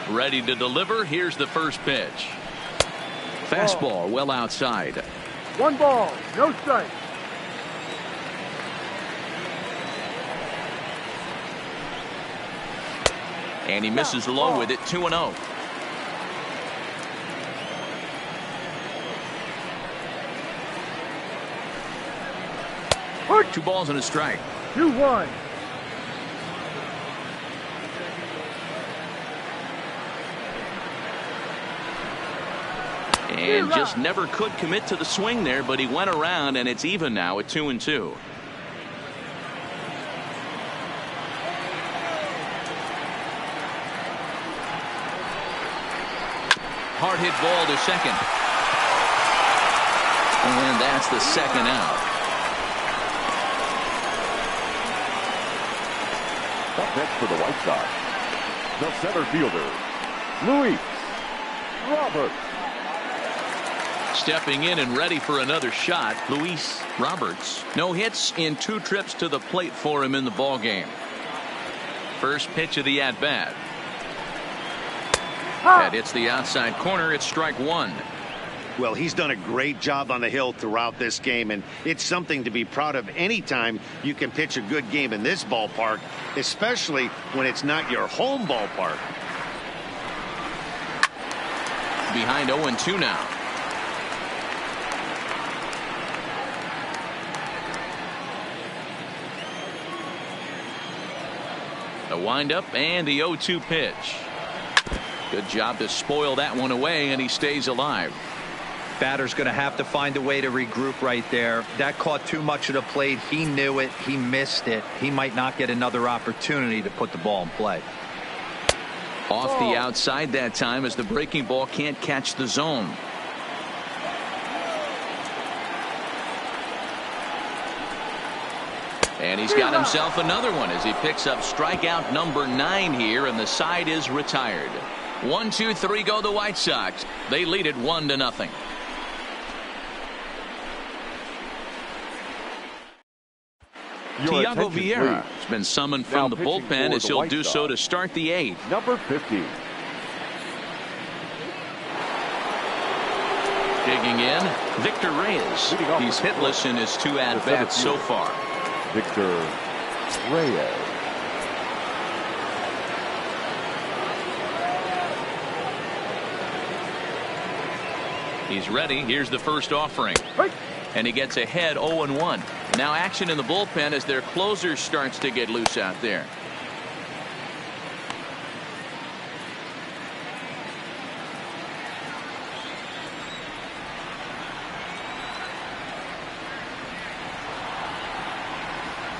Ready to deliver. Here's the first pitch. Fastball well outside. 1 ball, no strike. And he misses low with it. 2-0. Two balls and a strike. 2-1. And just never could commit to the swing there, but he went around, and it's even now at 2-2. Hard hit ball to second. And that's the second out. Up next for the White Sox, the center fielder, Luis Roberts. Stepping in and ready for another shot, Luis Roberts. No hits in 2 trips to the plate for him in the ballgame. First pitch of the at-bat. That hits the outside corner. It's strike 1. Well, he's done a great job on the hill throughout this game, and it's something to be proud of anytime you can pitch a good game in this ballpark, especially when it's not your home ballpark. Behind 0-2 now. The windup and the 0-2 pitch. Good job to spoil that one away, and he stays alive. Batter's going to have to find a way to regroup right there. That caught too much of the plate. He knew it. He missed it. He might not get another opportunity to put the ball in play. Off the outside that time as the breaking ball can't catch the zone. And he's got himself another one as he picks up strikeout number 9 here, and the side is retired. 1, 2, 3 go the White Sox. They lead it 1-0. Tiago Vieira has been summoned from the bullpen as he'll do so to start the 8th. Number 50. Digging in, Victor Reyes. He's hitless in his 2 at-bats so far. Victor Reyes. He's ready. Here's the first offering. And he gets ahead 0-1. Now action in the bullpen as their closer starts to get loose out there.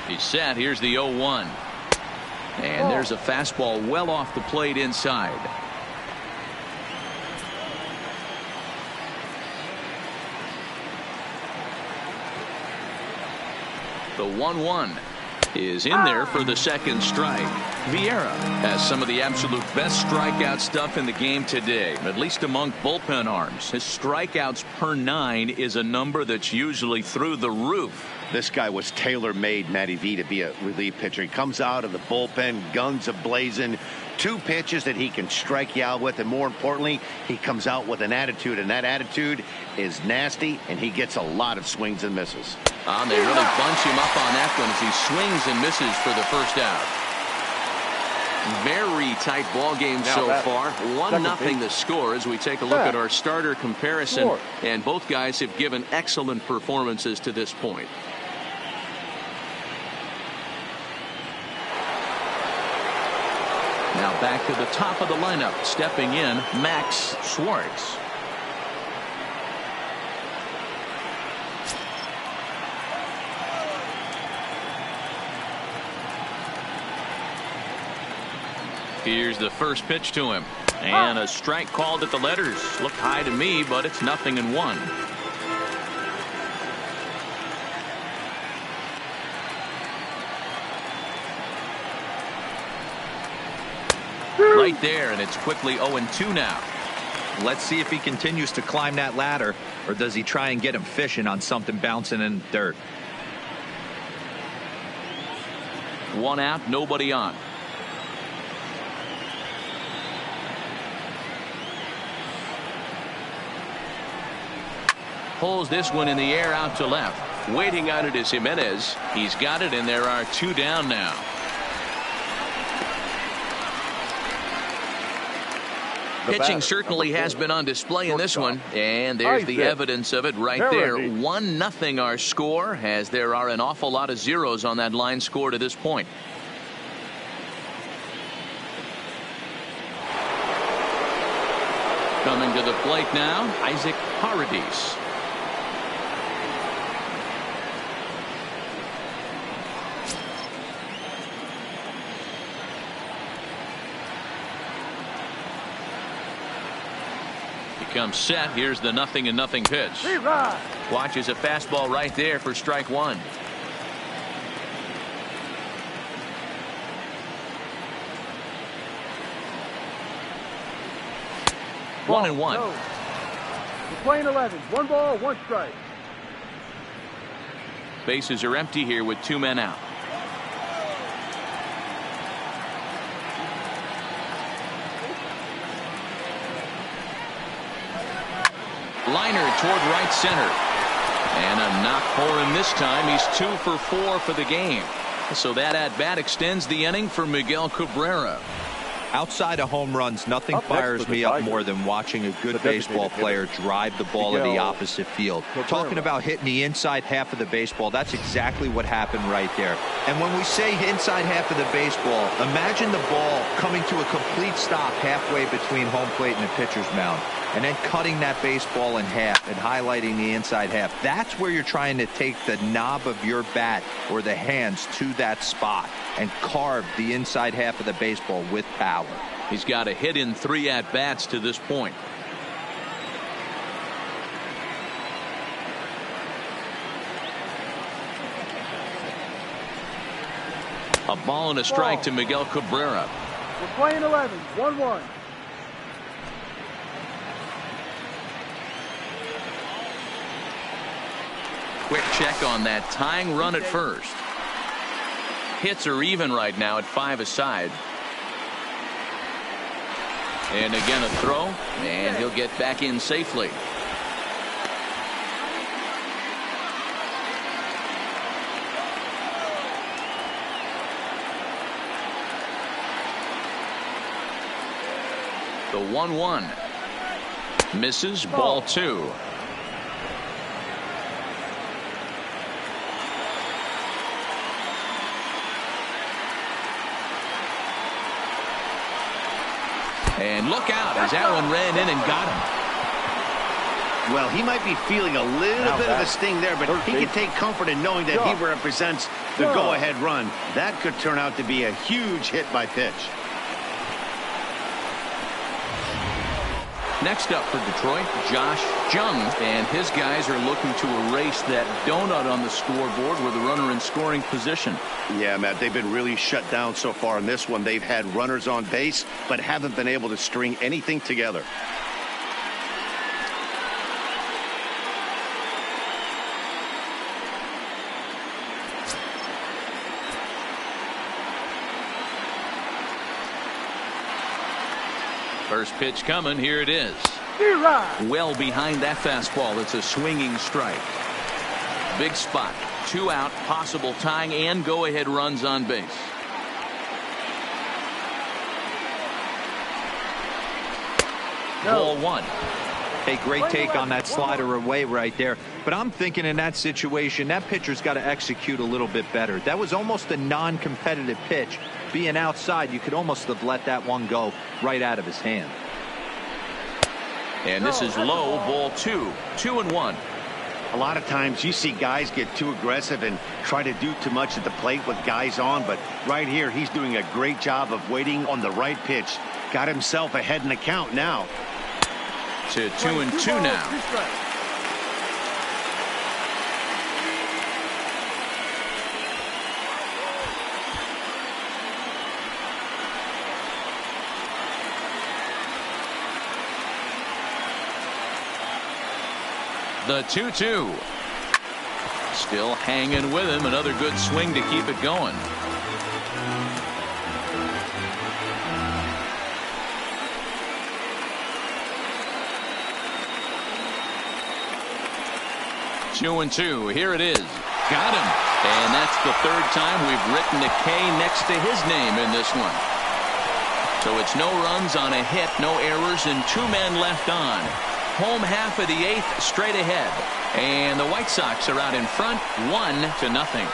He's set. Here's the 0-1. And there's a fastball well off the plate inside. The 1-1 is in there for the second strike. Vieira has some of the absolute best strikeout stuff in the game today, at least among bullpen arms. His strikeouts per 9 is a number that's usually through the roof. This guy was tailor-made, Matty V, to be a relief pitcher. He comes out of the bullpen, guns a-blazing, 2 pitches that he can strike you out with, and more importantly, he comes out with an attitude, and that attitude is nasty, and he gets a lot of swings and misses. They really bunch him up on that one as he swings and misses for the first out. Very tight ball game so far. 1-0 the score as we take a look at our starter comparison, and both guys have given excellent performances to this point. Now back to the top of the lineup, stepping in, Max Schwartz. Here's the first pitch to him, and a strike called at the letters. Looked high to me, but it's 0-1. Right there, and it's quickly 0-2 now. Let's see if he continues to climb that ladder, or does he try and get him fishing on something bouncing in the dirt. 1 out, nobody on. Pulls this one in the air out to left. Waiting on it is Jimenez. He's got it, and there are 2 down now. Pitching certainly has been on display in this one, and there's the evidence of it right there. 1-0 our score, as there are an awful lot of zeros on that line score to this point. Coming to the plate now, Isaac Paradis. Comes set. Here's the 0-0 pitch. Watches a fastball right there for strike 1. 1-1. No. We're playing 11. 1 ball, 1 strike. Bases are empty here with 2 men out. Liner toward right center. And a knock for him this time. He's 2 for 4 for the game. So that at-bat extends the inning for Miguel Cabrera. Outside of home runs, nothing fires me up more than watching a good baseball player drive the ball to the opposite field. Talking about hitting the inside half of the baseball, that's exactly what happened right there. And when we say inside half of the baseball, imagine the ball coming to a complete stop halfway between home plate and the pitcher's mound, and then cutting that baseball in half and highlighting the inside half. That's where you're trying to take the knob of your bat or the hands to that spot and carve the inside half of the baseball with power. He's got a hit in 3 at-bats to this point. A ball and a strike to Miguel Cabrera. We're playing 11. 1-1. Quick check on that tying run at first. Hits are even right now at 5 aside. And again a throw, and he'll get back in safely. The 1-1 misses, ball 2. And look out as that one ran in and got him. Well, he might be feeling a little bit of a sting there, but he can take comfort in knowing that he represents the go-ahead run. That could turn out to be a huge hit by pitch. Next up for Detroit, Josh Jung, and his guys are looking to erase that donut on the scoreboard with a runner in scoring position. Yeah, Matt, they've been really shut down so far in this one. They've had runners on base, but haven't been able to string anything together. First pitch coming. Here it is. Well behind that fastball. It's a swinging strike. Big spot. 2 out. Possible tying and go-ahead runs on base. Ball 1. Hey, great take on that slider away right there. But I'm thinking in that situation, that pitcher's got to execute a little bit better. That was almost a non-competitive pitch. Being outside, you could almost have let that one go right out of his hand. And this is low, ball 2. 2-1. A lot of times you see guys get too aggressive and try to do too much at the plate with guys on, but right here he's doing a great job of waiting on the right pitch. Got himself ahead in the count now. To 2-2 now. The 2-2. Still hanging with him. Another good swing to keep it going. Two and 2. Here it is. Got him. And that's the 3rd time we've written a K next to his name in this one. So it's no runs on a hit, no errors, and 2 men left on. Home half of the 8th straight ahead. And the White Sox are out in front 1-0.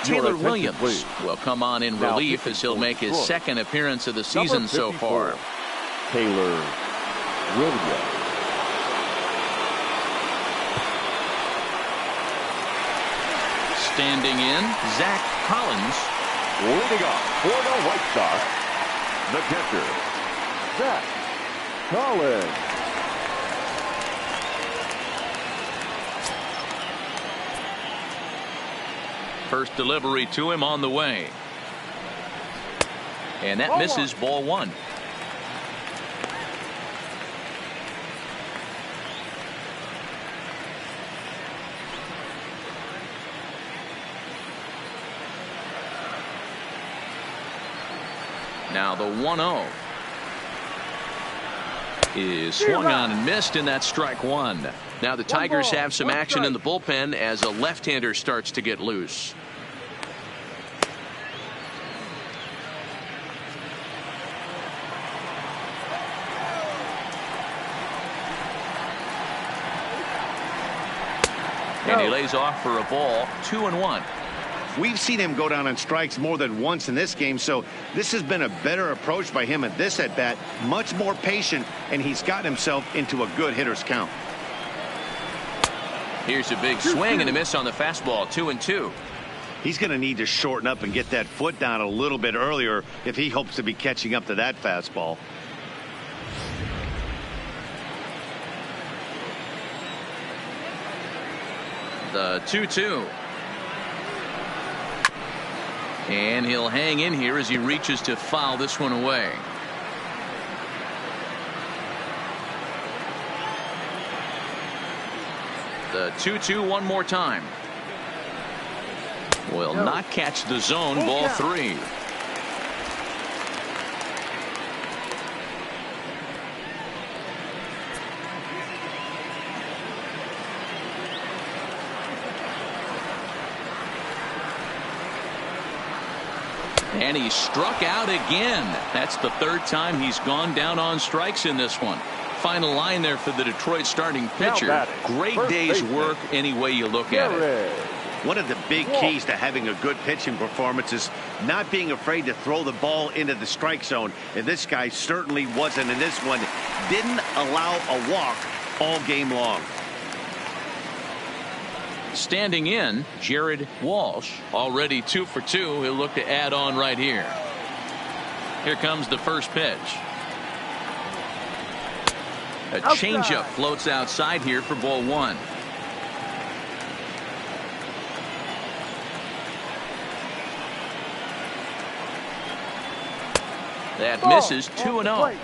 Taylor Williams will come on in relief as he'll make his 2nd appearance of the season so far. Taylor Williams. Standing in, Zach Collins. Leading off for the White Sox, the catcher, Zach Collins. First delivery to him on the way. And that misses, ball 1. Now the 1-0 is swung on and missed, and that's strike one. Now the Tigers have some action in the bullpen as a left-hander starts to get loose. And he lays off for a ball, 2-1. We've seen him go down on strikes more than once in this game, so this has been a better approach by him at this at-bat. Much more patient, and he's gotten himself into a good hitter's count. Here's a big swing and a miss on the fastball, 2-2. He's going to need to shorten up and get that foot down a little bit earlier if he hopes to be catching up to that fastball. The 2-2. And he'll hang in here as he reaches to foul this one away. The 2-2 one more time. Will not catch the zone. Ball three. And he struck out again. That's the third time he's gone down on strikes in this one. Final line there for the Detroit starting pitcher. Great day's work any way you look at it. One of the big keys to having a good pitching performance is not being afraid to throw the ball into the strike zone. And this guy certainly wasn't in this one. Didn't allow a walk all game long. Standing in, Jared Walsh, already 2 for 2. He'll look to add on right here. Here comes the first pitch. A changeup floats outside here for ball one. That misses, 2-0.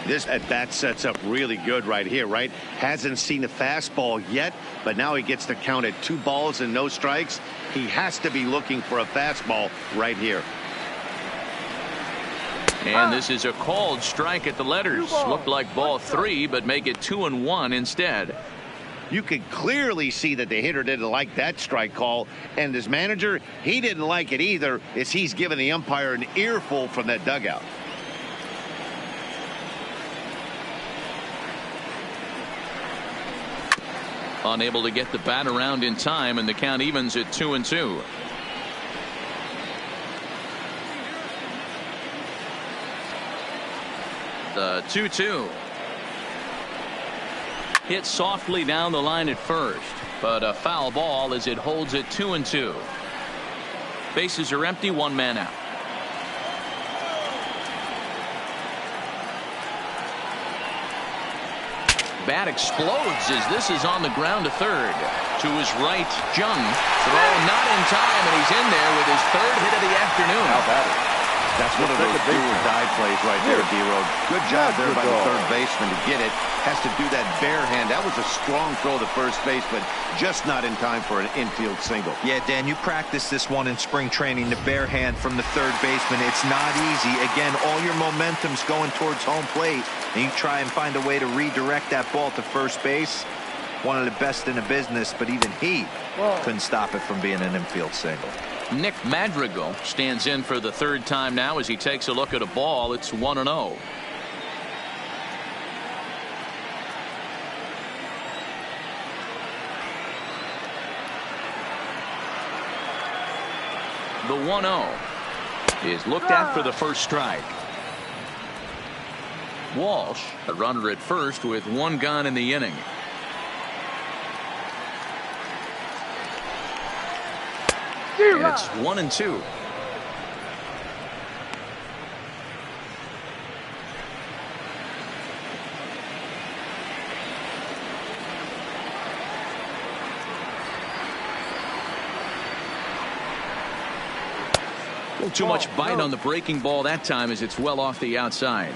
This at-bat sets up really good right here, right? Hasn't seen a fastball yet, but now he gets to count at 2 balls and no strikes. He has to be looking for a fastball right here. And this is a called strike at the letters. Looked like ball 3, but make it 2-1 instead. You could clearly see that the hitter didn't like that strike call, and his manager, he didn't like it either, as he's given the umpire an earful from that dugout. Unable to get the bat around in time, and the count evens at 2-2. The 2-2. Hit softly down the line at first, but a foul ball as it holds it 2-2. Bases are empty, 1 man out. Bat explodes as this is on the ground to third. To his right, Jung. Throw not in time, and he's in there with his 3rd hit of the afternoon. How about it? That's one of those do-or-die plays right there, D-Road. Good job there by the third baseman to get it. Has to do that bare hand. That was a strong throw to first base, but just not in time for an infield single. Yeah, Dan, you practiced this one in spring training, the bare hand from the third baseman. It's not easy. Again, all your momentum's going towards home plate, and you try and find a way to redirect that ball to first base. One of the best in the business, but even he couldn't stop it from being an infield single. Nick Madrigal stands in for the 3rd time now as he takes a look at a ball. It's 1-0. The 1-0 is looked at for the first strike. Walsh, a runner at first with 1 gone in the inning. And it's 1-2. A little too much bite on the breaking ball that time as it's well off the outside.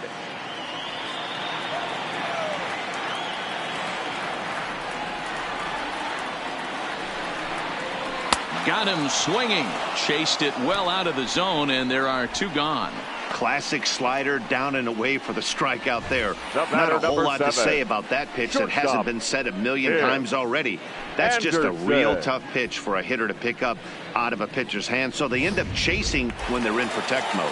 Got him swinging. Chased it well out of the zone, and there are 2 gone. Classic slider down and away for the strikeout there. Not a whole lot to say about that pitch that hasn't been said a million times already. That's just a real tough pitch for a hitter to pick up out of a pitcher's hand, so they end up chasing when they're in protect mode.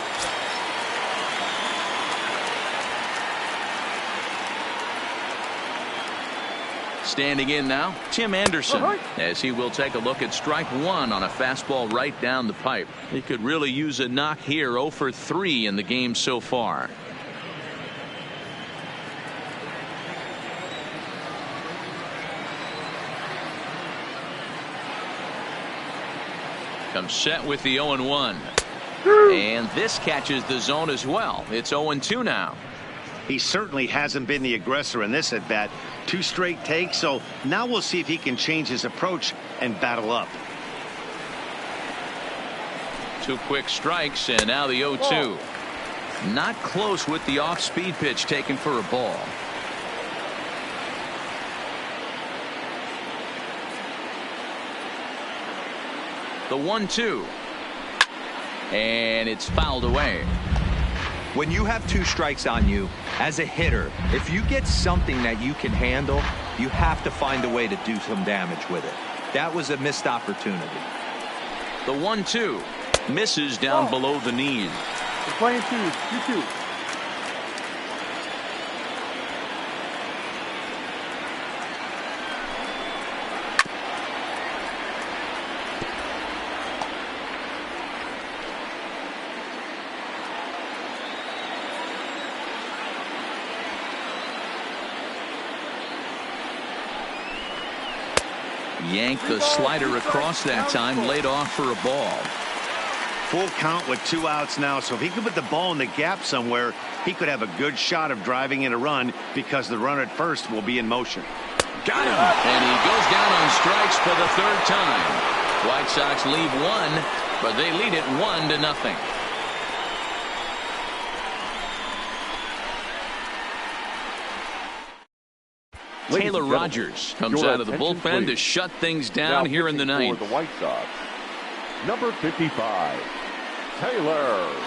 Standing in now, Tim Anderson, as he will take a look at strike one on a fastball right down the pipe. He could really use a knock here. 0 for 3 in the game so far. Comes set with the 0-1. And this catches the zone as well. It's 0-2 now. He certainly hasn't been the aggressor in this at bat. 2 straight takes, so now we'll see if he can change his approach and battle up. 2 quick strikes, and now the 0-2. Not close with the off-speed pitch taken for a ball. The 1-2. And it's fouled away. When you have 2 strikes on you, as a hitter, if you get something that you can handle, you have to find a way to do some damage with it. That was a missed opportunity. The 1-2 misses down below the knees. We're playing 2-2. Yanked the slider across that time, laid off for a ball. Full count with 2 outs now, so if he could put the ball in the gap somewhere, he could have a good shot of driving in a run because the runner at first will be in motion. Got him! And he goes down on strikes for the 3rd time. White Sox leave 1, but they lead it 1-0. Taylor Rogers comes out of the bullpen to shut things down here in the 9th. For the White Sox, number 55, Taylor Rogers.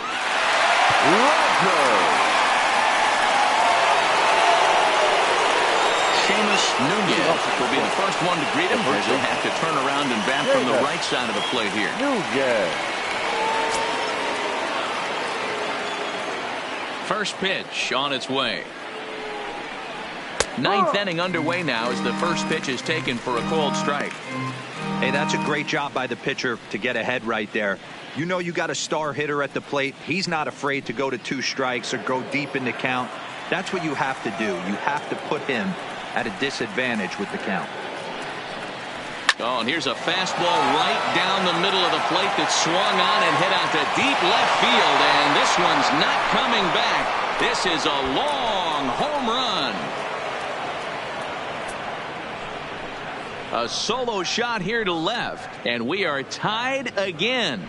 Seamus Nunez will be the first one to greet him, as he'll have to turn around and bat from the right side of the plate here. First pitch on its way. 9th inning underway now as the first pitch is taken for a called strike. Hey, that's a great job by the pitcher to get ahead right there. You know you got a star hitter at the plate. He's not afraid to go to 2 strikes or go deep in the count. That's what you have to do. You have to put him at a disadvantage with the count. Oh, and here's a fastball right down the middle of the plate that swung on and hit out to deep left field, and this one's not coming back. This is a long home run. A solo shot here to left, and we are tied again.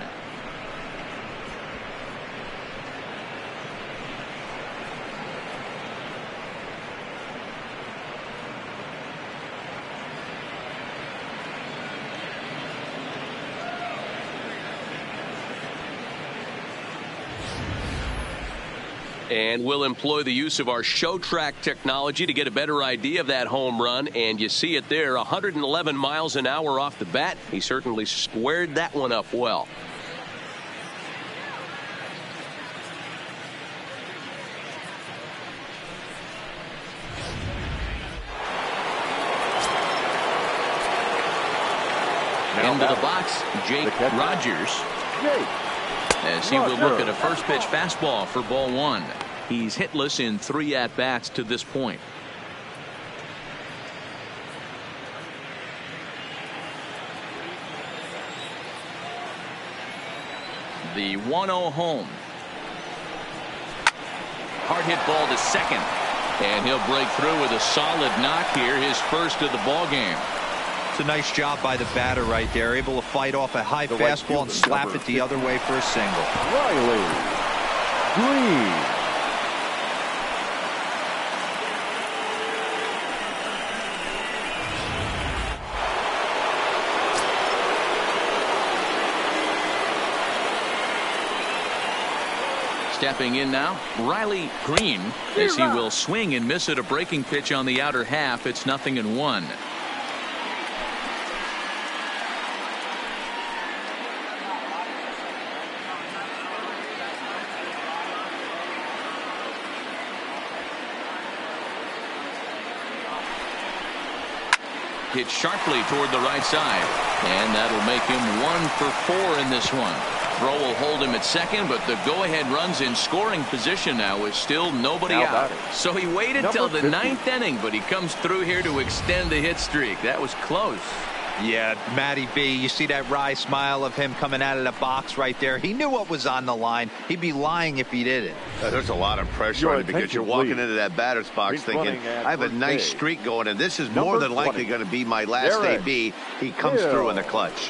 And we'll employ the use of our show track technology to get a better idea of that home run. And you see it there, 111 miles an hour off the bat. He certainly squared that one up well. Into the box, Jake Rogers. As he will look at a first pitch fastball for ball 1. He's hitless in 3 at-bats to this point. The 1-0 home. Hard hit ball to second. And he'll break through with a solid knock here, his first of the ball game. It's a nice job by the batter right there, able to fight off a high fastball and slap it the other way for a single. Riley Green. Stepping in now, Riley Green, as he will swing and miss at a breaking pitch on the outer half. It's 0-1. Hit sharply toward the right side, and that'll make him 1 for 4 in this one. Throw will hold him at second, but the go-ahead runs in scoring position now with still nobody out. So he waited till the 9th inning, but he comes through here to extend the hit streak. That was close. Yeah, Matty B, you see that wry smile of him coming out of the box right there. He knew what was on the line. He'd be lying if he didn't. There's a lot of pressure on it because you're walking into that batter's box thinking, I have a nice streak going, and this is more than likely going to be my last AB. He comes through in the clutch.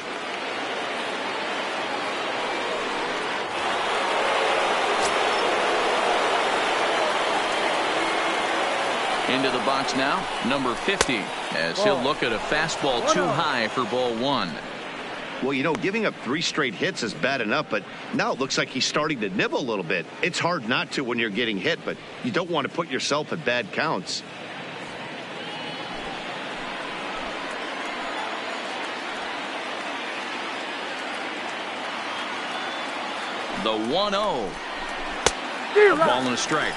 Into the box now, number 50, as he'll look at a fastball too high for ball 1. Well, you know, giving up 3 straight hits is bad enough, but now it looks like he's starting to nibble a little bit. It's hard not to when you're getting hit, but you don't want to put yourself at bad counts. The 1-0. A ball and a strike.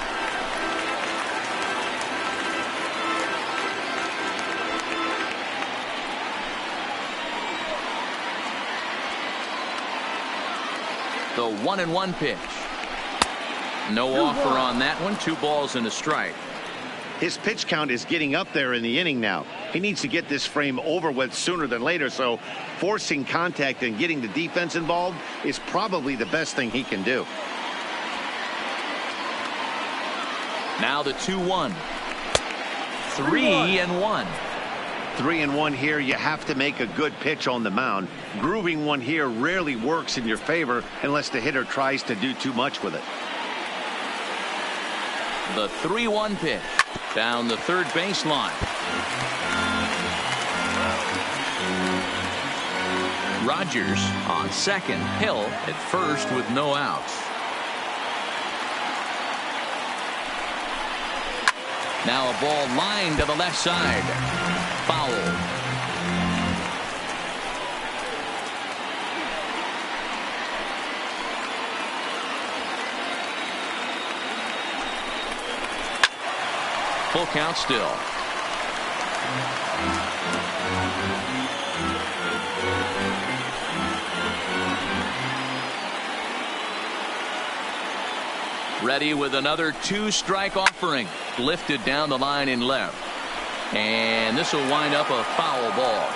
The 1-1 pitch. No offer on that one. 2 balls and a strike. His pitch count is getting up there in the inning now. He needs to get this frame over with sooner than later, so forcing contact and getting the defense involved is probably the best thing he can do. Now the 2-1. 3-1. 3-1 here. You have to make a good pitch on the mound. Grooving one here rarely works in your favor unless the hitter tries to do too much with it. The 3-1 pitch down the third baseline. Rogers on second. Hill at first with no outs. Now a ball lined to the left side. Foul. Full count still. Ready with another 2-strike offering. Lifted down the line in left. And this will wind up a foul ball.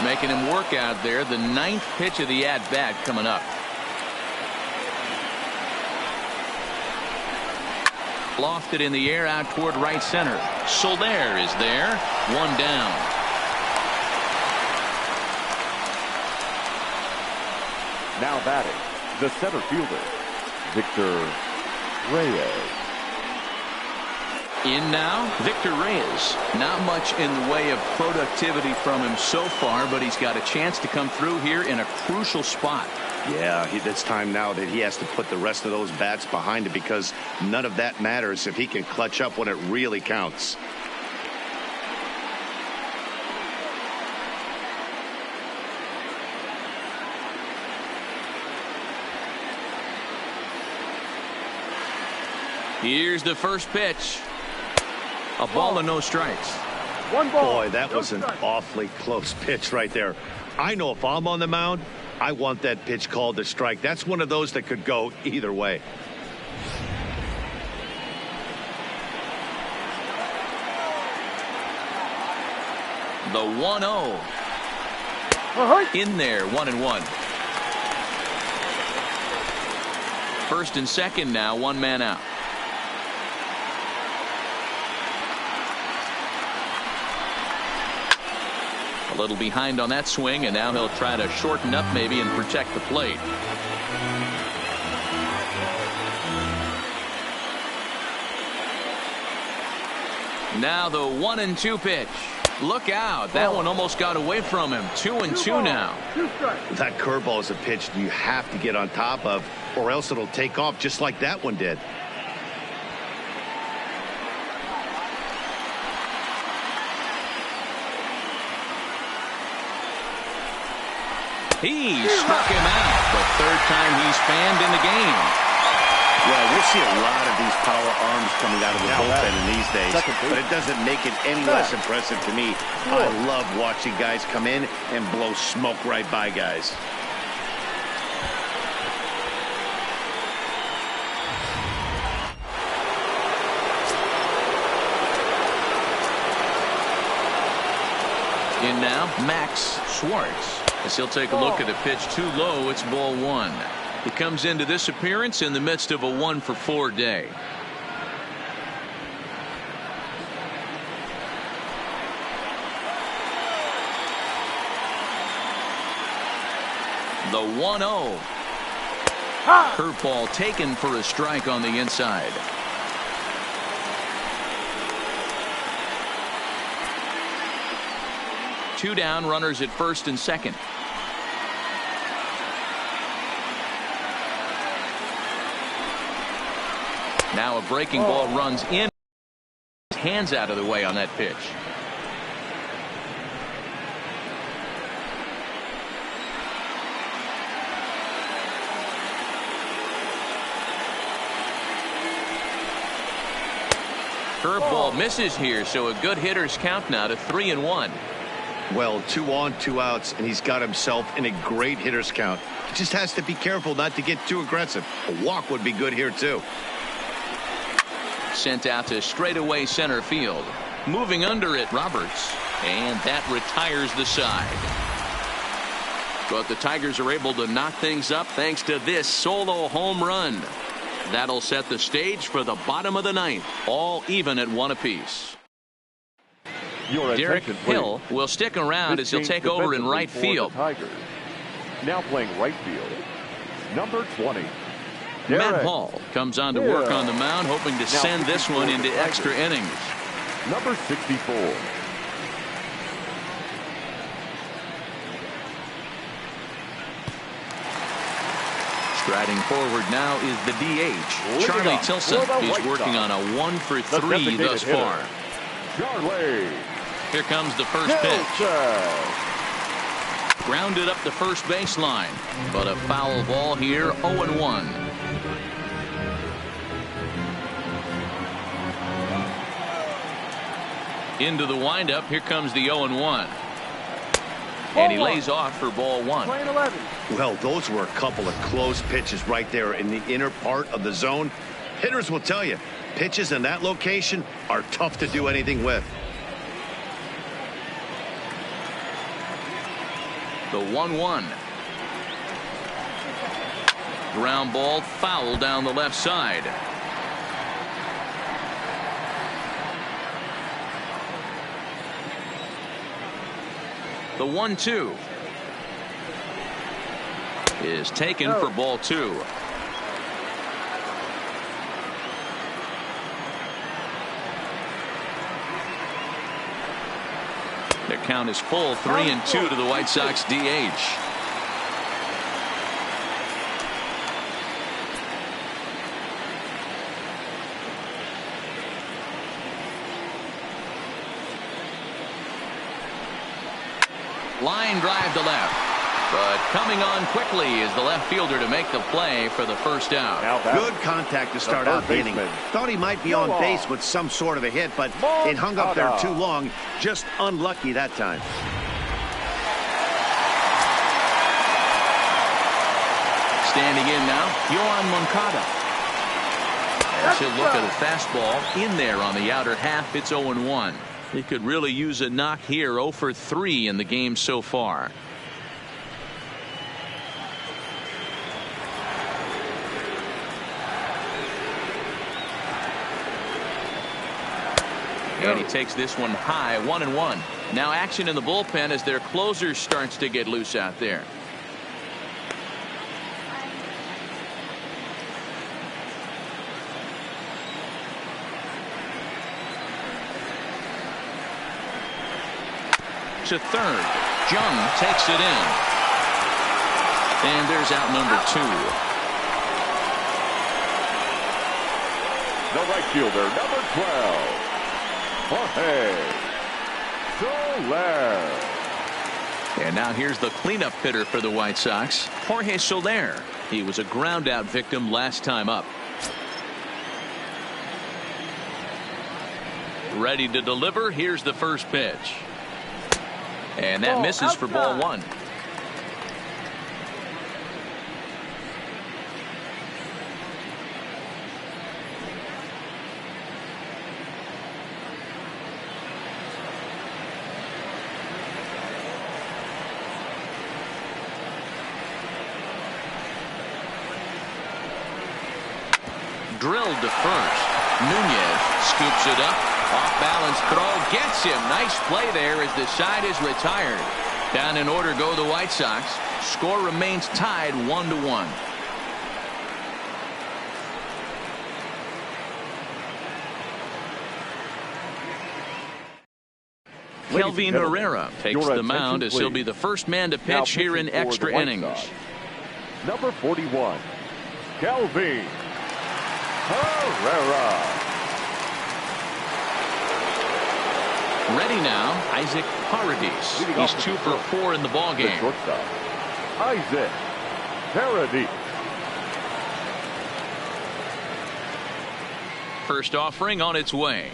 Making him work out there. The 9th pitch of the at-bat coming up. Lofted in the air out toward right center. Soler is there. 1 down. Now batting, the center fielder, Victor Reyes. In now, Victor Reyes. Not much in the way of productivity from him so far, but he's got a chance to come through here in a crucial spot. Yeah, it's time now that he has to put the rest of those bats behind it because none of that matters if he can clutch up when it really counts. Here's the first pitch. A ball and no strikes. 1 ball. Boy, that was an awfully close pitch right there. I know if I'm on the mound, I want that pitch called a strike. That's one of those that could go either way. The 1-0. In there, 1-1. First and second now, 1 man out. A little behind on that swing, and now he'll try to shorten up maybe and protect the plate. Now the 1-2 pitch. Look out. That one almost got away from him. 2-2 now. That curveball is a pitch you have to get on top of, or else it'll take off just like that one did. He struck him out. The third time he's fanned in the game. Well, we'll see a lot of these power arms coming out of the bullpen in these days, but it doesn't make it any less impressive to me. I love watching guys come in and blow smoke right by guys. In now, Max Schwartz. As he'll take a look at a pitch too low, it's ball one. He comes into this appearance in the midst of a 1-for-4 day. The 1-0. Curveball taken for a strike on the inside. Two down, runners at first and second. Now a breaking ball runs in. Hands out of the way on that pitch. Curveball misses here, so a good hitter's count now to 3-1. Well, 2 on, 2 outs, and he's got himself in a great hitter's count. He just has to be careful not to get too aggressive. A walk would be good here, too. Sent out to straightaway center field. Moving under it, Roberts. And that retires the side. But the Tigers are able to knock things up thanks to this solo home run. That'll set the stage for the bottom of the ninth. All even at 1 apiece. Derek Hill will stick around as he'll take over in right field. Now playing right field, number 20. Matt Hall comes on to work on the mound, hoping to send this one into extra innings. Number 64. Striding forward now is the DH. Charlie Tilson. He's working on a 1-for-3 thus far. Charlie. Here comes the first pitch. Grounded up the first baseline, but a foul ball here, 0-1. Into the windup, here comes the 0-1. And he lays off for ball one. Well, those were a couple of close pitches right there in the inner part of the zone. Hitters will tell you, pitches in that location are tough to do anything with. The 1-1. Ground ball foul down the left side. The 1-2 is taken for ball two. The count is full, 3-2 to the White Sox DH. Line drive to left, but coming on quickly is the left fielder to make the play for the first out. Good contact to start out the inning. Thought he might be on base with some sort of a hit, but it hung up there too long. Just unlucky that time. Standing in now, Yohan Moncada. As he'll look at a fastball in there on the outer half, it's 0-1. He could really use a knock here. 0-for-3 in the game so far. And he takes this one high, 1-1. Now action in the bullpen as their closer starts to get loose out there. to third. Jung takes it in. And there's out number 2. The right fielder, number 12, Jorge Soler. And now here's the cleanup hitter for the White Sox, Jorge Soler. He was a ground-out victim last time up. Ready to deliver. Here's the first pitch. And that misses for ball 1. Drilled to first. Nunez scoops it up. Off balance throw gets him. Nice play there as the side is retired. Down in order go the White Sox. Score remains tied 1-1. Kelvin Herrera takes the mound as he'll be the first man to pitch here in extra innings. Number 41, Kelvin Herrera. Ready now, Isaac Paredes. He's 2 for 4 in the ballgame. Shortstop, Isaac Paredes. First offering on its way.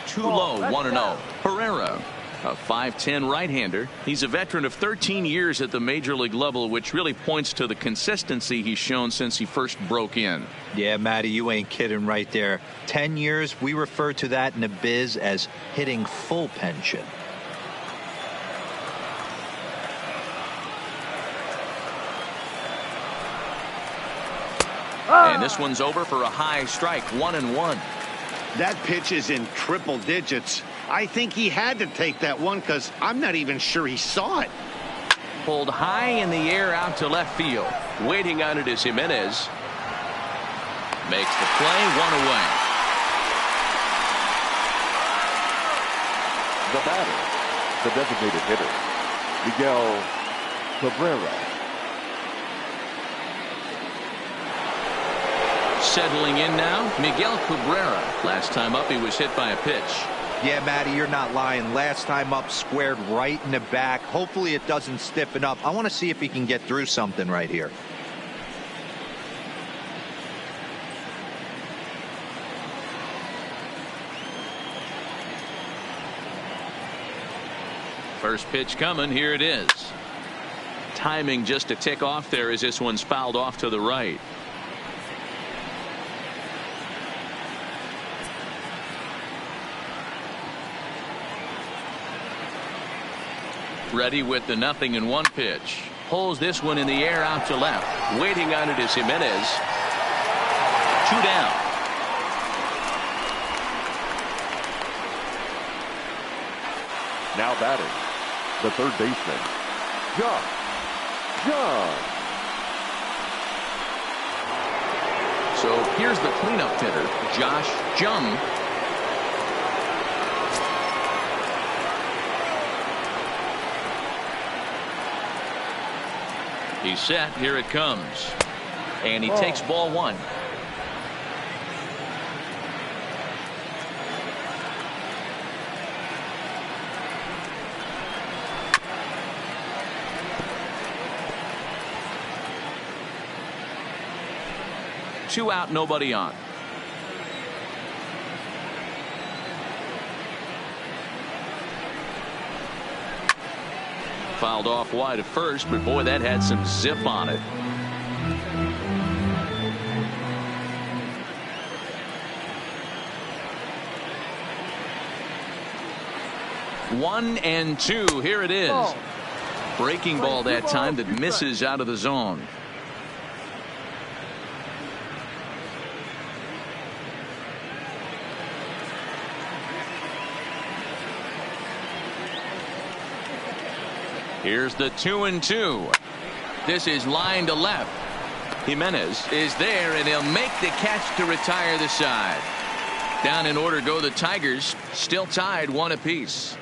Too low, 1-0. Herrera, a 5'10" right-hander. He's a veteran of 13 years at the major league level, which really points to the consistency he's shown since he first broke in. Yeah, Matty, you ain't kidding right there. 10 years, we refer to that in the biz as hitting full pension. And this one's over for a high strike, 1-1. That pitch is in triple digits. I think he had to take that one because I'm not even sure he saw it. Pulled high in the air out to left field. Waiting on it is Jimenez. Makes the play, 1 away. The batter, the designated hitter, Miguel Cabrera. Settling in now, Miguel Cabrera. Last time up, he was hit by a pitch. Yeah, Matty, you're not lying. Last time up, squared right in the back. Hopefully it doesn't stiffen up. I want to see if he can get through something right here. First pitch coming. Here it is. Timing just a tick off there as this one's fouled off to the right. Ready with the 0-1 pitch. Pulls this one in the air out to left. Waiting on it is Jimenez. 2 down. Now batting, the third baseman, Josh Jung. So here's the cleanup hitter, Josh Jung. He's set. Here it comes. And he takes ball 1. Two out, nobody on. Fouled off wide at first, but boy, that had some zip on it. One and two. Here it is. Breaking ball that time that misses out of the zone. Here's the 2-2. This is line to left. Jimenez is there, and he'll make the catch to retire the side. Down in order go the Tigers, still tied 1 apiece.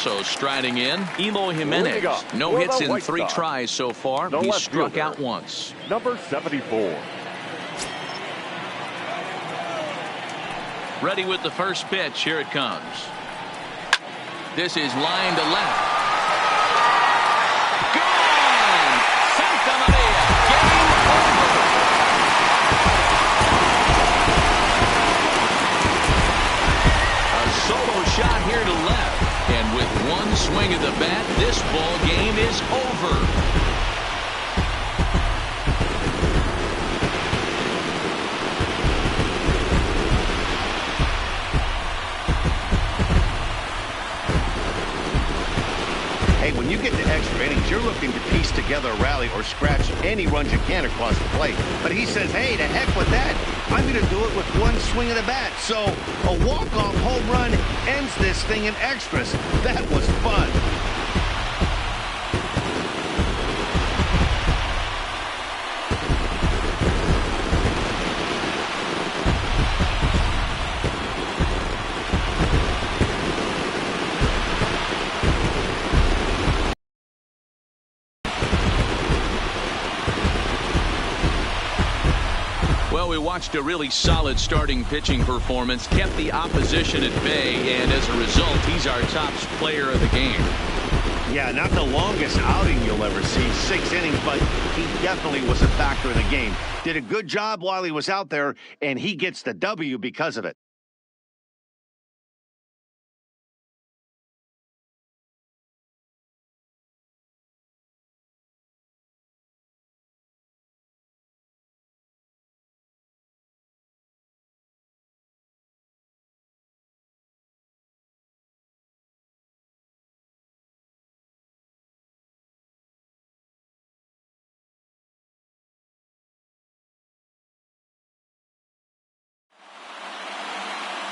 So striding in, Eloy Jimenez. No hits in 3 tries so far. He's struck out once. Number 74. Ready with the first pitch. Here it comes. This is line to left. Gone! Santa Maria. Game over. A solo shot here to left. And with one swing of the bat, this ball game is over. When you get to extra innings, you're looking to piece together a rally or scratch any runs you can across the plate. But he says, hey, to heck with that. I'm going to do it with one swing of the bat. So a walk-off home run ends this thing in extras. That was fun. We watched a really solid starting pitching performance, kept the opposition at bay, and as a result, he's our top player of the game. Yeah, not the longest outing you'll ever see, 6 innings, but he definitely was a factor in the game. Did a good job while he was out there, and he gets the W because of it.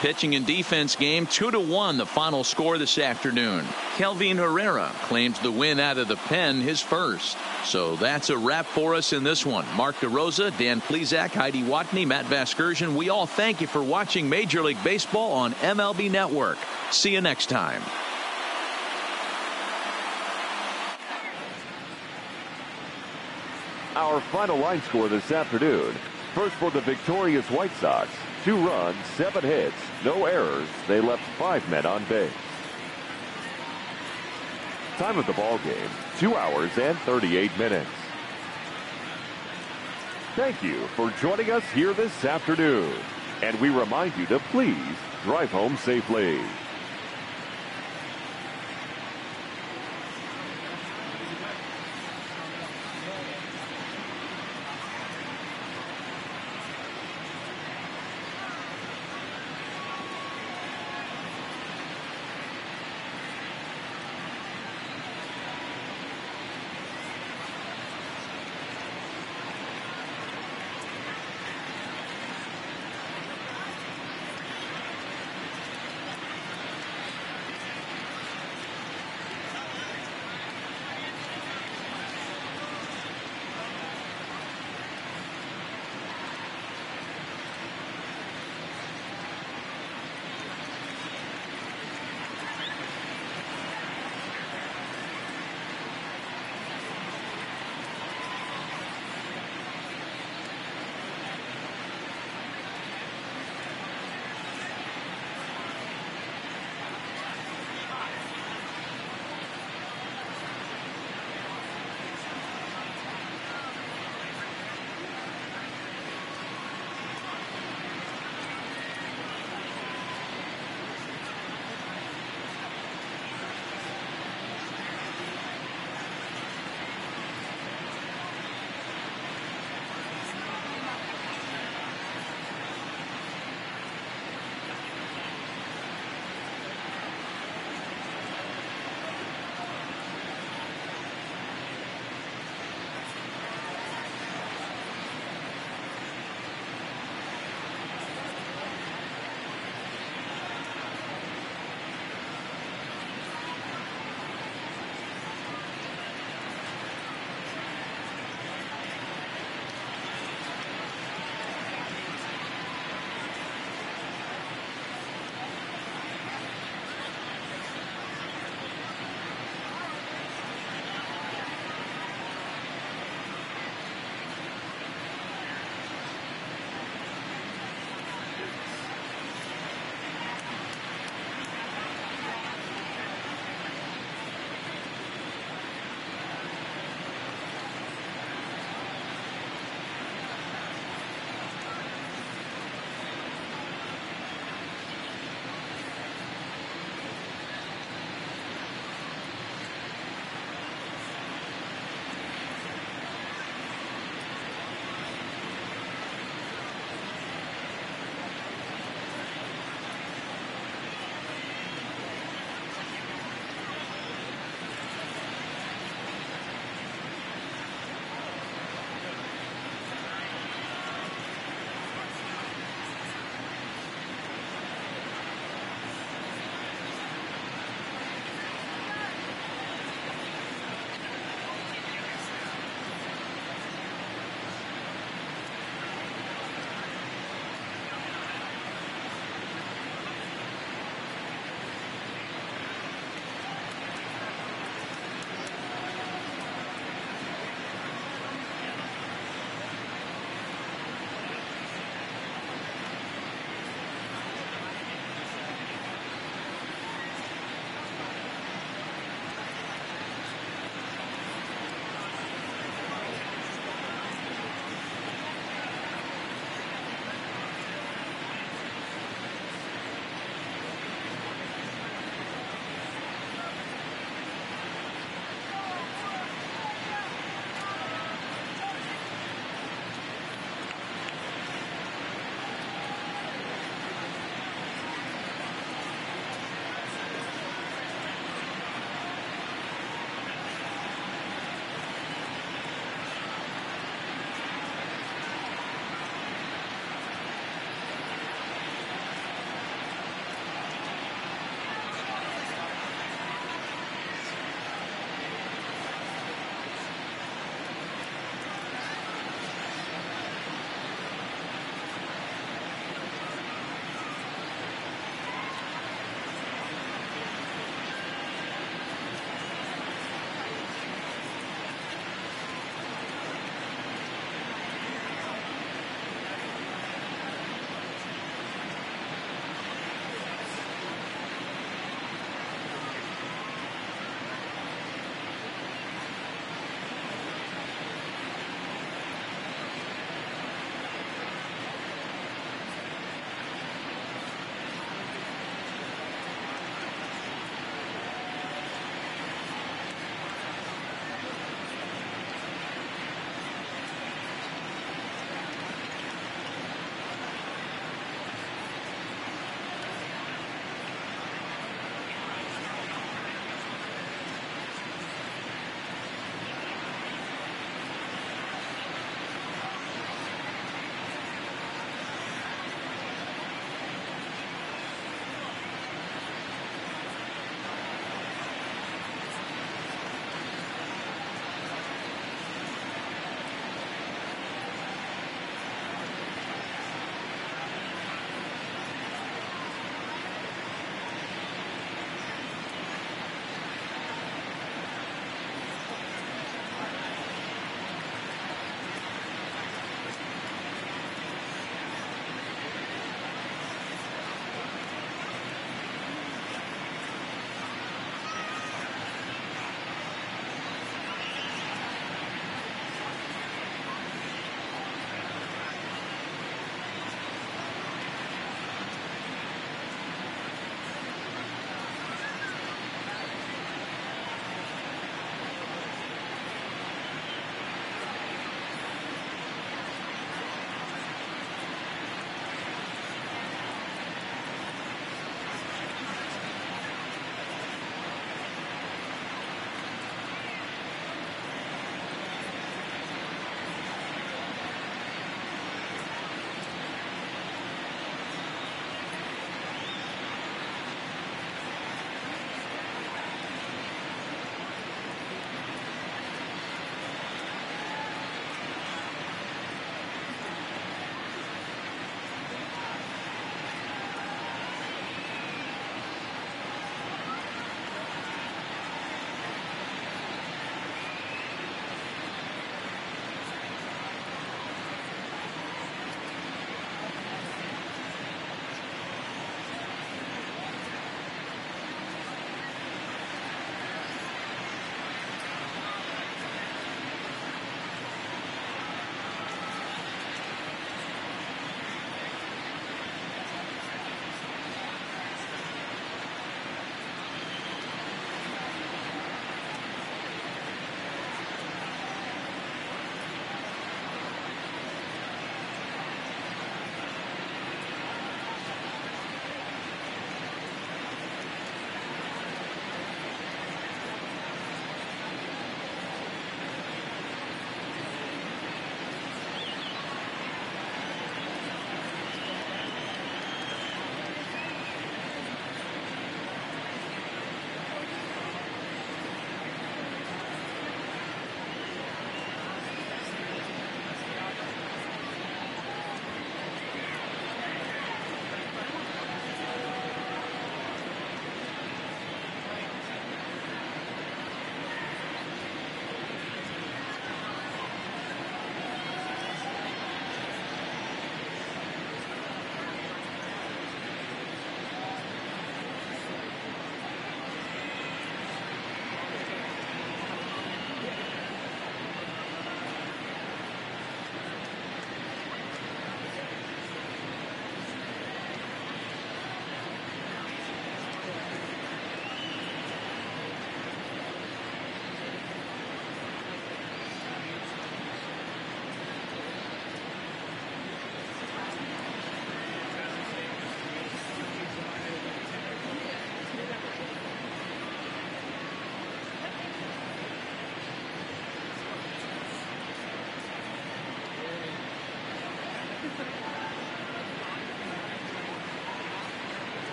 Pitching and defense game 2-1 the final score this afternoon. Kelvin Herrera claims the win out of the pen, his first. So that's a wrap for us in this one. Mark DeRosa, Dan Plesac, Heidi Watney, Matt Vasgersian. We all thank you for watching Major League Baseball on MLB Network. See you next time. Our final line score this afternoon. First for the victorious White Sox. 2 runs, 7 hits, no errors. They left 5 men on base. Time of the ball game, 2 hours and 38 minutes. Thank you for joining us here this afternoon. And we remind you to please drive home safely.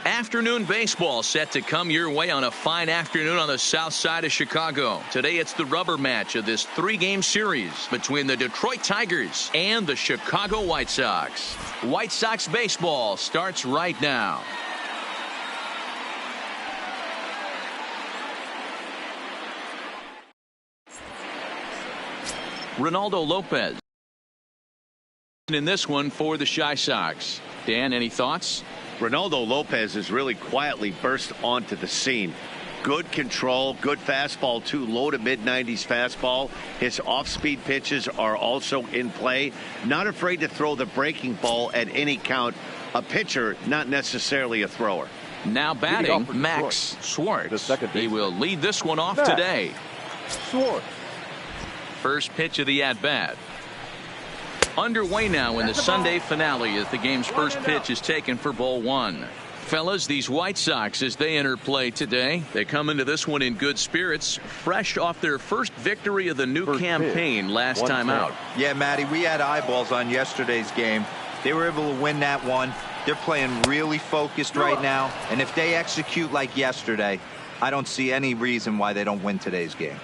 Afternoon baseball set to come your way on a fine afternoon on the south side of Chicago. Today it's the rubber match of this 3-game series between the Detroit Tigers and the Chicago White Sox. White Sox baseball starts right now. Ronaldo Lopez in this one for the Chi Sox. Dan, any thoughts? Ronaldo Lopez has really quietly burst onto the scene. Good control, good fastball too, low to mid-90s fastball. His off-speed pitches are also in play. Not afraid to throw the breaking ball at any count. A pitcher, not necessarily a thrower. Now batting, Max Schwartz. He will lead this one off today. Schwartz. First pitch of the at-bat. Underway now in the Sunday finale as the game's first pitch is taken for ball one. Fellas, these White Sox, as they enter play today, they come into this one in good spirits, fresh off their first victory of the new campaign last time out. Yeah, Matty, we had eyeballs on yesterday's game. They were able to win that one. They're playing really focused right now, and if they execute like yesterday, I don't see any reason why they don't win today's game.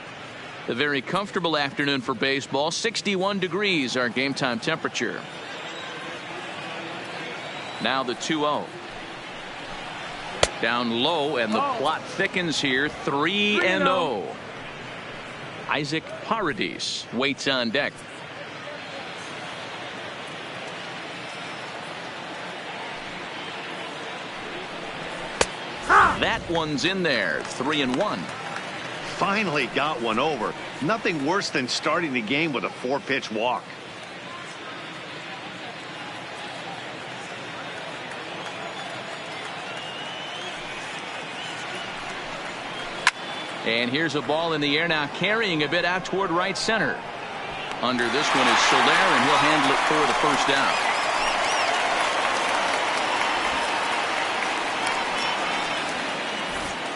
A very comfortable afternoon for baseball. 61 degrees our game time temperature. Now the 2-0. Down low, and the plot thickens here. 3-0. Isaac Paradis waits on deck. That one's in there. 3-1. Finally got one over. Nothing worse than starting the game with a 4-pitch walk. And here's a ball in the air now, carrying a bit out toward right center. Under this one is Soler, and he'll handle it for the first down.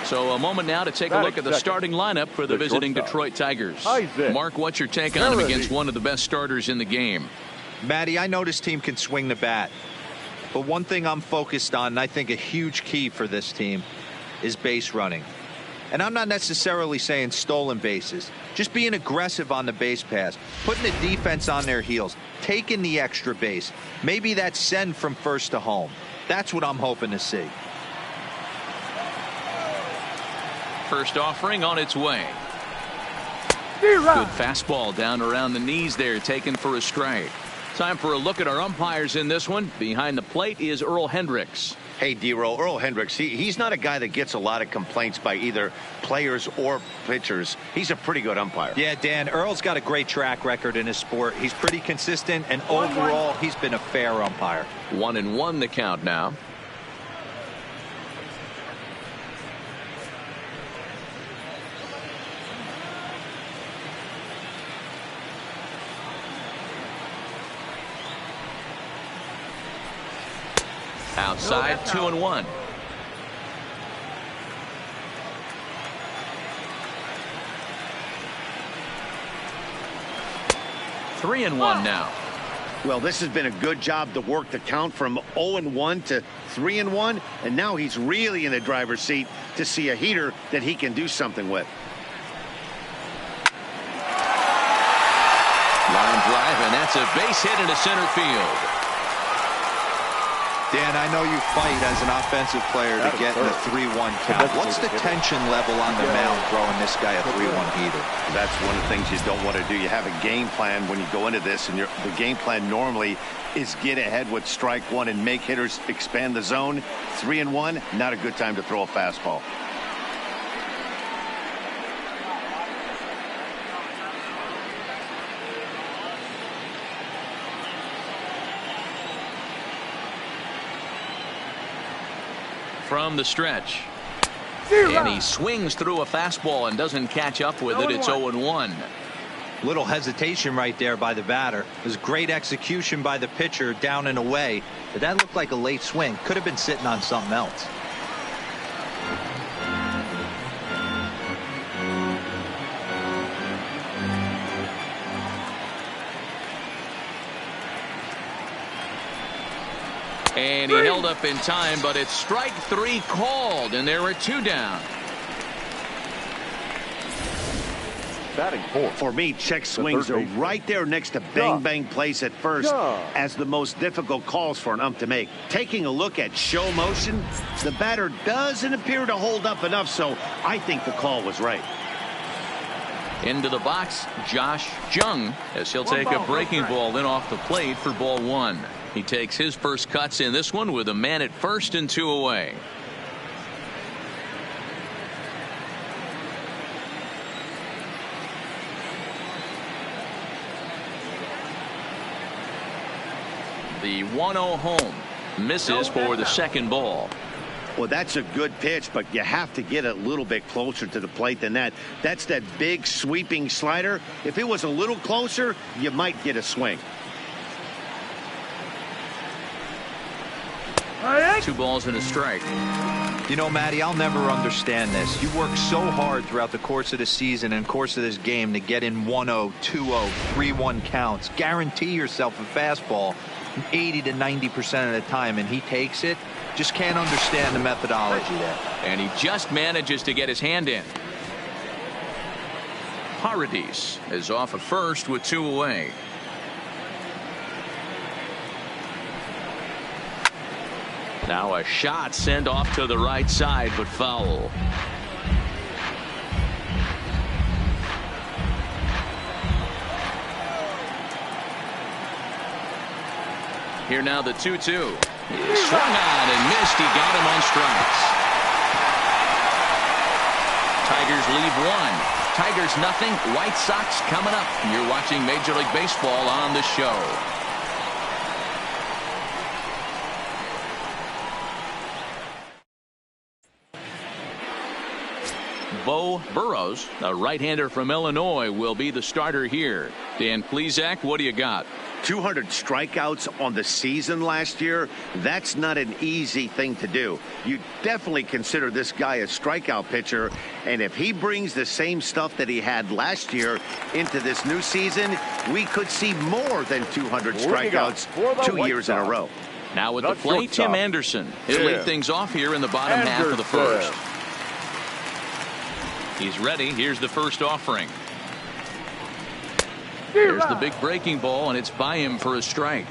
So a moment now to take a look at the starting lineup for the visiting Detroit Tigers. Mark, what's your take on him against one of the best starters in the game? Matty, I know this team can swing the bat. But one thing I'm focused on, and I think a huge key for this team, is base running. And I'm not necessarily saying stolen bases. Just being aggressive on the base pass, putting the defense on their heels, taking the extra base. Maybe that's send from first to home. That's what I'm hoping to see. First offering on its way. Good fastball down around the knees there, taken for a strike. Time for a look at our umpires in this one. Behind the plate is Earl Hendricks. Hey, D-Row, Earl Hendricks, he's not a guy that gets a lot of complaints by either players or pitchers. He's a pretty good umpire. Yeah, Dan, Earl's got a great track record in his sport. He's pretty consistent, and overall, he's been a fair umpire. 1-1 the count now. Outside, 2-1. Three and one now. Well, this has been a good job to work the count from 0-1 to 3-1, and now he's really in the driver's seat to see a heater that he can do something with. Line drive, and that's a base hit into center field. Dan, I know you fight as an offensive player to get in the 3-1 count. What's the tension level on the mound throwing this guy a 3-1 heater? That's one of the things you don't want to do. You have a game plan when you go into this, and the game plan normally is get ahead with strike one and make hitters expand the zone. 3-1, not a good time to throw a fastball. From the stretch. And he swings through a fastball and doesn't catch up with it. It's 0-1. Little hesitation right there by the batter. It was great execution by the pitcher down and away. But that looked like a late swing. Could have been sitting on something else. And he held up in time, but it's strike 3 called, and there were 2 down. Batting fourth. For me, check swings are right there next to bang bang plays at first as the most difficult calls for an ump to make. Taking a look at show motion, the batter doesn't appear to hold up enough, so I think the call was right. Into the box, Josh Jung, as he'll take a breaking ball in off the plate for ball 1. He takes his first cuts in this one with a man at first and 2 away. The 1-0 home misses for the second ball. Well, that's a good pitch, but you have to get a little bit closer to the plate than that. That's that big sweeping slider. If it was a little closer, you might get a swing. 2 balls and a strike. You know, Matty, I'll never understand this. You work so hard throughout the course of the season and course of this game to get in 1-0, 2-0, 3-1 counts. Guarantee yourself a fastball 80 to 90% of the time, and he takes it. Just can't understand the methodology there. And he just manages to get his hand in. Paradis is off at first with 2 away. Now a shot sent off to the right side, but foul. Here now the 2-2. Swung on and missed. He got him on strikes. Tigers leave 1. Tigers nothing. White Sox coming up. You're watching Major League Baseball on the show. Bo Burrows, a right-hander from Illinois, will be the starter here. Dan Plesac, what do you got? 200 strikeouts on the season last year. That's not an easy thing to do. You definitely consider this guy a strikeout pitcher, and if he brings the same stuff that he had last year into this new season, we could see more than 200 strikeouts 2 years in a row. Now with the plate, Tim Anderson. He'll lead things off here in the bottom half of the first. He's ready. Here's the first offering. Here's the big breaking ball, and it's by him for a strike.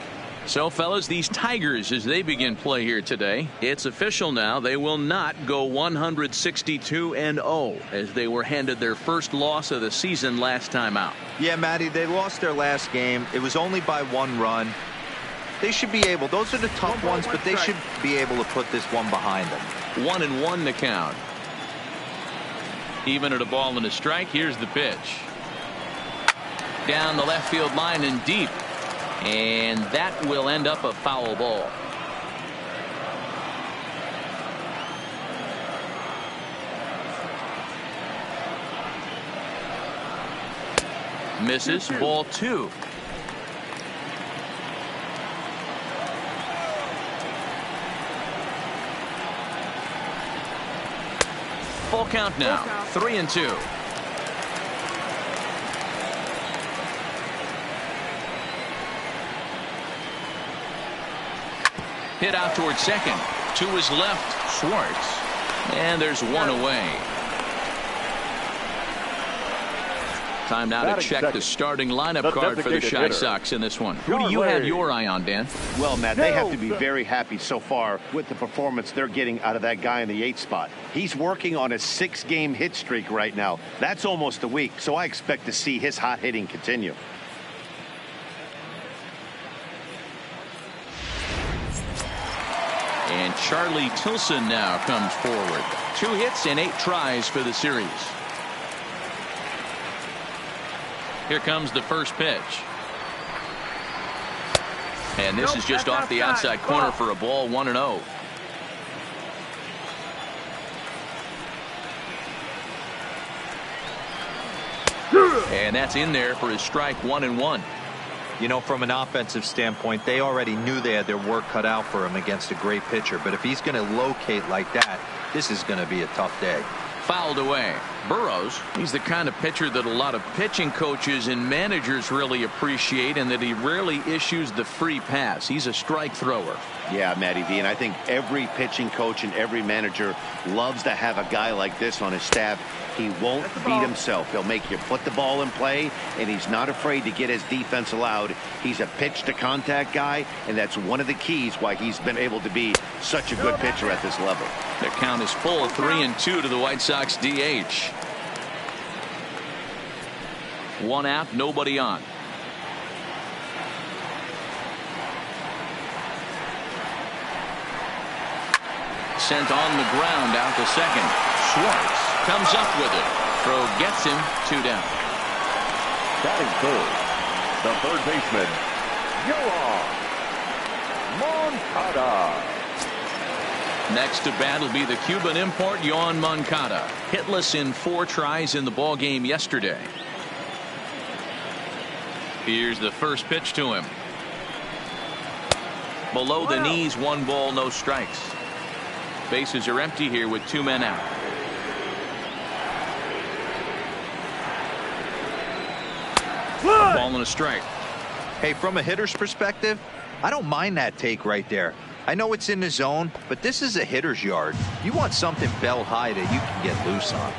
So, fellas, these Tigers, as they begin play here today, it's official now. They will not go 162-0 as they were handed their first loss of the season last time out. Yeah, Matty, they lost their last game. It was only by 1 run. They should be able, those are the tough ones, but they should be able to put this one behind them. 1-1 to count. Even at a ball and a strike, here's the pitch. Down the left field line and deep. And that will end up a foul ball. Misses. Ball 2. Full count now. 3-2. Hit out towards second. To his left, Schwartz. And there's 1 away. Time now to check the starting lineup card for the Chi Sox in this one. Who do you have your eye on, Dan? Well, Matt, they have to be very happy so far with the performance they're getting out of that guy in the 8th spot. He's working on a 6-game hit streak right now. That's almost a week, so I expect to see his hot hitting continue. And Charlie Tilson now comes forward. 2 hits and 8 tries for the series. Here comes the first pitch. And this is just off the outside corner for a ball, 1-0. And that's in there for his strike, 1-1. You know, from an offensive standpoint, they already knew they had their work cut out for him against a great pitcher. But if he's going to locate like that, this is going to be a tough day. Fouled away. Burrows, he's the kind of pitcher that a lot of pitching coaches and managers really appreciate, and that he rarely issues the free pass. He's a strike thrower. Yeah, Matty V, and I think every pitching coach and every manager loves to have a guy like this on his staff. He won't beat himself. He'll make you put the ball in play, and he's not afraid to get his defense allowed. He's a pitch-to-contact guy, and that's one of the keys why he's been able to be such a good pitcher at this level. The count is full, 3-2 to the White Sox DH. 1 out, nobody on. Sent on the ground out to second. Schwartz comes up with it. Throw gets him, 2 down. Batting third, the third baseman, Yoan Moncada. Next to bat will be the Cuban import Yoan Moncada. Hitless in 4 tries in the ball game yesterday. Here's the first pitch to him. Below the knees, 1 ball, no strikes. Bases are empty here with 2 men out. Ball and a strike. Hey, from a hitter's perspective, I don't mind that take right there. I know it's in the zone, but this is a hitter's yard. You want something bell high that you can get loose on.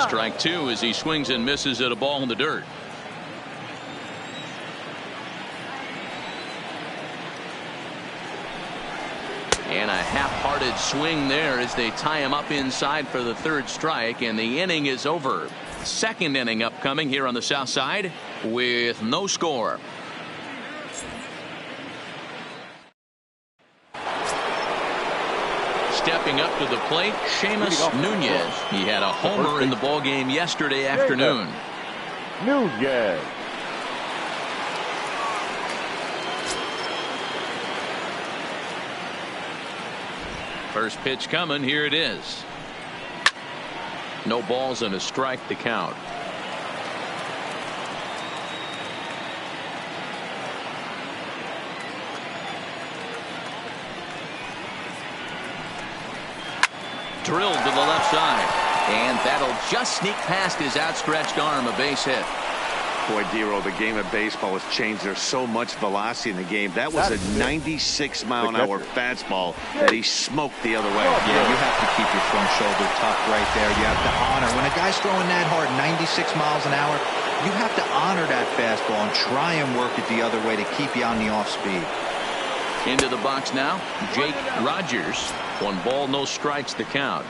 Strike 2 as he swings and misses at a ball in the dirt. And a half-hearted swing there as they tie him up inside for the 3rd strike, and the inning is over. 2nd inning upcoming here on the south side with no score. Stepping up to the plate, Seamus Nunez. He had a homer in the ballgame yesterday afternoon. Nunez. First pitch coming. Here it is. No balls and a strike to count. Drilled to the left side, and that'll just sneak past his outstretched arm. A base hit. Boy, Dero, the game of baseball has changed. There's so much velocity in the game. That was a 96-mile-an-hour fastball that he smoked the other way. Yeah, you have to keep your front shoulder tucked right there. You have to honor. When a guy's throwing that hard, 96 miles an hour, you have to honor that fastball and try and work it the other way to keep you on the off speed. Into the box now, Jake Rogers. 1 ball, no strikes to count.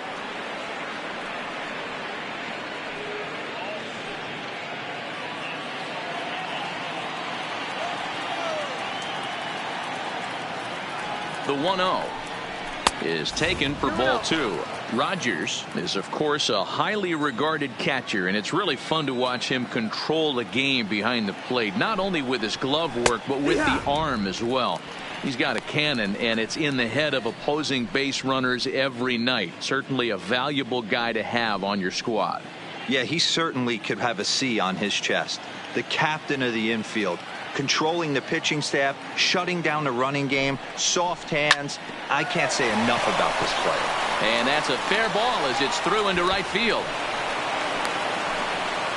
The 1-0 is taken for ball 2. Rogers is, of course, a highly regarded catcher, and it's really fun to watch him control the game behind the plate, not only with his glove work, but with the arm as well. He's got a cannon, and it's in the head of opposing base runners every night. Certainly a valuable guy to have on your squad. Yeah, he certainly could have a C on his chest. The captain of the infield. Controlling the pitching staff, shutting down the running game, soft hands. I can't say enough about this player. And that's a fair ball as it's through into right field.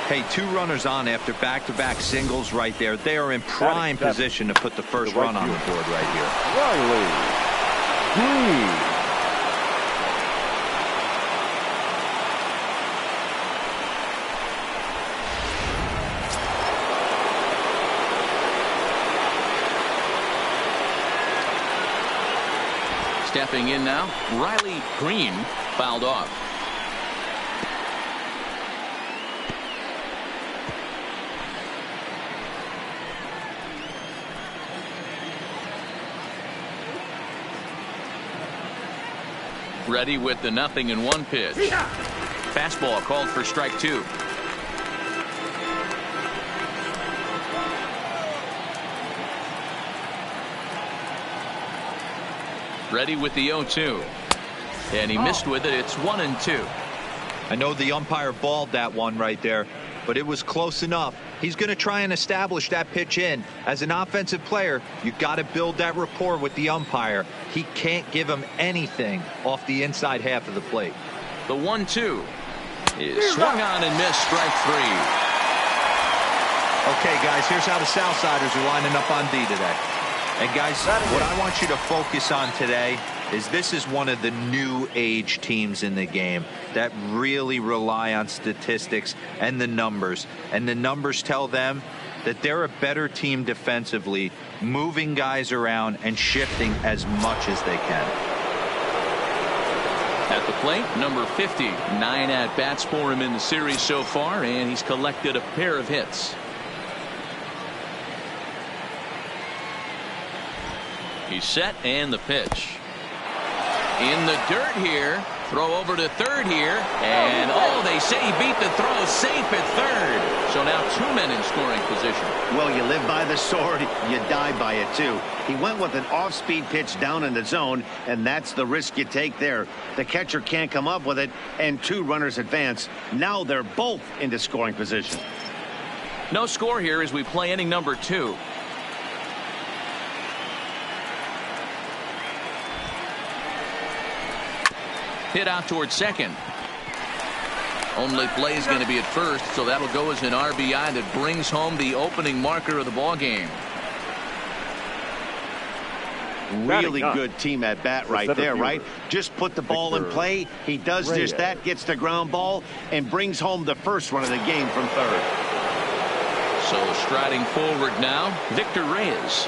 Hey, 2 runners on after back-to-back singles right there. They are in prime position to put the first run on the board right here. Riley Green. Stepping in now, Riley Green fouled off. Ready with the 0-1 pitch. Fastball called for strike 2. Ready with the 0-2. And he missed with it. It's 1-2. I know the umpire balled that one right there, but it was close enough. He's going to try and establish that pitch in. As an offensive player, you got to build that rapport with the umpire. He can't give him anything off the inside half of the plate. The 1-2 is swung on and missed, strike 3. Okay, guys, here's how the Southsiders are lining up on D today. And, guys, what I want you to focus on today is this is one of the new age teams in the game that really rely on statistics and the numbers. And the numbers tell them that they're a better team defensively, moving guys around and shifting as much as they can. At the plate, number 50. 9 at-bats for him in the series so far, and he's collected a pair of hits. He's set, and the pitch. In the dirt here. Throw over to third here. And, they say he beat the throw safe at third. So now 2 men in scoring position. Well, you live by the sword, you die by it, too. He went with an off-speed pitch down in the zone, and that's the risk you take there. The catcher can't come up with it, and 2 runners advance. Now they're both into scoring position. No score here as we play inning number 2. Hit out towards second. Only play is going to be at first, so that'll go as an RBI that brings home the opening marker of the ball game. Really good team at bat right there, right? Just put the ball in play. He does just that, gets the ground ball, and brings home the first run of the game from third. So striding forward now, Victor Reyes.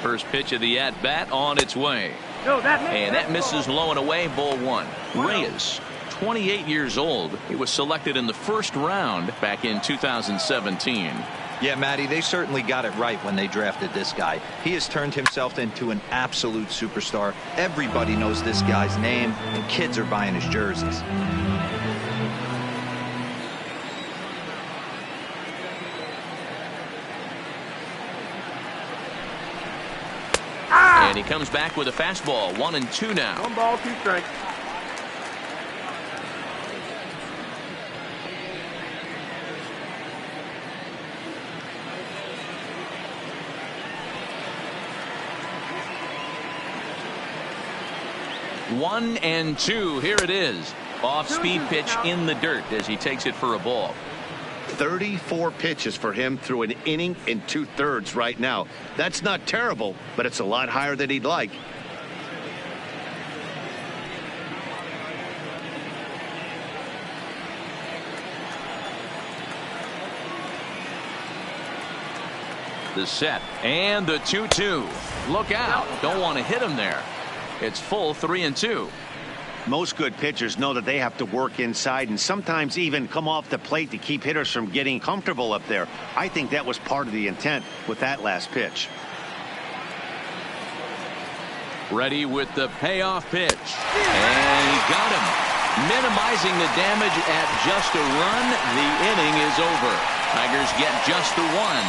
First pitch of the at-bat on its way. And that misses low and away, ball 1. Reyes, 28 years old. He was selected in the first round back in 2017. Yeah, Matty, they certainly got it right when they drafted this guy. He has turned himself into an absolute superstar. Everybody knows this guy's name, and kids are buying his jerseys. And he comes back with a fastball. 1-2 now. 1 ball, 2 strikes. One and two. Here it is. Off-speed pitch in the dirt as he takes it for a ball. 34 pitches for him through an inning and 2/3 right now. That's not terrible, but it's a lot higher than he'd like. The set and the 2-2. Look out. Don't want to hit him there. It's full 3-2. Most good pitchers know that they have to work inside and sometimes even come off the plate to keep hitters from getting comfortable up there. I think that was part of the intent with that last pitch. Ready with the payoff pitch. And he got him. Minimizing the damage at just a run. The inning is over. Tigers get just the one.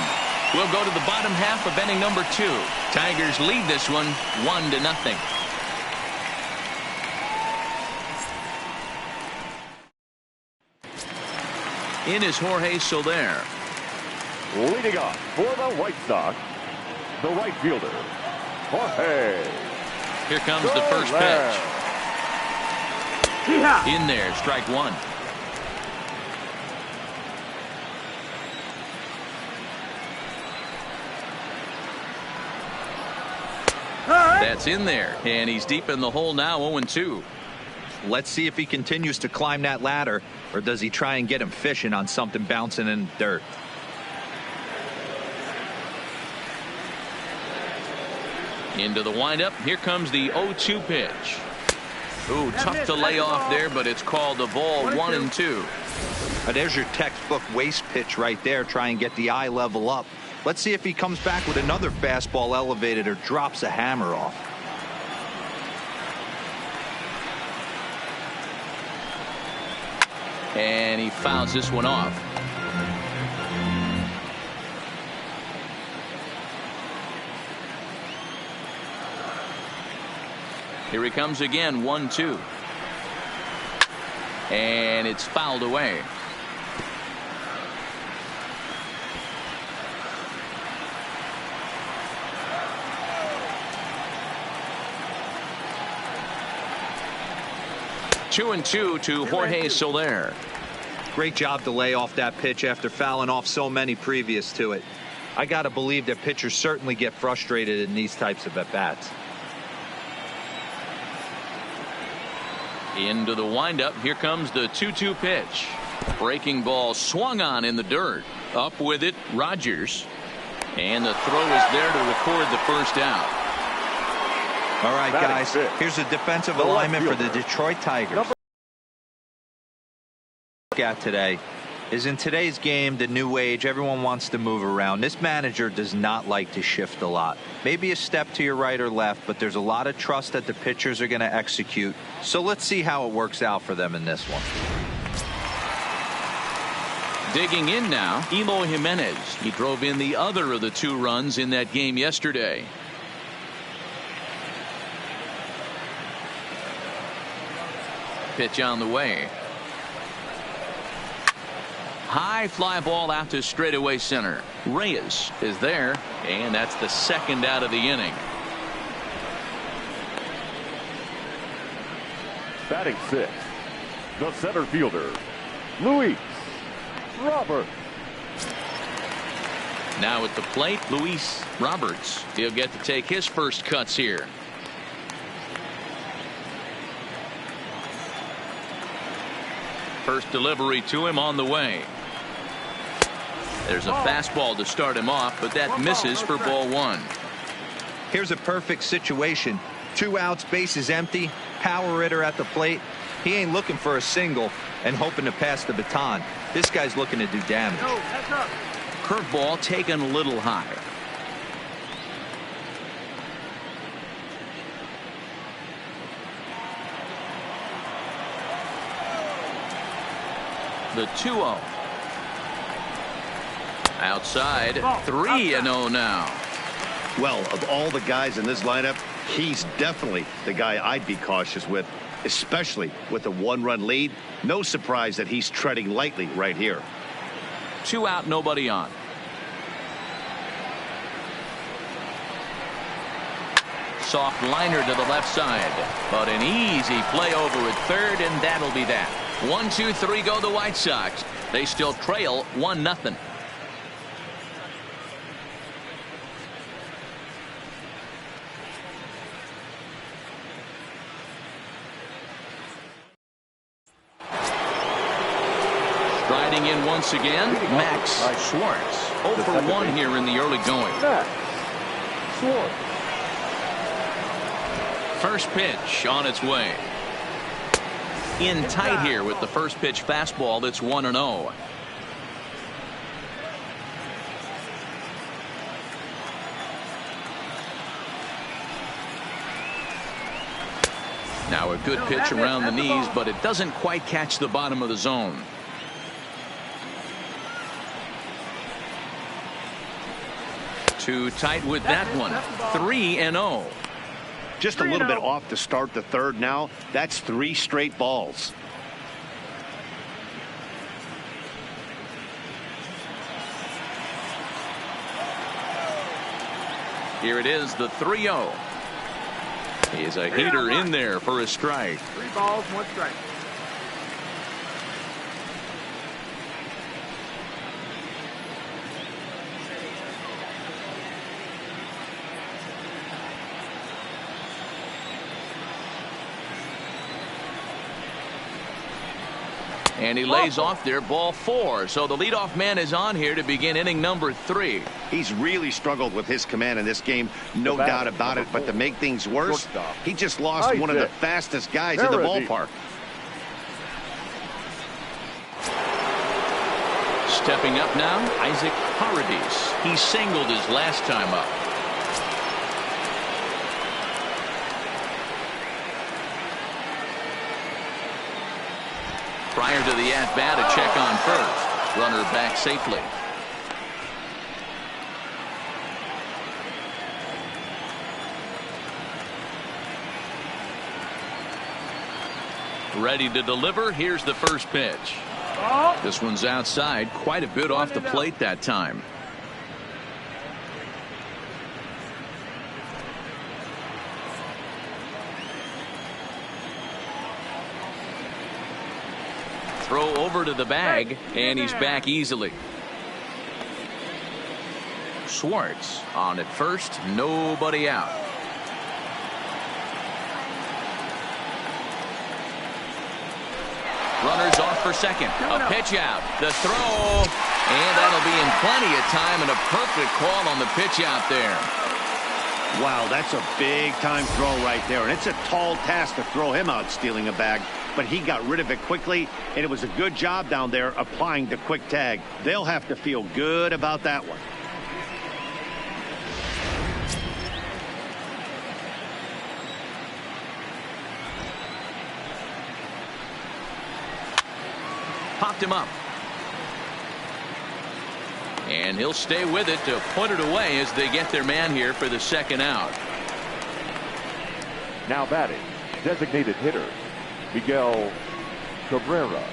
We'll go to the bottom half of inning number 2. Tigers lead this one 1-0. In is Jorge Soler. Leading off for the White Sox, the right fielder, Jorge. Here comes the first pitch. In there, strike one. That's in there, and he's deep in the hole now, 0-2. Let's see if he continues to climb that ladder, or does he try and get him fishing on something bouncing in the dirt. Into the windup. Here comes the 0-2 pitch. Ooh, tough to lay off there, but it's called the ball. 1-2. There's your textbook waste pitch right there. Try and get the eye level up. Let's see if he comes back with another fastball elevated or drops a hammer off. And he fouls this one off. Here he comes again, 1-2. And it's fouled away. Two and two to Jorge Soler. Great job to lay off that pitch after fouling off so many previous to it. I got to believe that pitchers certainly get frustrated in these types of at-bats. Into the windup. Here comes the 2-2 pitch. Breaking ball swung on in the dirt. Up with it, Rogers. And the throw is there to record the first out. All right, guys, here's a defensive alignment for the Detroit Tigers. At today is in today's game, the new age, everyone wants to move around. This manager does not like to shift a lot. Maybe a step to your right or left, but there's a lot of trust that the pitchers are going to execute. So let's see how it works out for them in this one. Digging in now, Eloy Jimenez. He drove in the other of the 2 runs in that game yesterday. Pitch on the way. High fly ball out to straightaway center. Reyes is there, and that's the second out of the inning. Batting 6th, the center fielder, Luis Roberts. Now at the plate, Luis Roberts. He'll get to take his first cuts here. First delivery to him on the way. There's a fastball to start him off, but that misses for ball 1. Here's a perfect situation. 2 outs, bases empty, power hitter at the plate. He ain't looking for a single and hoping to pass the baton. This guy's looking to do damage. Curveball taken a little high. The 2-0. Outside, 3-0 now. Well, of all the guys in this lineup, he's definitely the guy I'd be cautious with, especially with a 1-run lead. No surprise that he's treading lightly right here. 2 out, nobody on. Soft liner to the left side, but an easy play over at third, and that'll be that. 1, 2, 3 go the White Sox. They still trail 1-0. Striding in once again, Max Schwartz. 0 for 1 here in the early going. Max Schwartz. First pitch on its way. In tight here with the first pitch fastball that's 1-0. Now a good pitch around the knees, but it doesn't quite catch the bottom of the zone. Too tight with that one. 3-0. Just a little bit off to start the third now. That's 3 straight balls. Here it is, the 3-0. He's a heater in there for a strike. 3 balls, 1 strike. And he lays off there, ball 4. So the leadoff man is on here to begin inning number 3. He's really struggled with his command in this game, no doubt about it. But to make things worse, he just lost one of the fastest guys in the ballpark. Stepping up now, Isaac Paradis. He singled his last time up. Prior to the at-bat, a check on first. Runner back safely. Ready to deliver. Here's the first pitch. This one's outside, quite a bit off the plate that time. Throw over to the bag, and he's back easily. Schwartz on at first, nobody out. Runners off for second. A pitch out. The throw. And that'll be in plenty of time, and a perfect call on the pitch out there. Wow, that's a big-time throw right there. And it's a tall task to throw him out stealing a bag. But he got rid of it quickly, and it was a good job down there applying the quick tag. They'll have to feel good about that one. Popped him up. And he'll stay with it to put it away as they get their man here for the second out. Now batting, designated hitter, Miguel Cabrera.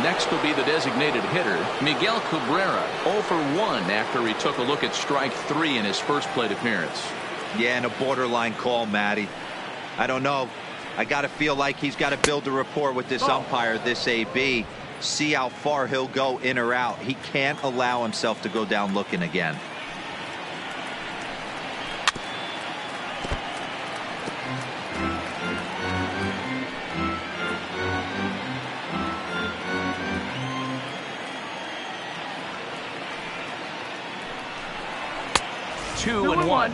Next will be the designated hitter, Miguel Cabrera, 0 for 1 after he took a look at strike 3 in his first plate appearance. Yeah, and a borderline call, Matty. I don't know. I got to feel like he's got to build a rapport with this umpire, this AB, see how far he'll go in or out. He can't allow himself to go down looking again. Two and one.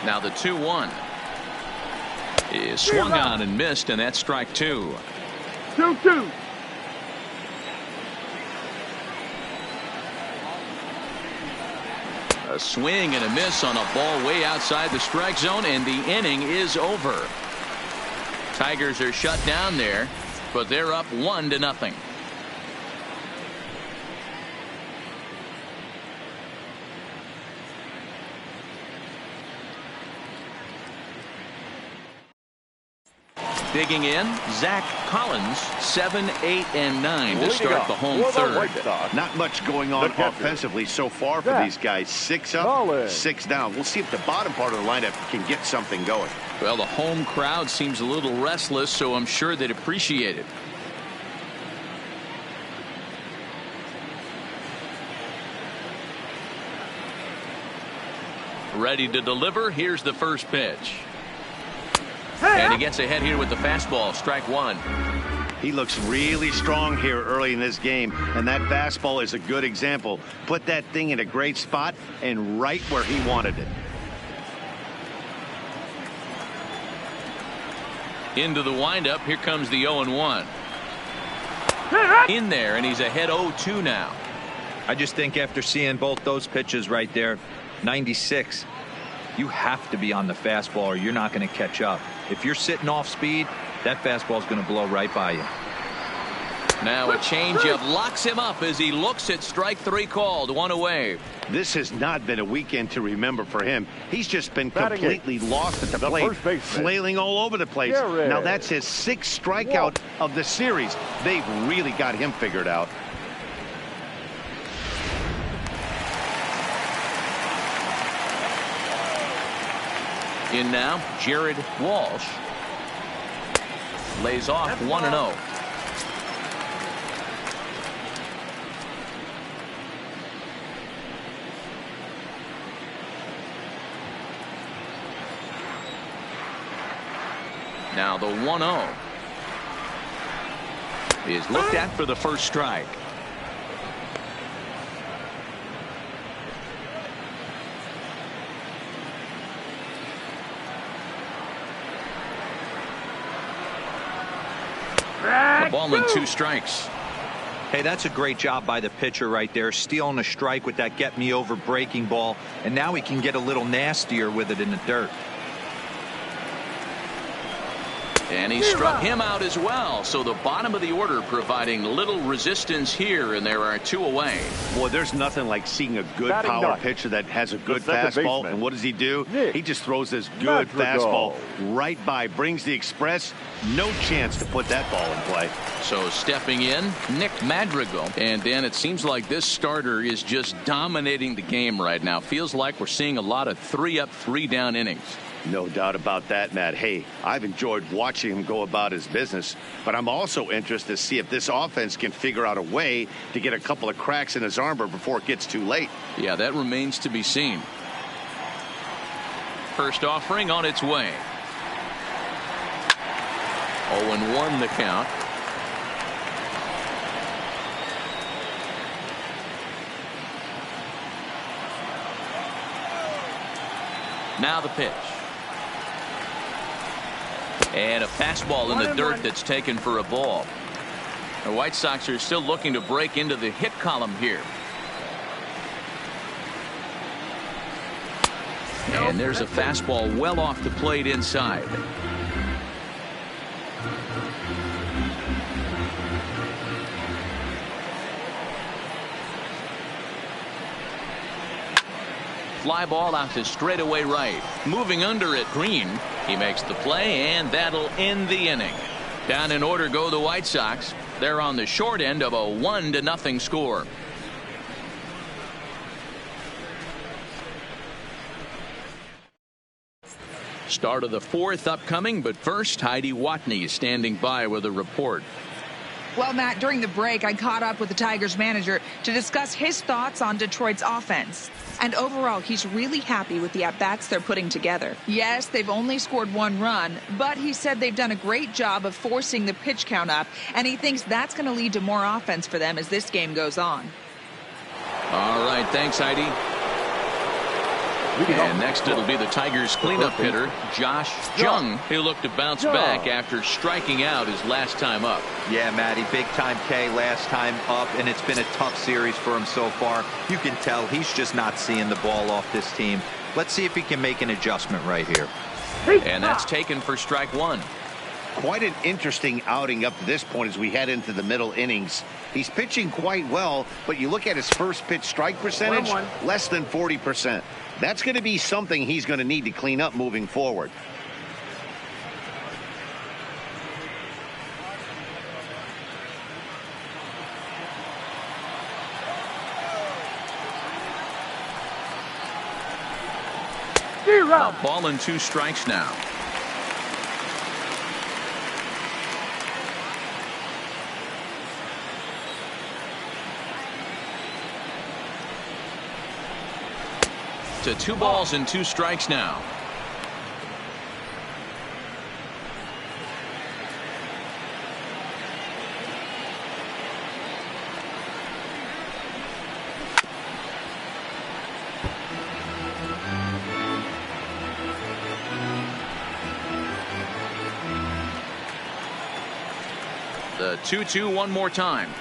Now the 2-1 is swung on and missed, and that's strike 2. 2-2. A swing and a miss on a ball way outside the strike zone, and the inning is over. Tigers are shut down there, but they're up 1-0. Digging in, Zach Collins, 7, 8, and 9 to start the home third. Not much going on offensively so far for these guys. 6 up, 6 down. We'll see if the bottom part of the lineup can get something going. Well, the home crowd seems a little restless, so I'm sure they'd appreciate it. Ready to deliver. Here's the first pitch. And he gets ahead here with the fastball, strike 1. He looks really strong here early in this game, and that fastball is a good example. Put that thing in a great spot and right where he wanted it. Into the windup. Here comes the 0-1. In there, and he's ahead 0-2 now. I just think after seeing both those pitches right there, 96, you have to be on the fastball or you're not going to catch up. If you're sitting off speed, that fastball is going to blow right by you. Now a changeup locks him up as he looks at strike 3 called, 1 away. This has not been a weekend to remember for him. He's just been completely lost at the plate, flailing all over the place. Now that's his 6th strikeout of the series. They've really got him figured out. In now, Jared Walsh. Lays off 1-0. Now the 1-0 is looked at for the first strike. A ball and 2 strikes. Hey, that's a great job by the pitcher right there, stealing a strike with that get me over breaking ball, and now he can get a little nastier with it in the dirt. And he struck him out as well. So the bottom of the order providing little resistance here, and there are 2 away. Boy, there's nothing like seeing a good power pitcher that has a good fastball. And what does he do? He just throws this good fastball right by, brings the express. No chance to put that ball in play. So stepping in, Nick Madrigal. And Dan, it seems like this starter is just dominating the game right now. Feels like we're seeing a lot of 3-up, 3-down innings. No doubt about that, Matt. Hey, I've enjoyed watching him go about his business, but I'm also interested to see if this offense can figure out a way to get a couple of cracks in his armor before it gets too late. Yeah, that remains to be seen. First offering on its way. 0-1 the count. Now the pitch. And a fastball in the dirt that's taken for a ball. The White Sox are still looking to break into the hit column here. And there's a fastball well off the plate inside. Fly ball out to straightaway right. Moving under it, Green. He makes the play, and that'll end the inning. Down in order go the White Sox. They're on the short end of a 1-0 score. Start of the 4th upcoming, but first, Heidi Watney standing by with a report. Well, Matt, during the break, I caught up with the Tigers manager to discuss his thoughts on Detroit's offense. And overall, he's really happy with the at-bats they're putting together. Yes, they've only scored 1 run, but he said they've done a great job of forcing the pitch count up, and he thinks that's going to lead to more offense for them as this game goes on. All right, thanks, Heidi. And next it'll be the Tigers cleanup hitter, Josh Jung. He'll look to bounce back after striking out his last time up. Yeah, Matty, big time K last time up, and it's been a tough series for him so far. You can tell he's just not seeing the ball off this team. Let's see if he can make an adjustment right here. And that's taken for strike 1. Quite an interesting outing up to this point as we head into the middle innings. He's pitching quite well, but you look at his first pitch strike percentage, less than 40%. That's going to be something he's going to need to clean up moving forward. A ball and 2 strikes now. To 2 balls and 2 strikes now. The 2-2 one more time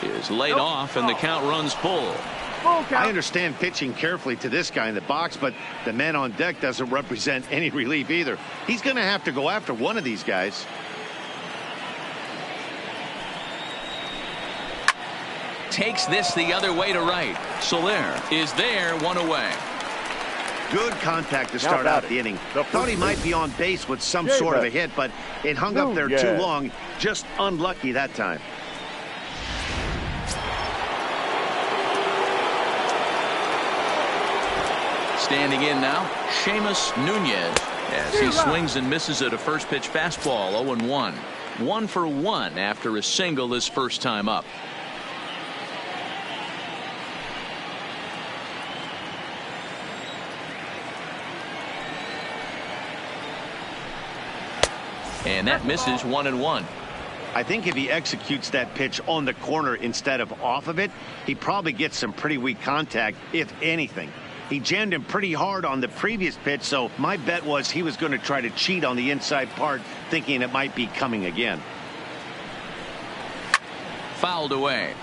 is laid off, and the count runs full. I understand pitching carefully to this guy in the box, but the man on deck doesn't represent any relief either. He's going to have to go after one of these guys. Takes this the other way to right. Soler is there, 1 away. Good contact to start out the inning. Thought he might be on base with some sort of a hit, but it hung up there too long. Just unlucky that time. Standing in now, Seamus Nunez, as he swings and misses at a first pitch fastball. 0-1. 1 for 1 after a single his first time up. And that misses. 1-1. I think if he executes that pitch on the corner instead of off of it, he probably gets some pretty weak contact, if anything. He jammed him pretty hard on the previous pitch, so my bet was he was going to try to cheat on the inside part, thinking it might be coming again. Fouled away.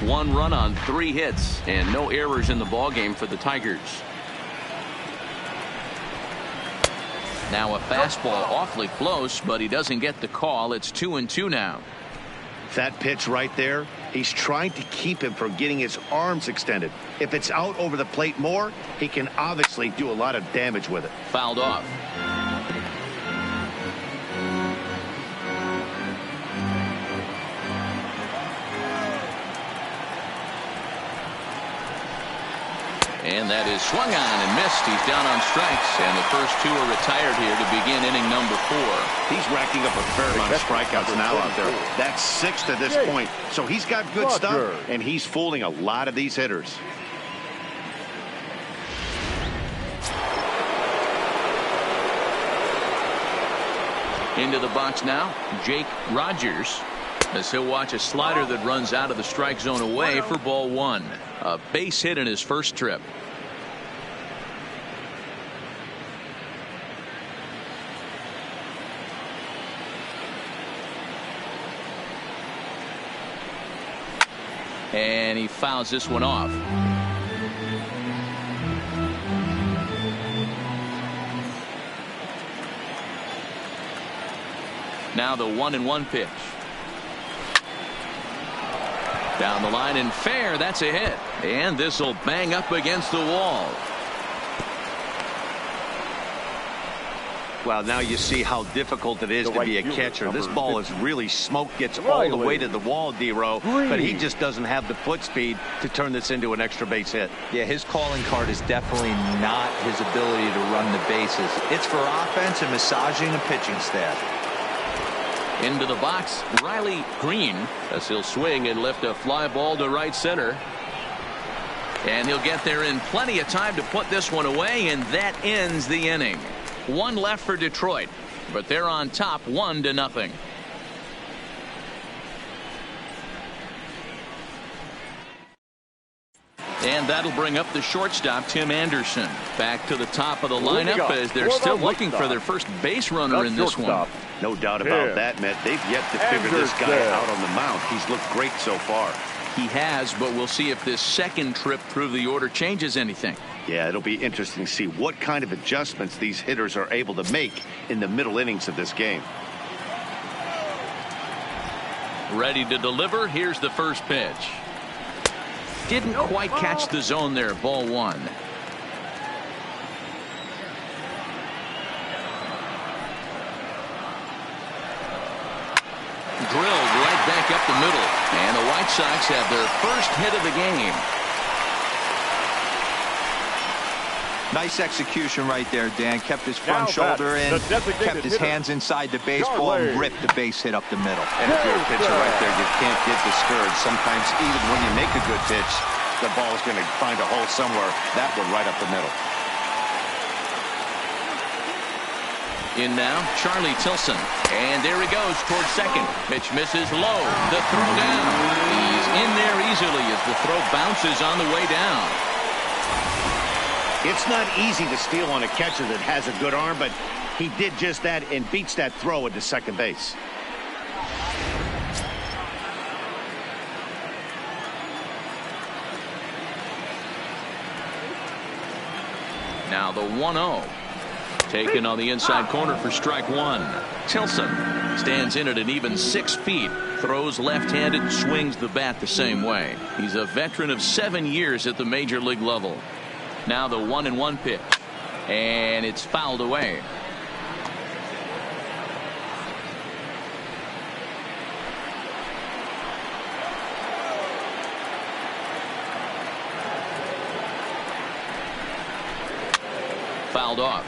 One run on 3 hits, and no errors in the ballgame for the Tigers. Now a fastball awfully close, but he doesn't get the call. It's 2-2 now. That pitch right there, he's trying to keep him from getting his arms extended. If it's out over the plate more, he can obviously do a lot of damage with it. Fouled off. And that is swung on and missed. He's down on strikes, and the first two are retired here to begin inning number 4. He's racking up a fair amount of strikeouts now out there. That's 6 to this point. So he's got good stuff, and he's fooling a lot of these hitters. Into the box now, Jake Rogers, as he'll watch a slider that runs out of the strike zone away for ball 1. A base hit in his first trip. And he fouls this one off. Now the 1-1 pitch. Down the line and fair. That's a hit. And this will bang up against the wall. Well, now you see how difficult it is to be a catcher. This ball is really smoked, gets all the way to the wall, D-Row, but he just doesn't have the foot speed to turn this into an extra base hit. Yeah, his calling card is definitely not his ability to run the bases. It's for offense and massaging the pitching staff. Into the box, Riley Green, as he'll swing and lift a fly ball to right center. And he'll get there in plenty of time to put this one away, and that ends the inning. 1 left for Detroit, but they're on top 1-0. And that'll bring up the shortstop, Tim Anderson, back to the top of the lineup as they're still looking for their first base runner in this one. No doubt about that, Matt. They've yet to figure this guy out on the mound. He's looked great so far. He has, but we'll see if this second trip through the order changes anything. Yeah, it'll be interesting to see what kind of adjustments these hitters are able to make in the middle innings of this game. Ready to deliver. Here's the first pitch. Didn't quite catch the zone there. Ball 1. Drilled right back up the middle, and the White Sox have their first hit of the game. Nice execution right there, Dan. Kept his front shoulder in, kept his hands inside the baseball, and ripped the base hit up the middle. And if you're a pitcher right there, you can't get discouraged. Sometimes even when you make a good pitch, the ball's going to find a hole somewhere. That one right up the middle. In now, Charlie Tilson. And there he goes towards second. Pitch misses low. The throw down. He's in there easily as the throw bounces on the way down. It's not easy to steal on a catcher that has a good arm, but he did just that and beats that throw into second base. Now the 1-0. Taken on the inside corner for strike 1. Tilson stands in at an even 6 feet. Throws left-handed, swings the bat the same way. He's a veteran of 7 years at the major league level. Now the 1-1 pitch. And it's fouled away. Fouled off.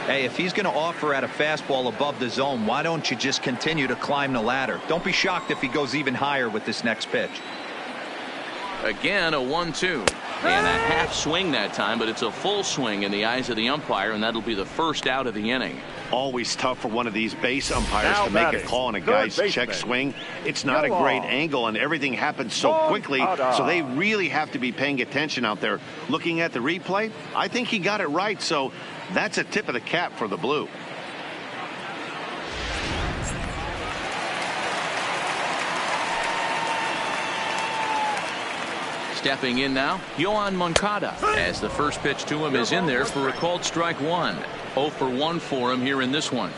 Hey, if he's going to offer at a fastball above the zone, why don't you just continue to climb the ladder? Don't be shocked if he goes even higher with this next pitch. Again, a 1-2. And a half swing that time, but it's a full swing in the eyes of the umpire, and that'll be the first out of the inning. Always tough for one of these base umpires to make a call on a guy's check swing. It's not a great angle, and everything happens so quickly, so they really have to be paying attention out there. Looking at the replay, I think he got it right, so that's a tip of the cap for the Blue. Stepping in now, Yohan Moncada, as the first pitch to him is in there for a called strike one. 0 for 1 for him here in this one.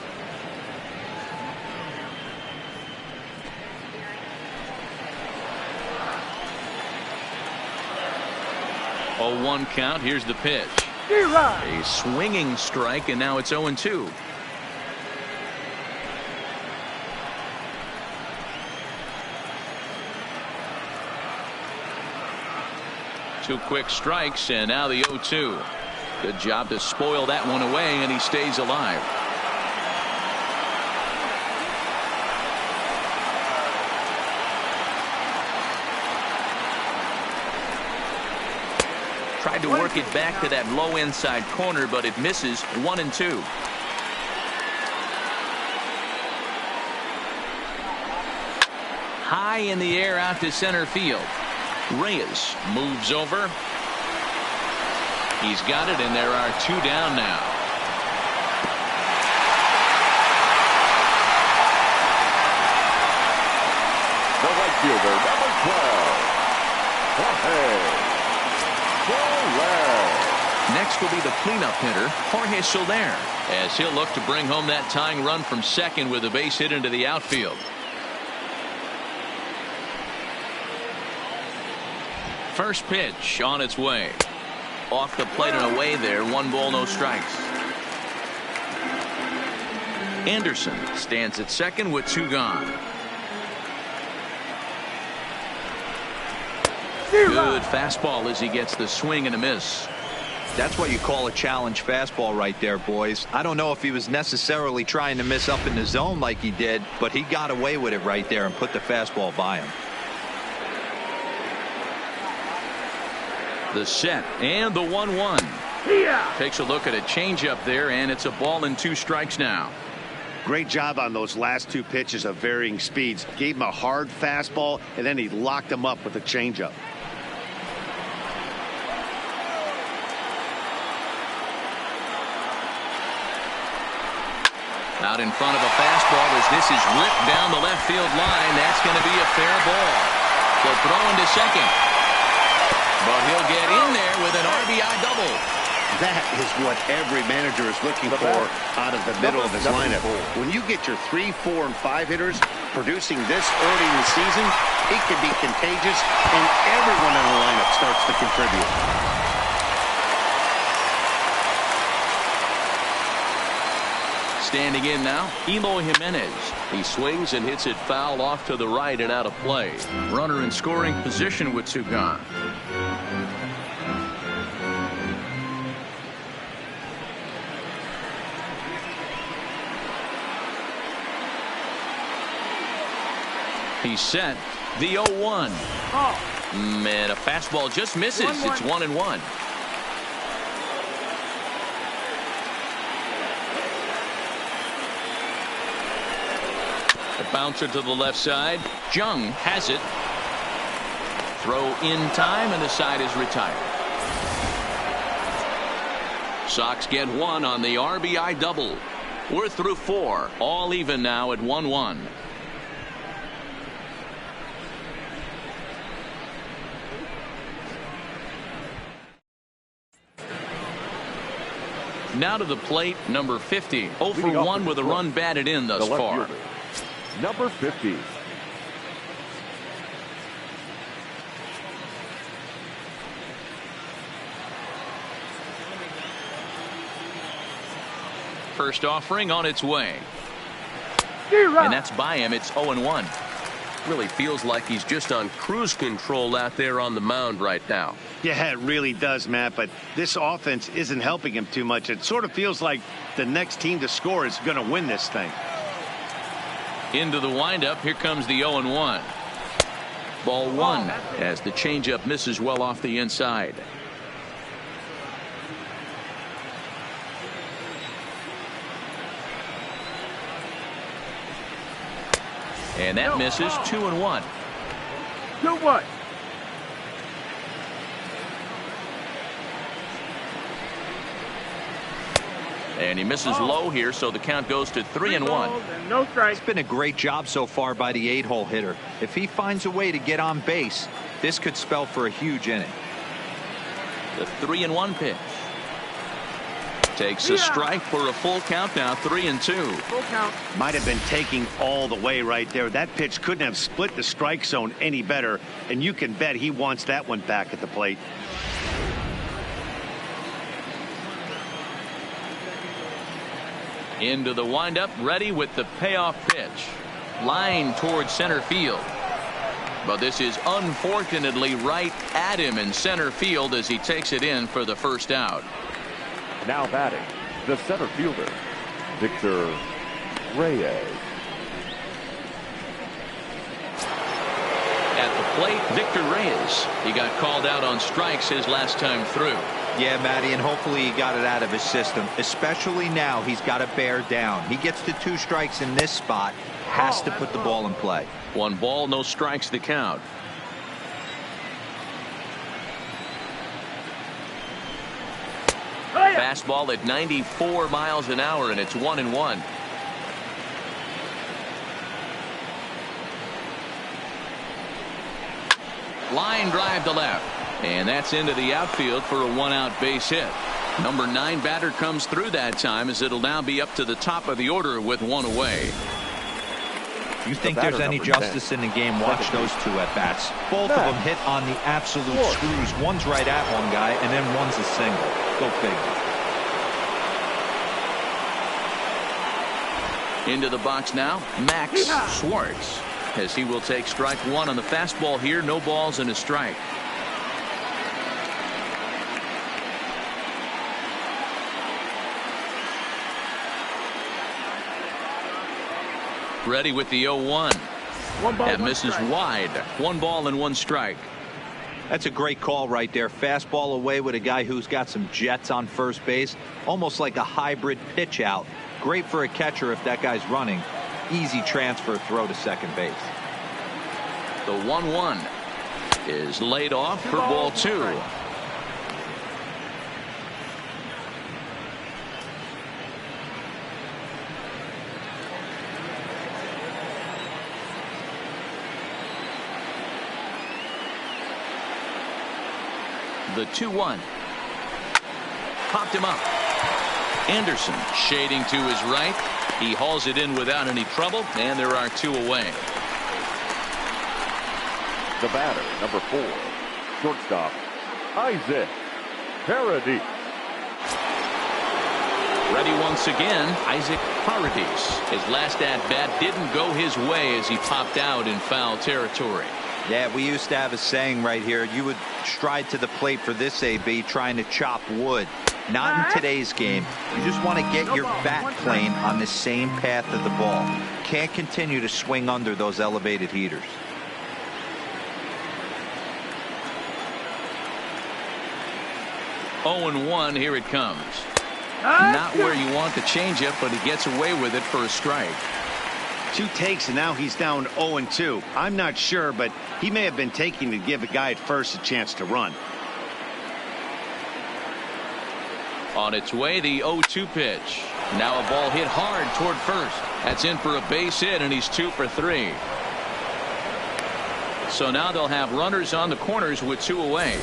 0-1 count. Here's the pitch. A swinging strike, and now it's 0-2. Two quick strikes, and now the 0-2. Good job to spoil that one away, and he stays alive. Tried to work it back to that low inside corner, but it misses. 1-2. High in the air out to center field. Reyes moves over. He's got it, and there are two down now. The right fielder, number 12. Next will be the cleanup hitter, Jorge Soler, as he'll look to bring home that tying run from second with a base hit into the outfield. First pitch on its way. Off the plate and away there. 1 ball, no strikes. Anderson stands at second with 2 gone. Good fastball as he gets the swing and a miss. That's what you call a challenge fastball right there, boys. I don't know if he was necessarily trying to miss up in the zone like he did, but he got away with it right there and put the fastball by him. The set and the 1-1. Takes a look at a changeup there, and it's a ball and 2 strikes now. Great job on those last 2 pitches of varying speeds. Gave him a hard fastball, and then he locked him up with a changeup. Out in front of a fastball as this is ripped down the left field line. That's going to be a fair ball. So throwing to second. But he'll get in there with an RBI double. That is what every manager is looking for out of the middle of his lineup. When you get your 3, 4, and 5 hitters producing this early in the season, it can be contagious, and everyone in the lineup starts to contribute. Standing in now, Eloy Jimenez. He swings and hits it foul off to the right and out of play. Runner in scoring position with 2 gone. He's set. The 0-1. Man, a fastball just misses. It's 1-1. The bouncer to the left side. Jung has it. Throw in time, and the side is retired. Sox get 1 on the RBI double. We're through 4. All even now at 1-1. Now to the plate, number 50. 0 for 1 with a run batted in thus far. Number 50. First offering on its way. And that's by him. It's 0-1. Really feels like he's just on cruise control out there on the mound right now. Yeah, it really does, Matt, but this offense isn't helping him too much. It sort of feels like the next team to score is going to win this thing. Into the windup. Here comes the 0-1. Ball 1 as the changeup misses well off the inside. And that misses. 2-1. 2-1. And he misses low here, so the count goes to 3-1. And no strike. It's been a great job so far by the 8-hole hitter. If he finds a way to get on base, this could spell for a huge inning. The 3-1 pitch. Takes a strike for a full count now, 3-2. Full count. Might have been taking all the way right there. That pitch couldn't have split the strike zone any better, and you can bet he wants that one back at the plate. Into the windup, ready with the payoff pitch. Line towards center field. But this is unfortunately right at him in center field as he takes it in for the first out. Now batting, the center fielder, Victor Reyes. At the plate, Victor Reyes. He got called out on strikes his last time through. Yeah, Matty, and hopefully he got it out of his system, especially now he's got to bear down. He gets to 2 strikes in this spot, has to put the ball in play. 1 ball, no strikes to count. Fastball at 94 miles an hour, and it's 1-1. Line drive to left. And that's into the outfield for a 1-out base hit. Number 9 batter comes through that time as it'll now be up to the top of the order with 1 away. You think there's any justice in the game? Watch those 2 at-bats. Both of them hit on the absolute screws. One's right at one guy, and then one's a single. Go figure. Into the box now, Max Schwartz, as he will take strike 1 on the fastball here. No balls and a strike. Ready with the 0-1. That misses wide. 1 ball and 1 strike. That's a great call right there. Fastball away with a guy who's got some jets on first base. Almost like a hybrid pitch out. Great for a catcher if that guy's running. Easy transfer throw to second base. The 1-1 is laid off for ball 2. The 2-1. Popped him up. Anderson shading to his right. He hauls it in without any trouble, and there are 2 away. The batter, number 4, shortstop, Isaac Paradis. Ready once again, Isaac Paradis. His last at-bat didn't go his way as he popped out in foul territory. Yeah, we used to have a saying right here. You would stride to the plate for this AB trying to chop wood. Not in today's game. You just want to get your bat plane on the same path of the ball. Can't continue to swing under those elevated heaters. Oh, and 1, here it comes. Not where you want the changeup, but he gets away with it for a strike. 2 takes, and now he's down 0-2. I'm not sure, but he may have been taking to give a guy at first a chance to run. On its way, the 0-2 pitch. Now a ball hit hard toward first. That's in for a base hit, and he's 2 for 3. So now they'll have runners on the corners with 2 away.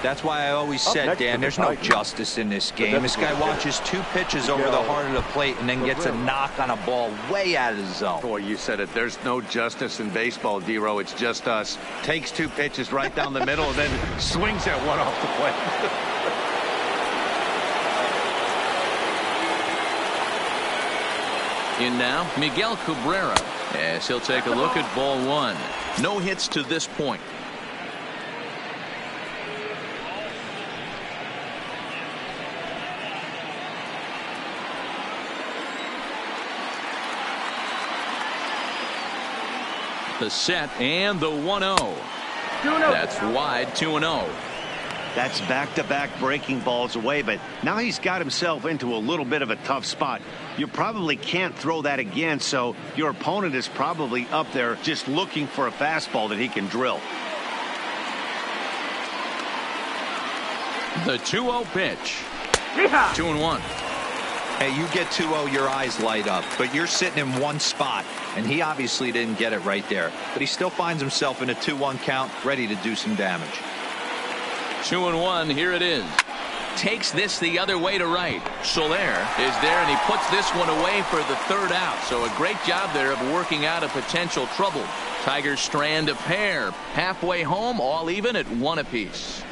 That's why I always said, Dan, there's no justice in this game. This guy watches 2 pitches over the heart of the plate and then gets a knock on a ball way out of the zone. Boy, you said it. There's no justice in baseball, D-Row. It's just us. Takes 2 pitches right down the middle and then swings at one off the plate. In now, Miguel Cabrera, as he'll take a look at ball 1. No hits to this point. The set and the 1-0. That's wide, 2-0. That's back-to-back breaking balls away, but now he's got himself into a little bit of a tough spot. You probably can't throw that again, so your opponent is probably up there just looking for a fastball that he can drill. The 2-0 pitch. 2-1. Hey, you get 2-0, your eyes light up, but you're sitting in one spot, and he obviously didn't get it right there. But he still finds himself in a 2-1 count, ready to do some damage. 2-1, here it is. Takes this the other way to right. Soler is there, and he puts this one away for the third out. So a great job there of working out a potential trouble. Tigers strand a pair. Halfway home, all even at 1 apiece.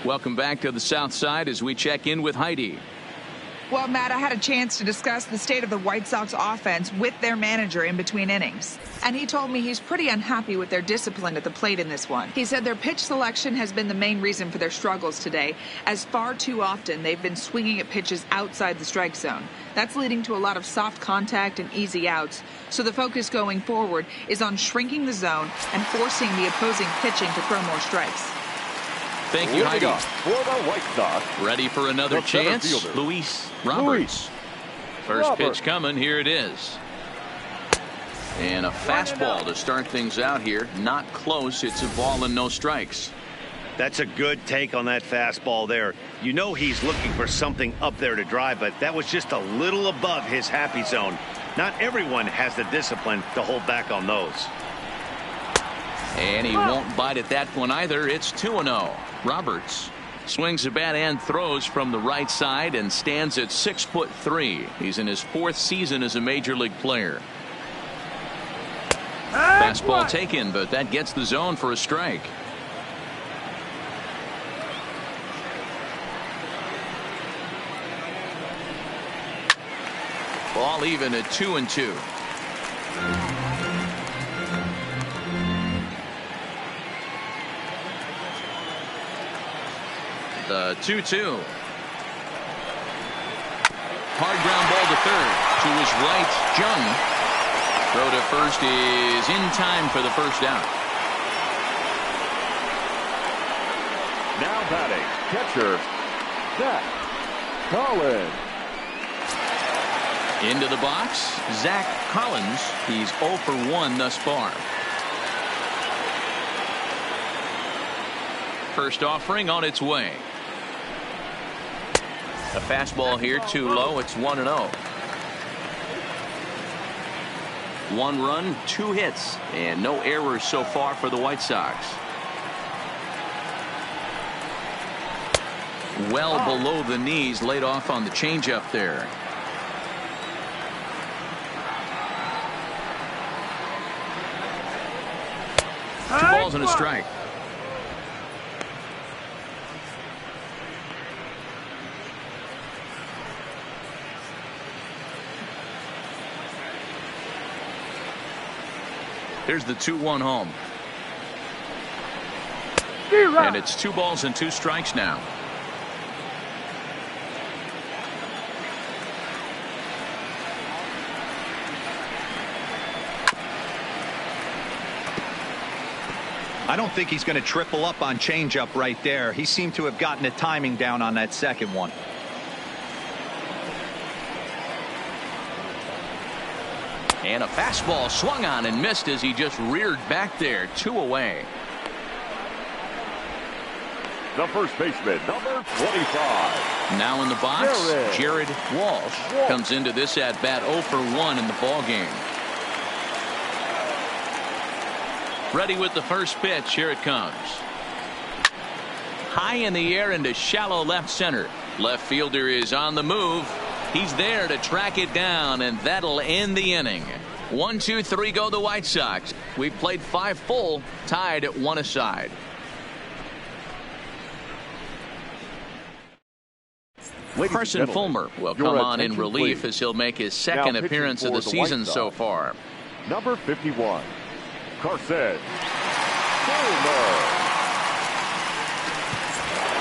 Welcome back to the South Side as we check in with Heidi. Well, Matt, I had a chance to discuss the state of the White Sox offense with their manager in between innings. And he told me he's pretty unhappy with their discipline at the plate in this one. He said their pitch selection has been the main reason for their struggles today, as far too often they've been swinging at pitches outside the strike zone. That's leading to a lot of soft contact and easy outs. So the focus going forward is on shrinking the zone and forcing the opposing pitching to throw more strikes. Thank you, Heidi. For the White Sox. Ready for another chance? Luis Roberts. First pitch coming. Here it is. And a fastball to start things out here. Not close. It's a ball and no strikes. That's a good take on that fastball there. You know he's looking for something up there to drive, but that was just a little above his happy zone. Not everyone has the discipline to hold back on those. And he won't bite at that one either. It's 2-0. Roberts swings a bat and throws from the right side and stands at 6'3". He's in his 4th season as a major league player. Fastball taken, but that gets the zone for a strike. Ball even at 2-2. The 2-2. Hard ground ball to third. To his right, Jung. Throw to first is in time for the first out. Now batting, catcher, Zach Collins. Into the box, Zach Collins. He's 0 for 1 thus far. First offering on its way. A fastball here too low. It's 1-0. 1 run, 2 hits, and no errors so far for the White Sox. Well below the knees, laid off on the changeup there. 2 balls and a strike. Here's the 2-1 home. And it's 2 balls and 2 strikes now. I don't think he's going to triple up on changeup right there. He seemed to have gotten the timing down on that second one. And a fastball swung on and missed as he just reared back there. 2 away. The first baseman, number 25. Now in the box, Jared Walsh comes into this at bat 0 for 1 in the ball game. Ready with the first pitch. Here it comes. High in the air into shallow left center. Left fielder is on the move. He's there to track it down, and that'll end the inning. 1, 2, 3 go the White Sox. We've played 5 full, tied at 1 aside. Carson Fulmer will come on in relief as he'll make his second appearance of the season so far. Number 51, Carson Fulmer.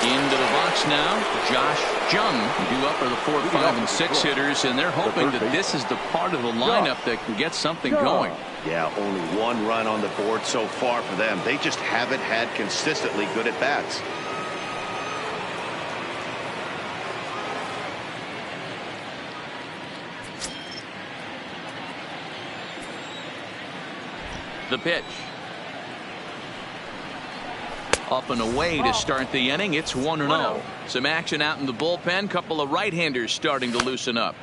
Into the box now, Josh Jung due up for the 4, 5, and 6 hitters, and they're hoping that this is the part of the lineup that can get something going. Yeah, only 1 run on the board so far for them. They just haven't had consistently good at bats. The pitch. Up and away to start the inning. It's 1-0. Some action out in the bullpen. Couple of right-handers starting to loosen up.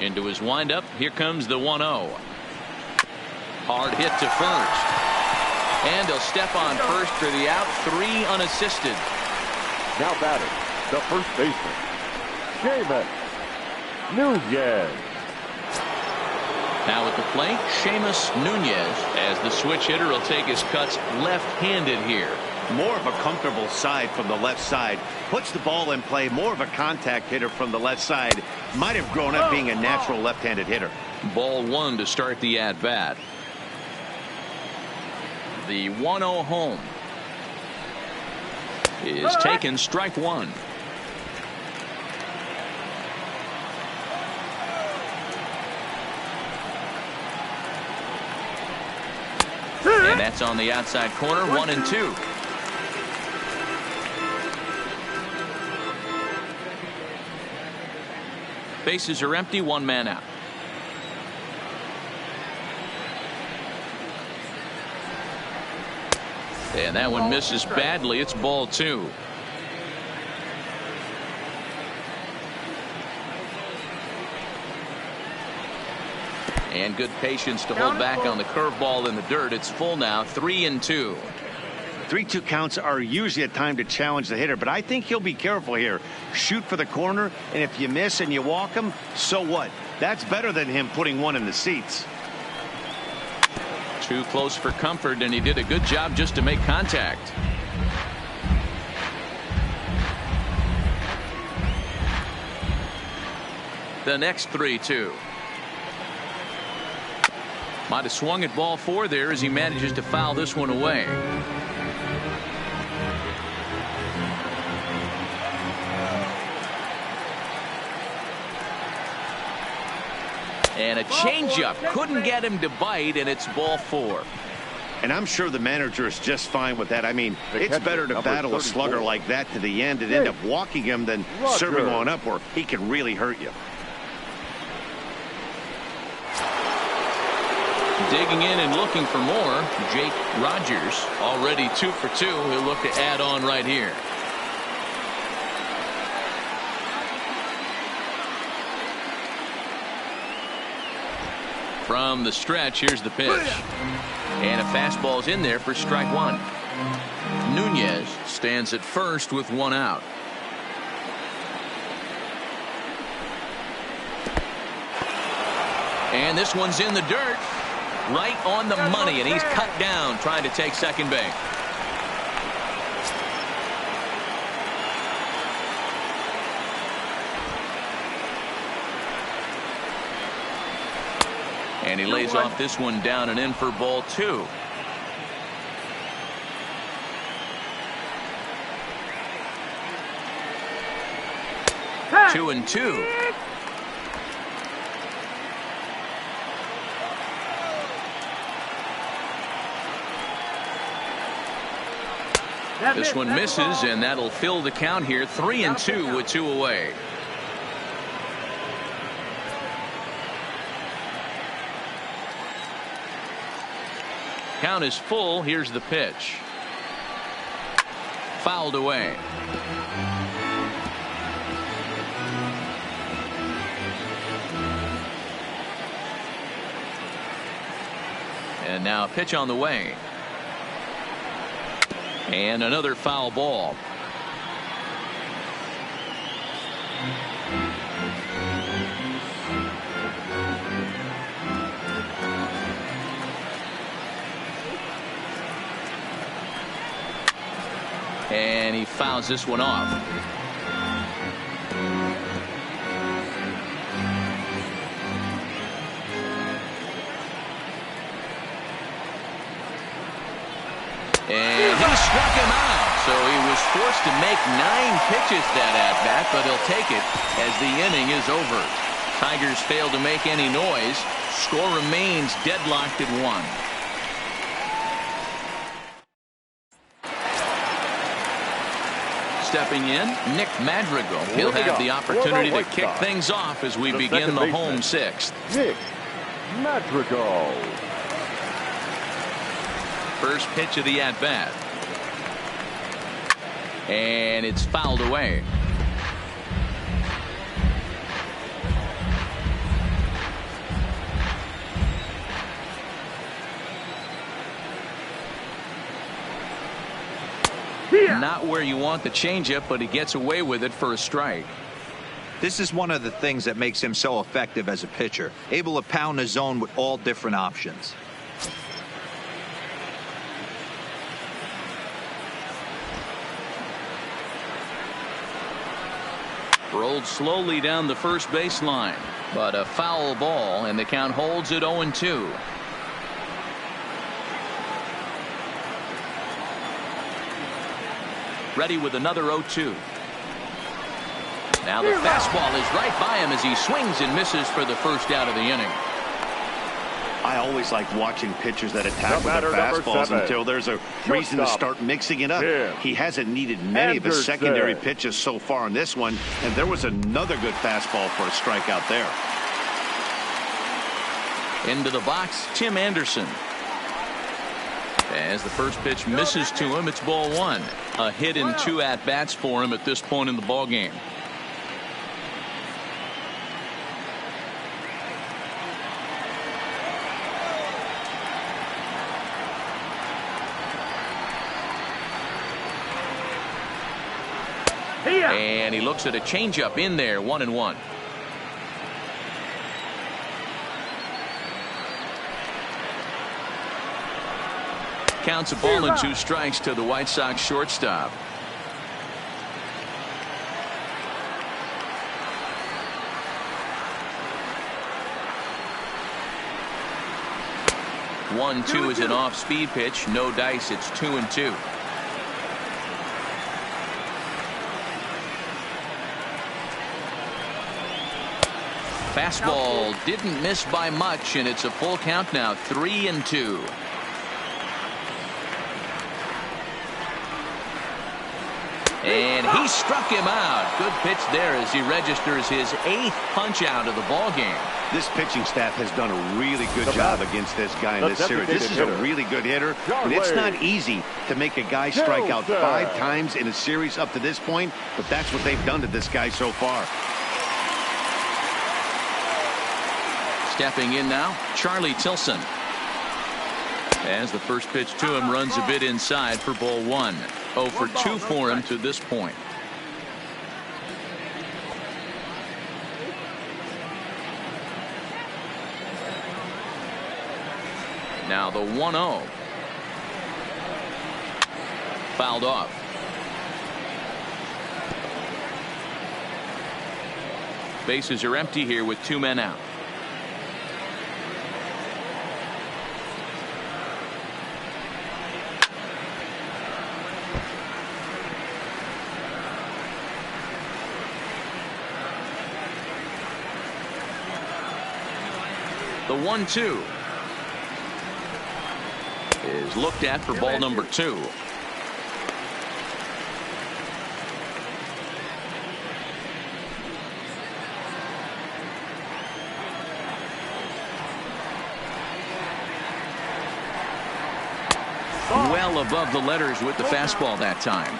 Into his windup. Here comes the 1-0. Hard hit to first. And he'll step on first for the out. 3 unassisted. Now batting, the first baseman, Seamus Nunez. Now at the plate, Seamus Nunez, as the switch hitter will take his cuts left-handed here. More of a comfortable side from the left side. Puts the ball in play. More of a contact hitter from the left side. Might have grown up being a natural left-handed hitter. Ball 1 to start the at-bat. The 1-0 home is taken. Strike 1. And that's on the outside corner. 1-2. Bases are empty. 1 man out. And that one misses badly. It's ball 2. And good patience to hold back on the curveball in the dirt. It's full now. 3-2. 3-2 counts are usually a time to challenge the hitter, but I think he'll be careful here. Shoot for the corner, and if you miss and you walk him, so what? That's better than him putting one in the seats. Too close for comfort, and he did a good job just to make contact. The next 3-2. Might have swung at ball 4 there as he manages to foul this one away. And a changeup couldn't get him to bite, and it's ball 4. And I'm sure the manager is just fine with that. I mean, it's better to battle a slugger like that to the end and end up walking him than serving one up where he can really hurt you. Digging in and looking for more, Jake Rogers, already 2 for 2. He'll look to add on right here. From the stretch, here's the pitch. And a fastball's in there for strike 1. Nunez stands at first with 1 out. And this one's in the dirt. Right on the money, and he's cut down trying to take second base. And he lays off this one down and in for ball 2. Hey. 2-2. This one misses, and that'll fill the count here. 3-2 with 2 away. Count is full. Here's the pitch. Fouled away. And now a pitch on the way. And another foul ball. And he fouls this one off. And he struck him out. So he was forced to make 9 pitches that at bat, but he'll take it as the inning is over. Tigers fail to make any noise. Score remains deadlocked at 1. stepping in, Nick Madrigal. He'll have the opportunity to kick things off as we begin the home sixth. Nick Madrigal. First pitch of the at-bat. And it's fouled away. Not where you want the changeup, but he gets away with it for a strike. This is one of the things that makes him so effective as a pitcher, able to pound the zone with all different options. Rolled slowly down the first baseline, but a foul ball, and the count holds at 0-2. Ready with another 0-2. Now the fastball is right by him as he swings and misses for the first out of the inning. I always like watching pitchers that attack with their fastballs until there's a reason to start mixing it up. He hasn't needed many of his secondary pitches so far in this one, and there was another good fastball for a strikeout there. Into the box, Tim Anderson. As the first pitch misses to him, it's ball one. A hit in 2 at-bats for him at this point in the ball game. And he looks at a changeup in there, 1-1. Counts a ball and 2 strikes to the White Sox shortstop. One-two is an off-speed pitch. No dice. It's 2-2. Fastball didn't miss by much, and it's a full count now, 3-2. And he struck him out. Good pitch there as he registers his 8th punch out of the ball game. This pitching staff has done a really good job against this guy in this series. This is a really good hitter, and it's not easy to make a guy strike out 5 times in a series up to this point, but that's what they've done to this guy so far. Stepping in now, Charlie Tilson. As the first pitch to him runs a bit inside for ball 1. 0 for 2 for him to this point. Now the 1-0. Fouled off. Bases are empty here with 2 men out. The 1-2 is looked at for ball number 2. Well above the letters with the fastball that time.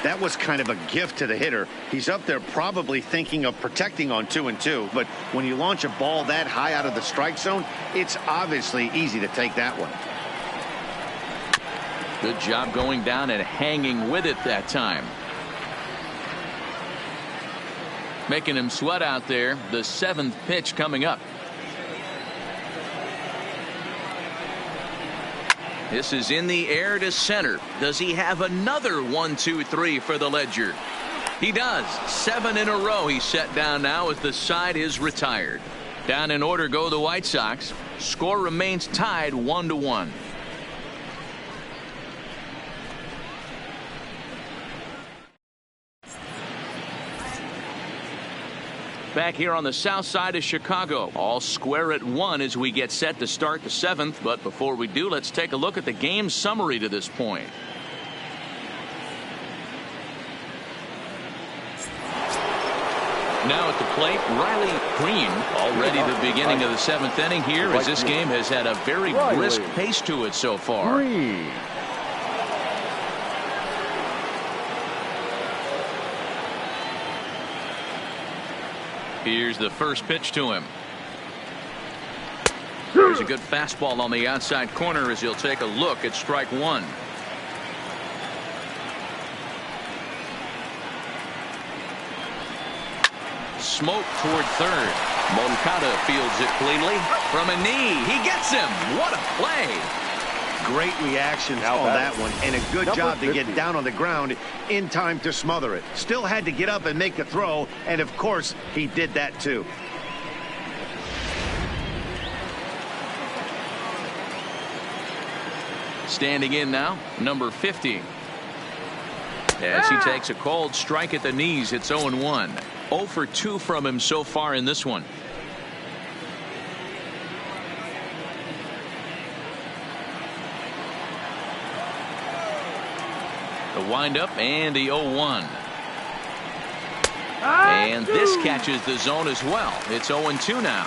That was kind of a gift to the hitter. He's up there probably thinking of protecting on 2-2, but when you launch a ball that high out of the strike zone, it's obviously easy to take that one. Good job going down and hanging with it that time. Making him sweat out there. The 7th pitch coming up. This is in the air to center. Does he have another 1-2-3 for the Ledger? He does. 7 in a row he's set down now as the side is retired. Down in order go the White Sox. Score remains tied 1-1. Back here on the south side of Chicago, all square at 1 as we get set to start the 7th. But before we do, let's take a look at the game summary to this point. Now at the plate, Riley Green. Already the beginning of the 7th inning here, as this game has had a very brisk pace to it so far. Green. Here's the first pitch to him. There's a good fastball on the outside corner as he'll take a look at strike one. Smoke toward third. Moncada fields it cleanly from a knee. He gets him. What a play. Great reactions on that one, and a good job to get down on the ground in time to smother it. Still had to get up and make a throw, and of course he did that too. Standing in now, number 50. As he takes a called strike at the knees, it's 0-1. 0 for 2 from him so far in this one. The windup and the 0-1. And this catches the zone as well. It's 0-2 now.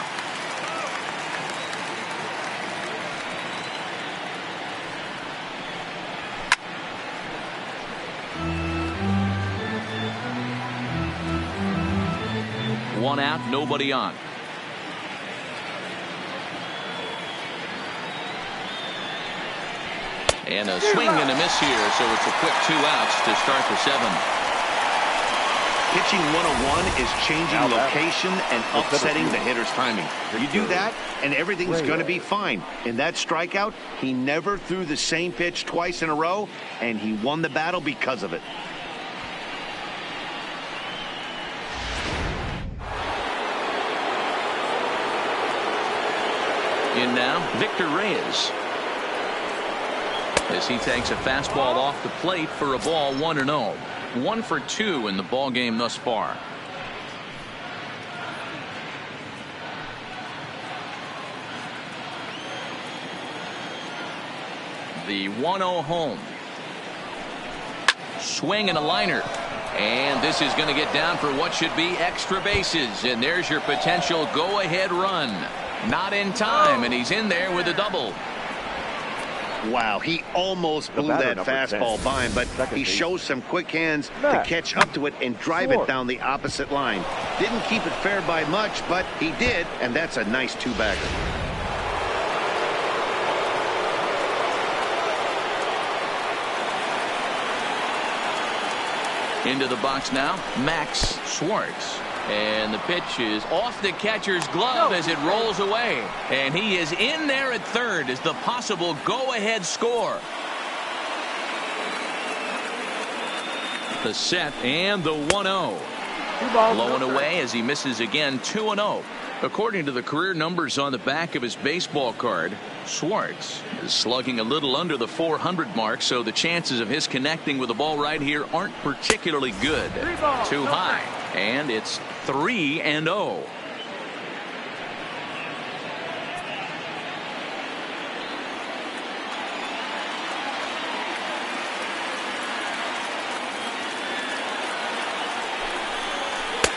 One out, nobody on. And a swing and a miss here, so it's a quick 2 outs to start the 7th. Pitching 101 is changing location and upsetting the hitter's timing. You do that, and everything's going to be fine. In that strikeout, he never threw the same pitch twice in a row, and he won the battle because of it. In now, Victor Reyes. As he takes a fastball off the plate for a ball, 1-0. 1 for 2 in the ball game thus far. The 1-0 home. Swing and a liner. And this is going to get down for what should be extra bases. And there's your potential go-ahead run. Not in time, and he's in there with a double. Wow, he almost blew that fastball by him, but he shows some quick hands to catch up to it and drive it down the opposite line. Didn't keep it fair by much, but he did, and that's a nice 2-bagger. Into the box now, Max Schwartz. And the pitch is off the catcher's glove as it rolls away. And he is in there at third as the possible go-ahead score. The set and the 1-0. Blowing away as he misses again, 2-0. According to the career numbers on the back of his baseball card, Schwartz is slugging a little under the 400 mark, so the chances of his connecting with the ball right here aren't particularly good. Too high, and it's 3-0.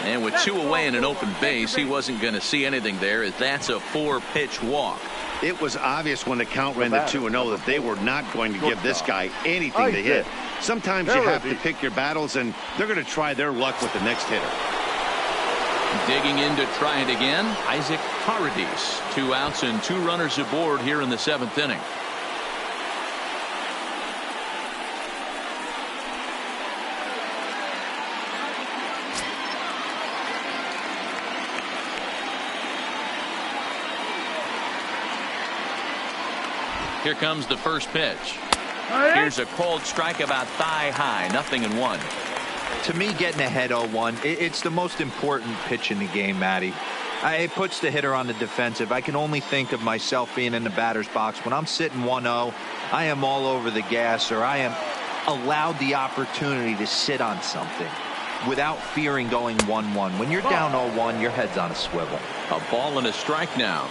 And with 2 away and an open base, he wasn't going to see anything there, as that's a 4-pitch walk. It was obvious when the count ran to 2-0 that they were not going to give this guy anything to hit. Sometimes you have to pick your battles, and they're going to try their luck with the next hitter. Digging in to try it again, Isaac Paradis. 2 outs and 2 runners aboard here in the 7th inning. Here comes the first pitch. Here's a cold strike about thigh high, 0-1. To me, getting ahead 0-1, it's the most important pitch in the game, Matty. It puts the hitter on the defensive. I can only think of myself being in the batter's box. When I'm sitting 1-0, I am all over the gas, or I am allowed the opportunity to sit on something without fearing going 1-1. When you're down 0-1, your head's on a swivel. A ball and a strike now.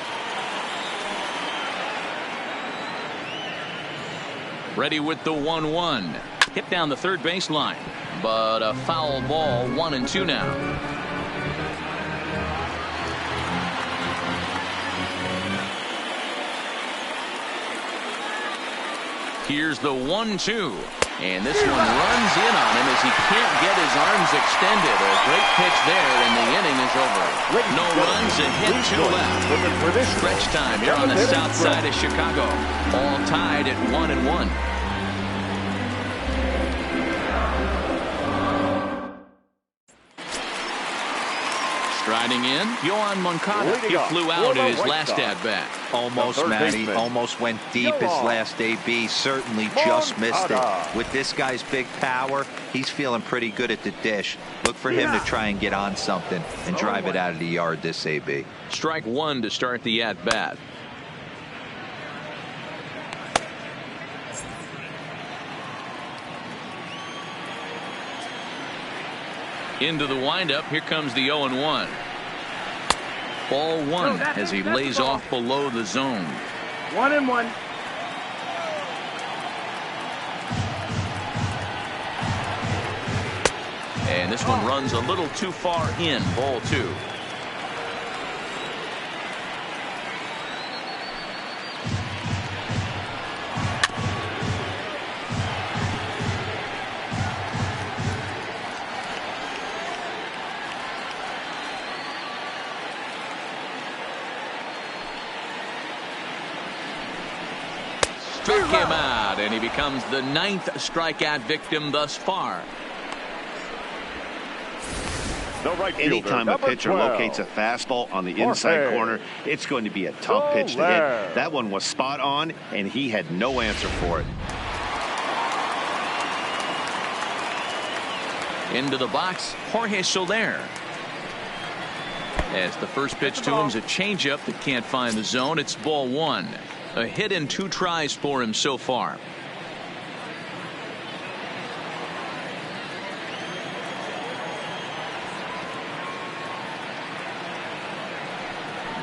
Ready with the 1-1. Hit down the third baseline, but a foul ball, 1-2 now. Here's the 1-2. And this one runs in on him as he can't get his arms extended. A great pitch there, and the inning is over. No runs, a hit, 2 left. Stretch time here on the south side of Chicago. All tied at 1-1. Striding in, Yohan Moncada. He flew out in his last at-bat. Almost, Matty. Almost went deep his last AB. Certainly just missed it. With this guy's big power, he's feeling pretty good at the dish. Look for him to try and get on something and drive it out of the yard this AB. Strike 1 to start the at-bat. Into the windup. Here comes the 0-1. Ball 1 as he lays off below the zone. 1-1. And this one runs a little too far in. Ball 2. Struck him out, and he becomes the 9th strikeout victim thus far. Anytime a pitcher locates a fastball on the inside corner, it's going to be a tough pitch to hit. That one was spot on, and he had no answer for it. Into the box, Jorge Soler. As the first pitch to him is a changeup that can't find the zone. It's ball 1. A hit in 2 tries for him so far.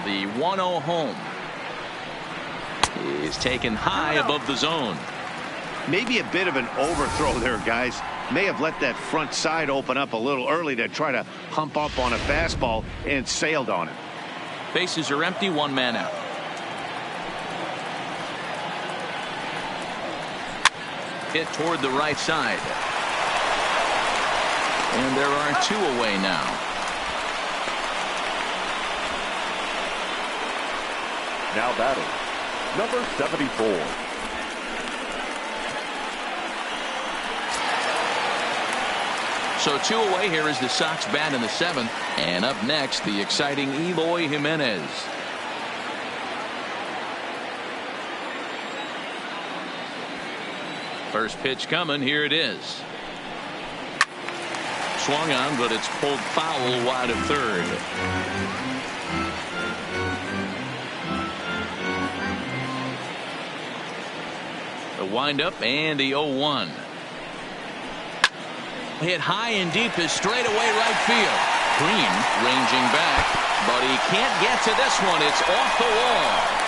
The 1-0 home is taken high above the zone. Maybe a bit of an overthrow there, guys. May have let that front side open up a little early to try to hump up on a fastball and sailed on it. Bases are empty, 1 man out. Hit toward the right side. And there are 2 away now. Now batting, number 74. So 2 away. Here is the Sox bat in the 7th. And up next, the exciting Eloy Jimenez. First pitch coming. Here it is. Swung on, but it's pulled foul wide of third. The windup and the 0-1. Hit high and deep is straightaway right field. Green ranging back, but he can't get to this one. It's off the wall.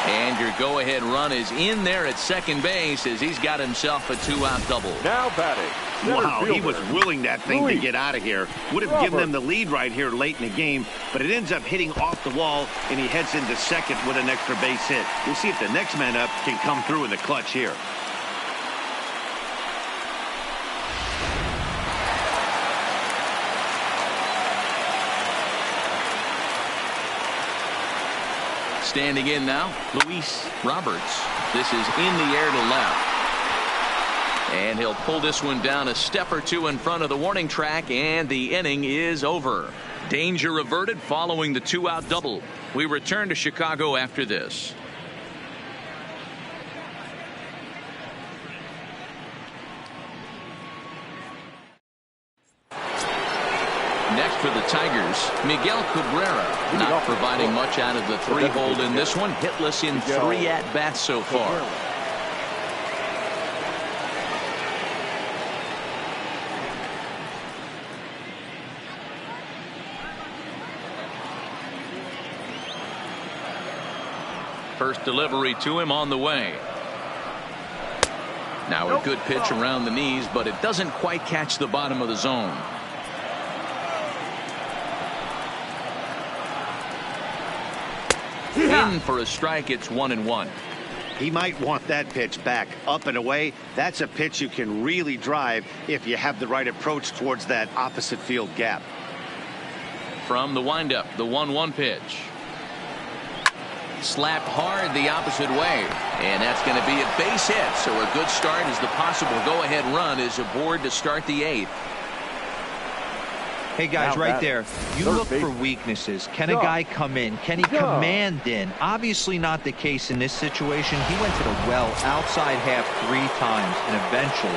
And your go-ahead run is in there at second base as he's got himself a 2-out double. Now batting. Wow, he was willing that thing to get out of here. Would have given them the lead right here late in the game, but it ends up hitting off the wall, and he heads into second with an extra base hit. We'll see if the next man up can come through in the clutch here. Standing in now, Luis Roberts. This is in the air to left. And he'll pull this one down a step or 2 in front of the warning track, and the inning is over. Danger averted following the 2-out double. We return to Chicago after this. Next for the Tigers, Miguel Cabrera, not providing much out of the 3-hole in this one. Hitless in 3 at-bats so far. First delivery to him on the way. Now a good pitch around the knees, but it doesn't quite catch the bottom of the zone. In for a strike. It's 1-1. He might want that pitch back, up and away. That's a pitch you can really drive if you have the right approach towards that opposite field gap. From the windup, the 1-1 pitch. Slapped hard the opposite way, and that's going to be a base hit. So a good start as the possible go-ahead run is aboard to start the 8th. Hey, guys, right there, you look for weaknesses. Can a guy come in? Can he command in? Obviously not the case in this situation. He went to the well outside half 3 times, and eventually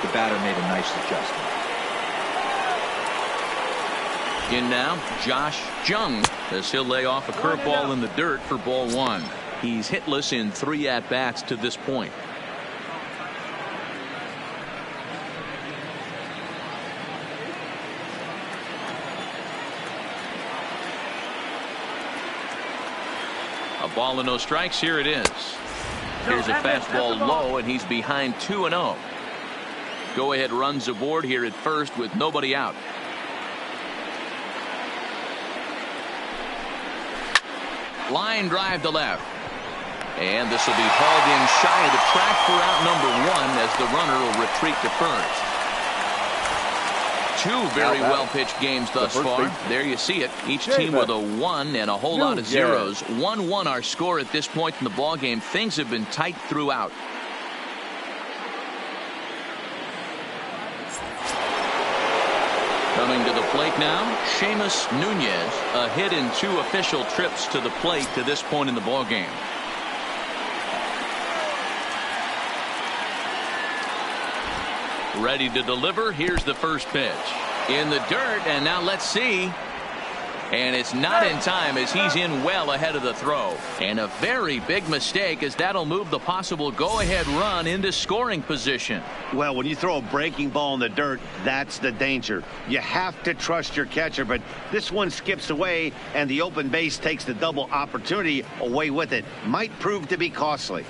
the batter made a nice adjustment. In now, Josh Jung, as he'll lay off a curveball in the dirt for ball 1. He's hitless in 3 at-bats to this point. A ball and no strikes. Here it is. Here's a fastball low, and he's behind 2-0. Go ahead runs aboard here at first with nobody out. Line drive to left. And this will be hauled in shy of the track for out number 1 as the runner will retreat to first. 2 very well pitched games thus far. There you see it. Each team with a 1 and a whole lot of zeros. 1-1 our score at this point in the ball game. Things have been tight throughout. Coming to the plate now, Seamus Nunez, a hit in 2 official trips to the plate to this point in the ball game. Ready to deliver. Here's the first pitch. In the dirt, and now let's see. And it's not in time as he's in well ahead of the throw. And a very big mistake as that'll move the possible go-ahead run into scoring position. Well, when you throw a breaking ball in the dirt, that's the danger. You have to trust your catcher, but this one skips away, and the open base takes the double opportunity away with it. Might prove to be costly.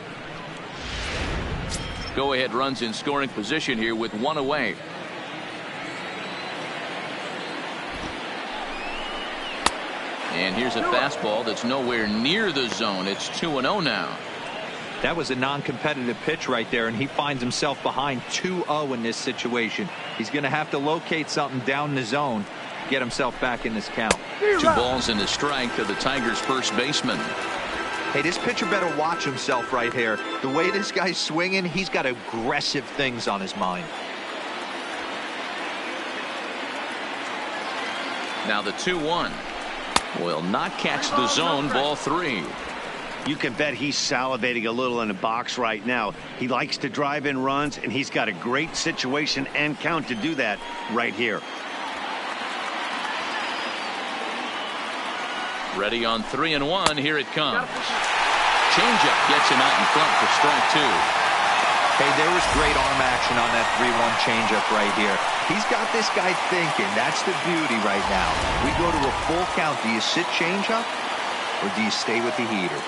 Go-ahead runs in scoring position here with 1 away. And here's a fastball that's nowhere near the zone. It's 2-0 now. That was a non-competitive pitch right there, and he finds himself behind 2-0 in this situation. He's going to have to locate something down the zone, get himself back in this count. 2 balls and a strike to the Tigers' first baseman. Hey, this pitcher better watch himself right here. The way this guy's swinging, he's got aggressive things on his mind. Now the 2-1 will not catch the zone. Ball 3. You can bet he's salivating a little in the box right now. He likes to drive in runs, and he's got a great situation and count to do that right here. Ready on 3-1. Here it comes. Changeup gets him out in front for strike 2. Hey, there was great arm action on that 3-1 changeup right here. He's got this guy thinking. That's the beauty right now. We go to a full count. Do you sit changeup or do you stay with the heater?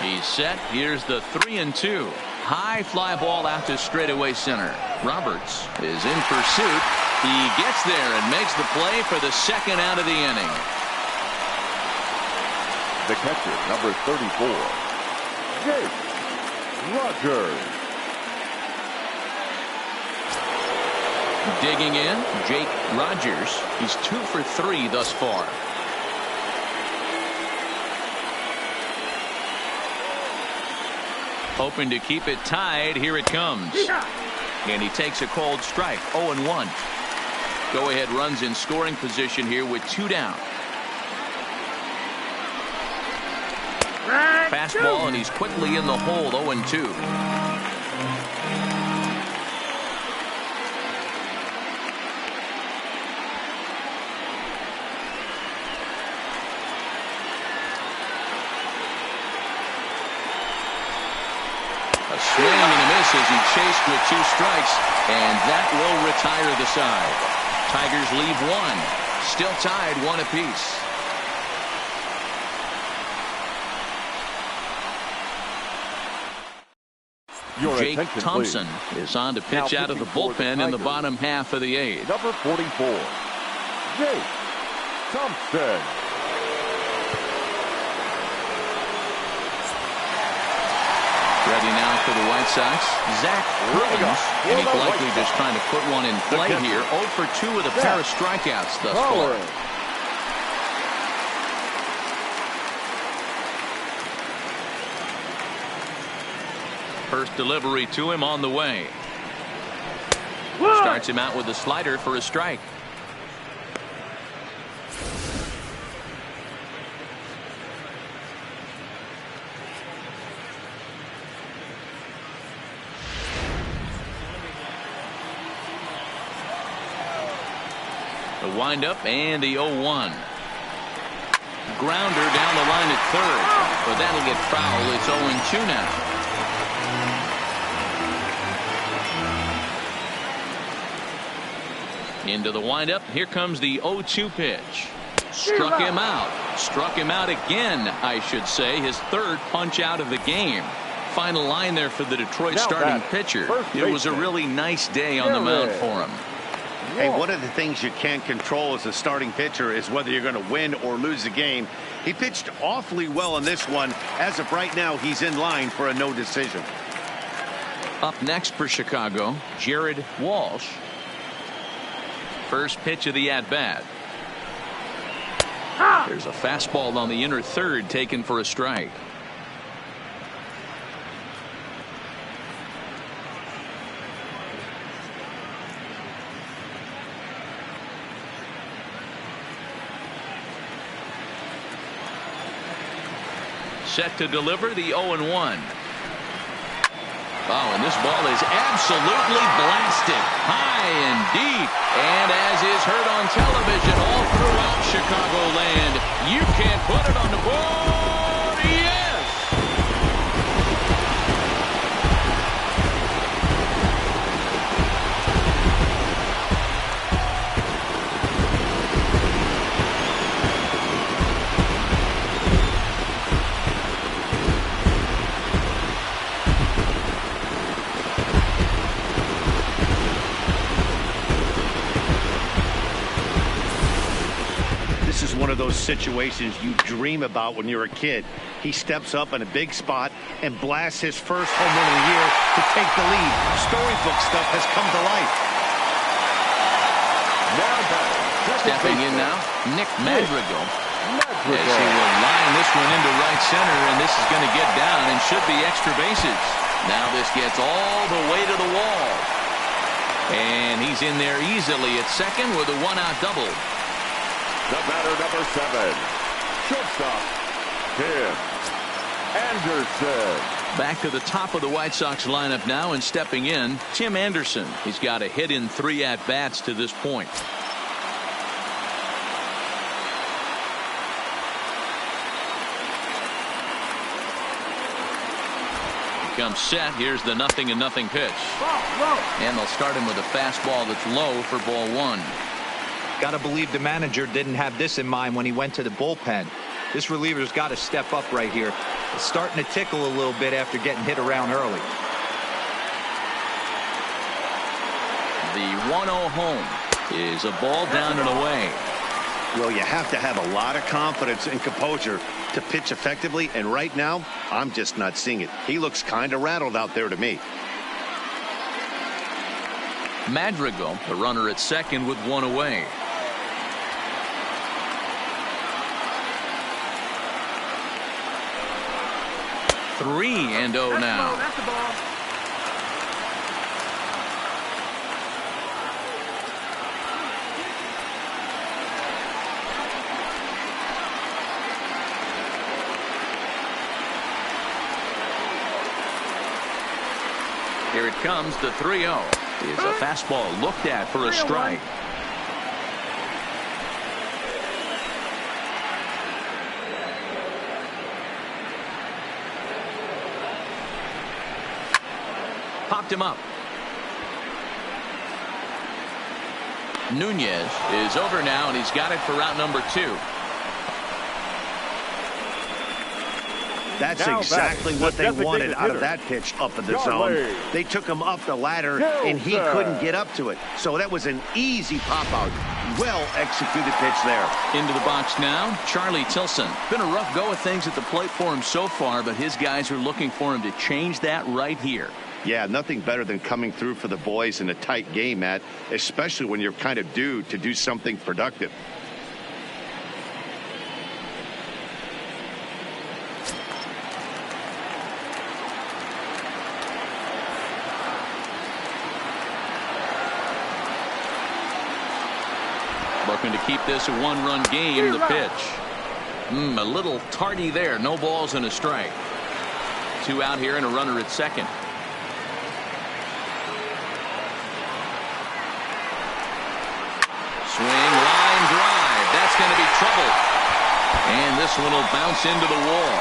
He's set. Here's the 3-2. High fly ball out to straightaway center. Roberts is in pursuit. He gets there and makes the play for the second out of the inning. The catcher, number 34, Jake Rogers. Digging in, Jake Rogers. He's 2 for 3 thus far. Hoping to keep it tied. Here it comes. And he takes a cold strike. 0-1. Go-ahead runs in scoring position here with 2 down. Fastball, and he's quickly in the hole. 0-2. A swing and a miss as he chased with 2 strikes, and that will retire the side. Tigers leave 1. Still tied 1 apiece. Jake Thompson is on to pitch out of the bullpen in the bottom half of the 8th. Number 44, Jake Thompson. Ready now for the White Sox, Zach Williams. And he's likely just trying to put one in play here. 0 for 2 with a pair of strikeouts thus far. First delivery to him on the way. Starts him out with a slider for a strike. The windup and the 0-1. Grounder down the line at third, but that'll get foul. It's 0-2 now. Into the windup. Here comes the 0-2 pitch. Struck him out. Struck him out again, I should say. His third punch out of the game. Final line there for the Detroit starting pitcher. It was a really nice day on the mound for him. Hey, one of the things you can't control as a starting pitcher is whether you're going to win or lose the game. He pitched awfully well in this one. As of right now, he's in line for a no decision. Up next for Chicago, Jared Walsh. First pitch of the at-bat. There's a fastball on the inner third taken for a strike. Set to deliver the 0-1. Oh, and this ball is absolutely blasted high and deep. And as is heard on television all throughout Chicagoland, you can't put it on the board. Yes! One of those situations you dream about when you're a kid. He steps up in a big spot and blasts his first home run of the year to take the lead. Storybook stuff has come to life. Stepping in now, Nick Madrigal. As he will line this one into right center, and this is going to get down and should be extra bases. Now this gets all the way to the wall. And he's in there easily at second with a one-out double. The batter, number 7, shortstop, Tim Anderson. Back to the top of the White Sox lineup now, and stepping in, Tim Anderson. He's got a hit in 3 at-bats to this point. He comes set. Here's the 0-0 pitch. And they'll start him with a fastball that's low for ball 1. Got to believe the manager didn't have this in mind when he went to the bullpen. This reliever's got to step up right here. It's starting to tickle a little bit after getting hit around early. The 1-0 home is a ball down and away. Well, you have to have a lot of confidence and composure to pitch effectively, and right now, I'm just not seeing it. He looks kind of rattled out there to me. Madrigal, the runner at second with 1 away. Three and 0 now. That's the ball. Here it comes, the 3-0. Is a fastball looked at for a strike. Popped him up. Nunez is over now, and he's got it for route number 2. That's Now exactly batting, what the they wanted designated out of hitter. that pitch up in the Yardley. zone. They took him up the ladder, and he Gilson. couldn't get up to it. So that was an easy pop-out. Well-executed pitch there. Into the box now, Charlie Tilson. Been a rough go of things at the plate for him so far, but his guys are looking for him to change that right here. Yeah, nothing better than coming through for the boys in a tight game, Matt, especially when you're kind of due to do something productive. Looking to keep this a one-run game. The pitch. A little tardy there. No balls and a strike. 2 out here and a runner at second. Swing, line drive. That's going to be trouble. And this one will bounce into the wall.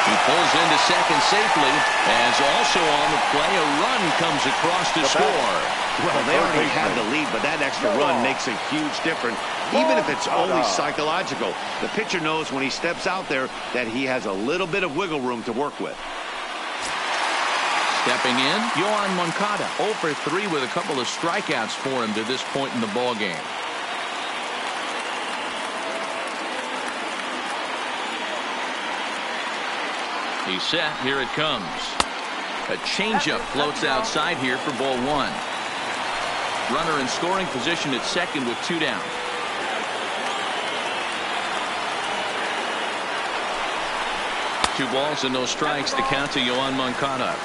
He pulls into second safely, as also on the play, a run comes across to score. Well, they already have the lead, but that extra run makes a huge difference, even if it's only psychological. The pitcher knows when he steps out there that he has a little bit of wiggle room to work with. Stepping in, Yohan Moncada, 0 for 3 with a couple of strikeouts for him to this point in the ballgame. He's set. Here it comes. A changeup floats outside here for ball 1. Runner in scoring position at second with 2 down. Two balls and no strikes to count to Yohan Moncada.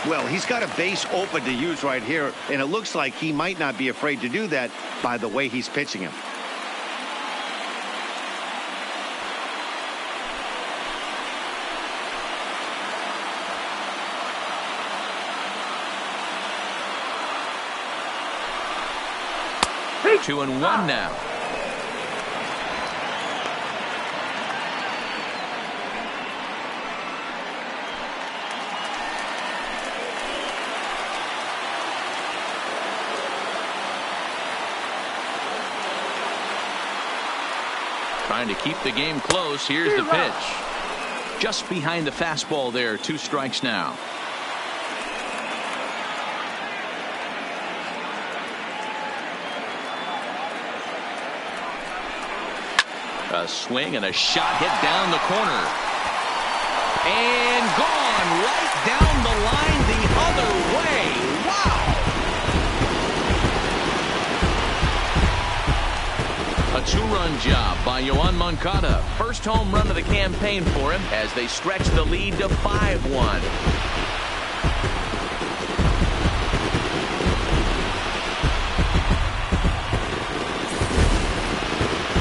Well, he's got a base open to use right here, and it looks like he might not be afraid to do that by the way he's pitching him. Two and one now. Trying to keep the game close. Here's the pitch. Just behind the fastball there. 2 strikes now. A swing and a shot hit down the corner. And gone right down the line the other way. Wow. A 2-run job by Yohan Moncada. First home run of the campaign for him as they stretch the lead to 5-1.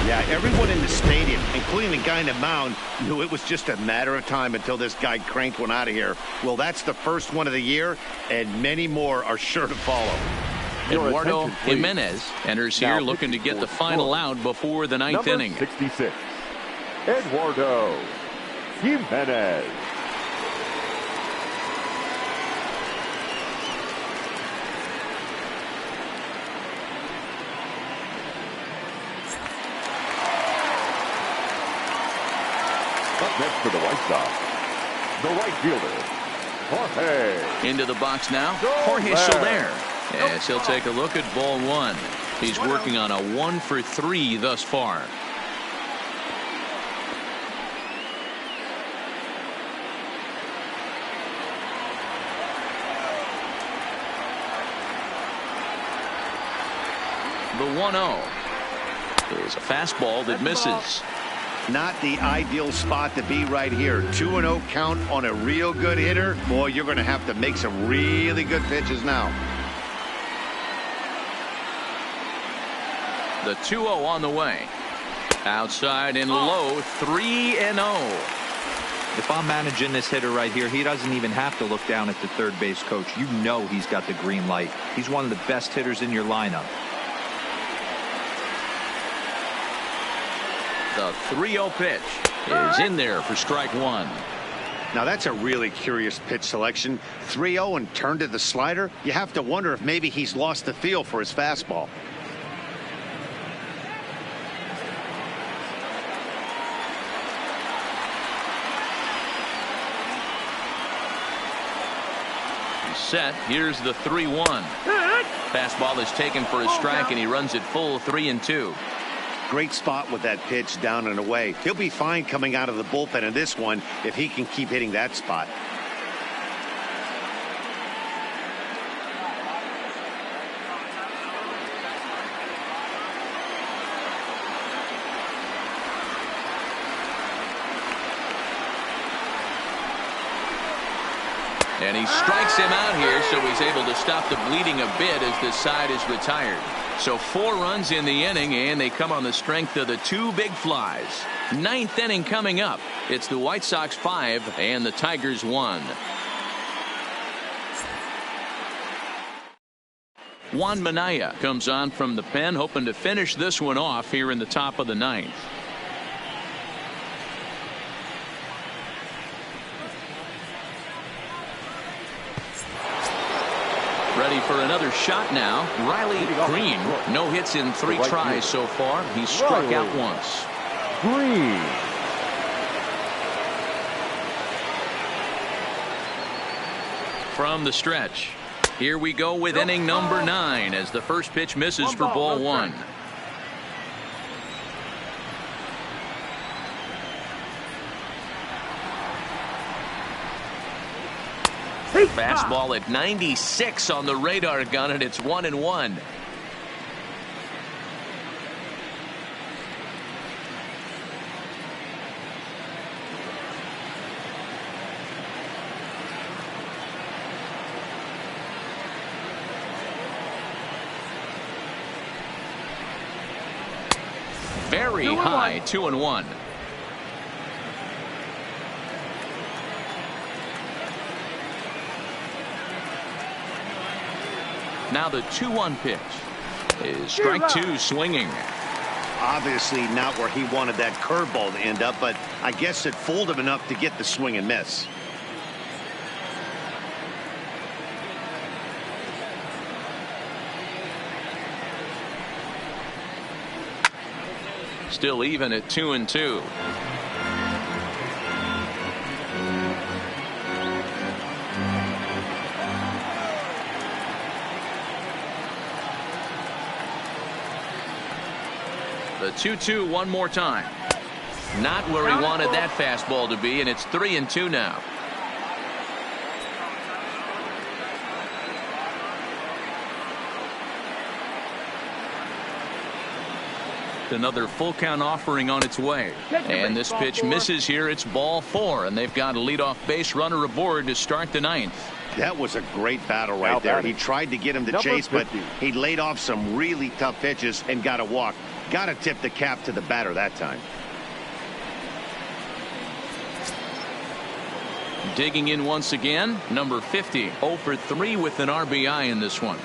Yeah, everyone in the stadium, including the guy in the mound, knew it was just a matter of time until this guy cranked one out of here. Well, that's the first one of the year, and many more are sure to follow. Eduardo Jimenez enters here looking to get the final out before the 9th inning. 66. Eduardo Jimenez. Up next for the White Sox, the right fielder, Jorge. Into the box now, Jorge Soler. As he'll take a look at ball 1. He's working on a 1 for 3 thus far. The 1-0 is a fastball that misses. Not the ideal spot to be right here. 2-0 count on a real good hitter. Boy, you're going to have to make some really good pitches now. The 2-0 on the way. Outside and low, 3-0. If I'm managing this hitter right here, he doesn't even have to look down at the third base coach. You know he's got the green light. He's one of the best hitters in your lineup. The 3-0 pitch is in there for strike 1. Now that's a really curious pitch selection. 3-0 and turned to the slider. You have to wonder if maybe he's lost the feel for his fastball. set. Here's the 3-1. Fastball is taken for a strike, and he runs it full 3-2. Great spot with that pitch down and away. He'll be fine coming out of the bullpen in this one if he can keep hitting that spot. And he strikes him out here, so he's able to stop the bleeding a bit as this side is retired. So 4 runs in the inning, and they come on the strength of the 2 big flies. 9th inning coming up. It's the White Sox 5 and the Tigers 1. Juan Minaya comes on from the pen, hoping to finish this one off here in the top of the 9th. Ready for another shot now. Riley Green. No hits in 3 tries so far. He's struck out once. Green. From the stretch. Here we go with inning number 9 as the first pitch misses for ball 1. Fastball at 96 on the radar gun, and it's 1-1. Very high, 2-1. Now the 2-1 pitch is strike 2 swinging. Obviously not where he wanted that curveball to end up, but I guess it fooled him enough to get the swing and miss. Still even at 2-2. The 2-2 one more time. Not where he wanted that fastball to be, and it's 3-2 now. Another full count offering on its way. And this pitch misses here. It's ball 4, and they've got a leadoff base runner aboard to start the 9th. That was a great battle right there. He tried to get him to chase, but he laid off some really tough pitches and got a walk. Got to tip the cap to the batter that time. Digging in once again, number 50, 0 for 3 with an RBI in this one.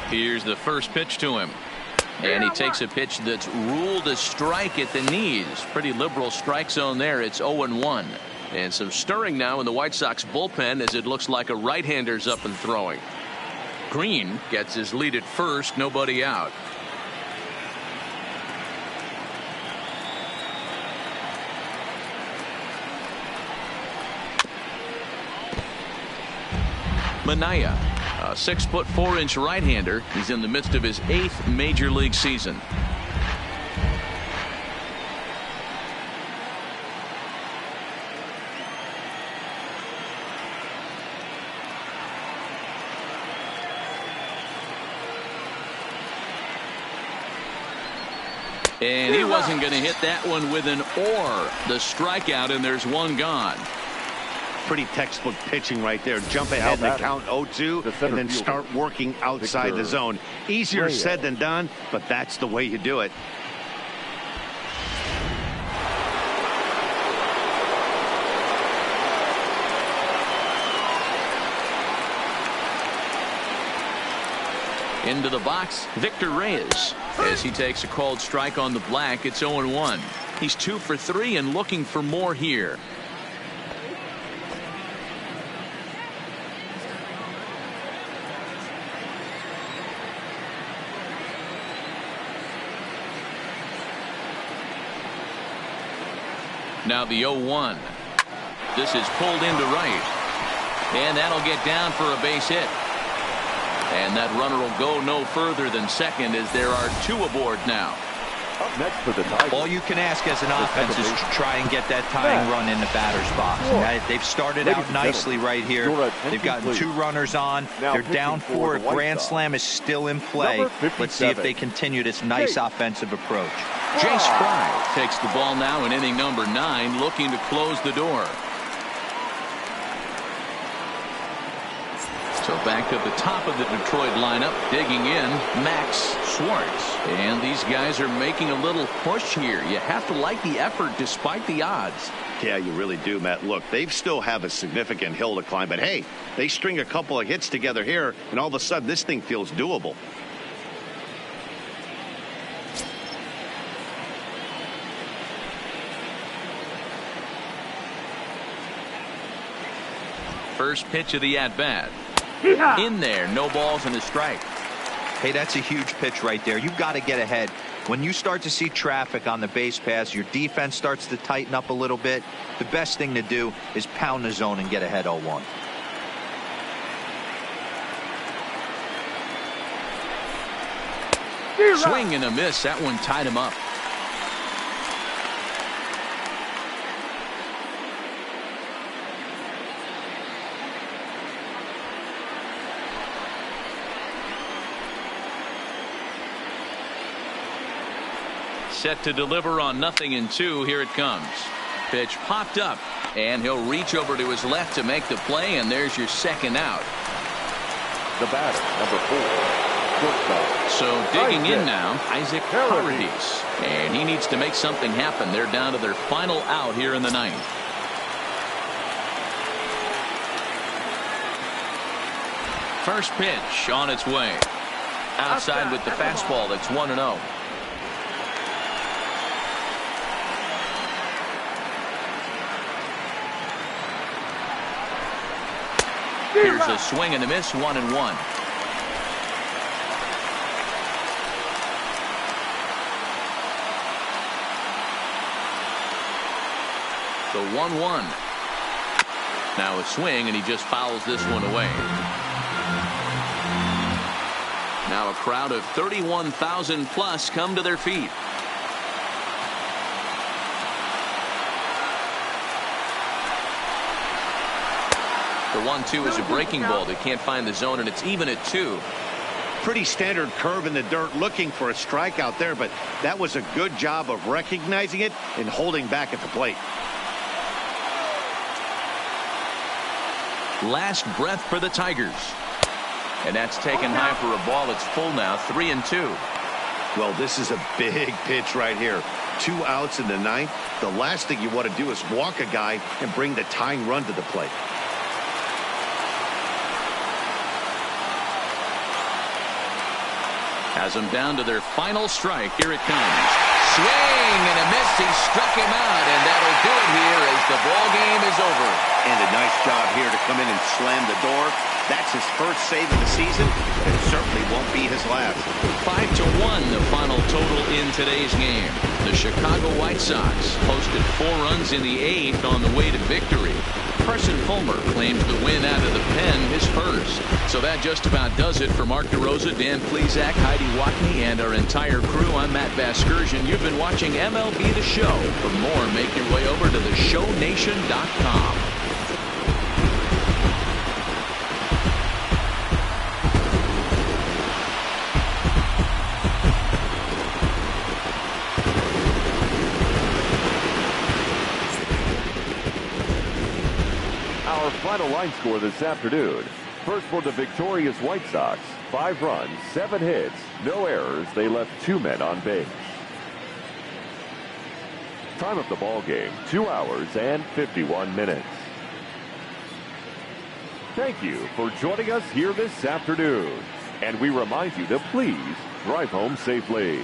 Here's the first pitch to him. And he takes a pitch that's ruled a strike at the knees. Pretty liberal strike zone there. It's 0-1. And some stirring now in the White Sox bullpen as it looks like a right-hander's up and throwing. Green gets his lead at first, nobody out. Minaya, a 6'4" right-hander. He's in the midst of his 8th major league season. And he wasn't going to hit that one with an or. The strikeout, and there's one gone. Pretty textbook pitching right there. Jump ahead in the count 0-2 and then start working outside the zone. Easier said than done, but that's the way you do it. Into the box, Victor Reyes, as he takes a called strike on the black. It's 0-1. He's 2 for 3 and looking for more here. Now the 0-1. This is pulled into right. And that'll get down for a base hit. And that runner will go no further than second as there are 2 aboard now. Up next for the Tigers. All you can ask as an offense is to try and get that tying run in the batter's box. They've started out nicely right here. They've gotten 2 runners on. They're down 4. A grand slam is still in play. Let's see if they continue this nice offensive approach. Jace Fry takes the ball now in inning number 9, looking to close the door. So back at the top of the Detroit lineup, digging in, Max Schwartz. And these guys are making a little push here. You have to like the effort despite the odds. Yeah, you really do, Matt. Look, they still have a significant hill to climb, but hey, they string a couple of hits together here, and all of a sudden this thing feels doable. First pitch of the at-bat. In there, no balls and a strike. Hey, that's a huge pitch right there. You've got to get ahead. When you start to see traffic on the base pass, your defense starts to tighten up a little bit. The best thing to do is pound the zone and get ahead 0-1. Swing and a miss. That one tied him up. Set to deliver on 0-2. Here it comes. Pitch popped up, and he'll reach over to his left to make the play, and there's your second out. The batter, number 4, shortstop. So digging in now, Isaac Paradis, and he needs to make something happen. They're down to their final out here in the 9th. First pitch on its way. Outside with the fastball. That's 1-0. Here's a swing and a miss, 1-1. The 1-1. Now a swing, and he just fouls this one away. Now a crowd of 31,000 plus come to their feet. The 1-2 is a breaking ball. They can't find the zone, and it's even at 2. Pretty standard curve in the dirt, looking for a strikeout there, but that was a good job of recognizing it and holding back at the plate. Last breath for the Tigers. And that's taken high for a ball. It's full now, 3-2. Well, this is a big pitch right here. 2 outs in the 9th. The last thing you want to do is walk a guy and bring the tying run to the plate. Has them down to their final strike. Here it comes. Swing and a miss. He struck him out, and that'll do it here as the ball game is over. And a nice job here to come in and slam the door. That's his first save of the season, and it certainly won't be his last. 5-1 the final total in today's game. The Chicago White Sox posted 4 runs in the 8th on the way to victory. Carson Fulmer claims the win out of the pen, his first. So that just about does it for Mark DeRosa, Dan Plesac, Heidi Watney, and our entire crew. I'm Matt Vasgersian. You've been watching MLB The Show. For more, make your way over to theshownation.com. Final line score this afternoon. First for the victorious White Sox, 5 runs, 7 hits, no errors. They left 2 men on base. Time of the ball game, 2 hours and 51 minutes. Thank you for joining us here this afternoon. And we remind you to please drive home safely.